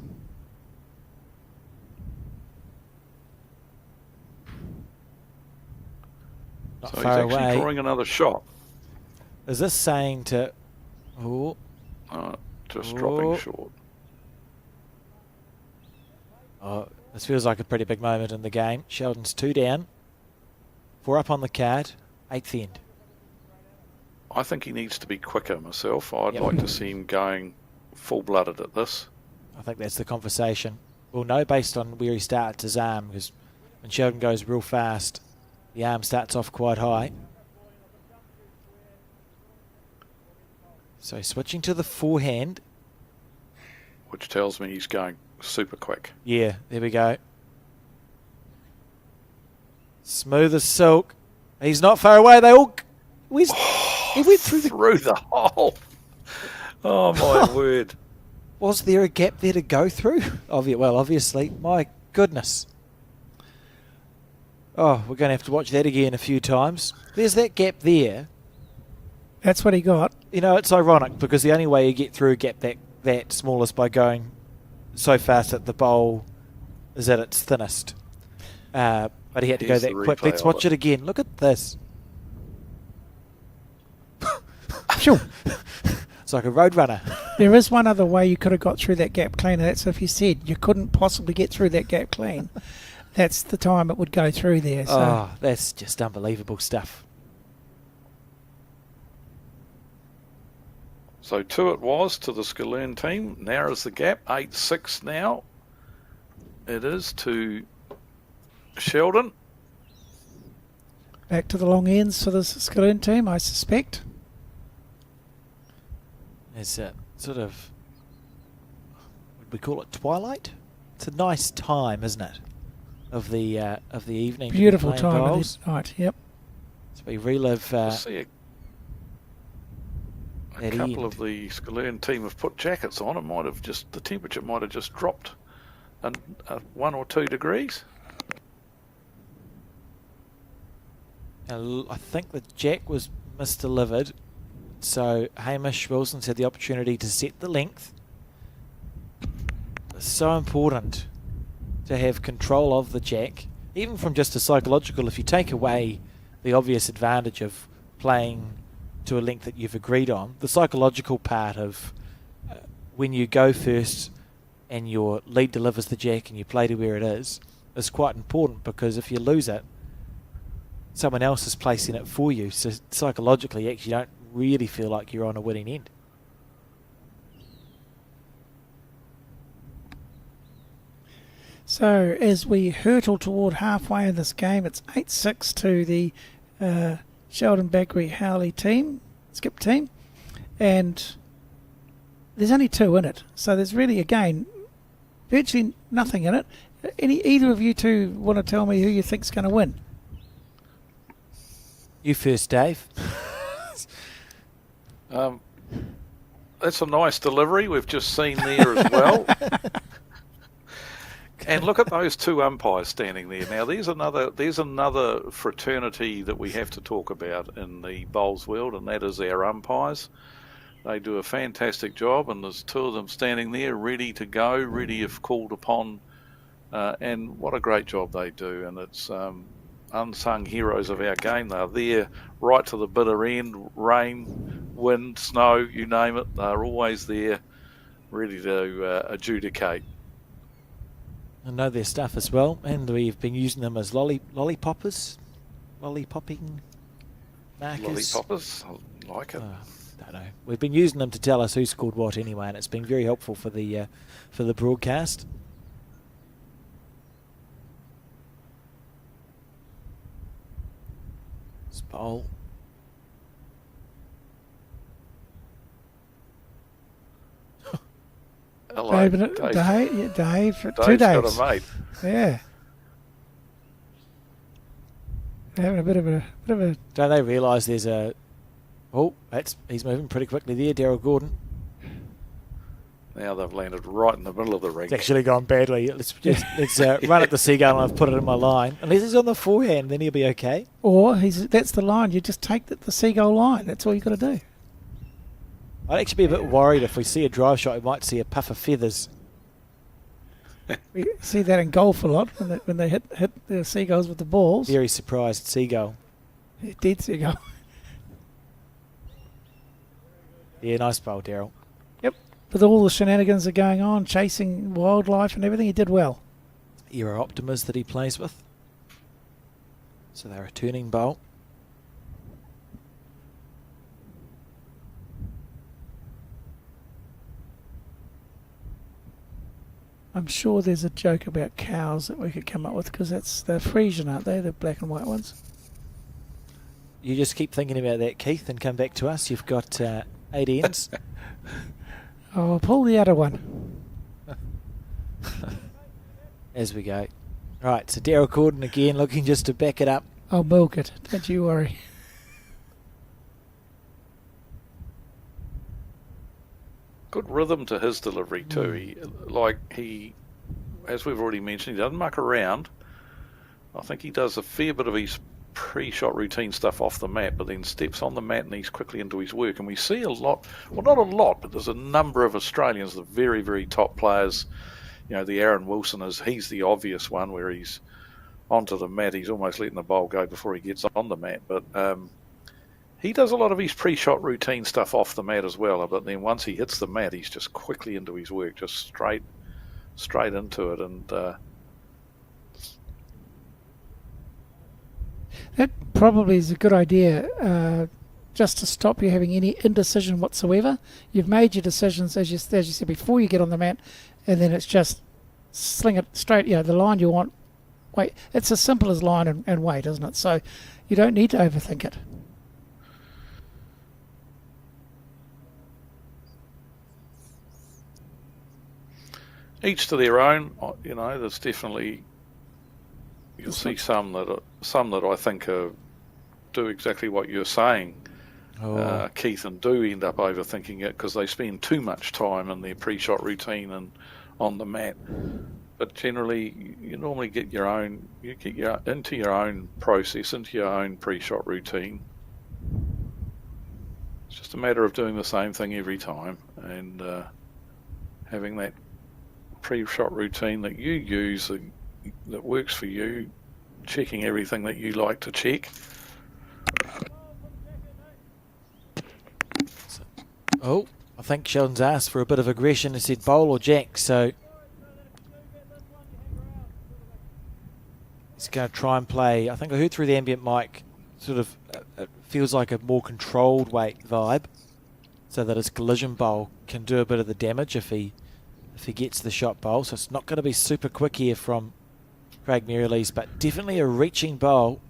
Not So far he's actually away. drawing another shot. Is this saying to... Oh, Just dropping short. oh, this feels like a pretty big moment in the game. Sheldon's 2 down. 4 up on the card. 8th end. I think he needs to be quicker myself. I'd like to see him going full-blooded at this. I think that's the conversation. We'll know based on where he starts his arm, because when Sheldon goes real fast, the arm starts off quite high. So switching to the forehand. Which tells me he's going super quick. Yeah, there we go. Smooth as silk. He's not far away. He went through the hole. Oh, my word. Was there a gap there to go through? Well, obviously. My goodness. Oh, we're going to have to watch that again a few times. There's that gap there. That's what he got. You know, it's ironic because the only way you get through a gap that small is by going so fast that the bowl is at its thinnest. But he had to go that quick. Let's watch it again. Look at this. Sure. It's like a road runner. There is one other way you could have got through that gap clean, and that's if you said you couldn't possibly get through that gap clean. That's the time it would go through there. So. Oh, that's just unbelievable stuff. So 2 it was to the Skillern team. Narrows the gap. 8-6 now. It is to Sheldon. Back to the long ends for the Skillern team, I suspect. It's a sort of, would we call it twilight? It's a nice time, isn't it, of the evening. Beautiful time of the night. Yep. So we relive. See a couple of the Skillern team have put jackets on. It might have just the temperature might have just dropped 1 or 2 degrees. I think the jack was misdelivered. So Hamish Wilson's had the opportunity to set the length. It's so important to have control of the jack, even from just a psychological. If you take away the obvious advantage of playing to a length that you've agreed on, the psychological part of when you go first and your lead delivers the jack and you play to where it is quite important, because if you lose it, someone else is placing it for you. So psychologically, you actually don't really feel like you're on a winning end. So as we hurtle toward halfway in this game, it's 8-6 to the Sheldon Baggery Howley team, skip team, and there's only 2 in it. So there's really, again, virtually nothing in it. Either of you two want to tell me who you think's going to win? You first, Dave. That's a nice delivery we've just seen there as well. And look at those 2 umpires standing there. Now, there's another fraternity that we have to talk about in the bowls world, and that is our umpires. They do a fantastic job, and there's 2 of them standing there ready to go, ready if called upon. And what a great job they do. And it's unsung heroes of our game. They're there right to the bitter end, rain, wind, snow, you name it. They're always there, ready to adjudicate. I know their stuff as well, and we've been using them as lollipopping markers. Lollipoppers, I like it. Don't know. We've been using them to tell us who scored what anyway, and it's been very helpful for the broadcast. Bowl. Hello, Dave. Dave's 2 days. got a mate. Yeah. Having a bit of a. Don't they realise there's a... Oh, he's moving pretty quickly there, Daryl Gordon. Now they've landed right in the middle of the ring. It's actually gone badly. Let's run at the seagull and I've put it in my line. Unless he's on the forehand, then he'll be okay. Or that's the line. You just take the seagull line. That's all you got to do. I'd actually be a bit worried if we see a drive shot, we might see a puff of feathers. We see that in golf a lot when they hit the seagulls with the balls. Very surprised seagull. Dead seagull. Yeah, nice bowl, Daryl. Yep. With all the shenanigans that are going on, chasing wildlife and everything, he did well. Era Optimas that he plays with. So they're a turning bowl. I'm sure there's a joke about cows that we could come up with, because they're Frisian, aren't they? The black and white ones. You just keep thinking about that, Keith, and come back to us. You've got 8 ends. Oh, pull the other one. As we go. Right, so Daryl Gordon again looking just to back it up. I'll milk it. Don't you worry. Good rhythm to his delivery too. He, as we've already mentioned, he doesn't muck around. I think he does a fair bit of his pre-shot routine stuff off the mat, but then steps on the mat and he's quickly into his work. And we see a lot, well, not a lot, but there's a number of Australians, the very, very top players. You know, the Aaron Wilson he's the obvious one where he's onto the mat. He's almost letting the bowl go before he gets on the mat. But he does a lot of his pre-shot routine stuff off the mat as well. But then once he hits the mat, he's just quickly into his work, just straight into it. And that probably is a good idea, just to stop you having any indecision whatsoever. You've made your decisions, as you said, before you get on the mat, and then it's just sling it straight, the line you want. Wait, it's as simple as line and weight, isn't it? So you don't need to overthink it. each to their own. There's definitely, you'll see some that I think do exactly what you're saying, Keith, and do end up overthinking it because they spend too much time in their pre-shot routine and on the mat. But generally, you normally get into your own process, into your own pre-shot routine. It's just a matter of doing the same thing every time and having that pre-shot routine that you use that works for you, checking everything that you like to check. I think Sheldon's asked for a bit of aggression and said bowl or jack, so he's going to try and play. I think I heard through the ambient mic sort of it feels like a more controlled weight vibe, so that his collision bowl can do a bit of the damage if he if he gets the shot bowl. So it's not going to be super quick here from Craig Merrilies, but definitely a reaching bowl.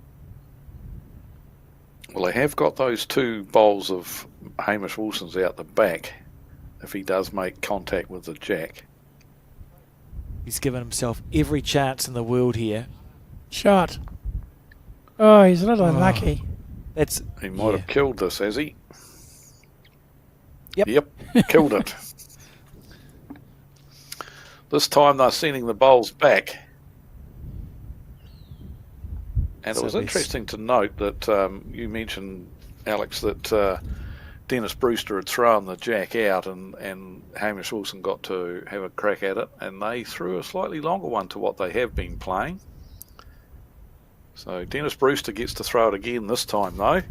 Well, they have got those 2 bowls of Hamish Wilson's out the back if he does make contact with the jack. He's given himself every chance in the world here. Shot. Oh, he's a little unlucky. He might have killed this, has he? Yep. Killed it. This time they're sending the bowls back. And it was interesting to note that you mentioned, Alex, that Dennis Brewster had thrown the jack out and Hamish Wilson got to have a crack at it, and they threw a slightly longer one to what they have been playing. So Dennis Brewster gets to throw it again this time, though.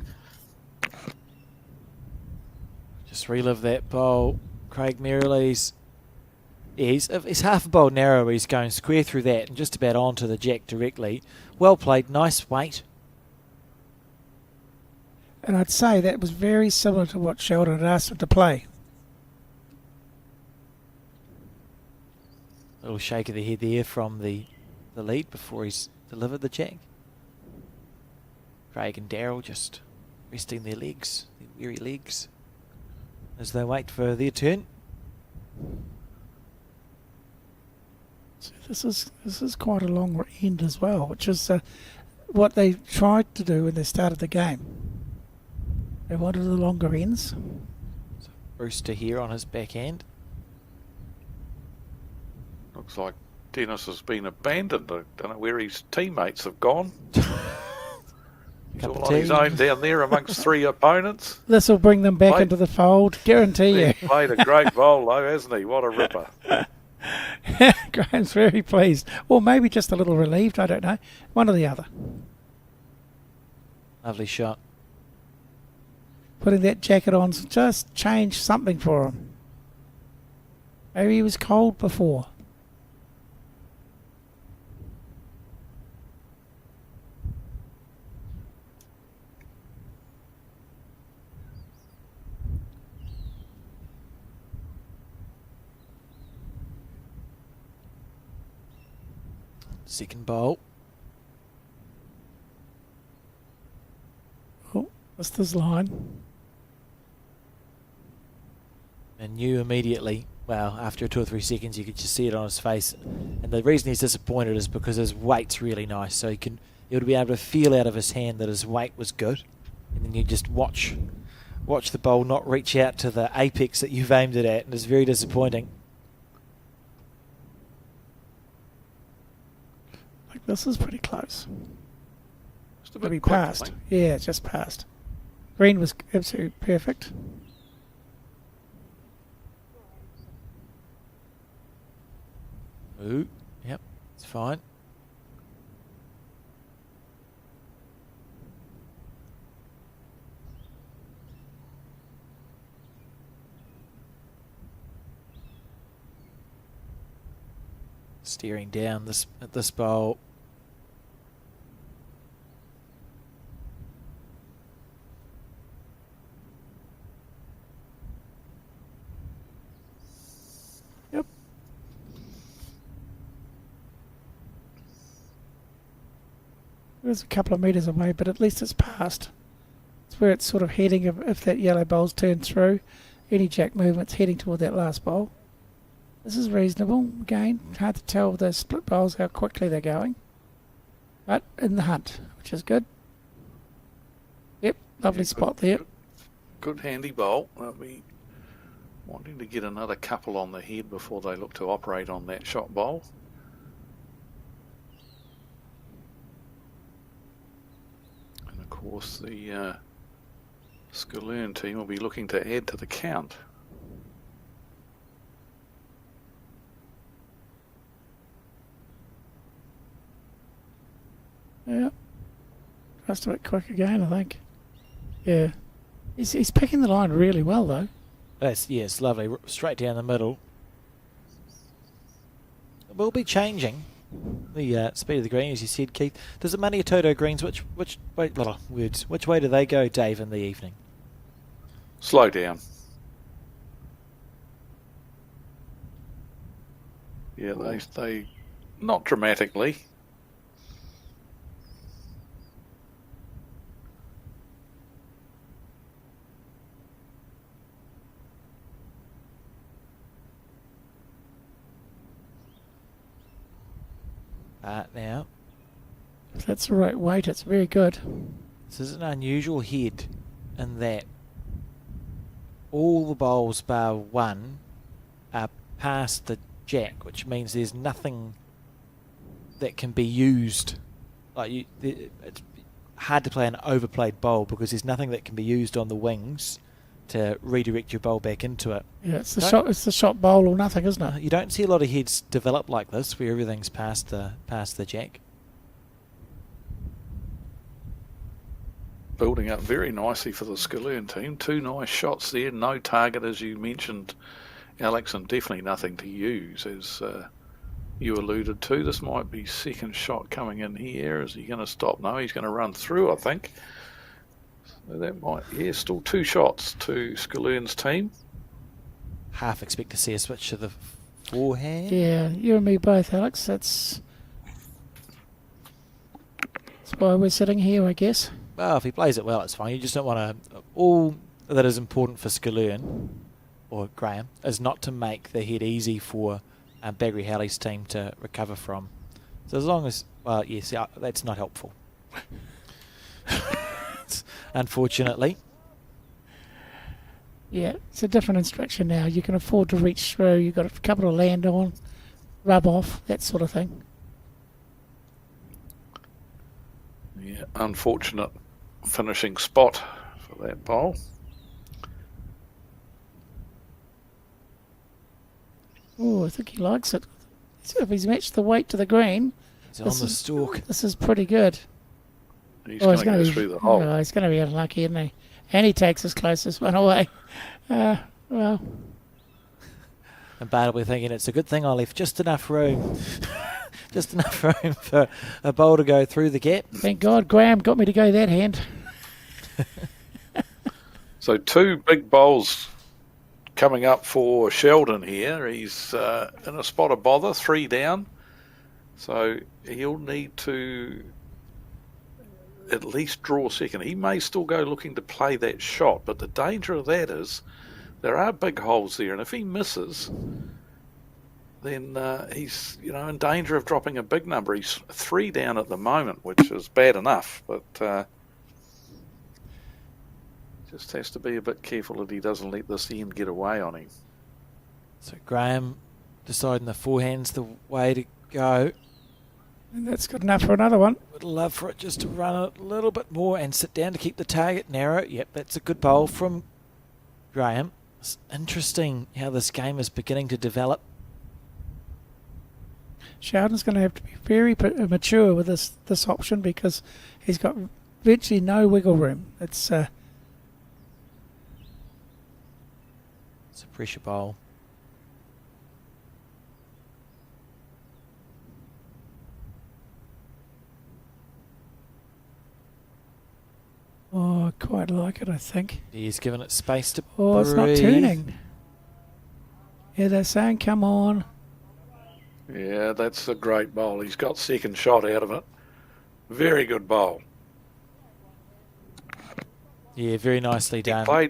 Just relive that bowl. Craig Merrilies. Yeah, he's half a bowl narrow. He's going square through that and just about onto the jack directly. Well played. Nice weight. And I'd say that was very similar to what Sheldon had asked him to play. A little shake of the head there from the lead before he's delivered the jack. Craig and Daryl just resting their legs, their weary legs, as they wait for their turn. So this is quite a long end as well, which is what they tried to do when they started the game. They wanted the longer ends. So Brewster here on his backhand. Looks like Dennis has been abandoned. I don't know where his teammates have gone. He's all on his own down there amongst 3 opponents. This will bring them back into the fold, guarantee you. He's played a great bowl though, hasn't he? What a ripper. Graham's very pleased. Or maybe just a little relieved, I don't know. One or the other. Lovely shot. Putting that jacket on just changed something for him. Maybe he was cold before. Second bowl. Oh, missed his line. And knew immediately, well, after 2 or 3 seconds, you could just see it on his face. And the reason he's disappointed is because his weight's really nice. So he would be able to feel out of his hand that his weight was good. And then you just watch the bowl not reach out to the apex that you've aimed it at. And it's very disappointing. Like this is pretty close. Just a Maybe bit quick, I passed. think. Yeah, it's just passed. Green was absolutely perfect. Ooh, yep, it's fine. Steering down at this bowl. Yep. It was a couple of metres away, but at least it's passed. It's where it's sort of heading if that yellow bowl's turned through. Any jack movement's heading toward that last bowl. This is reasonable. Again, hard to tell with those split bowls how quickly they're going. But in the hunt, which is good. Yep, lovely spot there. Good handy bowl. They'll be wanting to get another couple on the head before they look to operate on that shot bowl. And of course the Skaloon team will be looking to add to the count. Yeah. Just a bit quick again, I think. Yeah. He's picking the line really well, though. Yes, lovely. Straight down the middle. We'll be changing the speed of the green, as you said, Keith. Does the Maniatoto greens, which way do they go, Dave, in the evening? Slow down. Yeah, they not dramatically. Now, If that's the right weight, it's very good. this is an unusual head in that all the bowls bar one are past the jack, which means there's nothing that can be used. It's hard to play an overplayed bowl because there's nothing that can be used on the wings to redirect your bowl back into it. Yeah, it's the shot bowl or nothing, isn't it? You don't see a lot of heads develop like this where everything's past the jack. Building up very nicely for the Skaloon team. 2 nice shots there. No target, as you mentioned, Alex, and definitely nothing to use, as you alluded to. This might be second shot coming in here. Is he going to stop? No, he's going to run through, I think. So that might, still 2 shots to Skaloon's team. Half expect to see a switch to the forehand. Yeah, you and me both, Alex. That's why we're sitting here, I guess. Well, if he plays it well, it's fine. You just don't want to... All that is important for Skaloon, or Graham, is not to make the head easy for Baggery Halley's team to recover from. So as long as... Well, yes, that's not helpful. Unfortunately. Yeah, it's a different instruction now. You can afford to reach through. You've got a couple to land on, rub off, that sort of thing. Yeah, unfortunate finishing spot for that bowl. Oh, I think he likes it. If he's matched the weight to the green, He's on the stalk. this is pretty good. He's going to go through the hole. Oh, he's going to be unlucky, isn't he? And he takes his closest one away. Well, And Bart will be thinking, it's a good thing I left just enough room. Just enough room for a bowl to go through the gap. thank God Graham got me to go that hand. So 2 big bowls coming up for Sheldon here. He's in a spot of bother, 3 down. So he'll need to at least draw second. He may still go looking to play that shot, but the danger of that is there are big holes there, and if he misses, then he's in danger of dropping a big number. He's 3 down at the moment, which is bad enough, but just has to be a bit careful that he doesn't let this end get away on him. So Graham deciding the forehand's the way to go. And that's good enough for another one. Would love for it just to run it a little bit more and sit down to keep the target narrow. Yep, that's a good bowl from Graham. It's interesting how this game is beginning to develop. Sheldon's going to have to be very mature with this option because he's got virtually no wiggle room. It's It's a pressure bowl. I quite like it, I think. He's given it space to Oh, it's not breathe. turning. Yeah, they're saying, come on. Yeah, that's a great bowl. He's got second shot out of it. Very good bowl. Yeah, very nicely done. He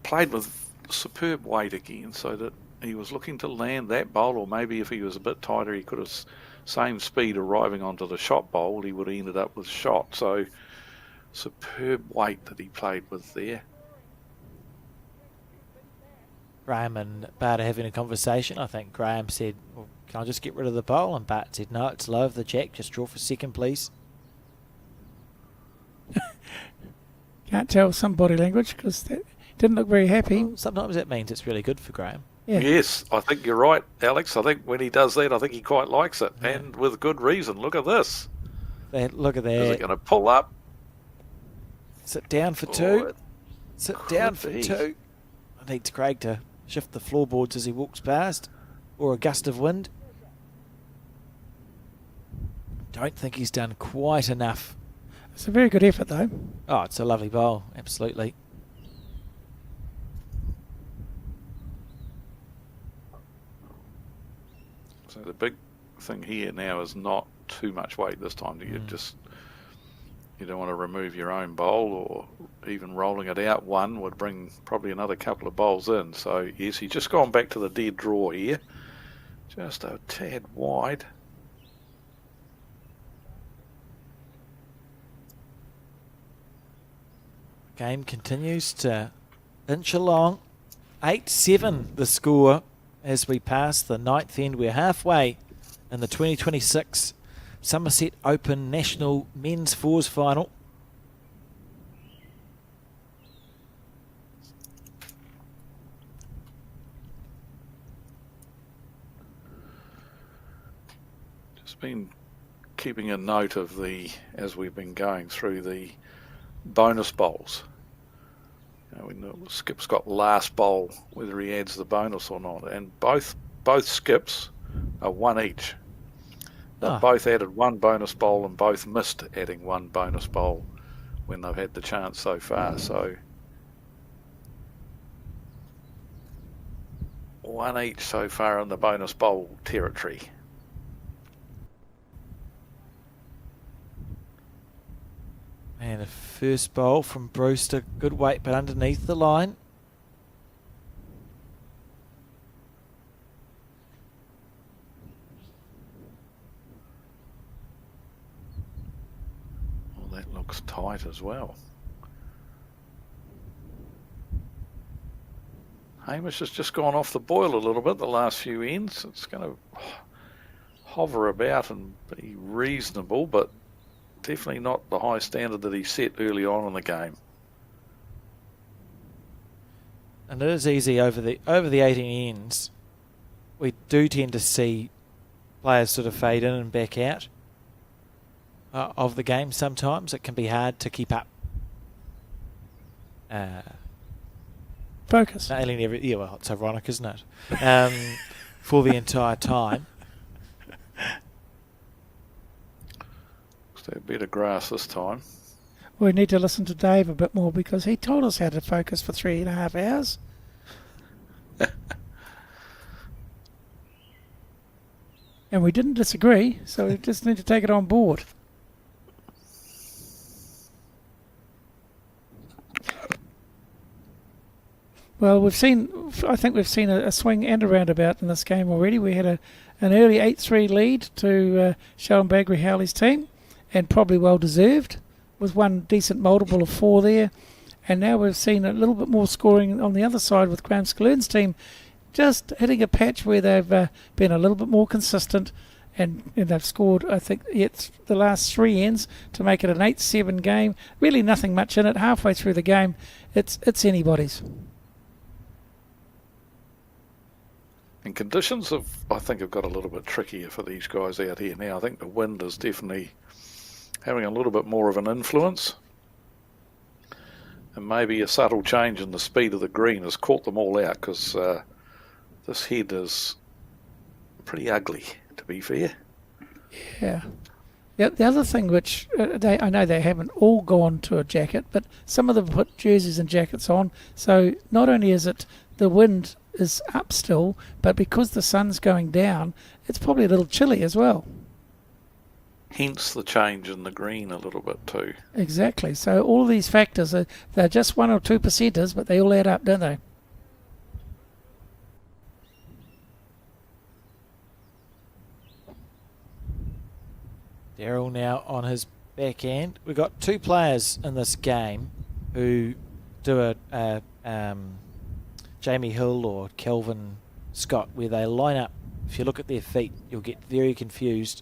played with superb weight again, so that he was looking to land that bowl, or maybe if he was a bit tighter, he could have same speed arriving onto the shot bowl. He would have ended up with shot. So superb weight that he played with there. Graham and Bart are having a conversation. I think Graham said, well, can I just get rid of the bowl? And Bart said, no, it's low of the jack. Just draw for second, please. Can't tell some body language because that didn't look very happy. Well, sometimes that means it's really good for Graham. Yeah. Yes, I think you're right, Alex. I think when he does that, I think he quite likes it, Yeah. and with good reason. Look at this. Look at Is it that. going to pull up? Sit down for Oh, two. it Sit could down for be. two. I need Craig to shift the floorboards as he walks past, or a gust of wind. Don't think he's done quite enough. It's a very good effort, though. Oh, it's a lovely bowl, absolutely. So the big thing here now is not too much weight this time. You don't want to remove your own bowl, or even rolling it out one would bring probably another couple of bowls in. So yes, he's just gone back to the dead draw here, just a tad wide. Game continues to inch along. 8-7 the score as we pass the ninth end. We're halfway in the 2026 Summerset Open National Men's Fours Final. Just been keeping a note of as we've been going through the bonus bowls. Skip's got last bowl, whether he adds the bonus or not, and both skips are one each. They've both added one bonus bowl and both missed adding one bonus bowl when they've had the chance so far. So one each so far in the bonus bowl territory. And a first bowl from Brewster. Good weight, but underneath the line. Well, that looks tight as well. Hamish has just gone off the boil a little bit the last few ends. It's going to hover about and be reasonable, but definitely not the high standard that he set early on in the game. And it is easy over the 18 ends. We do tend to see players sort of fade in and back out of the game. Sometimes it can be hard to keep up. Focus. Nailing well, it's ironic, isn't it? For the entire time. So better grass this time. We need to listen to Dave a bit more because he told us how to focus for 3.5 hours. And we didn't disagree, so we just need to take it on board. Well, I think we've seen a swing and a roundabout in this game already. We had an early 8-3 lead to Sheldon Bagri-Howley's team, and probably well deserved, with one decent multiple of 4 there. And now we've seen a little bit more scoring on the other side with Graham Sklearn's team just hitting a patch where they've been a little bit more consistent, and they've scored, I think, it's the last 3 ends to make it an 8-7 game. Really nothing much in it. Halfway through the game, it's anybody's. And conditions I think have got a little bit trickier for these guys out here now. I think the wind is definitely having a little bit more of an influence, and maybe a subtle change in the speed of the green has caught them all out, because this head is pretty ugly, to be fair. Yeah. The other thing which I know they haven't all gone to a jacket, but some of them put jerseys and jackets on, so not only is it the wind is up still, but because the sun's going down, it's probably a little chilly as well. Hence the change in the green a little bit too. Exactly. So all of these factors, they're just 1 or 2 percenters, but they all add up, don't they? Daryl now on his backhand. We've got 2 players in this game who do a Jamie Hill or Kelvin Scott, where they line up. If you look at their feet, you'll get very confused.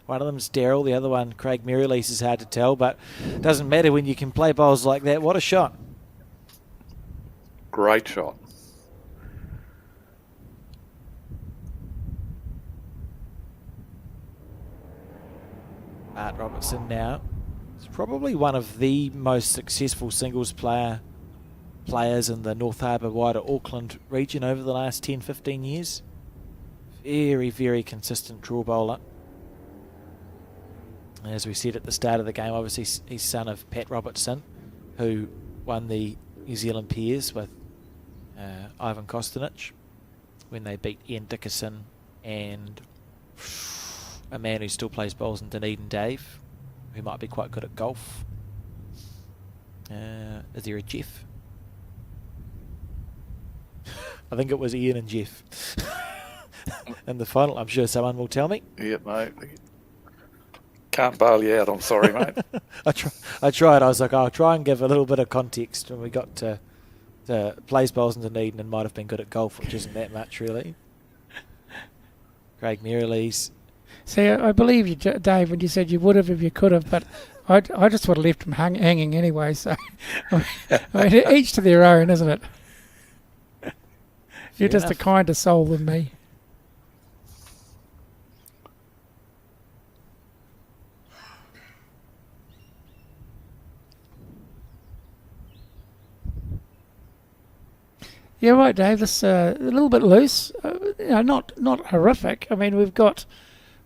One of them's Daryl, the other one, Craig Merrilees, is hard to tell, but it doesn't matter when you can play bowls like that. What a shot. Great shot. Art Robertson now is probably one of the most successful singles players in the North Harbour, wider Auckland region over the last 10-15 years. Very, very consistent draw bowler. As we said at the start of the game, obviously he's son of Pat Robertson, who won the New Zealand Peers with Ivan Kostinich when they beat Ian Dickerson and a man who still plays bowls in Dunedin, Dave, who might be quite good at golf. Is there a Jeff? I think it was Ian and Jeff in the final. I'm sure someone will tell me. Yeah, mate. Can't bail you out. I'm sorry, mate. I tried. I was like, I'll try and give a little bit of context when we got to plays bowls in Dunedin and might have been good at golf, which isn't that much really. Craig Merrilies. See, I believe you, Dave, when you said you would have if you could have, but I just would have left him hanging anyway. So, I mean, each to their own, isn't it? You're just a kinder soul than me. Yeah, right, Dave. This a little bit loose. Not horrific. I mean, we've got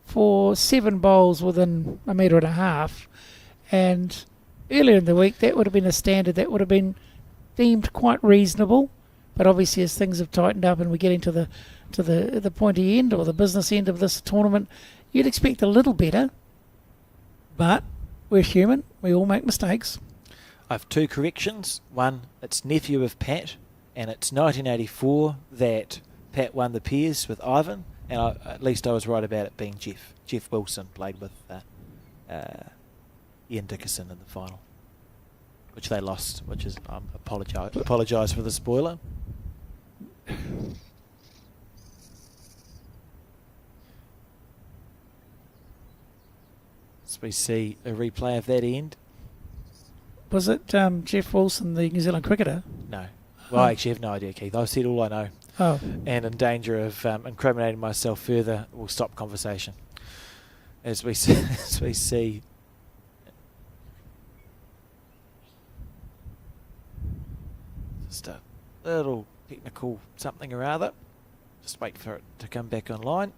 7 bowls within 1.5 metres, and earlier in the week that would have been a standard that would have been deemed quite reasonable. But obviously, as things have tightened up and we're getting to the pointy end or the business end of this tournament, you'd expect a little better. But we're human. We all make mistakes. I have 2 corrections. One, it's nephew of Pat, and it's 1984 that Pat won the Peers with Ivan, and at least I was right about it being Jeff. Jeff Wilson played with Ian Dickerson in the final, which they lost, which is, I apologise for the spoiler. So we see a replay of that end. Was it Jeff Wilson, the New Zealand cricketer? No. Well, I actually have no idea, Keith. I've said all I know. Oh. And in danger of incriminating myself further, we'll stop conversation. As we see just a little technical something or other. Just wait for it to come back online.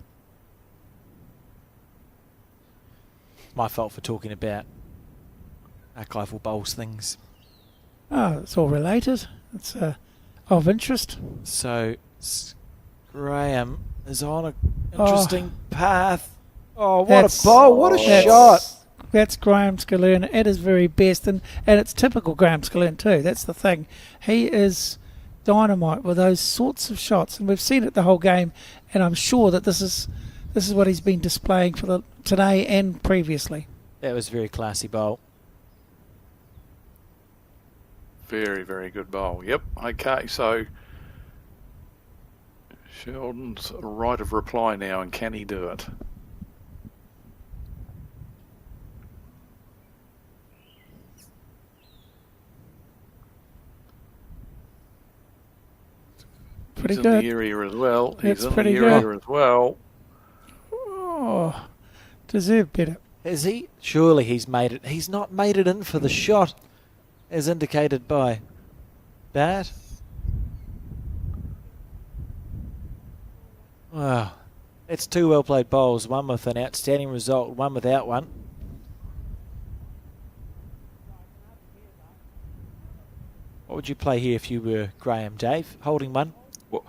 My fault for talking about archival bowls things. Oh, it's all related. It's of interest. So Graham is on an interesting path. Oh, what a bowl! What a shot! That's Graham Scalern at his very best, and it's typical Graham Scalern too. That's the thing. He is dynamite with those sorts of shots, and we've seen it the whole game. And I'm sure that this is what he's been displaying for today and previously. That was a very classy bowl. Very, very good bowl. Yep. Okay, so Sheldon's right of reply now, and can he do it? Pretty He's good. in the area as well. That's He's in pretty the area good. as well. Oh, deserved better. Has he? Surely he's made it. He's not made it in for the shot, as indicated by that. Wow. It's 2 well played bowls, one with an outstanding result, one without one. What would you play here if you were Graham, Dave? Holding one? Well,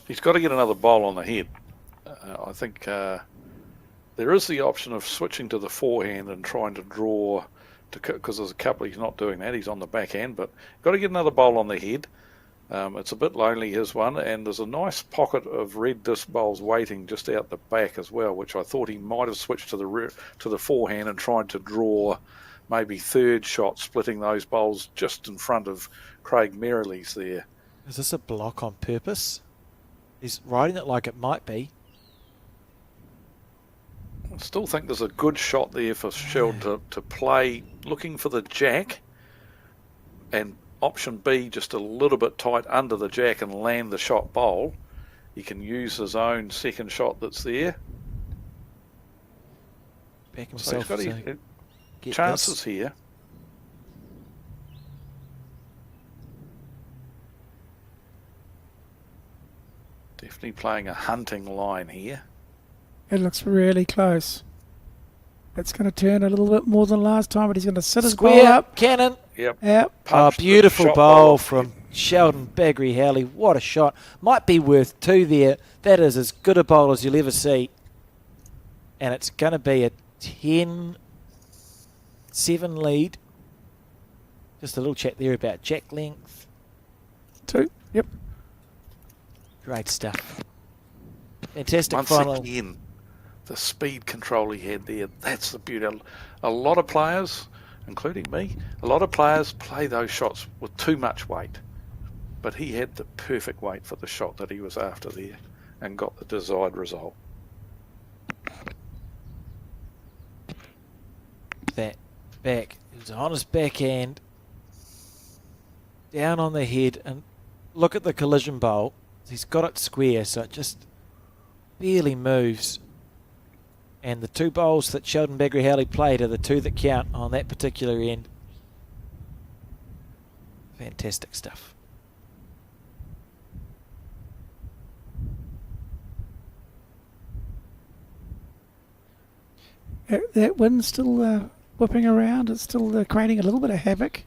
he's got to get another bowl on the head. I think there is the option of switching to the forehand and trying to draw, because there's a couple he's not doing that. He's on the backhand, but got to get another bowl on the head. It's a bit lonely, his one, and there's a nice pocket of red disc bowls waiting just out the back as well, which I thought he might have switched to the forehand and tried to draw maybe third shot, splitting those bowls just in front of Craig Merrilies there. Is this a block on purpose? He's riding it like it might be. I still think there's a good shot there for Sheldon to play, looking for the jack, and option B just a little bit tight under the jack and land the shot bowl. He can use his own second shot that's there. Back So himself. he's got to get chances this. here. Definitely playing a hunting line here. It looks really close. It's going to turn a little bit more than last time, but he's going to sit his ball Square up. cannon. Yep. Yep. Oh, Punched the beautiful shot bowl off. from Sheldon Baggery Howley. What a shot. Might be worth 2 there. That is as good a bowl as you'll ever see. and it's going to be a 10-7 lead. Just a little chat there about jack length. 2. Yep. Great stuff. Fantastic Once final. again, the speed control he had there, that's the beauty. A lot of players, including me, a lot of players play those shots with too much weight. But he had the perfect weight for the shot that he was after there and got the desired result. That back. It was on his backhand. Down on the head. And look at the collision bowl. He's got it square, so it just barely moves. And the 2 bowls that Sheldon Bagrihalli played are the 2 that count on that particular end. Fantastic stuff. That wind's still whipping around. It's still creating a little bit of havoc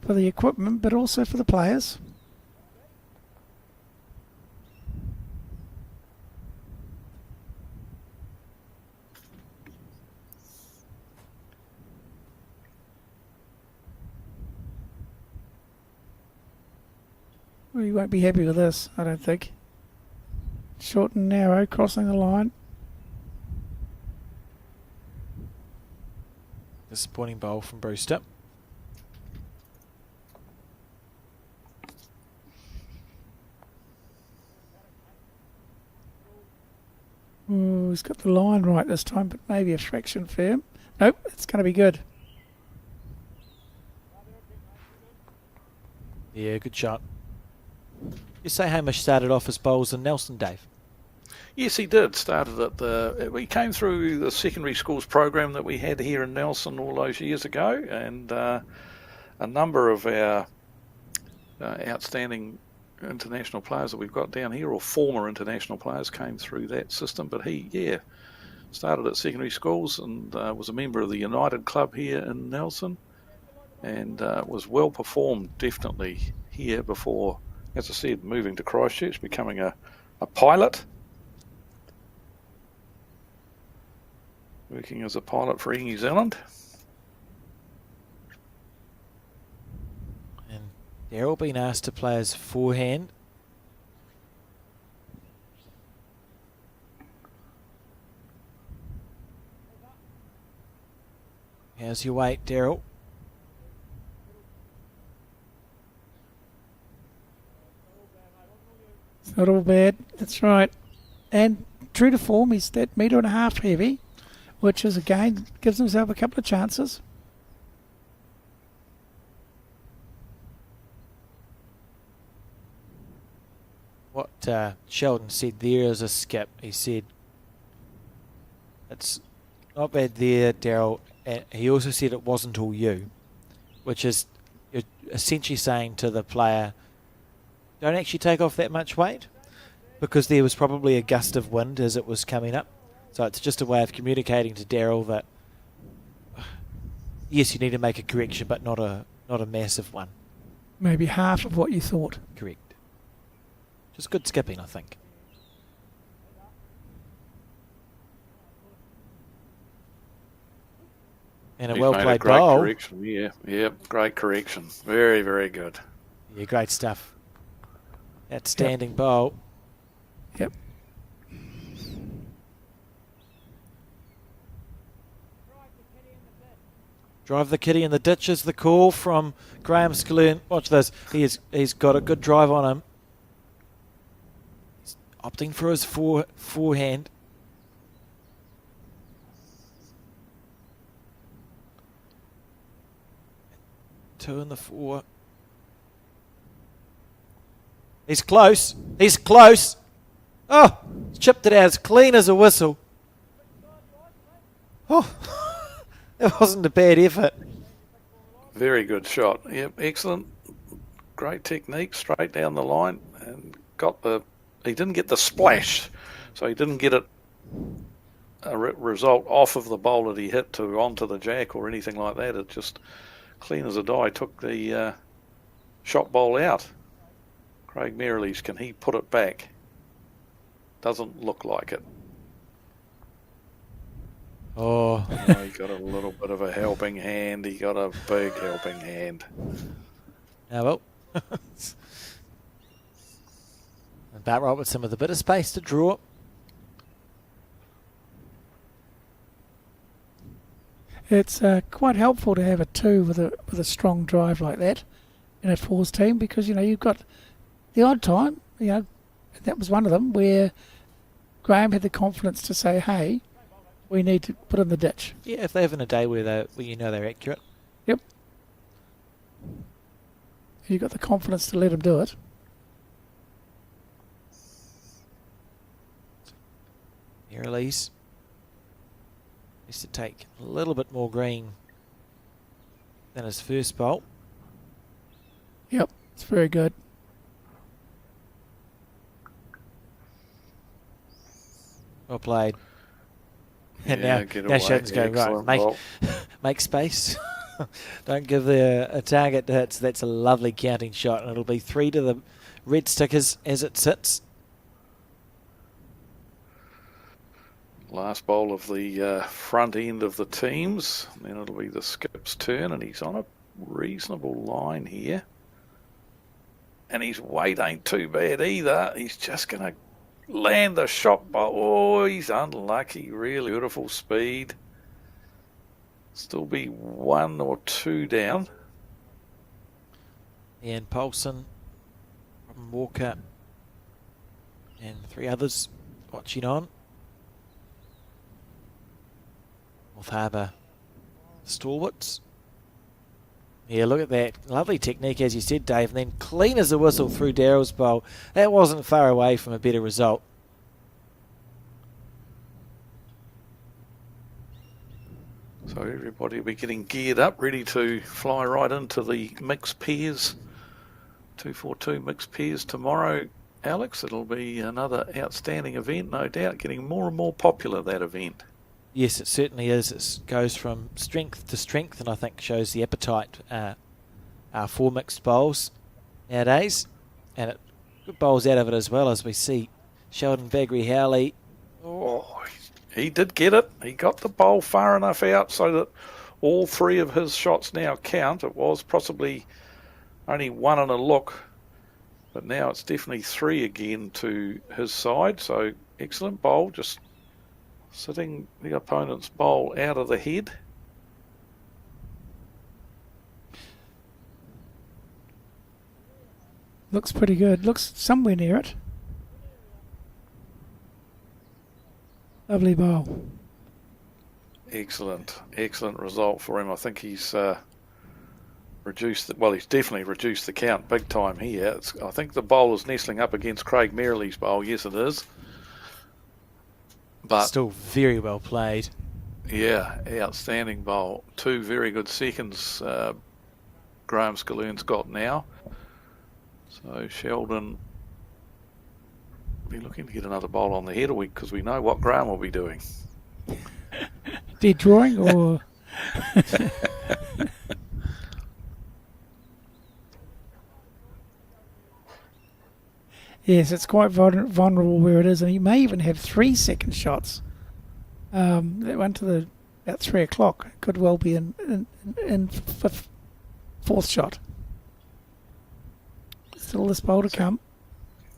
for the equipment, but also for the players. Well, you won't be happy with this, I don't think. Short and narrow, crossing the line. Disappointing bowl from Brewster. Oh, he's got the line right this time, but maybe a fraction firm. Nope, it's going to be good. Yeah, good shot. You say Hamish started off as bowls in Nelson, Dave? Yes, he did. Started at we came through the secondary schools program that we had here in Nelson all those years ago, and a number of our outstanding international players that we've got down here, or former international players, came through that system. But he, started at secondary schools and was a member of the United Club here in Nelson, and was well performed definitely here before, as I said, moving to Christchurch, becoming a pilot. Working as a pilot for Air New Zealand. And Daryl being asked to play his forehand. How's your weight, Daryl? It's not all bad, that's right. And true to form, he's that 1.5 metre heavy, which is, again, gives himself a couple of chances. What Sheldon said there as a skip, he said, it's not bad there, Daryl. And he also said it wasn't all you, which is essentially saying to the player, don't actually take off that much weight, because there was probably a gust of wind as it was coming up. So it's just a way of communicating to Daryl that, yes, you need to make a correction, but not a massive one. Maybe half of what you thought. Correct. Just good skipping, I think. And a He's well-played made a great bowl. correction. Yeah, great correction. Very, very good. Yeah, great stuff. Outstanding bowl. Yep. Drive the kitty in the ditch is the call from Graham Skloon. Watch this. He's got a good drive on him. He's opting for his forehand. Two in the 4. He's close. He's close. Oh, he's chipped it out as clean as a whistle. Oh. It wasn't a bad effort. Very good shot. Yep, excellent. Great technique, straight down the line, and he didn't get the splash, so he didn't get a result off of the bowl that he hit onto the jack or anything like that. It just, clean as a die, took the shot bowl out. Craig Merrilees, can he put it back? Doesn't look like it. Oh, Oh, he got a little bit of a helping hand. He got a big helping hand. well. About Robertson with a bit of space to draw. It's quite helpful to have a 2 with a strong drive like that in a fours team, because you've got the odd time, that was one of them where Graham had the confidence to say, hey, we need to put in the ditch. Yeah, if they're having a day where they're accurate. Yep. You've got the confidence to let them do it. Elise needs to take a little bit more green than his first bolt. Yep, it's very good. Well played. And Yeah, now get away. Sheldon's going, right, Excellent ball. make space. Don't give a target hits. That's a lovely counting shot, and it'll be 3 to the red stickers as it sits. Last bowl of the front end of the teams. Then it'll be the skip's turn, and he's on a reasonable line here. And his weight ain't too bad either. He's just going to land the shot bowl. Oh, he's unlucky. Really beautiful speed. Still be 1 or 2 down. Ian Paulson, Robin Walker, and 3 others watching on. North Harbour stalwarts. Yeah, look at that. Lovely technique, as you said, Dave. And then clean as a whistle through Darrell's bowl. That wasn't far away from a better result. So everybody will be getting geared up, ready to fly right into the mixed pairs. 242 mixed pairs tomorrow, Alex. It'll be another outstanding event, no doubt. Getting more and more popular, that event. Yes, it certainly is. It goes from strength to strength, and I think shows the appetite for mixed bowls nowadays. And good bowls out of it as well, as we see Sheldon Bagri-Howley. Oh, he did get it. He got the bowl far enough out so that all 3 of his shots now count. It was possibly only 1 and a look, but now it's definitely 3 again to his side. So excellent bowl, just sitting the opponent's bowl out of the head. Looks pretty good. Looks somewhere near it. Lovely bowl. Excellent result for him. I think he's he's definitely reduced the count big time here. I think the bowl is nestling up against Craig Merrill's bowl. Yes, it is. But Still very well played. yeah, outstanding bowl. 2 very good seconds Graham Scalloon's got now. So Sheldon will be looking to get another bowl on the head, because we know what Graham will be doing. Dead drawing or... Yes, it's quite vulnerable where it is, and you may even have 3 second shots. That one to about 3 o'clock could well be in fourth shot. Still this bowl to come.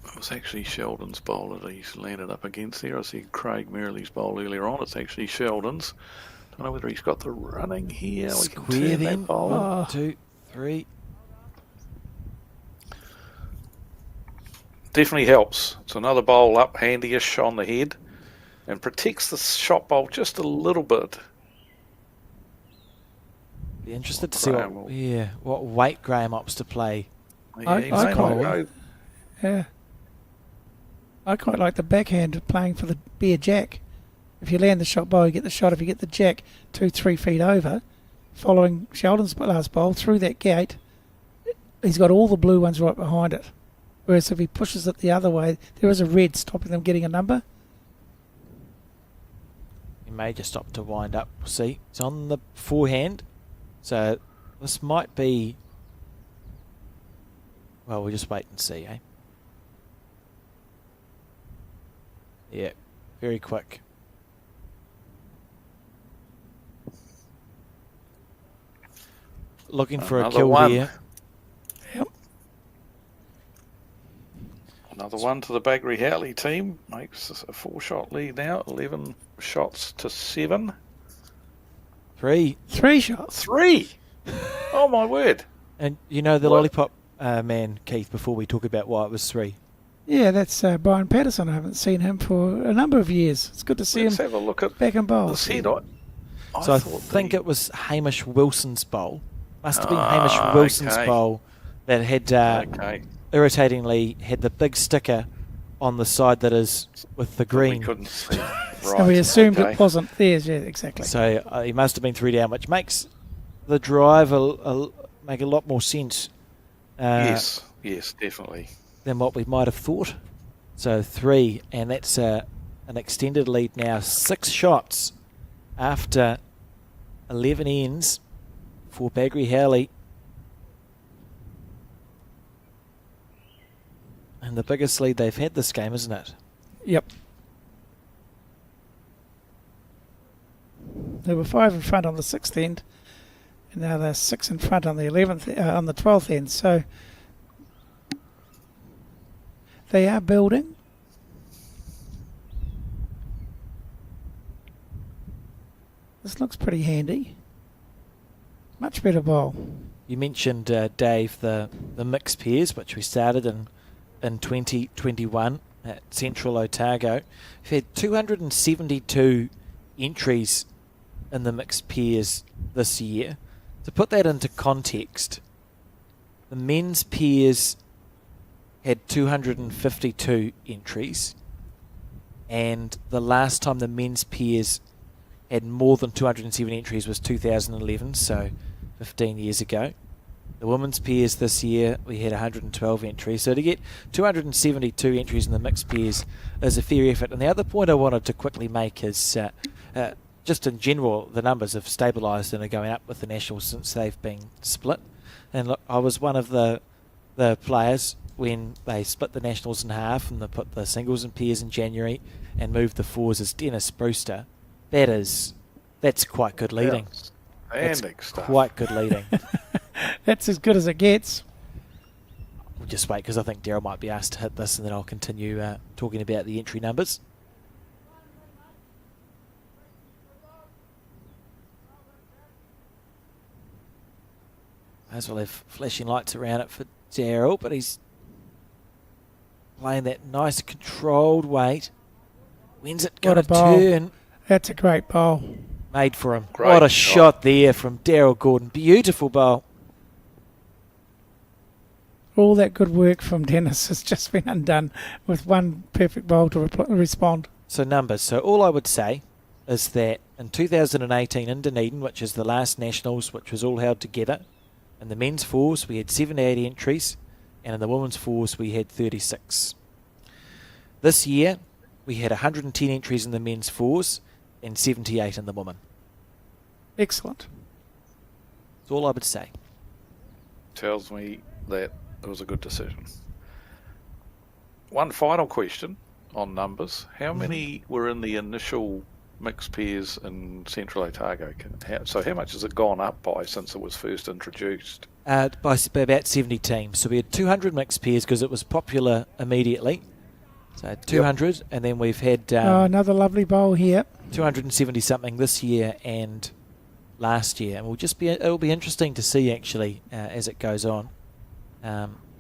It was actually Sheldon's bowl that he's landed up against there. I see Craig Merrill's bowl earlier on. It's actually Sheldon's. Don't know whether he's got the running here. We can Square turn them. that bowl. 1, 2, 3. Definitely helps. It's another bowl up, handyish on the head, and protects the shot bowl just a little bit. Be interested to see what weight Graham opts to play. Yeah, he may not go. Yeah. I quite like the backhand playing for the bare jack. If you land the shot bowl, you get the shot. If you get the jack 2-3 feet over, following Sheldon's last bowl through that gate, he's got all the blue ones right behind it. Whereas if he pushes it the other way, there is a red stopping them getting a number. He may just opt to wind up. We'll see. It's on the forehand. So this might be... Well, we'll just wait and see, eh? Yeah, very quick. looking for a Another kill one. there. Yep. Another one to the Baggery Howley team. Makes a 4-shot lead now. 11 shots to 7. 3. 3 shots. 3! Oh, my word. And you know the What? lollipop man, Keith, before we talk about why it was 3. Yeah, that's Brian Patterson. I haven't seen him for a number of years. It's good to see Let's him have a look at back in this bowls. head. So I thought think the- it was Hamish Wilson's bowl. Must have been Hamish Wilson's okay. bowl that had Okay. irritatingly had the big sticker on the side that is with the We green. couldn't see. So we assumed okay. it wasn't theirs. Yeah, exactly. So he must have been 3 down, which makes the drive make a lot more sense Yes, definitely. than what we might have thought. So 3, and that's an extended lead now. 6 shots after 11 ends for Baggery Howley. And the biggest lead they've had this game, isn't it? Yep. They were 5 in front on the 6th end, and now they're 6 in front on the 12th end. So they are building. This looks pretty handy. Much better bowl. You mentioned, Dave, the mixed pairs, which we started in 2021 at Central Otago. We've had 272 entries in the mixed pairs this year. To put that into context, the men's pairs had 252 entries, and the last time the men's pairs had more than 207 entries was 2011, so 15 years ago. The women's pairs this year, we had 112 entries. So to get 272 entries in the mixed pairs is a fair effort. And the other point I wanted to quickly make is just in general, the numbers have stabilised and are going up with the Nationals since they've been split. And look, I was one of the players when they split the Nationals in half and they put the singles and pairs in January and moved the fours as Dennis Brewster. That's quite good leading. Outstanding That's stuff. quite good leading. That's as good as it gets. We'll just wait because I think Daryl might be asked to hit this and then I'll continue talking about the entry numbers. Might as well have flashing lights around it for Daryl, but he's playing that nice controlled weight. When's it going What to a bowl. turn? That's a great bowl. Made for him. Great What a shot. shot there from Daryl Gordon. Beautiful bowl. All that good work from Dennis has just been undone with one perfect bowl to respond. So numbers. So all I would say is that in 2018 in Dunedin, which is the last Nationals, which was all held together, in the men's fours we had 78 entries, and in the women's fours we had 36. This year we had 110 entries in the men's fours and 78 in the women. Excellent. That's all I would say. Tells me that it was a good decision. One final question on numbers. How many were in the initial mixed pairs in Central Otago? So how much has it gone up by since it was first introduced? By about 70 teams. So we had 200 mixed pairs because it was popular immediately. So 200, and then we've had Another lovely bowl here. 270 something this year and last year, and it'll be interesting to see actually as it goes on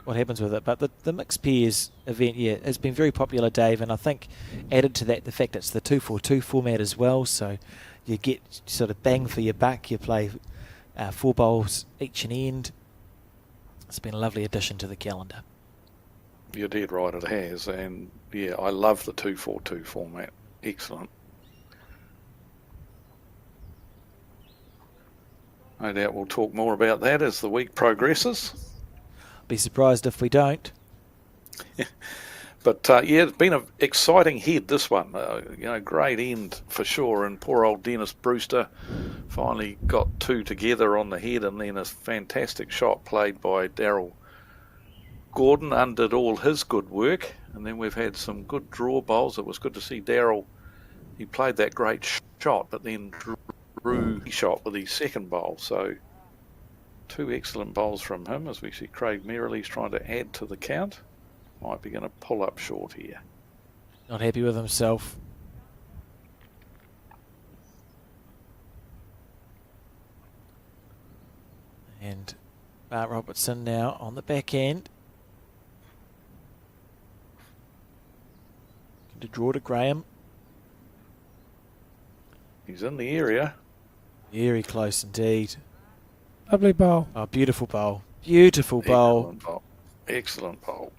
what happens with it. But the mixed pairs event, has been very popular, Dave, and I think added to that the fact it's the 2-4-2 format as well, so you get sort of bang for your buck. You play 4 bowls each and end. It's been a lovely addition to the calendar. You're dead right, it has, and I love the 2-4-2 format. Excellent. No doubt we'll talk more about that as the week progresses. Be surprised if we don't. But it's been an exciting head, this one. Great end for sure. And poor old Dennis Brewster finally got 2 together on the head, and then a fantastic shot played by Daryl Gordon undid all his good work. And then we've had some good draw bowls. It was good to see Daryl. He played that great shot, but then drew the shot with his second bowl. So Two excellent bowls from him as we see Craig Merrill's trying to add to the count. Might be going to pull up short here. Not happy with himself. And Bart Robertson now on the back end. Going to draw to Graham. He's in the area. Very close indeed. Lovely bowl. Oh, beautiful bowl. Beautiful bowl. Excellent bowl. Excellent bowl.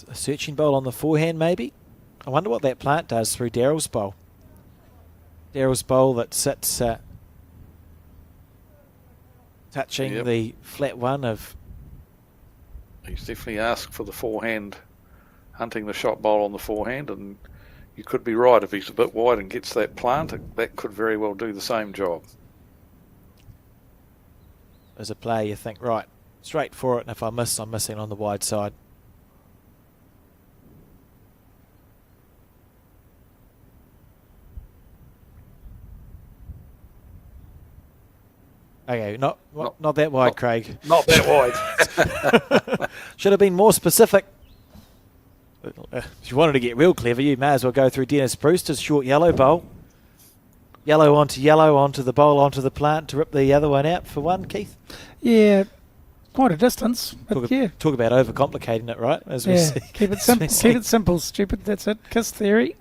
A searching bowl on the forehand, maybe. I wonder what that plant does through Daryl's bowl. Daryl's bowl that sits touching the flat one of... He's definitely asked for the forehand, hunting the shot bowl on the forehand, and you could be right. If he's a bit wide and gets that plant, that could very well do the same job. As a player, you think, right, straight for it, and if I miss, I'm missing on the wide side. Okay, not that wide, Craig. Not that wide. Should have been more specific. If you wanted to get real clever, you may as well go through Dennis Brewster's short yellow bowl. Yellow onto the bowl, onto the plant to rip the other one out for one, Keith. Yeah, quite a distance. But Talk about overcomplicating it, right? As we see. Keep it simple. Keep it simple, stupid. That's it. Kiss theory.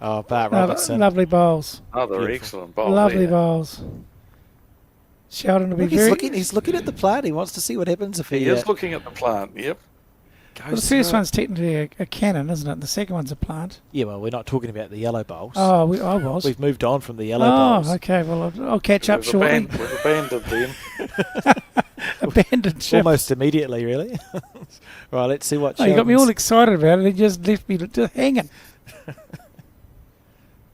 Oh, Bart Robertson. Lovely bowls. Another excellent bowl. Lovely bowls. Sheldon will be He's looking at the plant. He wants to see what happens if he is looking at the plant. Yep. Well, the first one's technically a cannon, isn't it? The second one's a plant. Yeah, well, we're not talking about the yellow bowls. Oh, I was. We've moved on from the yellow bowls. Oh, okay. Well, I'll catch up shortly. We've abandoned them. Abandoned ship. Almost immediately, really. Right, let's see what. You got me all excited about it. He just left me just hanging.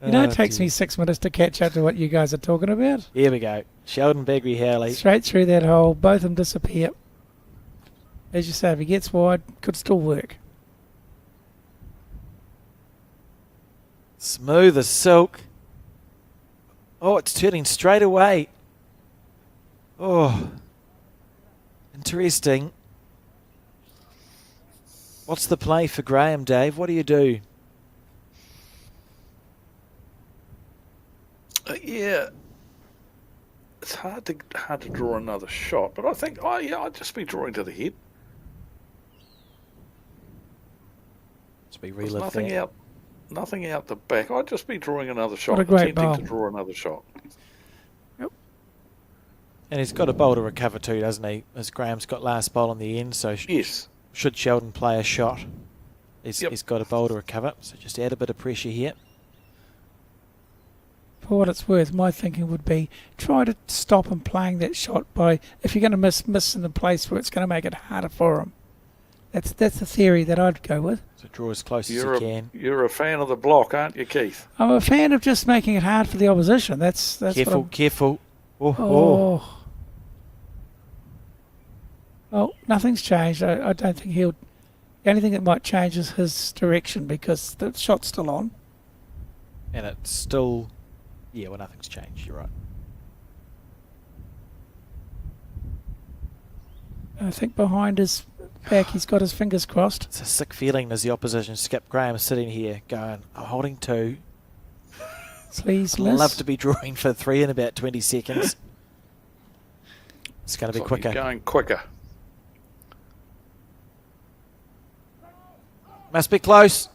It takes me 6 minutes to catch up to what you guys are talking about. Here we go. Sheldon Bagri Howley. Straight through that hole. Both of them disappear. As you say, if he gets wide, could still work. Smooth as silk. Oh, it's turning straight away. Oh, interesting. What's the play for Graham, Dave? What do you do? Yeah, it's hard to draw another shot, but I think I'd just be drawing to the head. Just be reliving nothing out the back. I'd just be drawing another shot. What a great attempting bowl. to draw another shot. Yep. And he's got a bowl to recover too, doesn't he? As Graham's got last bowl on the end, so Yes. should Sheldon play a shot, he's Yep. got a bowl to recover. So just add a bit of pressure here. For what it's worth, my thinking would be try to stop him playing that shot by, if you're going to miss in the place where it's going to make it harder for him. That's the theory that I'd go with. So draw as close as you can. You're a fan of the block, aren't you, Keith? I'm a fan of just making it hard for the opposition. That's Careful. Oh. Well, nothing's changed. I don't think the only thing that might change is his direction because the shot's still on. And it's still... Yeah, well, nothing's changed. You're right. I think behind his back he's got his fingers crossed. It's a sick feeling as the opposition skip. Graham sitting here going, I'm holding two. Please, I'd love to be drawing for 3 in about 20 seconds. It's going to be quicker. He's going quicker. Must be close.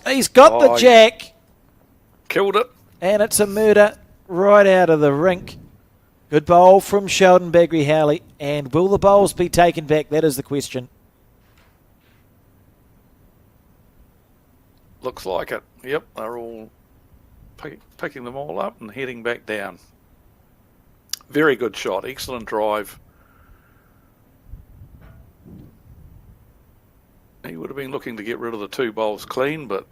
He's got the jack. Killed it. And it's a murder right out of the rink. Good bowl from Sheldon Bagri Howley. And will the bowls be taken back? That is the question. Looks like it. Yep, they're all picking them all up and heading back down. Very good shot. Excellent drive. He would have been looking to get rid of the 2 bowls clean, but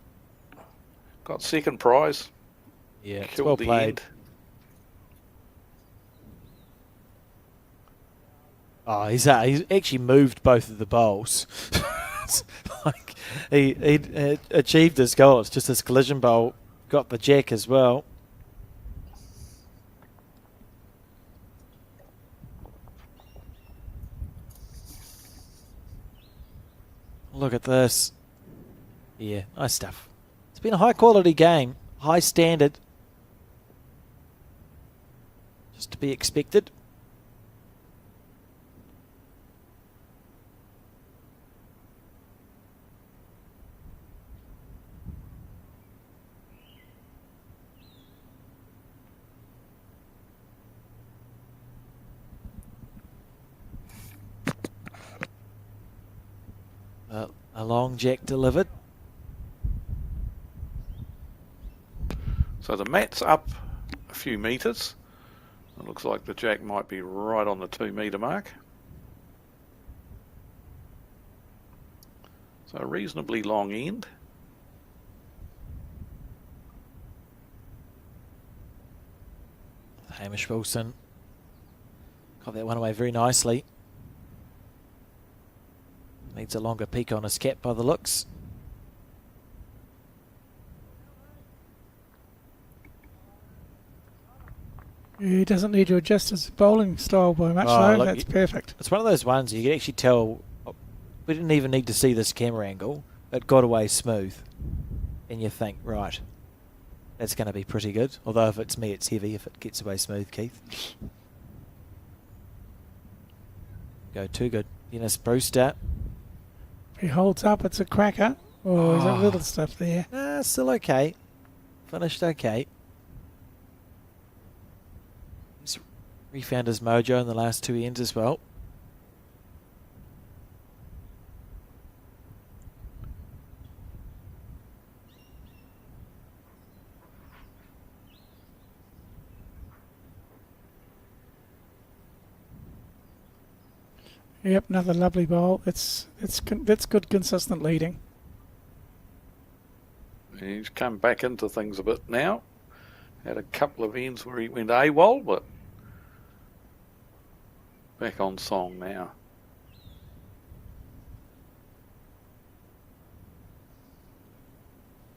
got second prize. Yeah, it's Killed well the played. end. Oh, he's actually moved both of the bowls. Like he achieved his goal. It's just his collision bowl got the jack as well. Look at this. Yeah, nice stuff. It's been a high-quality game, high standard. Just to be expected. A long jack delivered. So the mat's up a few metres. It looks like the jack might be right on the 2 metre mark. So a reasonably long end. Hamish Wilson got that one away very nicely. Needs a longer peak on his cap by the looks. He doesn't need to adjust his bowling style by much, though. Look, That's perfect. It's one of those ones you can actually tell. We didn't even need to see this camera angle. It got away smooth. And you think, right, that's going to be pretty good. Although if it's me, it's heavy if it gets away smooth, Keith. Go too good. Dennis Brewster. If he holds up, it's a cracker. Oh, there's a little stuff there. Still okay. Finished okay. He's refound his mojo in the last 2 ends as well. Yep, another lovely bowl. That's good, consistent leading. He's come back into things a bit now. Had a couple of ends where he went AWOL, but back on song now.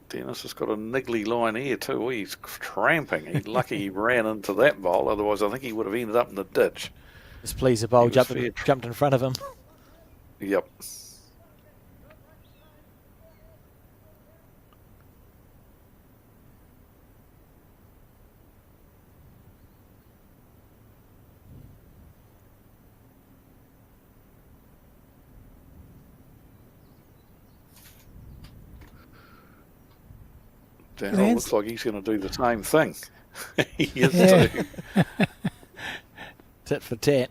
Dennis has got a niggly line here too. He's tramping. He's lucky he ran into that bowl, otherwise I think he would have ended up in the ditch. Just pleased the bowl He was jumped in front of him. Yep. Darryl looks like he's going to do the same thing. He is too. Tit for tat.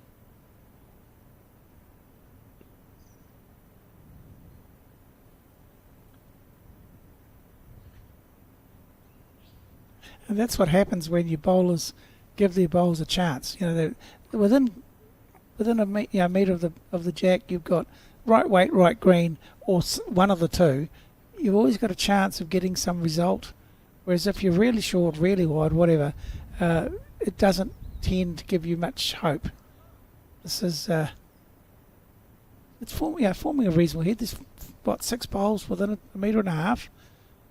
And that's what happens when your bowlers give their bowls a chance. You know, they're within a metre of the jack, you've got right weight, right green, or one of the two. You've always got a chance of getting some result. Whereas if you're really short, really wide, whatever, it doesn't tend to give you much hope. This is it's forming a reasonable head. There's 6 bowls within a metre and a half.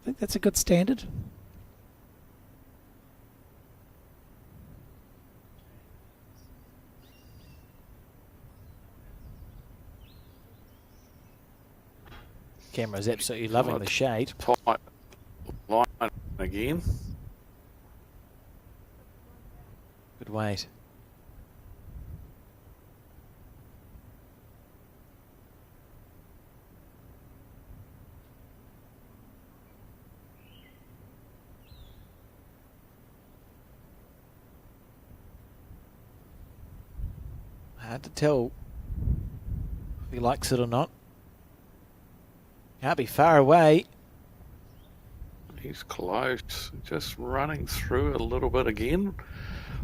I think that's a good standard. Camera's absolutely loving the shade. Tight line again. Good weight. Hard to tell if he likes it or not. Can't be far away. He's close. Just running through a little bit again.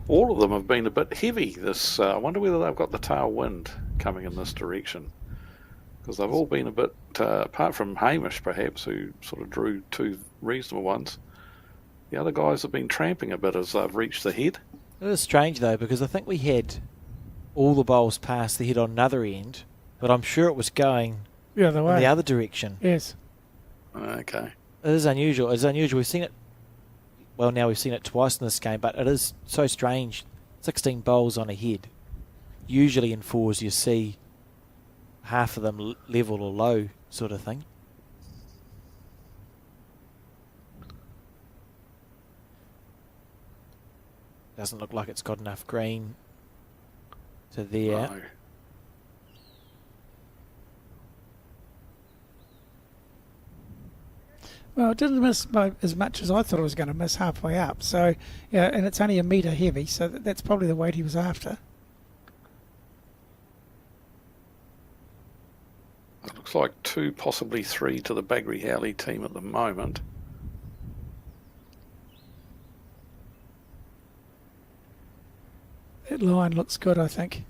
All of them have been a bit heavy. I wonder whether they've got the tailwind coming in this direction. Because they've all been a bit, apart from Hamish perhaps, who sort of drew 2 reasonable ones, the other guys have been tramping a bit as they've reached the head. It is strange though, because I think we had all the bowls past the head on another end, but I'm sure it was going The other way. in the other direction. Yes. Okay. It is unusual. It's unusual. We've seen it. Well, now we've seen it twice in this game, but it is so strange. 16 bowls on a head. Usually in 4s you see half of them level or low sort of thing. Doesn't look like it's got enough green to there. No. Well, it didn't miss by as much as I thought it was going to miss halfway up. So, yeah, and it's only a metre heavy, so that's probably the weight he was after. It looks like 2, possibly 3 to the Baggery Howley team at the moment. That line looks good, I think.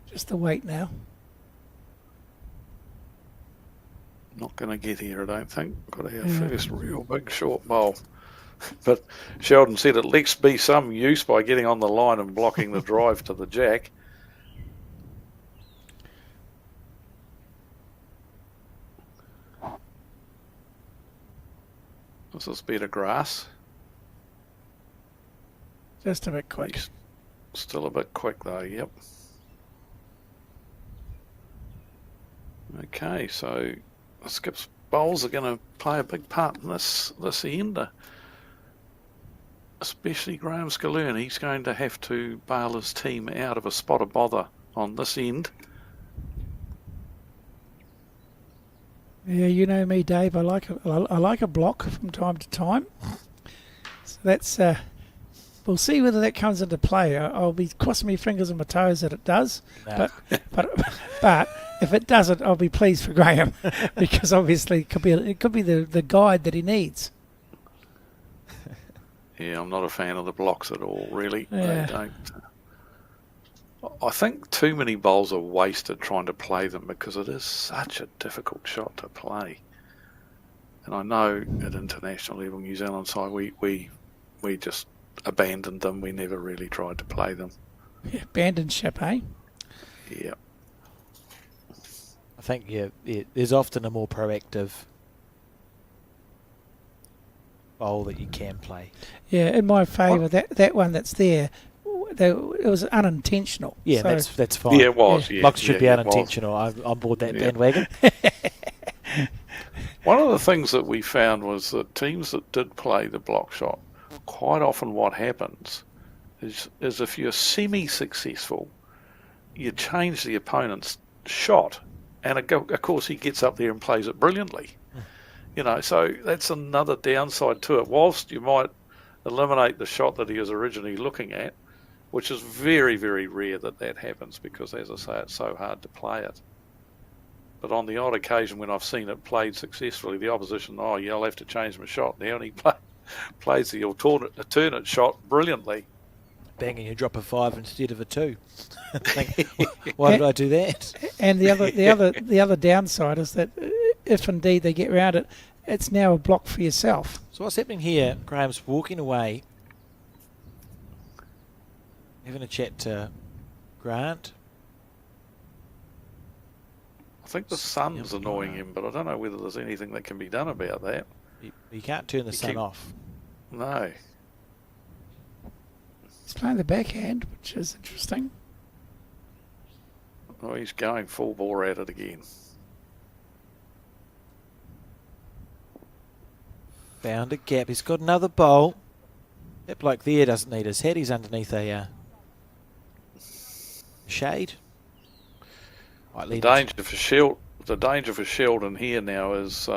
Just the weight now. Not going to get here, I don't think. Got our first real big short bowl. But Sheldon said at least be some use by getting on the line and blocking the drive to the jack. This is better grass. Just a bit quick. He's still a bit quick though, yep. Okay, so the skips bowls are going to play a big part in this end. Especially Graham Scalern. He's going to have to bail his team out of a spot of bother on this end. Yeah, you know me, Dave. I like a block from time to time. So that's we'll see whether that comes into play. I'll be crossing my fingers and my toes that it does. No. But if it doesn't, I'll be pleased for Graham because obviously it could be the guide that he needs. Yeah, I'm not a fan of the blocks at all, really. Yeah. They don't. I think too many bowls are wasted trying to play them because it is such a difficult shot to play. And I know at international level, New Zealand side, we just abandoned them. We never really tried to play them. Yeah, abandoned ship, eh? Yeah. I think there's often a more proactive bowl that you can play. Yeah, in my favour, that one that's there, it was unintentional. Yeah, so that's fine. Yeah, it was. Yeah. Blocks should yeah, be yeah, unintentional. I'm on board that bandwagon. One of the things that we found was that teams that did play the block shot, quite often what happens is if you're semi-successful, you change the opponent's shot, and of course he gets up there and plays it brilliantly. You know, so that's another downside to it. Whilst you might eliminate the shot that he was originally looking at, which is very, very rare that happens because, as I say, it's so hard to play it. But on the odd occasion when I've seen it played successfully, the opposition, I'll have to change my shot now, and he plays the alternate shot brilliantly. Banging you drop a 5 instead of a 2. Think, why did I do that? And the other downside is that if indeed they get around it, it's now a block for yourself. So what's happening here? Graham's walking away, having a chat to Grant. I think the sun's annoying him, but I don't know whether there's anything that can be done about that. You can't turn the sun off. No. He's playing the backhand, which is interesting. Oh, he's going full bore at it again. Found a gap. He's got another bowl. That bloke there doesn't need his head. He's underneath a shade. The danger for Sheldon here now is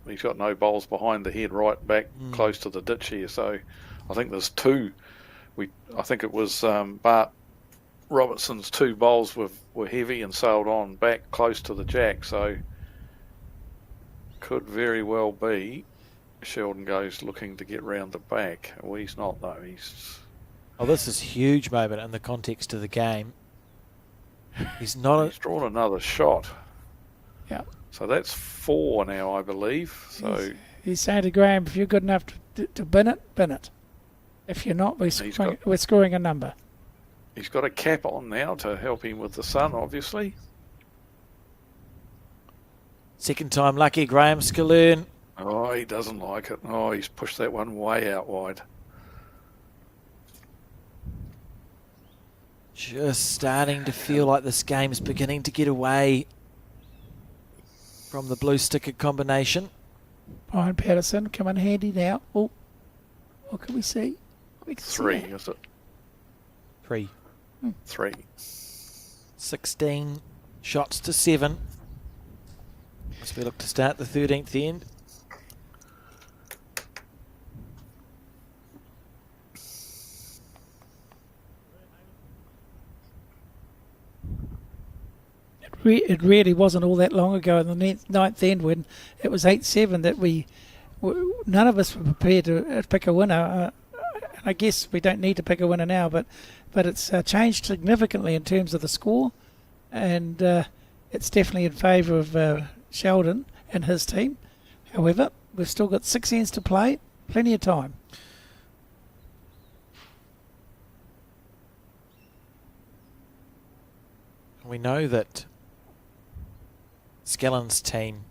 he's got no bowls behind the head, right back close to the ditch here. So I think there's 2. I think it was Bart Robertson's 2 bowls were heavy and sailed on back close to the jack. So could very well be Sheldon goes looking to get round the back. Well, he's not though. This is a huge moment in the context of the game. He's drawn another shot. Yeah. So that's 4 now, I believe. So he's saying to Graham, if you're good enough to bin it. If you're not, we're scoring a number. He's got a cap on now to help him with the sun, obviously. Second time lucky, Graham Scalern. Oh, he doesn't like it. Oh, he's pushed that one way out wide. Just starting to feel like this game is beginning to get away from the blue sticker combination. Brian Patterson come in handy now. Oh, what can we see? We can Three, see is it? 3. 3. 16 shots to 7 as we look to start the 13th end. It really wasn't all that long ago in the ninth end when it was 8-7 that none of us were prepared to pick a winner. I guess we don't need to pick a winner now, but it's changed significantly in terms of the score, and it's definitely in favour of Sheldon and his team. However, we've still got 6 ends to play, plenty of time. We know that Skellon's team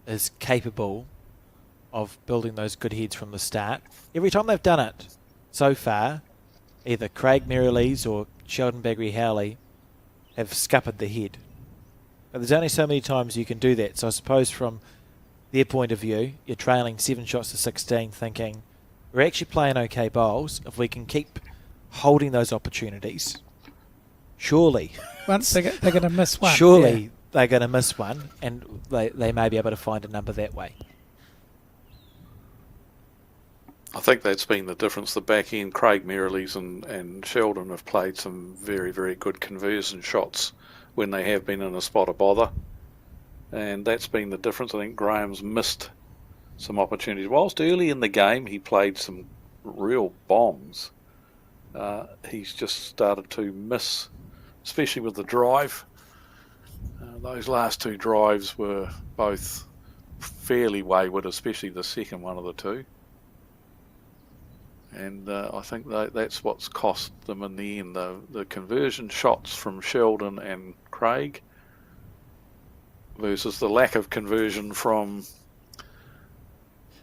is capable of building those good heads from the start. Every time they've done it so far, either Craig Merrilees or Sheldon Baggery-Howley have scuppered the head. But there's only so many times you can do that. So I suppose from their point of view, you're trailing 7 shots to 16 thinking, we're actually playing okay bowls. If we can keep holding those opportunities, surely... Once they're going to miss one. Surely they're going to miss one, and they may be able to find a number that way. I think that's been the difference. The back end, Craig Merrilees and Sheldon have played some very, very good conversion shots when they have been in a spot of bother. And that's been the difference. I think Graham's missed some opportunities. Whilst early in the game he played some real bombs, he's just started to miss, especially with the drive. Those last 2 drives were both fairly wayward, especially the second one of the 2. And I think that's what's cost them in the end. The conversion shots from Sheldon and Craig versus the lack of conversion from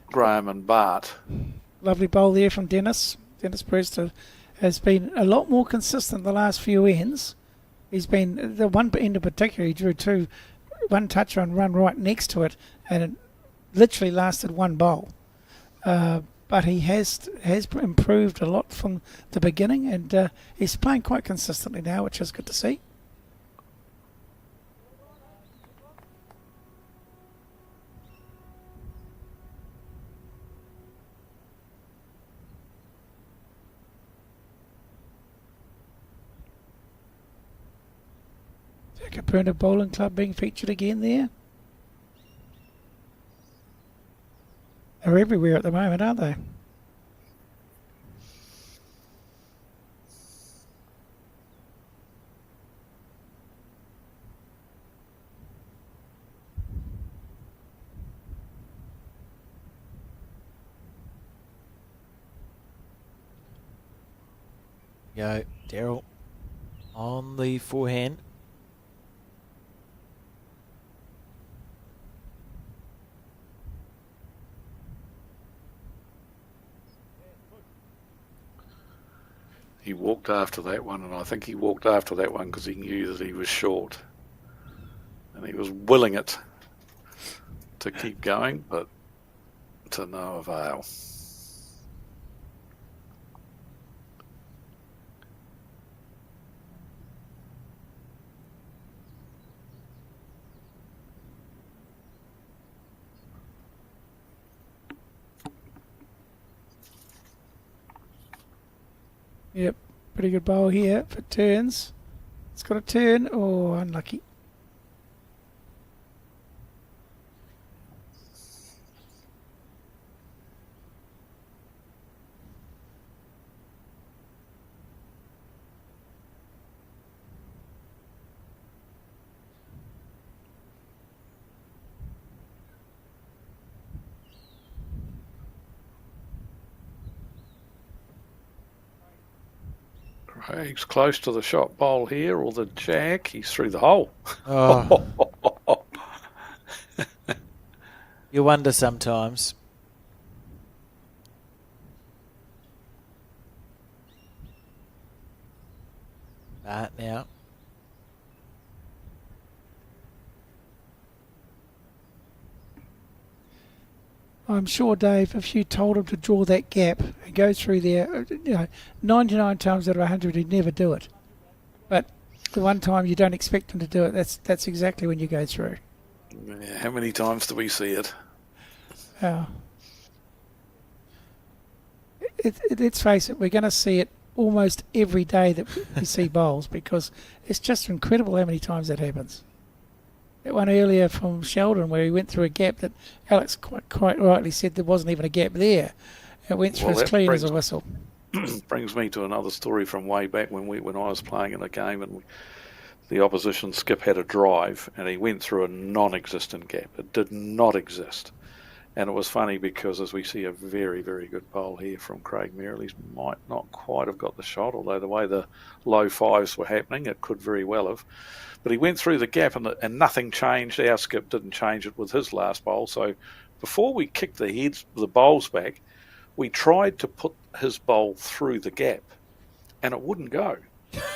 Graham and Bart. Lovely bowl there from Dennis. Dennis Brewster has been a lot more consistent the last few ends. He's been, the one end in particular, he drew 1 toucher and run right next to it, and it literally lasted 1 bowl. But he has improved a lot from the beginning, and he's playing quite consistently now, which is good to see. Kapurna Bowling Club being featured again there. They're everywhere at the moment, aren't they? Go, Daryl on the forehand. He walked after that one, and I think he walked after that one because he knew that he was short. And he was willing it to keep going, but to no avail. Yep, pretty good bowl here for turns. It's got a turn. Oh, unlucky. Craig's close to the shot bowl here, or the jack. He's through the hole. Oh. You wonder sometimes. Now. I'm sure, Dave, if you told him to draw that gap and go through there, 99 times out of 100 he'd never do it. But the one time you don't expect him to do it, that's exactly when you go through. Yeah, how many times do we see it? Let's face it, we're going to see it almost every day that we see bowls, because it's just incredible how many times that happens. That one earlier from Sheldon where he went through a gap that Alex quite rightly said there wasn't even a gap there. It went through as clean as a whistle. Brings me to another story from way back when I was playing in a game and the opposition skip had a drive and he went through a non-existent gap. It did not exist. And it was funny because as we see a very, very good bowl here from Craig Merrill, he might not quite have got the shot, although the way the low fives were happening, it could very well have. But he went through the gap and nothing changed. Our skip didn't change it with his last bowl. So before we kicked the bowls back, we tried to put his bowl through the gap and it wouldn't go.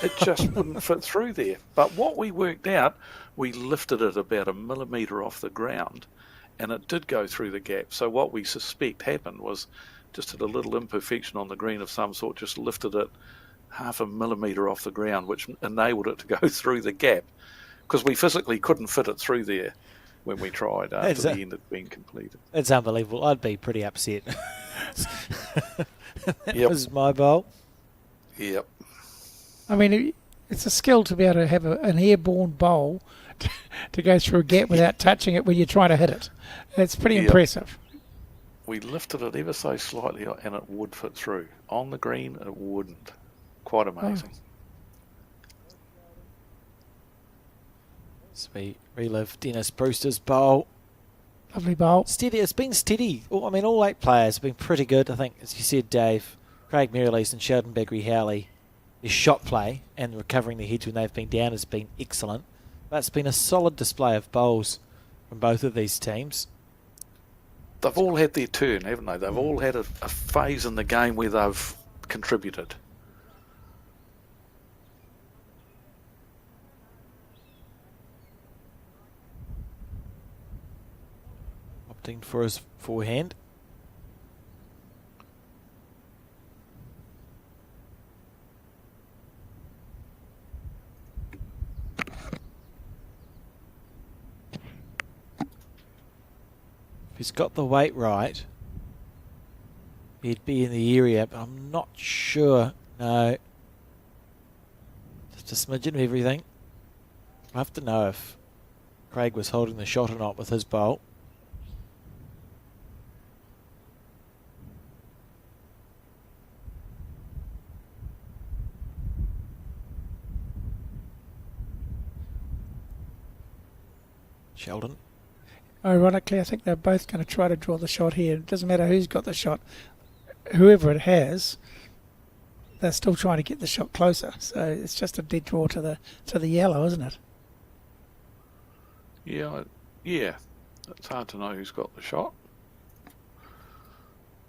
It just wouldn't fit through there. But what we worked out, we lifted it about a millimetre off the ground and it did go through the gap. So what we suspect happened was just had a little imperfection on the green of some sort, just lifted it half a millimetre off the ground, which enabled it to go through the gap, because we physically couldn't fit it through there when we tried after the end had been completed. It's unbelievable. I'd be pretty upset. That was my bowl. Yep. I mean, it's a skill to be able to have an airborne bowl to go through a gap without touching it when you're trying to hit it. It's pretty impressive. We lifted it ever so slightly and it would fit through. On the green, it wouldn't. Quite amazing. So we relive Dennis Brewster's bowl. Lovely bowl. Steady. It's been steady. All 8 players have been pretty good. I think, as you said, Dave, Craig Merrilees and Sheldon Bagri-Howley, their shot play and recovering their heads when they've been down has been excellent. But it's been a solid display of bowls from both of these teams. They've all had their turn, haven't they? They've all had a phase in the game where they've contributed. Opting for his forehand. If he's got the weight right, he'd be in the area, but I'm not sure. No. Just a smidgen of everything. I have to know if Craig was holding the shot or not with his bowl. Sheldon. Ironically, I think they're both going to try to draw the shot here. It doesn't matter who's got the shot. Whoever it has, they're still trying to get the shot closer. So it's just a dead draw to the yellow, isn't it? Yeah. It's hard to know who's got the shot.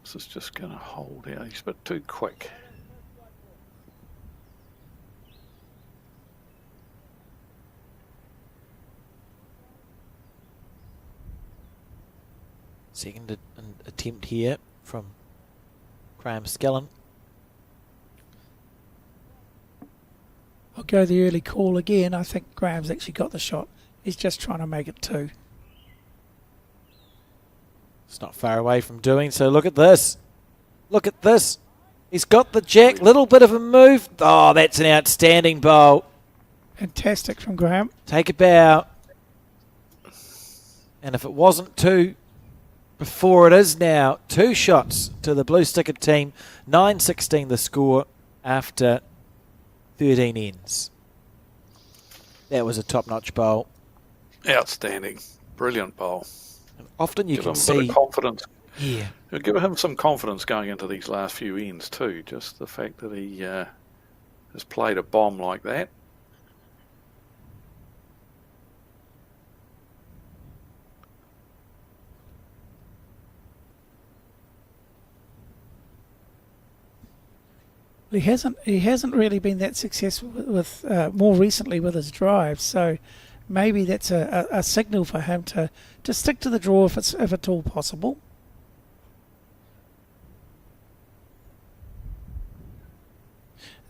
This is just going to hold out. He's a bit too quick. Second attempt here from Graham Skellen. I'll go the early call again. I think Graham's actually got the shot. He's just trying to make it 2. It's not far away from doing so. Look at this. Look at this. He's got the jack. Little bit of a move. Oh, that's an outstanding bowl. Fantastic from Graham. Take a bow. And if it wasn't 2 before, it is now. 2 shots to the blue sticker team. 9-16 the score after 13 ends. That was a top-notch bowl. Outstanding. Brilliant bowl. And often you give can him see... a bit of confidence. Yeah. It'll give him some confidence going into these last few ends too. Just the fact that he has played a bomb like that. He hasn't really been that successful with more recently with his drives. So maybe that's a signal for him to stick to the draw if it's all possible.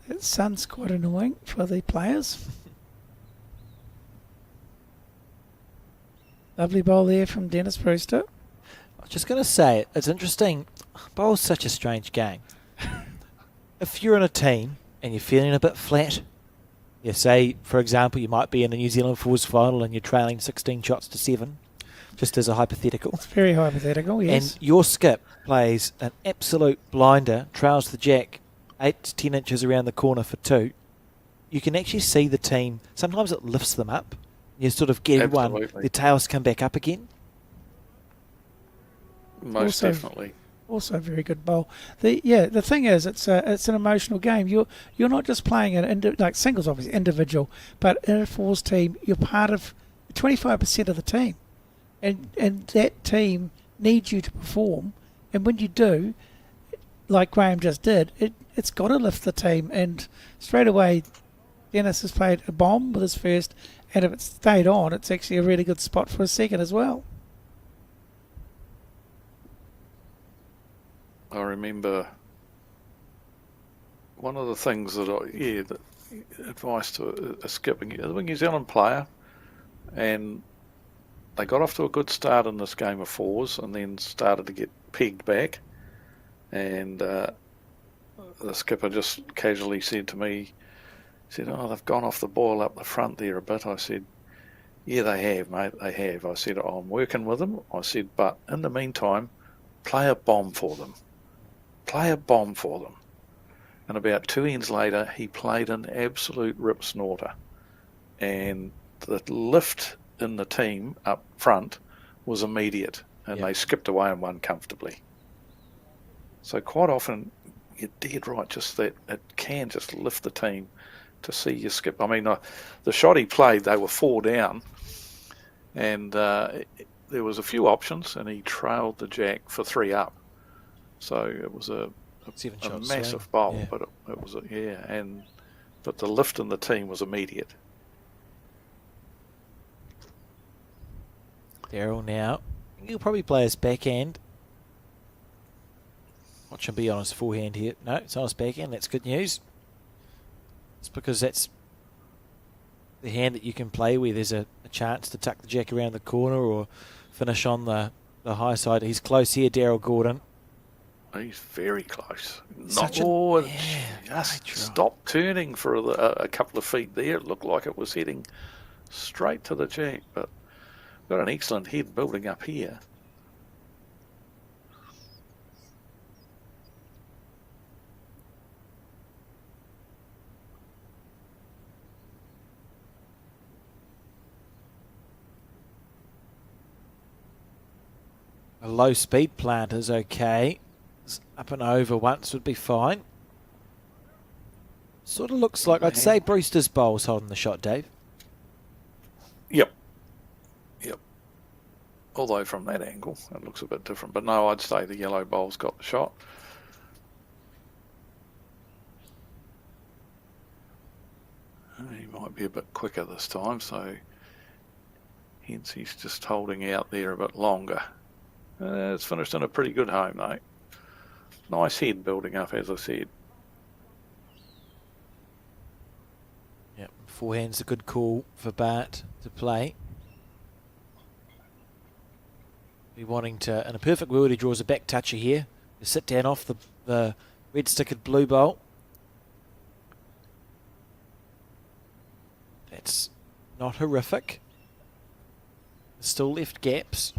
That sun's quite annoying for the players. Lovely bowl there from Dennis Brewster. I was just going to say, it's interesting. Bowl's such a strange game. If you're in a team and you're feeling a bit flat, you say, for example, you might be in a New Zealand Fours final and you're trailing 16 shots to 7, just as a hypothetical. It's very hypothetical, yes. And your skip plays an absolute blinder, trails the jack 8 to 10 inches around the corner for 2. You can actually see the team. Sometimes it lifts them up. You sort of get one, their tails come back up again. Most definitely. Also a very good bowl. The thing is, it's an emotional game. You're not just playing like singles, obviously individual, but in a fours team, you're part of 25% of the team, and that team needs you to perform. And when you do, like Graham just did, it's got to lift the team. And straight away, Dennis has played a bomb with his first, and if it stayed on, it's actually a really good spot for a second as well. I remember one of the things that advice to a skipping, a New Zealand player, and they got off to a good start in this game of fours and then started to get pegged back, and the skipper just casually said to me, "Oh, they've gone off the boil up the front there a bit." I said, "Yeah, they have, mate, they have." I said, "I'm working with them." I said, "But in the meantime, play a bomb for them. Play a bomb for them." And about 2 ends later, he played an absolute rip snorter. And the lift in the team up front was immediate, and they skipped away and won comfortably. So quite often, you're dead right, just that it can just lift the team to see you skip. I mean, the shot he played, they were 4 down, and there was a few options, and he trailed the jack for 3 up. So it was a massive bowl, but it was but the lift in the team was immediate. Daryl now, he'll probably play his backhand. Watch him be on his forehand here. No, it's on his backhand. That's good news. It's because that's the hand that you can play where there's a chance to tuck the jack around the corner or finish on the high side. He's close here, Daryl Gordon. He's very close. Just stopped turning for a couple of feet there. It looked like it was heading straight to the jack, but got an excellent head building up here. A low speed plant is okay. Up and over once would be fine. Sort of looks like, I'd say Brewster's bowl's holding the shot, Dave. Yep. Although from that angle, it looks a bit different. But no, I'd say the yellow bowl's got the shot. He might be a bit quicker this time, so hence he's just holding out there a bit longer. It's finished in a pretty good home, though. Nice head building up, as I said. Yep, forehand's a good call for Bart to play. Be wanting to, in a perfect world, he draws a back toucher here. To sit down off the red stickered blue bowl. That's not horrific. Still left gaps.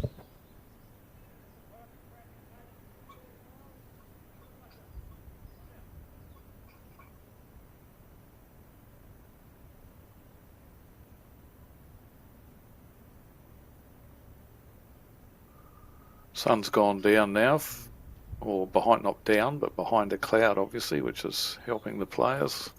Sun's gone down now, or behind, not down, but behind a cloud, obviously, which is helping the players.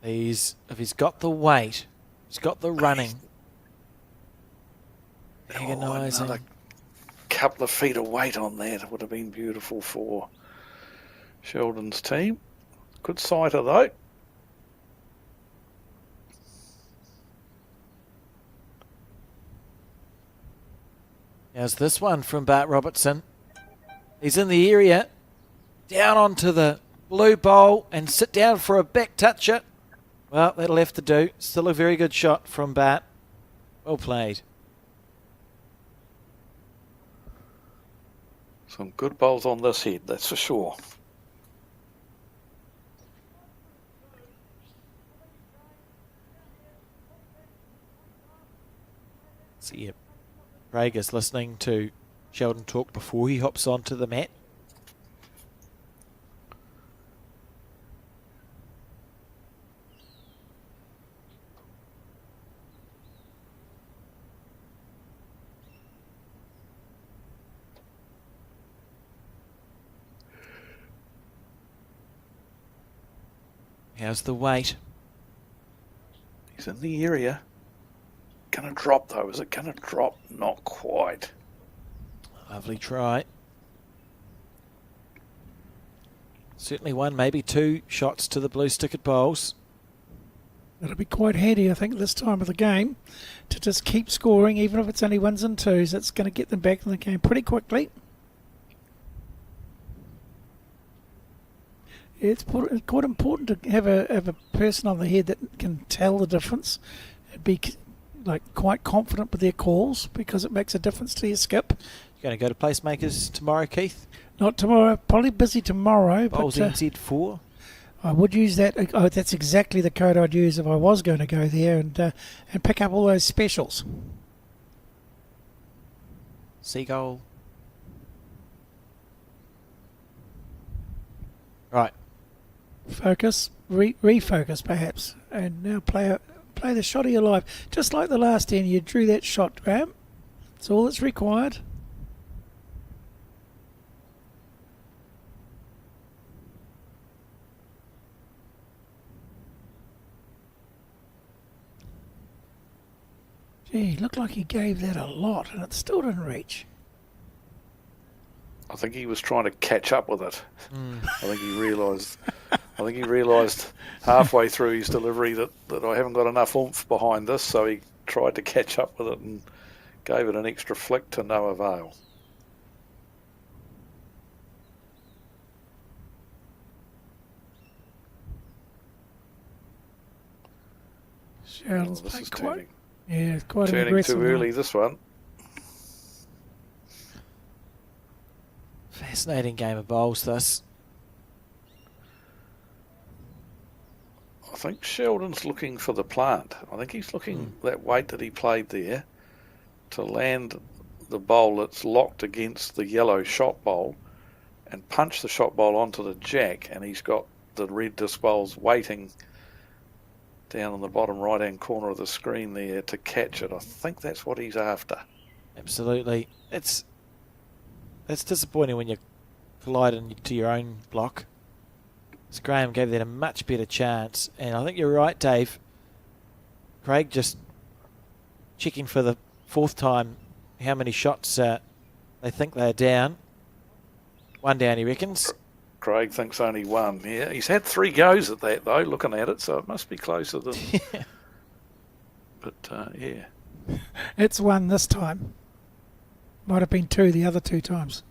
If he's got the weight, he's got the running. Agonising. Another couple of feet of weight on that would have been beautiful for Sheldon's team. Good sighter, though. How's this one from Bart Robertson? He's in the area. Down onto the blue bowl and sit down for a back toucher. Well, that'll have to do. Still a very good shot from Bart. Well played. Some good bowls on this head, that's for sure. See, Craig is listening to Sheldon talk before he hops onto the mat. How's the weight? He's in the area. Gonna drop though, is it gonna drop? Not quite. Lovely try. Certainly one, maybe two shots to the blue stick at bowls. It'll be quite handy, I think, this time of the game to just keep scoring, even if it's only ones and twos. It's going to get them back in the game pretty quickly. It's quite important to have a person on the head that can tell the difference and be quite confident with their calls, because it makes a difference to your skip. You're going to go to Placemakers tomorrow, Keith? Not tomorrow. Probably busy tomorrow. Bowls but NZ4. I would use that. Oh, that's exactly the code I'd use if I was going to go there and pick up all those specials. Seagull. Right. Focus, refocus perhaps, and now play the shot of your life. Just like the last 10, you drew that shot, Graham. That's all that's required. Gee, looked like he gave that a lot, and it still didn't reach. I think he was trying to catch up with it. I think he realised halfway through his delivery that I haven't got enough oomph behind this, so he tried to catch up with it and gave it an extra flick to no avail. Sheldon's This is quite turning an aggressive too early, this one. Fascinating game of bowls, this. I think Sheldon's looking for the plant. I think he's looking that weight that he played there to land the bowl that's locked against the yellow shot bowl and punch the shot bowl onto the jack, and he's got the red disc bowls waiting down in the bottom right hand corner of the screen there to catch it. I think that's what he's after. Absolutely. It's disappointing when you collide into your own block. So Graham gave that a much better chance, and I think you're right, Dave. Craig just checking for the fourth time how many shots they think they're down. One down, he reckons. Craig thinks only one. Yeah, he's had 3 goes at that though, looking at it, so it must be closer than. But yeah, It's one this time. Might have been 2 the other 2 times.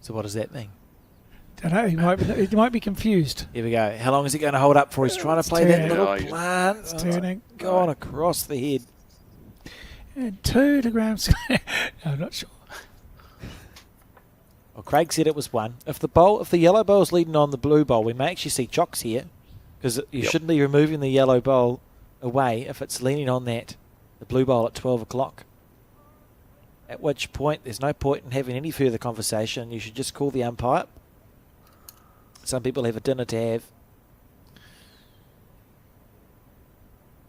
So what does that mean? Don't know. He might be confused. Here we go. How long is he going to hold up for? He's trying to play that turning. little Oh, he's- plant. It's turning. Gone across the head. And 2 to Graham's. I'm not sure. Well, Craig said it was 1. If the yellow bowl's leading on the blue bowl, we may actually see chocks here, because you shouldn't be removing the yellow bowl away if it's leaning on the blue bowl at 12 o'clock. At which point, there's no point in having any further conversation. You should just call the umpire. Some people have a dinner to have.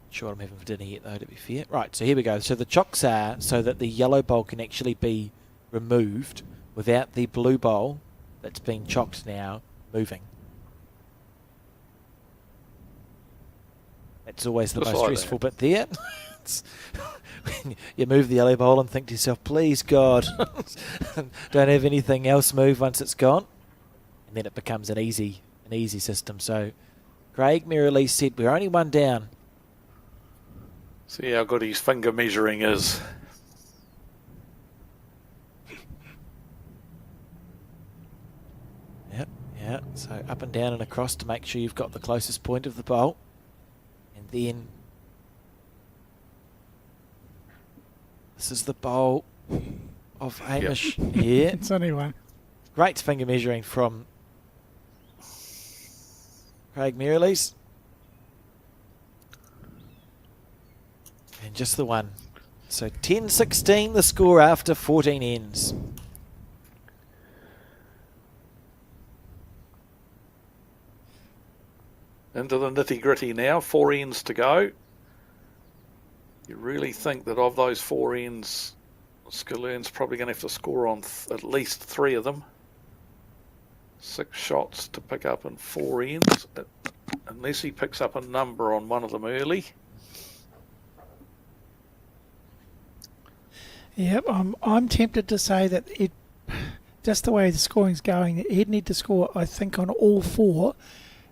Not sure what I'm having for dinner yet, though, to be fair. Right, so here we go. So the chocks are so that the yellow bowl can actually be removed without the blue bowl that's been chocked now moving. That's always the Just most like stressful bit there. When you move the yellow bowl and think to yourself, please God, don't have anything else move once it's gone. And then it becomes an easy system. So Craig merrily said, we're only 1 down. see how good his finger measuring is. Yeah, so up and down and across to make sure you've got the closest point of the bowl. And then this is the bowl of Hamish. Yeah, It's only one. great finger measuring from Craig Merrilies. And just the one. So 10-16 the score after 14 ends. Into the nitty-gritty now, 4 ends to go. You really think that of those 4 ends, Skaloon's probably going to have to score on at least 3 of them. 6 shots to pick up in 4 ends, unless he picks up a number on one of them early. Yep, I'm tempted to say that just the way the scoring's going, he'd need to score, I think, on all 4.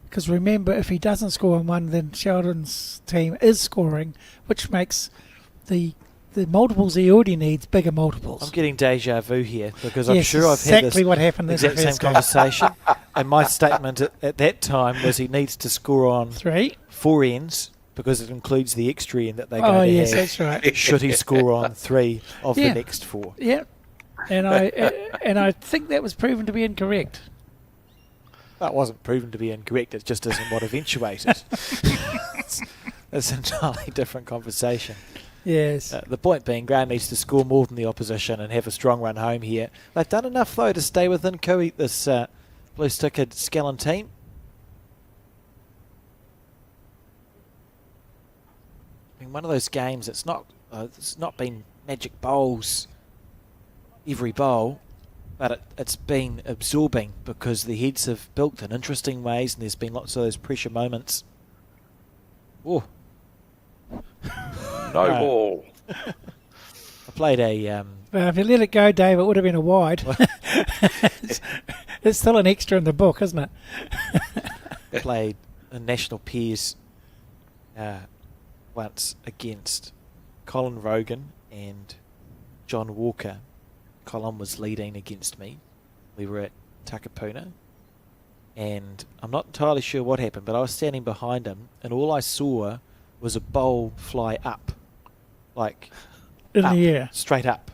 Because remember, if he doesn't score on one, then Sheldon's team is scoring, which makes the multiples he already needs bigger multiples. I'm getting deja vu here because I'm Yes, sure I've had exactly this what happened in the exact same first game. conversation. And my statement at that time was he needs to score on 3. 4 ends because it includes the extra end that they go Oh, to yes, have. that's right. Should he score on 3 of Yeah. the next 4? Yeah, and I think that was proven to be incorrect. That wasn't proven to be incorrect. It just isn't what eventuated. It's an entirely different conversation. Yes. The point being, Graham needs to score more than the opposition and have a strong run home here. They've done enough, though, to stay within Cooey, this blue-stickered Scallon team. I mean, one of those games, it's not been magic bowls every bowl, but it's been absorbing because the heads have built in interesting ways and there's been lots of those pressure moments. Oh. No ball. I played a... If you let it go, Dave, it would have been a wide. It's still an extra in the book, isn't it? played a national pairs once against Colin Rogan and John Walker. Colin was leading against me. We were at Takapuna, and I'm not entirely sure what happened, but I was standing behind him, and all I saw was a bowl fly up, like In up, the air. straight up,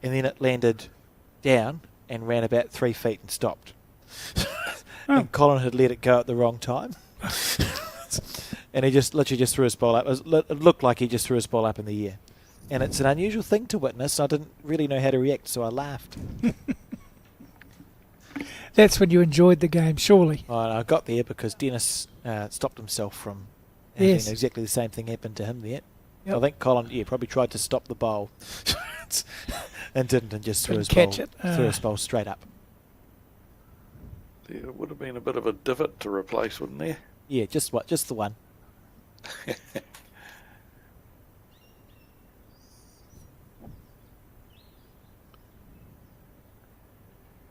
and then it landed down and ran about 3 feet and stopped. And Colin had let it go at the wrong time. And he just literally just threw his ball up. It looked like he just threw his ball up in the air. And it's an unusual thing to witness. I didn't really know how to react, so I laughed. That's when you enjoyed the game, surely. And I got there because Dennis stopped himself from having Yes. exactly the same thing happen to him there. Yep. I think Colin, probably tried to stop the bowl and didn't, and just threw Couldn't his catch bowl, it. threw his bowl straight up. Yeah, it would have been a bit of a divot to replace, wouldn't there? Yeah, just the one.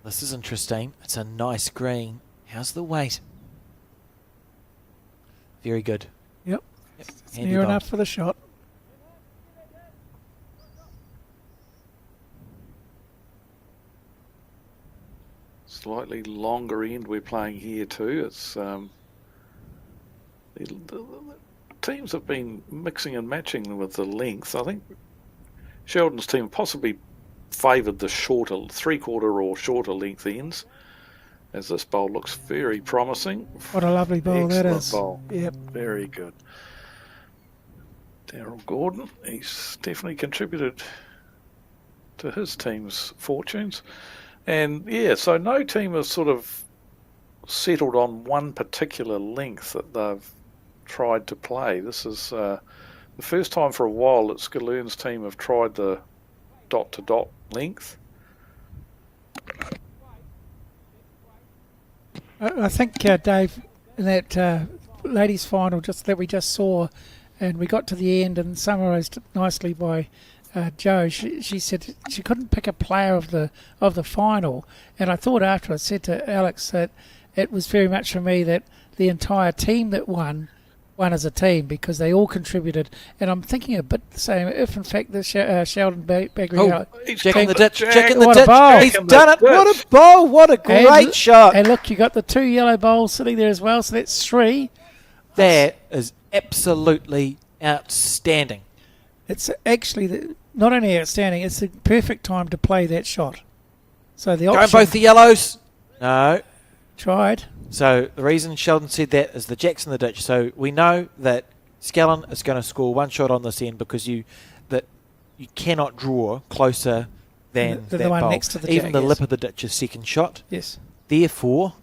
This is interesting. It's a nice green. How's the weight? Very good. Yep. Yep. Handy Near bowl. enough for the shot. Slightly longer end we're playing here too. It's the teams have been mixing and matching with the length. I think Sheldon's team possibly favoured the shorter 3/4 or shorter length ends, as this bowl looks very promising. What a lovely bowl that Excellent is. bowl. Yep. Very good. Daryl Gordon, he's definitely contributed to his team's fortunes. And yeah, so no team has sort of settled on one particular length that they've tried to play. This is the first time for a while that Skaloon's team have tried the dot-to-dot length. I think, Dave, in that ladies' final that we just saw, and we got to the end and summarised it nicely by Jo. She said she couldn't pick a player of the final, and I thought after I said to Alex that it was very much for me that the entire team that won one as a team because they all contributed. And I'm thinking a bit the same. If in fact the Sheldon Baggery He's Jack got in the ditch. Jack in the What a ditch. bowl. He's Jack in the done it. What ditch. a bowl. What a great shot. And look, you got the 2 yellow bowls sitting there as well, so that's 3. That is absolutely outstanding. It's actually not only outstanding, it's the perfect time to play that shot. So the Going option both the yellows. No. tried. So the reason Sheldon said that is the Jack's in the ditch. So we know that Scallon is going to score 1 shot on this end because you cannot draw closer than The that one bowl. next to the Even Jack, the yes. lip of the ditch is second shot. Yes. Therefore,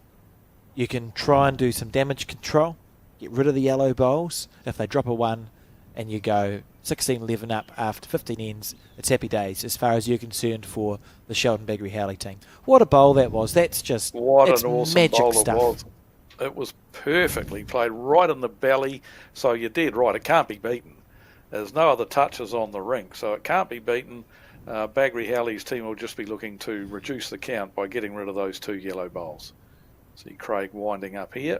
you can try and do some damage control, get rid of the yellow bowls. If they drop a 1 and you go 16-11 up after 15 ends, it's happy days as far as you're concerned for the Sheldon Baggery Howley team. What a bowl that was. That's just What an awesome magic bowl stuff. it was. It was perfectly played right in the belly, so you're dead right. It can't be beaten. There's no other touches on the rink, so it can't be beaten. Baggery Howley's team will just be looking to reduce the count by getting rid of those 2 yellow bowls. See Craig winding up here.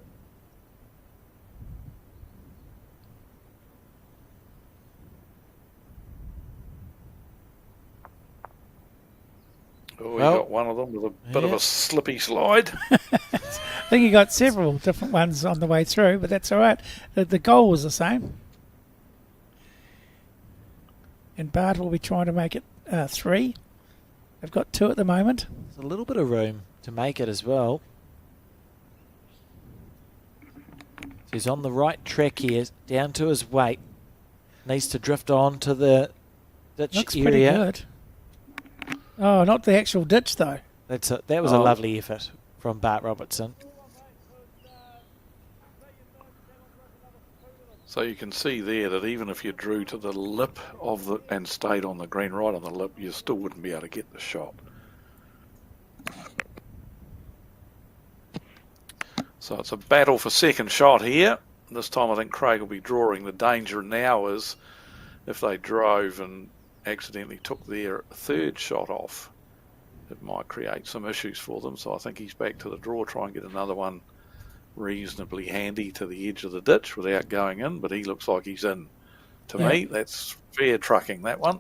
Oh, he Well, got one of them with a bit of a slippy slide. I think you got several different ones on the way through, but that's all right. The goal was the same. And Bart will be trying to make it 3. They've got 2 at the moment. There's a little bit of room to make it as well. He's on the right track here, down to his weight. Needs to drift on to the ditch Looks area. pretty good. Oh, not the actual ditch though. That was a lovely effort from Bart Robertson. So you can see there that even if you drew to the lip of the and stayed on the green right on the lip, you still wouldn't be able to get the shot. So it's a battle for second shot here. This time I think Craig will be drawing. The danger now is if they drove and accidentally took their 3rd shot off, it might create some issues for them. So I think he's back to the draw, try and get another one reasonably handy to the edge of the ditch without going in, but he looks like he's in. To me, that's fair trucking, that one.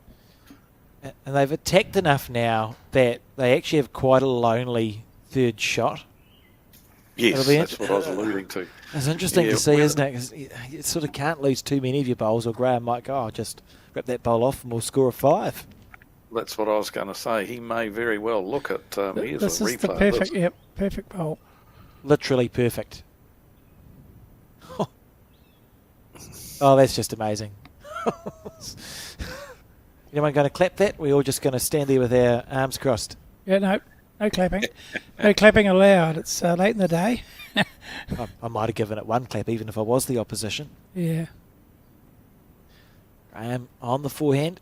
And they've attacked enough now that they actually have quite a lonely 3rd shot. Yes, that's what I was alluding to. It's interesting to see, isn't it? 'Cause you sort of can't lose too many of your bowls, or Graham might go, I'll just rip that bowl off and we'll score a 5. That's what I was going to say. He may very well look at here's This a is the replay of perfect, this. perfect bowl. Literally perfect. Oh, that's just amazing. Anyone going to clap that? We're all just going to stand there with our arms crossed. Yeah, no clapping. No clapping allowed. It's late in the day. I might have given it 1 clap even if I was the opposition. Yeah. Graham on the forehand.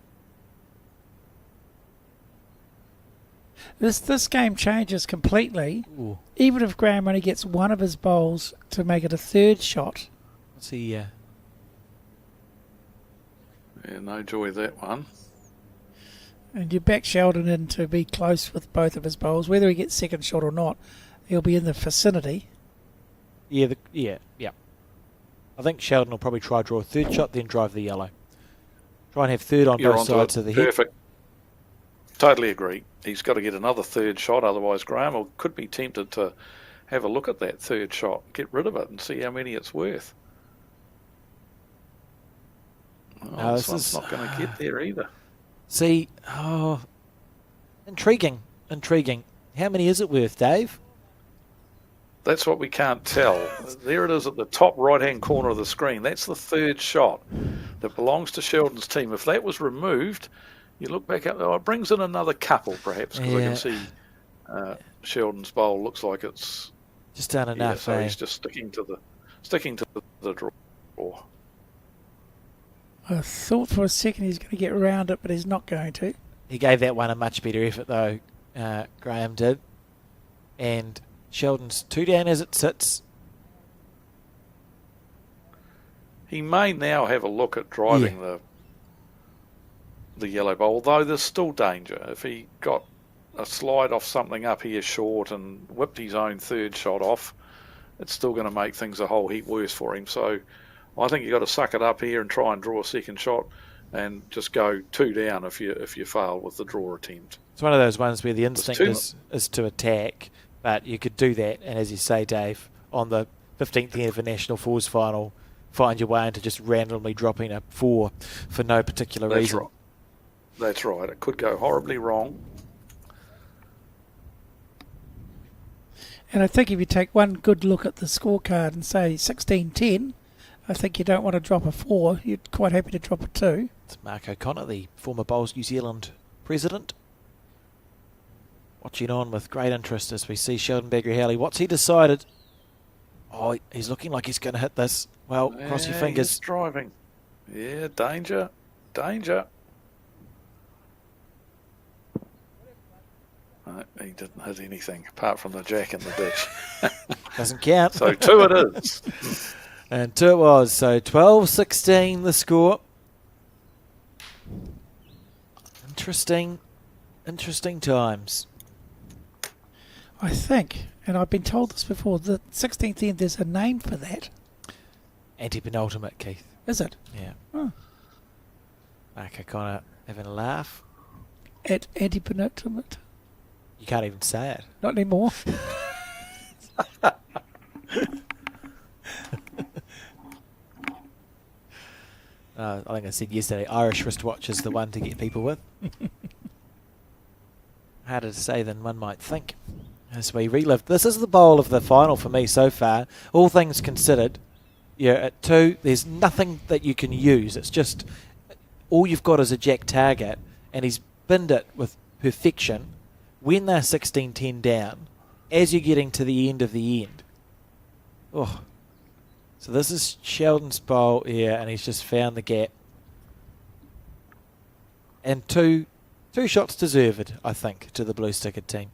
This game changes completely. Ooh. Even if Graham only gets 1 of his bowls to make it a 3rd shot. Let's see. Yeah, no joy that one. And you back Sheldon in to be close with both of his bowls. Whether he gets 2nd shot or not, he'll be in the vicinity. Yeah. I think Sheldon will probably try to draw a 3rd shot, then drive the yellow. Try and have 3rd on You're both onto sides it. of the head. Perfect. Totally agree. He's got to get another 3rd shot, otherwise Graham could be tempted to have a look at that 3rd shot, get rid of it and see how many it's worth. No, this this one's is not going to get there either. See, intriguing. How many is it worth, Dave? That's what we can't tell. There it is at the top right-hand corner of the screen. That's the 3rd shot that belongs to Sheldon's team. If that was removed, you look back up, it brings in another couple perhaps, because I can see Sheldon's bowl looks like it's just done enough. so he's just sticking to the draw. I thought for a second he's going to get around it, but he's not going to. He gave that one a much better effort, though, Graham did. And Sheldon's 2 down as it sits. He may now have a look at driving the yellow bowl, although there's still danger. If he got a slide off something up here short and whipped his own 3rd shot off, it's still going to make things a whole heap worse for him. So I think you've got to suck it up here and try and draw a second shot and just go 2 down if you fail with the draw attempt. It's one of those ones where the instinct is to attack, but you could do that, and as you say, Dave, on the 15th end of a National Fours final, find your way into just randomly dropping a 4 for no particular reason. Right. That's right. It could go horribly wrong. And I think if you take one good look at the scorecard and say 16-10, I think you don't want to drop a 4. You're quite happy to drop a 2. It's Mark O'Connor, the former Bowls New Zealand president, watching on with great interest as we see Sheldon Bagrihaley. What's he decided? Oh, he's looking like he's going to hit this. Well, cross your fingers. He's driving. Yeah, danger. Danger. No, he didn't hit anything apart from the jack in the ditch. Doesn't count. So 2 it is. And 2 it was. So 12-16 the score. Interesting times. I think, and I've been told this before, the 16th end, there's a name for that. Anti-penultimate, Keith. Is it? Yeah. Oh. Mark O'Connor having a laugh. At anti-penultimate? You can't even say it. Not anymore. I think I said yesterday, Irish wristwatch is the one to get people with. Harder to say than one might think. As we relive, this is the bowl of the final for me so far. All things considered, yeah, at 2, there's nothing that you can use. It's just all you've got is a jack target, and he's binned it with perfection. When they're 16-10 down, as you're getting to the end of the end. Oh. So this is Sheldon's bowl here, and he's just found the gap. And two shots deserved, I think, to the blue sticker team.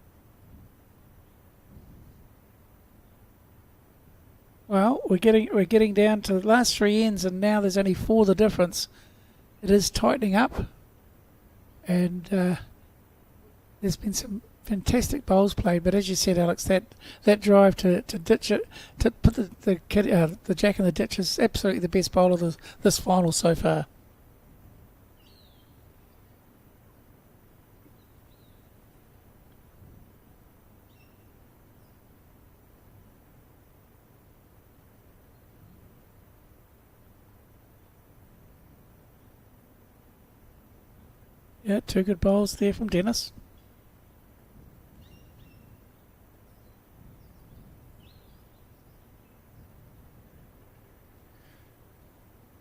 Well, we're getting down to the last 3 ends, and now there's only 4 the difference. It is tightening up, and there's been some fantastic bowls played. But as you said, Alex, that drive to ditch it, to put the jack in the ditch is absolutely the best bowl of this final so far. Yeah, 2 good bowls there from Dennis.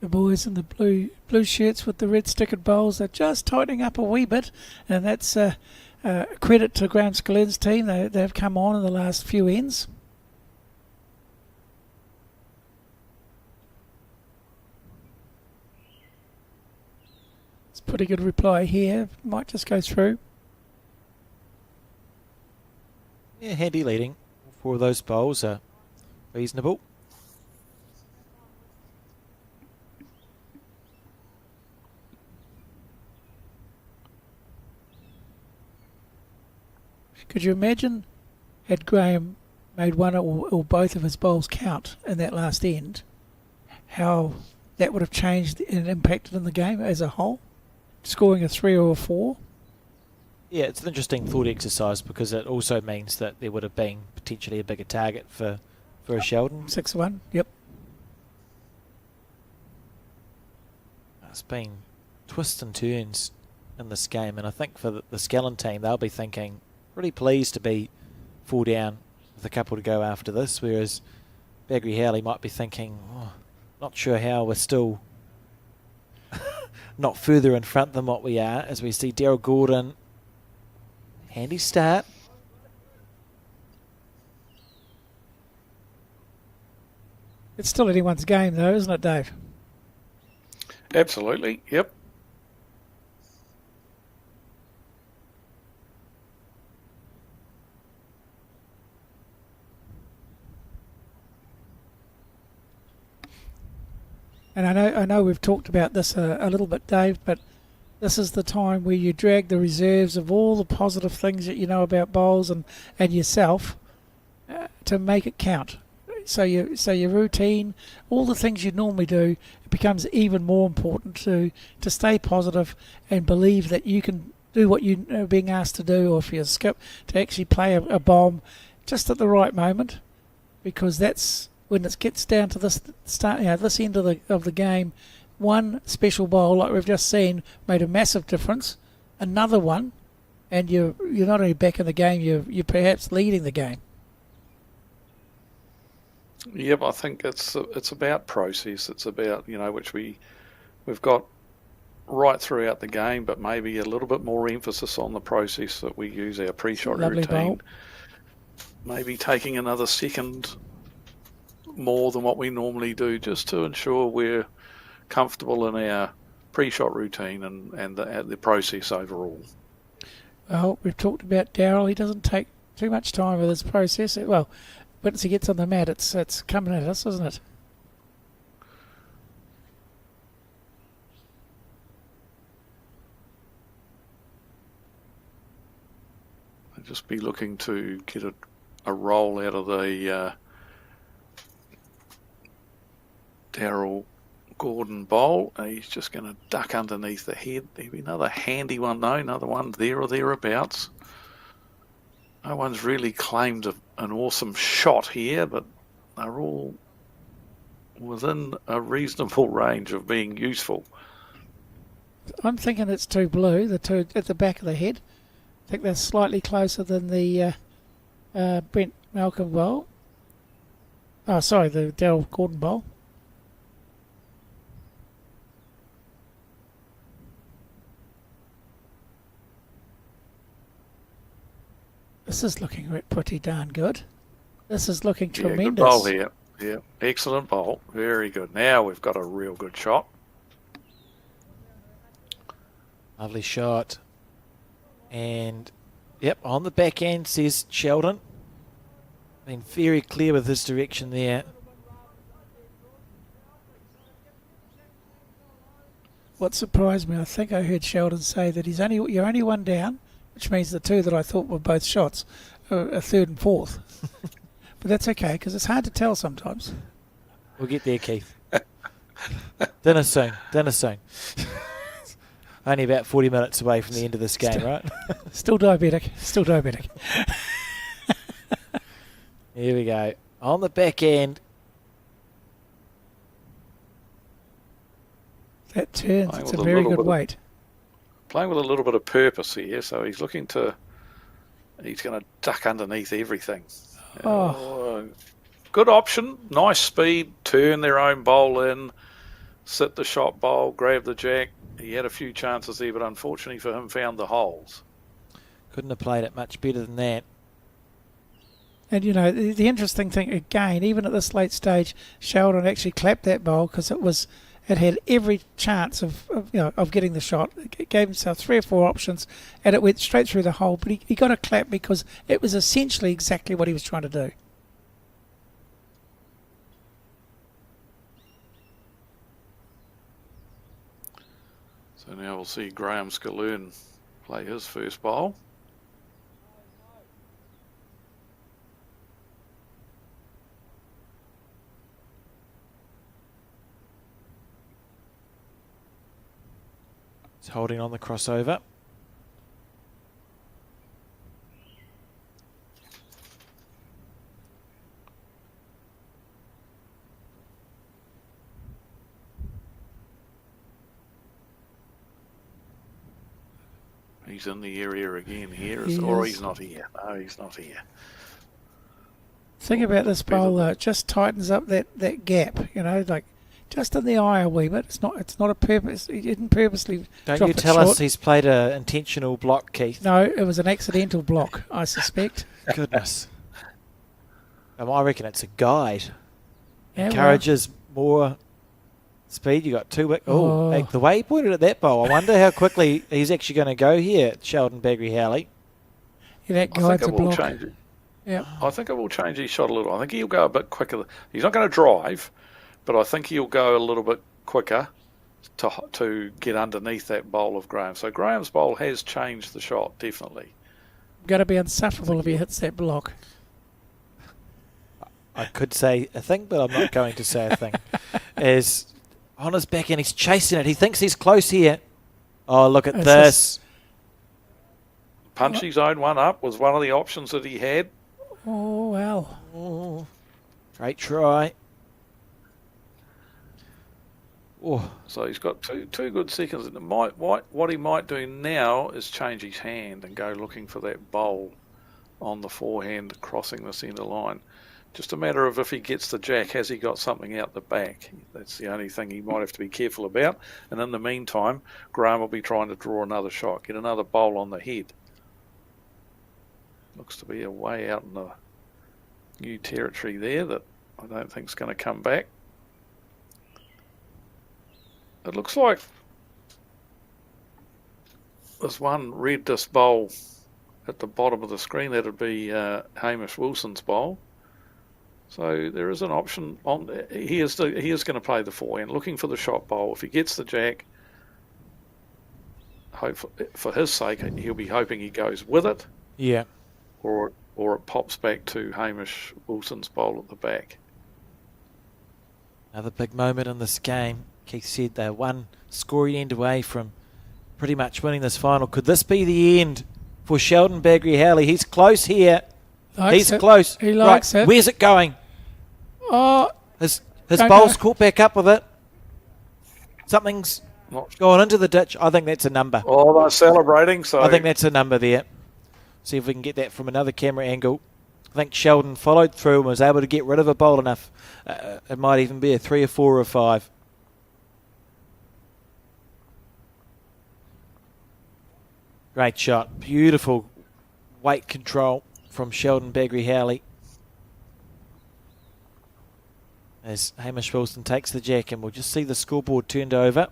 The boys in the blue shirts with the red stickered bowls are just tightening up a wee bit, and that's credit to Graham Scolin's team. They've come on in the last few ends. It's a pretty good reply here. Might just go through. Yeah, handy leading. All 4 of those bowls are reasonable. Could you imagine had Graham made one or both of his bowls count in that last end, how that would have changed and impacted in the game as a whole? Scoring a 3 or a 4? Yeah, it's an interesting thought exercise because it also means that there would have been potentially a bigger target for a Sheldon. 6-1, yep. It's been twists and turns in this game, and I think for the Scallon team, they'll be thinking, really pleased to be 4 down with a couple to go after this, whereas Bagrihaley might be thinking, not sure how we're still not further in front than what we are, as we see Daryl Gordon. Handy start. It's still anyone's game though, isn't it, Dave? Absolutely, yep. And I know we've talked about this a little bit, Dave, but this is the time where you drag the reserves of all the positive things that you know about bowls and yourself to make it count. so your routine, all the things you normally do, it becomes even more important to stay positive and believe that you can do what you are being asked to do, or if you skip, to actually play a bomb just at the right moment, because that's when it gets down to this start, this end of the game. One special bowl, like we've just seen, made a massive difference. Another one, and you're not only back in the game, you're perhaps leading the game. Yep, I think it's about process. It's about, which we've got right throughout the game, but maybe a little bit more emphasis on the process that we use, our pre-shot Lovely routine. bowl. Maybe taking another second more than what we normally do, just to ensure we're comfortable in our pre-shot routine and the process overall. Well, we've talked about Daryl. He doesn't take too much time with his process. Well, once he gets on the mat, it's coming at us, isn't it? I'll just be looking to get a roll out of the Daryl Gordon bowl. He's just going to duck underneath the head. There'll be another handy one though, another one there or thereabouts. No one's really claimed an awesome shot here, but they're all within a reasonable range of being useful. I'm thinking it's two blue, the two at the back of the head. I think they're slightly closer than the Brent Malcolm bowl. Oh, sorry, the Daryl Gordon bowl. This is looking pretty darn good. This is looking tremendous. Good bowl here. Yeah, excellent bowl. Very good. Now we've got a real good shot. Lovely shot. And, yep, on the back end, says Sheldon. Been very clear with his direction there. What surprised me, I think I heard Sheldon say that you're only one down, which means the two that I thought were both shots are third and fourth. But that's okay, because it's hard to tell sometimes. We'll get there, Keith. Dinner soon. Only about 40 minutes away from the end of this game, right? Still diabetic. Here we go. On the back end. That turns. It's a very good weight. Playing with a little bit of purpose here, so he's going to duck underneath everything. Good option. Nice speed. Turn their own bowl in. Sit the shot bowl. Grab the jack. He had a few chances there, but unfortunately for him, found the holes. Couldn't have played it much better than that. And, the interesting thing, again, even at this late stage, Sheldon actually clapped that bowl because it had every chance of getting the shot. It gave himself 3 or 4 options, and it went straight through the hole. But he got a clap because it was essentially exactly what he was trying to do. So now we'll see Graham Scaloon play his first bowl. He's holding on the crossover. He's in the area again here, or he's not here. No, he's not here. Think about this bowl though. It just tightens up that gap, like just in the eye a wee bit. It's not a purpose. He didn't purposely. Don't you tell us he's played an intentional block, Keith? No, it was an accidental block, I suspect. Goodness. I reckon it's a guide. Yeah, Encourages more speed. You got 2 wickets. Oh, the way he pointed at that bowl, I wonder how quickly he's actually going to go here, Sheldon Bagry-Howley. Yeah, that guide's a block. Yeah, I think it will change his shot a little. I think he'll go a bit quicker. He's not going to drive, but I think he'll go a little bit quicker to get underneath that bowl of Graham. So Graham's bowl has changed the shot, definitely. Got to be insufferable if he hits that block. I could say a thing, but I'm not going to say a thing. Is on his back and he's chasing it. He thinks he's close here. Oh, look at this. Punchy zone one up was one of the options that he had. Oh, well. Oh, great try. Oh. So he's got two good seconds. What he might do now is change his hand and go looking for that bowl on the forehand crossing the centre line. Just a matter of if he gets the jack, has he got something out the back? That's the only thing he might have to be careful about. And in the meantime, Graham will be trying to draw another shot, get another bowl on the head. Looks to be a way out in the new territory there that I don't think is going to come back. It looks like there's one red disc bowl at the bottom of the screen. That'd be Hamish Wilson's bowl. So there is an option on. He is going to play the forehand, looking for the shot bowl. If he gets the jack, for his sake, he'll be hoping he goes with it. Yeah. Or it pops back to Hamish Wilson's bowl at the back. Another big moment in this game. Keith said they're one scoring end away from pretty much winning this final. Could this be the end for Sheldon Bagrihalli? He's close here. He's close. He likes it. Where's it going? Oh, His bowl's caught back up with it. Something's gone into the ditch. I think that's a number. Oh, they're celebrating. So I think that's a number there. See if we can get that from another camera angle. I think Sheldon followed through and was able to get rid of a bowl enough. It might even be a 3 or 4 or 5. Great shot. Beautiful weight control from Sheldon Bagrihalli. As Hamish Wilson takes the jack, and we'll just see the scoreboard turned over.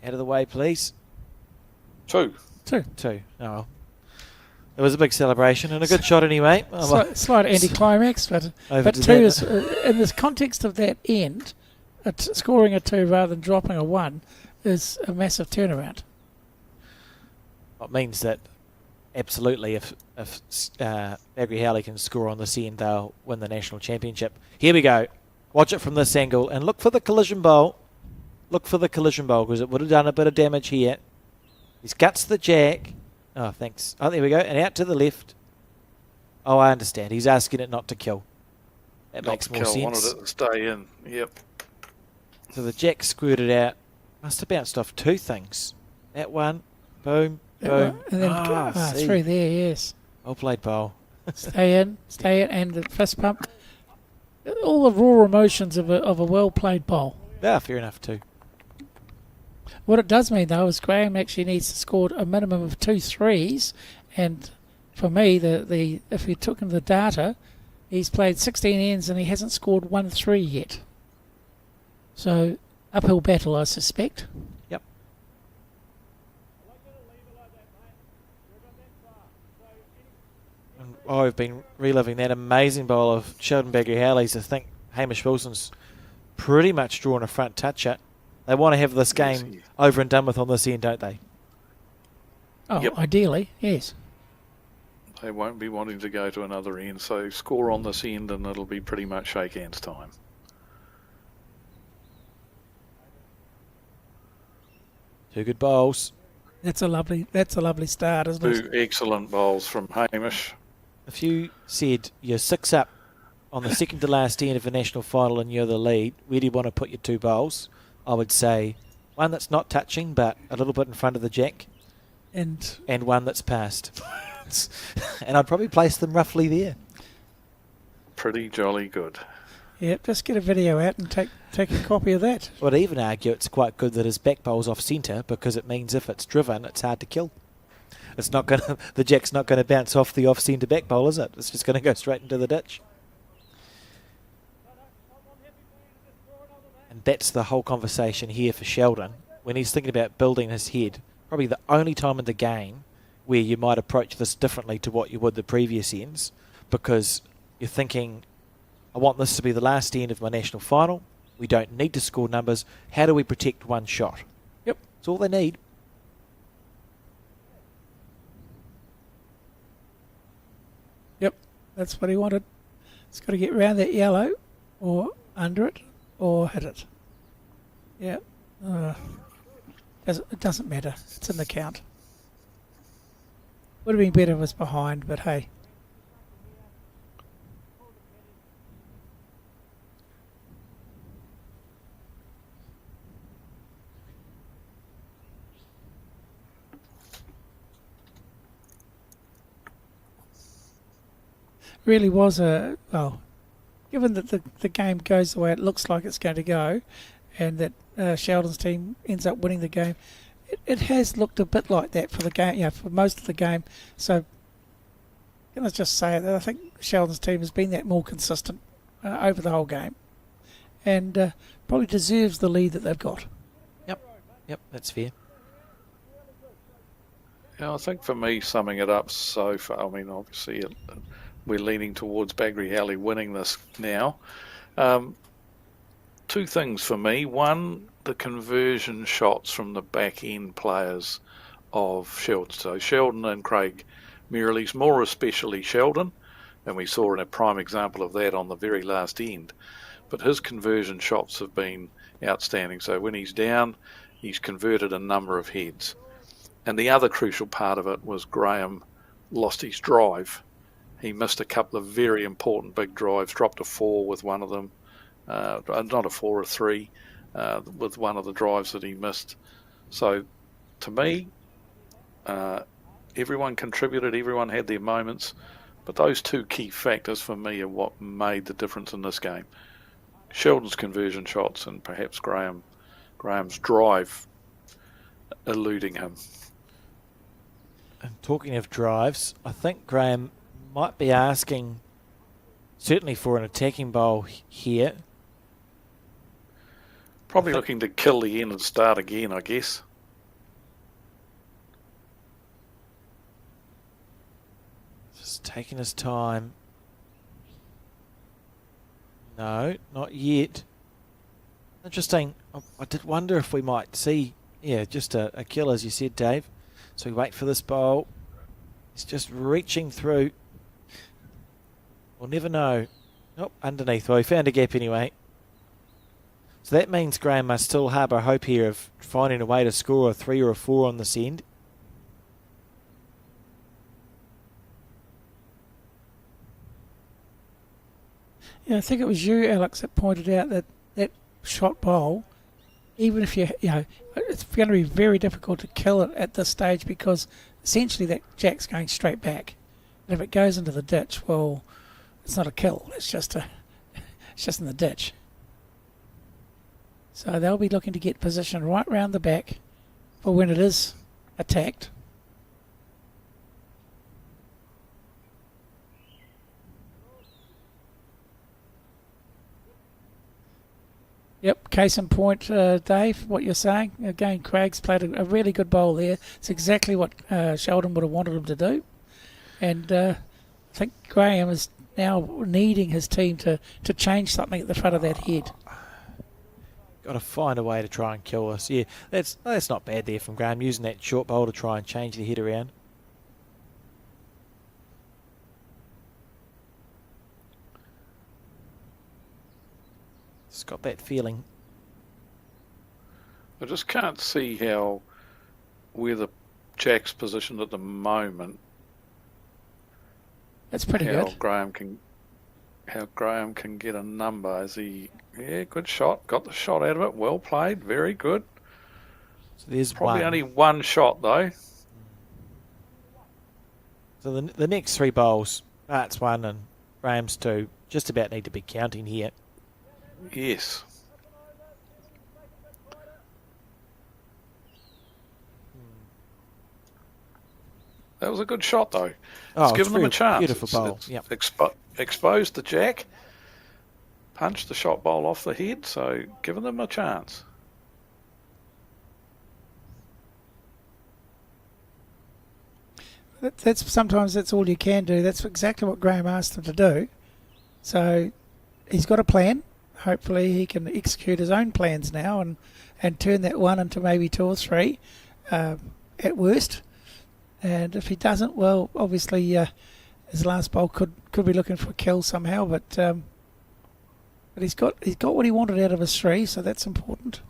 Out of the way, please. 2. Oh, it was a big celebration and a good shot anyway. Slight anticlimax, but 2 is, in this context of that end, scoring a 2 rather than dropping a 1 is a massive turnaround. It means that absolutely, if Bagrihalli can score on this end, they'll win the national championship. Here we go. Watch it from this angle and look for the collision bowl. Look for the collision bowl because it would have done a bit of damage here. He's guts the jack. Oh, thanks. Oh, there we go. And out to the left. Oh, I understand. He's asking it not to kill. That makes more sense. Wanted it to stay in. Yep. So the jack squirted out. Must have bounced off 2 things. That one. Boom. Boom. And then through there, yes. Well played, bowl. Stay in, and the fist pump. All the raw emotions of a well-played bowl. Yeah, fair enough too. What it does mean, though, is Graham actually needs to score a minimum of 2 threes. And for me, if you took him the data, he's played 16 ends and he hasn't scored 1 3 yet. So, uphill battle, I suspect. Yep. And I've been reliving that amazing bowl of Sheldon Bagrihalli's. I think Hamish Wilson's pretty much drawn a front toucher. They want to have this game over and done with on this end, don't they? Oh, yep. Ideally, yes. They won't be wanting to go to another end, so score on this end and it'll be pretty much shake hands time. Two good bowls. That's a lovely start, isn't it? 2 excellent bowls from Hamish. If you said you're 6 up on the second to last end of a national final and you're the lead, where do you want to put your 2 bowls? I would say one that's not touching but a little bit in front of the jack and one that's passed. And I'd probably place them roughly there. Pretty jolly good. Yep, just get a video out and take a copy of that. I'd even argue it's quite good that his back bowl's off centre because it means if it's driven, it's hard to kill. It's not going to, the jack's not going to bounce off the off centre back bowl, is it? It's just going to go straight into the ditch. And that's the whole conversation here for Sheldon. When he's thinking about building his head, probably the only time in the game where you might approach this differently to what you would the previous ends, because you're thinking, I want this to be the last end of my national final. We don't need to score numbers. How do we protect 1 shot? Yep. That's all they need. That's what he wanted. He's got to get round that yellow, or under it, or hit it. Yeah. It doesn't matter. It's in the count. Would have been better if it was behind, but hey. Really was given that the game goes the way it looks like it's going to go, and that Sheldon's team ends up winning the game, it has looked a bit like that for the game, for most of the game. So, let's just say that I think Sheldon's team has been that more consistent over the whole game, and probably deserves the lead that they've got. Yep, that's fair. Yeah, I think for me, summing it up so far, I mean, obviously we're leaning towards Baggery Alley winning this now. Two things for me. One, the conversion shots from the back end players of Sheldon. So Sheldon and Craig Merrilies, more especially Sheldon, and we saw a prime example of that on the very last end. But his conversion shots have been outstanding. So when he's down, he's converted a number of heads. And the other crucial part of it was Graham lost his drive. He missed a couple of very important big drives, dropped a 4 with one of them, not a 4, a 3, with one of the drives that he missed. So, to me, everyone contributed, everyone had their moments, but those two key factors for me are what made the difference in this game. Sheldon's conversion shots and perhaps Graham's drive eluding him. And talking of drives, I think Graham might be asking certainly for an attacking bowl here. Probably looking to kill the end and start again, I guess. Just taking his time. No, not yet. Interesting. I did wonder if we might see, just a kill, as you said, Dave. So we wait for this bowl. He's just reaching through. We'll never know. Oh, underneath. Well, he found a gap anyway. So that means Graham must still harbour hope here of finding a way to score a 3 or a 4 on this end. Yeah, I think it was you, Alex, that pointed out that shot bowl, even if it's going to be very difficult to kill it at this stage because essentially that jack's going straight back. And if it goes into the ditch, well, it's not a kill. It's just in the ditch. So they'll be looking to get position right round the back for when it is attacked. Yep, case in point, Dave, what you're saying. Again, Craig's played a really good bowl there. It's exactly what Sheldon would have wanted him to do. And I think Graham is now needing his team to change something at the front of that head. Got to find a way to try and kill us. Yeah, that's not bad there from Graham, using that short bowl to try and change the head around. It's got that feeling. I just can't see where the jack's positioned at the moment. That's pretty good. How Graham can get a number as he... Yeah, good shot. Got the shot out of it. Well played. Very good. So there's probably one. Only one shot, though. So the next 3 bowls, Bart's 1 and Graham's 2, just about need to be counting here. Yes. That was a good shot, though. It's given them a chance. Beautiful bowl. Yep. Exposed the jack, punched the shot bowl off the head, so given them a chance. Sometimes that's all you can do. That's exactly what Graham asked him to do. So he's got a plan. Hopefully he can execute his own plans now and turn that 1 into maybe 2 or 3 at worst. And if he doesn't, well, obviously his last bowl could could be looking for a kill somehow, but he's got what he wanted out of his 3, so that's important.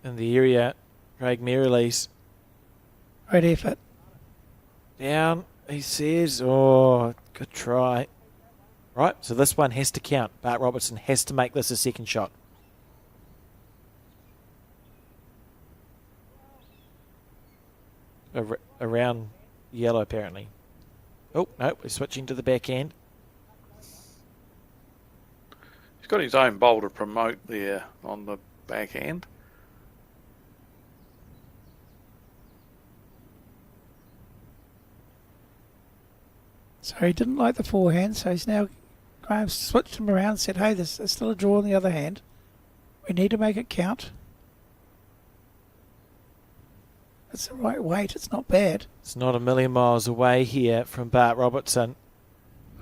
In the area, Craig Merrilies. Great effort. Down, he says. Oh, good try. Right, so this one has to count. Bart Robertson has to make this a second shot. Around yellow, apparently. Oh, no, we're switching to the back end. He's got his own bowl to promote there on the back end. So he didn't like the forehand, so he's now, Graham switched him around and said, hey, there's still a draw on the other hand. We need to make it count. It's the right weight, it's not bad. It's not a million miles away here from Bart Robertson.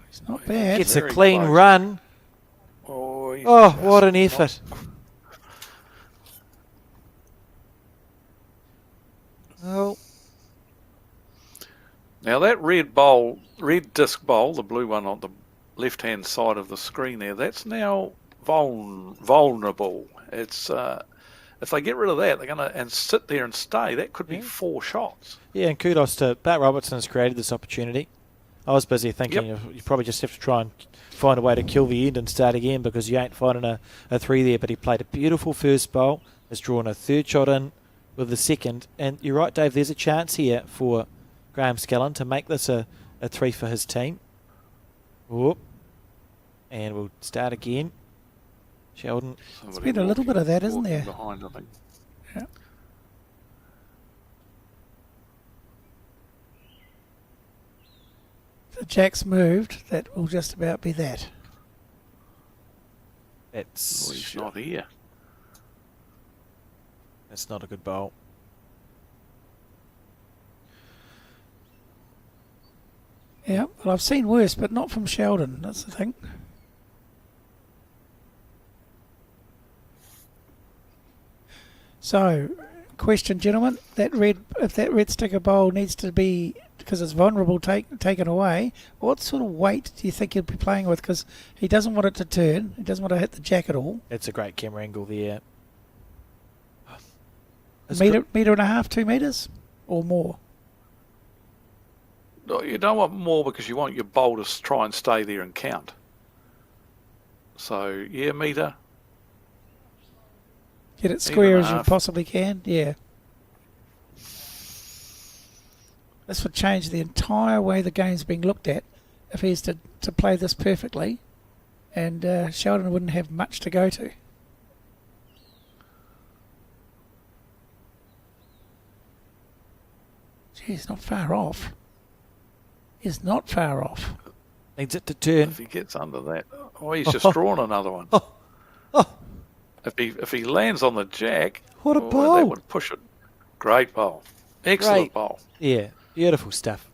It's not bad. Gets a Very clean close. run. Oh, What an effort. Oh. Now that red disc bowl, the blue one on the left-hand side of the screen there, that's now vulnerable. It's if they get rid of that, they're going to and sit there and stay. That could be 4 shots. Yeah, and kudos to Bart Robertson has created this opportunity. I was busy thinking you probably just have to try and find a way to kill the end and start again because you ain't finding a 3 there. But he played a beautiful first bowl, has drawn a 3rd shot in with the 2nd. And you're right, Dave, there's a chance here for Graham Skellin to make this a 3 for his team. Whoop. And we'll start again. Sheldon. There's been a little bit of that, isn't there? Behind, I think. Yeah. The jack's moved, that will just about be that. That's He's not here. That's not a good bowl. Yeah, well, I've seen worse, but not from Sheldon. That's the thing. So, question, gentlemen: if that red sticker bowl needs to be, because it's vulnerable, taken away, what sort of weight do you think he'll be playing with? Because he doesn't want it to turn. He doesn't want to hit the jack at all. That's a great camera angle there. Metre and a half, 2 metres, or more. No, you don't want more because you want your bowl to try and stay there and count. So, yeah, metre. Get it square as you half. possibly can. Yeah. This would change the entire way the game's being looked at if he's to play this perfectly, and Sheldon wouldn't have much to go to. Gee, he's not far off. He's not far off. Needs it to turn. If he gets under that, he's just drawn another one. If he lands on the jack, What a that bowl. would push it. Great bowl, excellent Great. bowl. Yeah, beautiful stuff.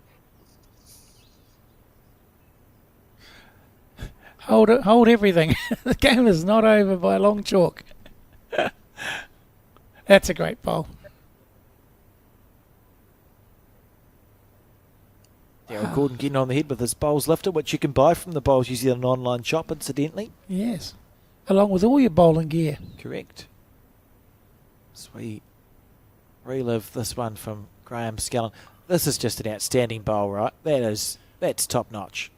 Hold everything. The game is not over by long chalk. That's a great bowl. Darryl Gordon getting on the head with his bowls lifter, which you can buy from the Bowls New Zealand online shop, incidentally. Yes. Along with all your bowling gear. Correct. Sweet. Relive this one from Graham Skellin. This is just an outstanding bowl, right? That's top notch.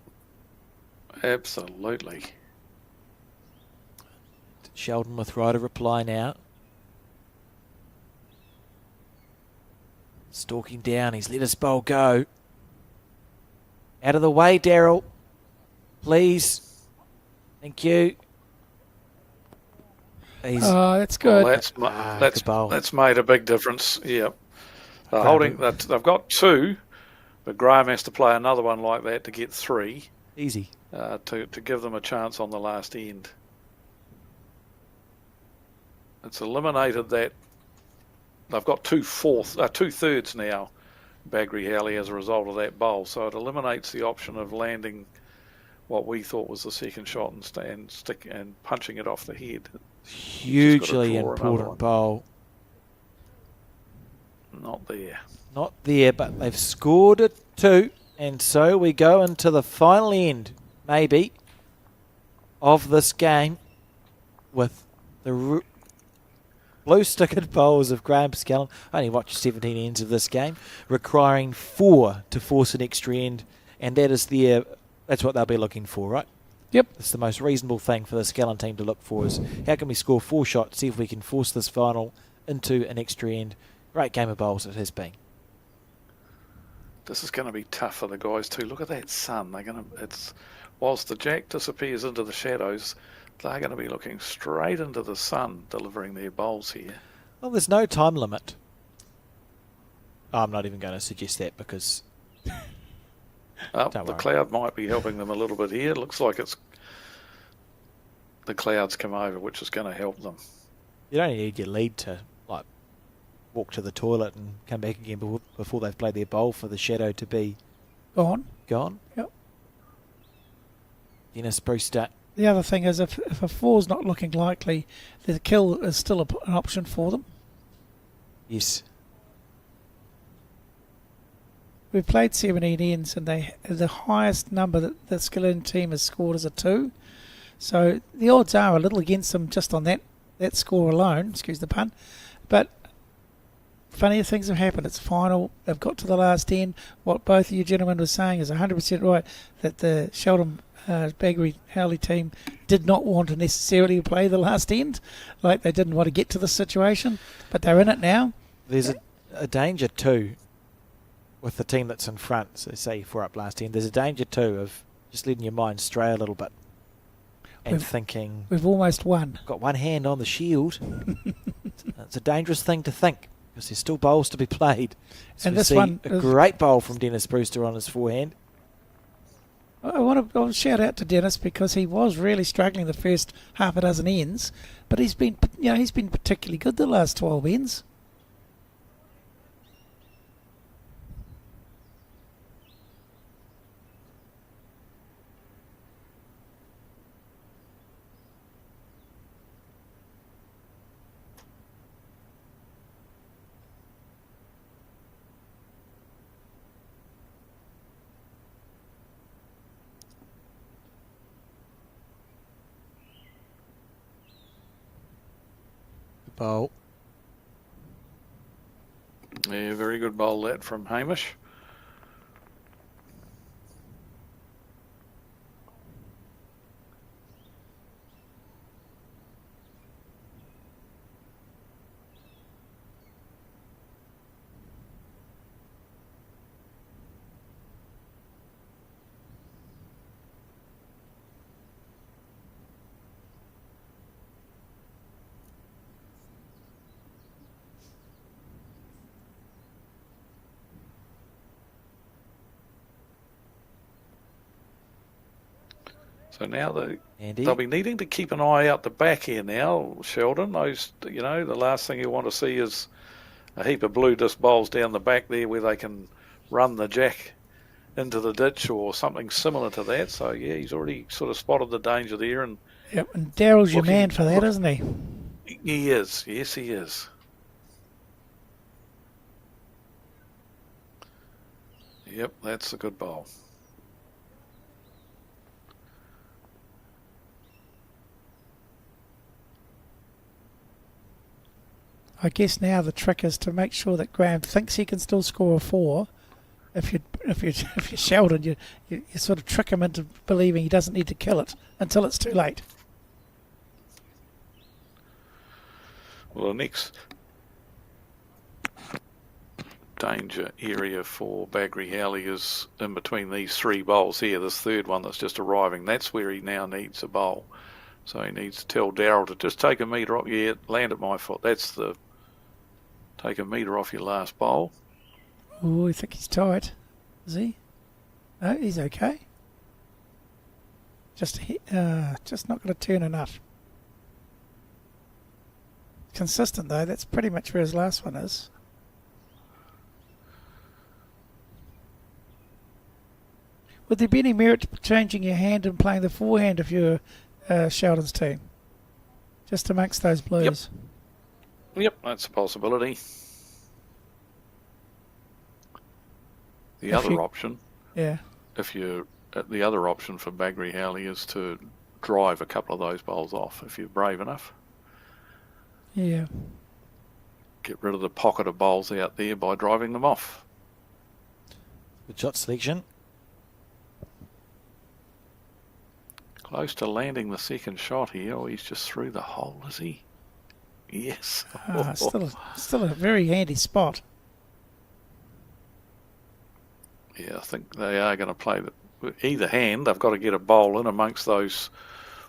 Absolutely. Sheldon with right of reply now. Stalking down, he's let his bowl go. Out of the way, Darryl. Please. Thank you. That's good. Well, good bowl. that's made a big difference. Yeah. Graham. Holding that, they've got 2, but Graham has to play another one like that to get 3 Easy. to give them a chance on the last end. It's eliminated that they've got 2 thirds now, Bagri Howley, as a result of that bowl. So it eliminates the option of landing what we thought was the second shot and punching it off the head. Hugely draw another important one. bowl. Not there. Not there, but they've scored a 2 And so we go into the final end, maybe, of this game with the blue-stickered bowls of Graham Scallon. I only watched 17 ends of this game, requiring 4 to force an extra end, and that's what they'll be looking for, right? Yep. It's the most reasonable thing for the Scallon team to look for is how can we score 4 shots, see if we can force this final into an extra end. Great game of bowls it has been. This is going to be tough for the guys too. Look at that sun. Whilst the jack disappears into the shadows, they're going to be looking straight into the sun, delivering their bowls here. Well, there's no time limit. I'm not even going to suggest that because... The cloud might be helping them a little bit here. It looks like the clouds come over, which is going to help them. You don't need your lead to walk to the toilet and come back again before they've played their bowl for the shadow to be Gone. Yep. Dennis Brewster. The other thing is if a 4's not looking likely, the kill is still an option for them. Yes. We've played 17 ends and the highest number that the Skillin team has scored is a 2. So the odds are a little against them just on that score alone, excuse the pun. But funnier things have happened. It's final. They've got to the last end. What both of you gentlemen were saying is 100% right, that the Sheldon Baggery Howley team did not want to necessarily play the last end. Like they didn't want to get to this situation, but they're in it now. There's a danger too with the team that's in front. So say 4 up last end. There's a danger too of just letting your mind stray a little bit and thinking we've almost won. Got one hand on the shield. It's a dangerous thing to think because there's still bowls to be played. So and we this see one a great bowl from Dennis Brewster on his forehand. I want to shout out to Dennis because he was really struggling the first half a dozen ends, but he's been particularly good the last 12 ends. Bowl. Yeah, very good bowl that from Hamish. So now they'll be needing to keep an eye out the back here now, Sheldon. The last thing you want to see is a heap of blue disc bowls down the back there where they can run the jack into the ditch or something similar to that. So, yeah, he's already sort of spotted the danger there. And Daryl's your man for that, isn't he? He is. Yes, he is. Yep, that's a good bowl. I guess now the trick is to make sure that Graham thinks he can still score a 4. If you're Sheldon, you sort of trick him into believing he doesn't need to kill it until it's too late. Well, the next danger area for Baggery Howley is in between these 3 bowls here. This third one that's just arriving, that's where he now needs a bowl. So he needs to tell Daryl to just take a metre off. Yeah, land at my foot. That's the take a metre off your last bowl. Oh, I think he's tight. Is he? No, he's okay. Just not going to turn enough. Consistent though. That's pretty much where his last one is. Would there be any merit to changing your hand and playing the forehand if you're Sheldon's team? Just amongst those blues. Yep, that's a possibility. The other option Yeah. If you, the other option for Bagri Howley is to drive a couple of those bowls off if you're brave enough. Yeah. Get rid of the pocket of bowls out there by driving them off. Good shot selection. Close to landing the second shot here. Oh, he's just through the hole, is he? Yes. Still a very handy spot. Yeah, I think they are going to play either hand. They've got to get a bowl in amongst those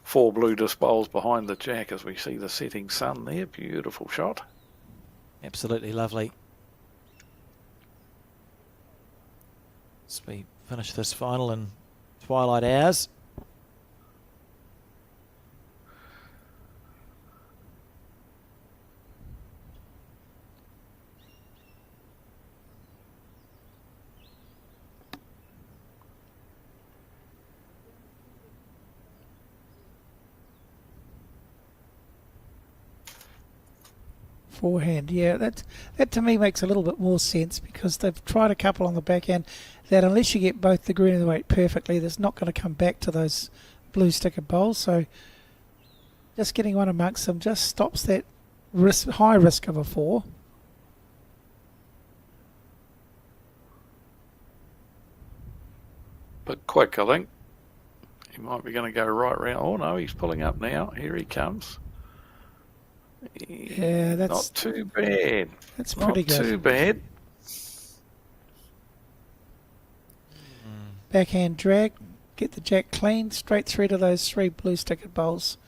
4 blue disc bowls behind the jack as we see the setting sun there. Beautiful shot. Absolutely lovely. As we finish this final in twilight hours. Forehand, yeah, that to me makes a little bit more sense because they've tried a couple on the backhand that unless you get both the green and the weight perfectly, there's not going to come back to those blue sticker bowls. So just getting one amongst them just stops that high risk of a 4. But quick, I think. He might be going to go right round. Oh, no, he's pulling up now. Here he comes. Yeah, that's not too bad. That's pretty good. Not too bad. Backhand drag, get the jack clean, straight through to those 3 blue sticker bowls.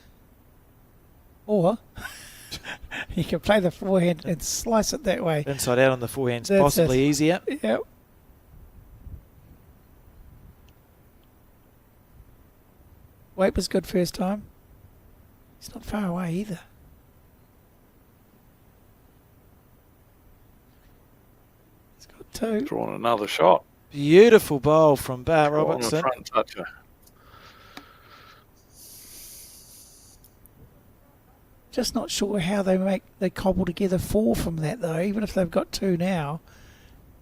Or you can play the forehand and slice it that way. Inside out on the forehand's That's possibly it. easier. Yep. Weight was good first time. He's not far away either. He's got 2. Drawn another shot. Beautiful bowl from Bar Drawn Robertson. a front toucher. Just not sure how they cobble together 4 from that though. Even if they've got 2 now,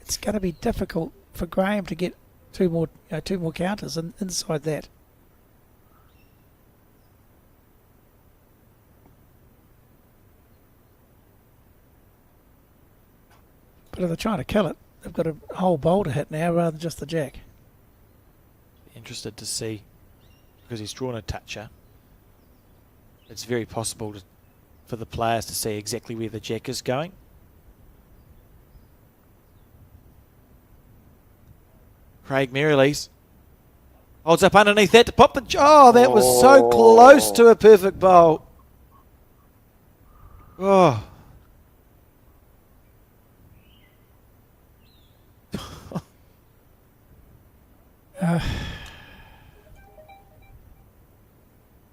it's going to be difficult for Graham to get 2 more counters inside that. But if they're trying to kill it, they've got a whole bowl to hit now rather than just the jack. Interested to see, because he's drawn a toucher. It's very possible for the players to see exactly where the jack is going. Craig Merrilees holds up underneath that to pop the... Oh, that was so close to a perfect bowl. Oh.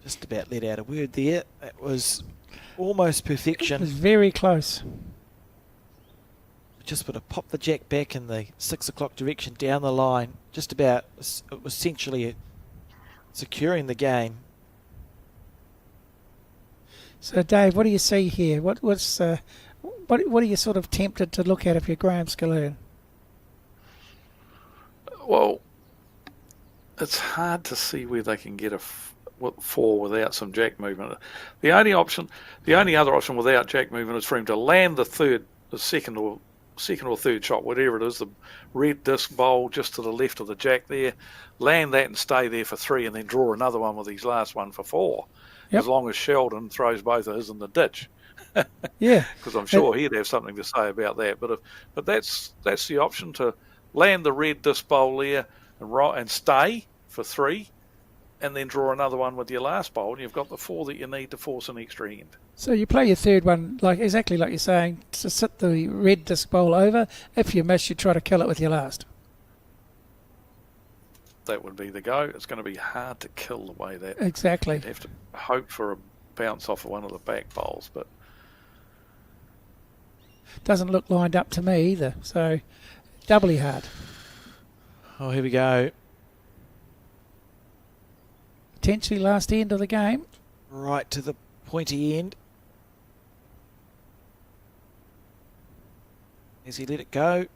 Just about let out a word there. That was almost perfection. It was very close. Just would have popped the jack back in the 6 o'clock direction down the line. Just about, it was essentially securing the game. So Dave, what do you see here? What are you sort of tempted to look at if you're Graham Scalloon? Well, it's hard to see where they can get a 4 without some jack movement. The only other option without jack movement is for him to land the second or third shot, whatever it is, the red disc bowl just to the left of the jack there, land that and stay there for 3 and then draw another one with his last one for 4. Yep. As long as Sheldon throws both of his in the ditch. Yeah. Because I'm sure he'd have something to say about that. But that's the option, to land the red disc bowl there and stay for 3 and then draw another one with your last bowl, and you've got the 4 that you need to force an extra end. So you play your third one exactly like you're saying, to sit the red disc bowl over. If you miss, you try to kill it with your last. That would be the go. It's going to be hard to kill the way that. Exactly. You'd have to hope for a bounce off of one of the back bowls, but doesn't look lined up to me either. So doubly hard. Oh, here we go. Potentially last end of the game. Right to the pointy end. Has he let it go?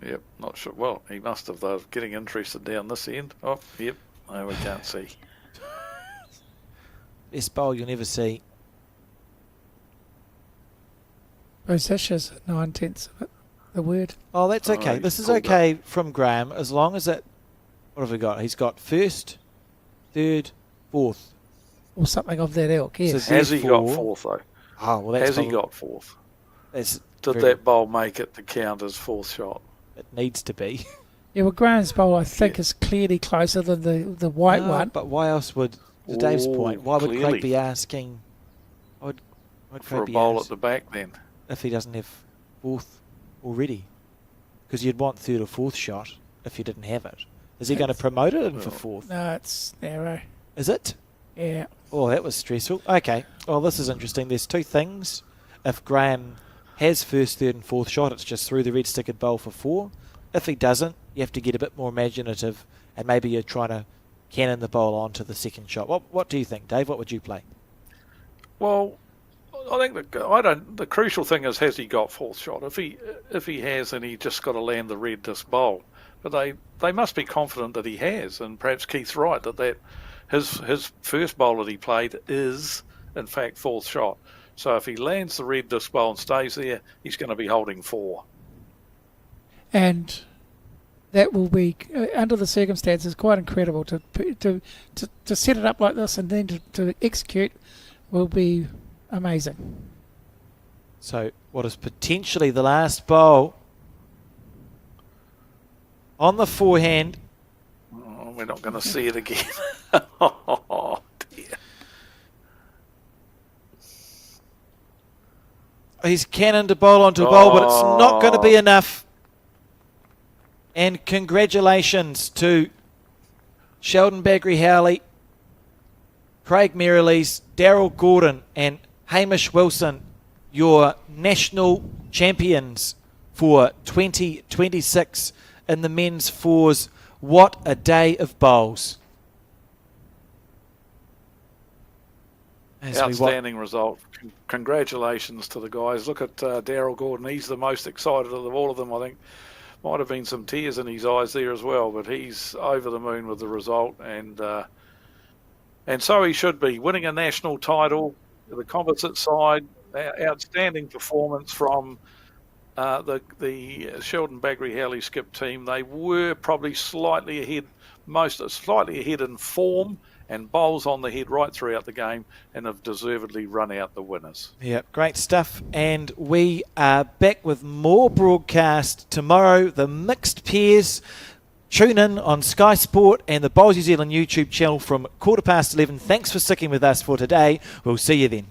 Yep, not sure. Well, he must have, though, getting interested down this end. Oh, yep, no, we can't see. Best bowl you'll never see. Rosacea 9/10 of it, the word. Oh, that's okay. he's This is pulled okay from Graham, as long as it... What have we got? He's got first, third, fourth. Or something of that ilk, yes. So Has he got therefore- fourth, though? Oh, well, that's Has he probably- got fourth? That's Did very- that bowl make it to count as fourth shot? It needs to be. Yeah, well, Graham's bowl, I think, is clearly closer than the white No, one. But why else would, to Dave's point, why would clearly. Craig be asking... Why would For Craig a be bowl at asking the back, then. if he doesn't have fourth already? Because you'd want third or fourth shot if you didn't have it. Is he going to promote it in for fourth? No, it's narrow. Is it? Yeah. Oh, that was stressful. Okay. Well, this is interesting. There's two things. If Graham has first, third and fourth shot, it's just through the red stickered bowl for 4. If he doesn't, you have to get a bit more imaginative and maybe you're trying to cannon the bowl onto the second shot. What do you think, Dave? What would you play? Well, I think the crucial thing is, has he got fourth shot? If he has, then he just got to land the red disc bowl. But they must be confident that he has, and perhaps Keith's right that his first bowl that he played is in fact fourth shot. So if he lands the red disc bowl and stays there, he's going to be holding 4. And that will be, under the circumstances, quite incredible to set it up like this and then to execute will be amazing. So what is potentially the last bowl on the forehand? Oh, we're not going to see it again. Oh, dear. He's cannoned a bowl onto a bowl, but it's not going to be enough. And congratulations to Sheldon Bagry-Howley, Craig Merrilees, Daryl Gordon and Hamish Wilson, your national champions for 2026 in the men's fours. What a day of bowls. Outstanding result. Congratulations to the guys. Look at Daryl Gordon. He's the most excited of all of them, I think. Might have been some tears in his eyes there as well, but he's over the moon with the result, and so he should be. Winning a national title, the composite side, outstanding performance from the Sheldon Bagry-Howley skip team. They were probably slightly ahead in form and bowls on the head right throughout the game, and have deservedly run out the winners. Yeah, great stuff. And we are back with more broadcast tomorrow. The mixed pairs. Tune in on Sky Sport and the Bowls New Zealand YouTube channel from 11:15. Thanks for sticking with us for today. We'll see you then.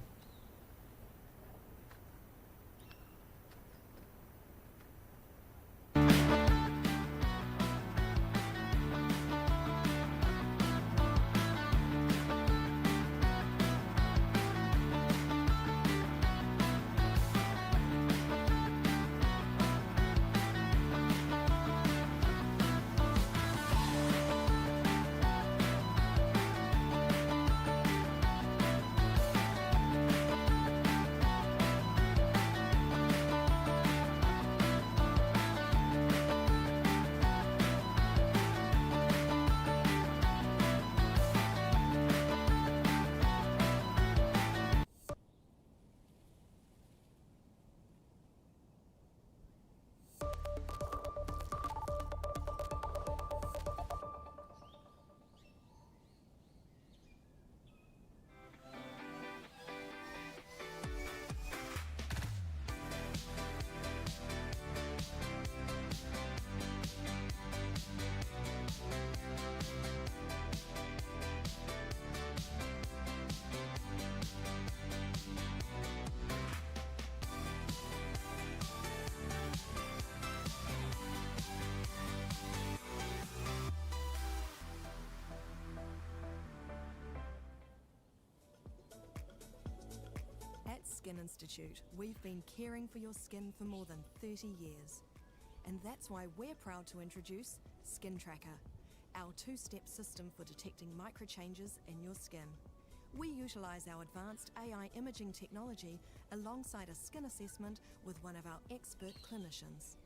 At Skin Institute, we've been caring for your skin for more than 30 years. And that's why we're proud to introduce Skin Tracker, our 2-step system for detecting microchanges in your skin. We utilise our advanced AI imaging technology alongside a skin assessment with one of our expert clinicians.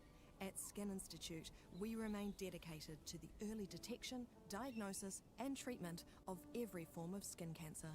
At Skin Institute, we remain dedicated to the early detection, diagnosis, and treatment of every form of skin cancer.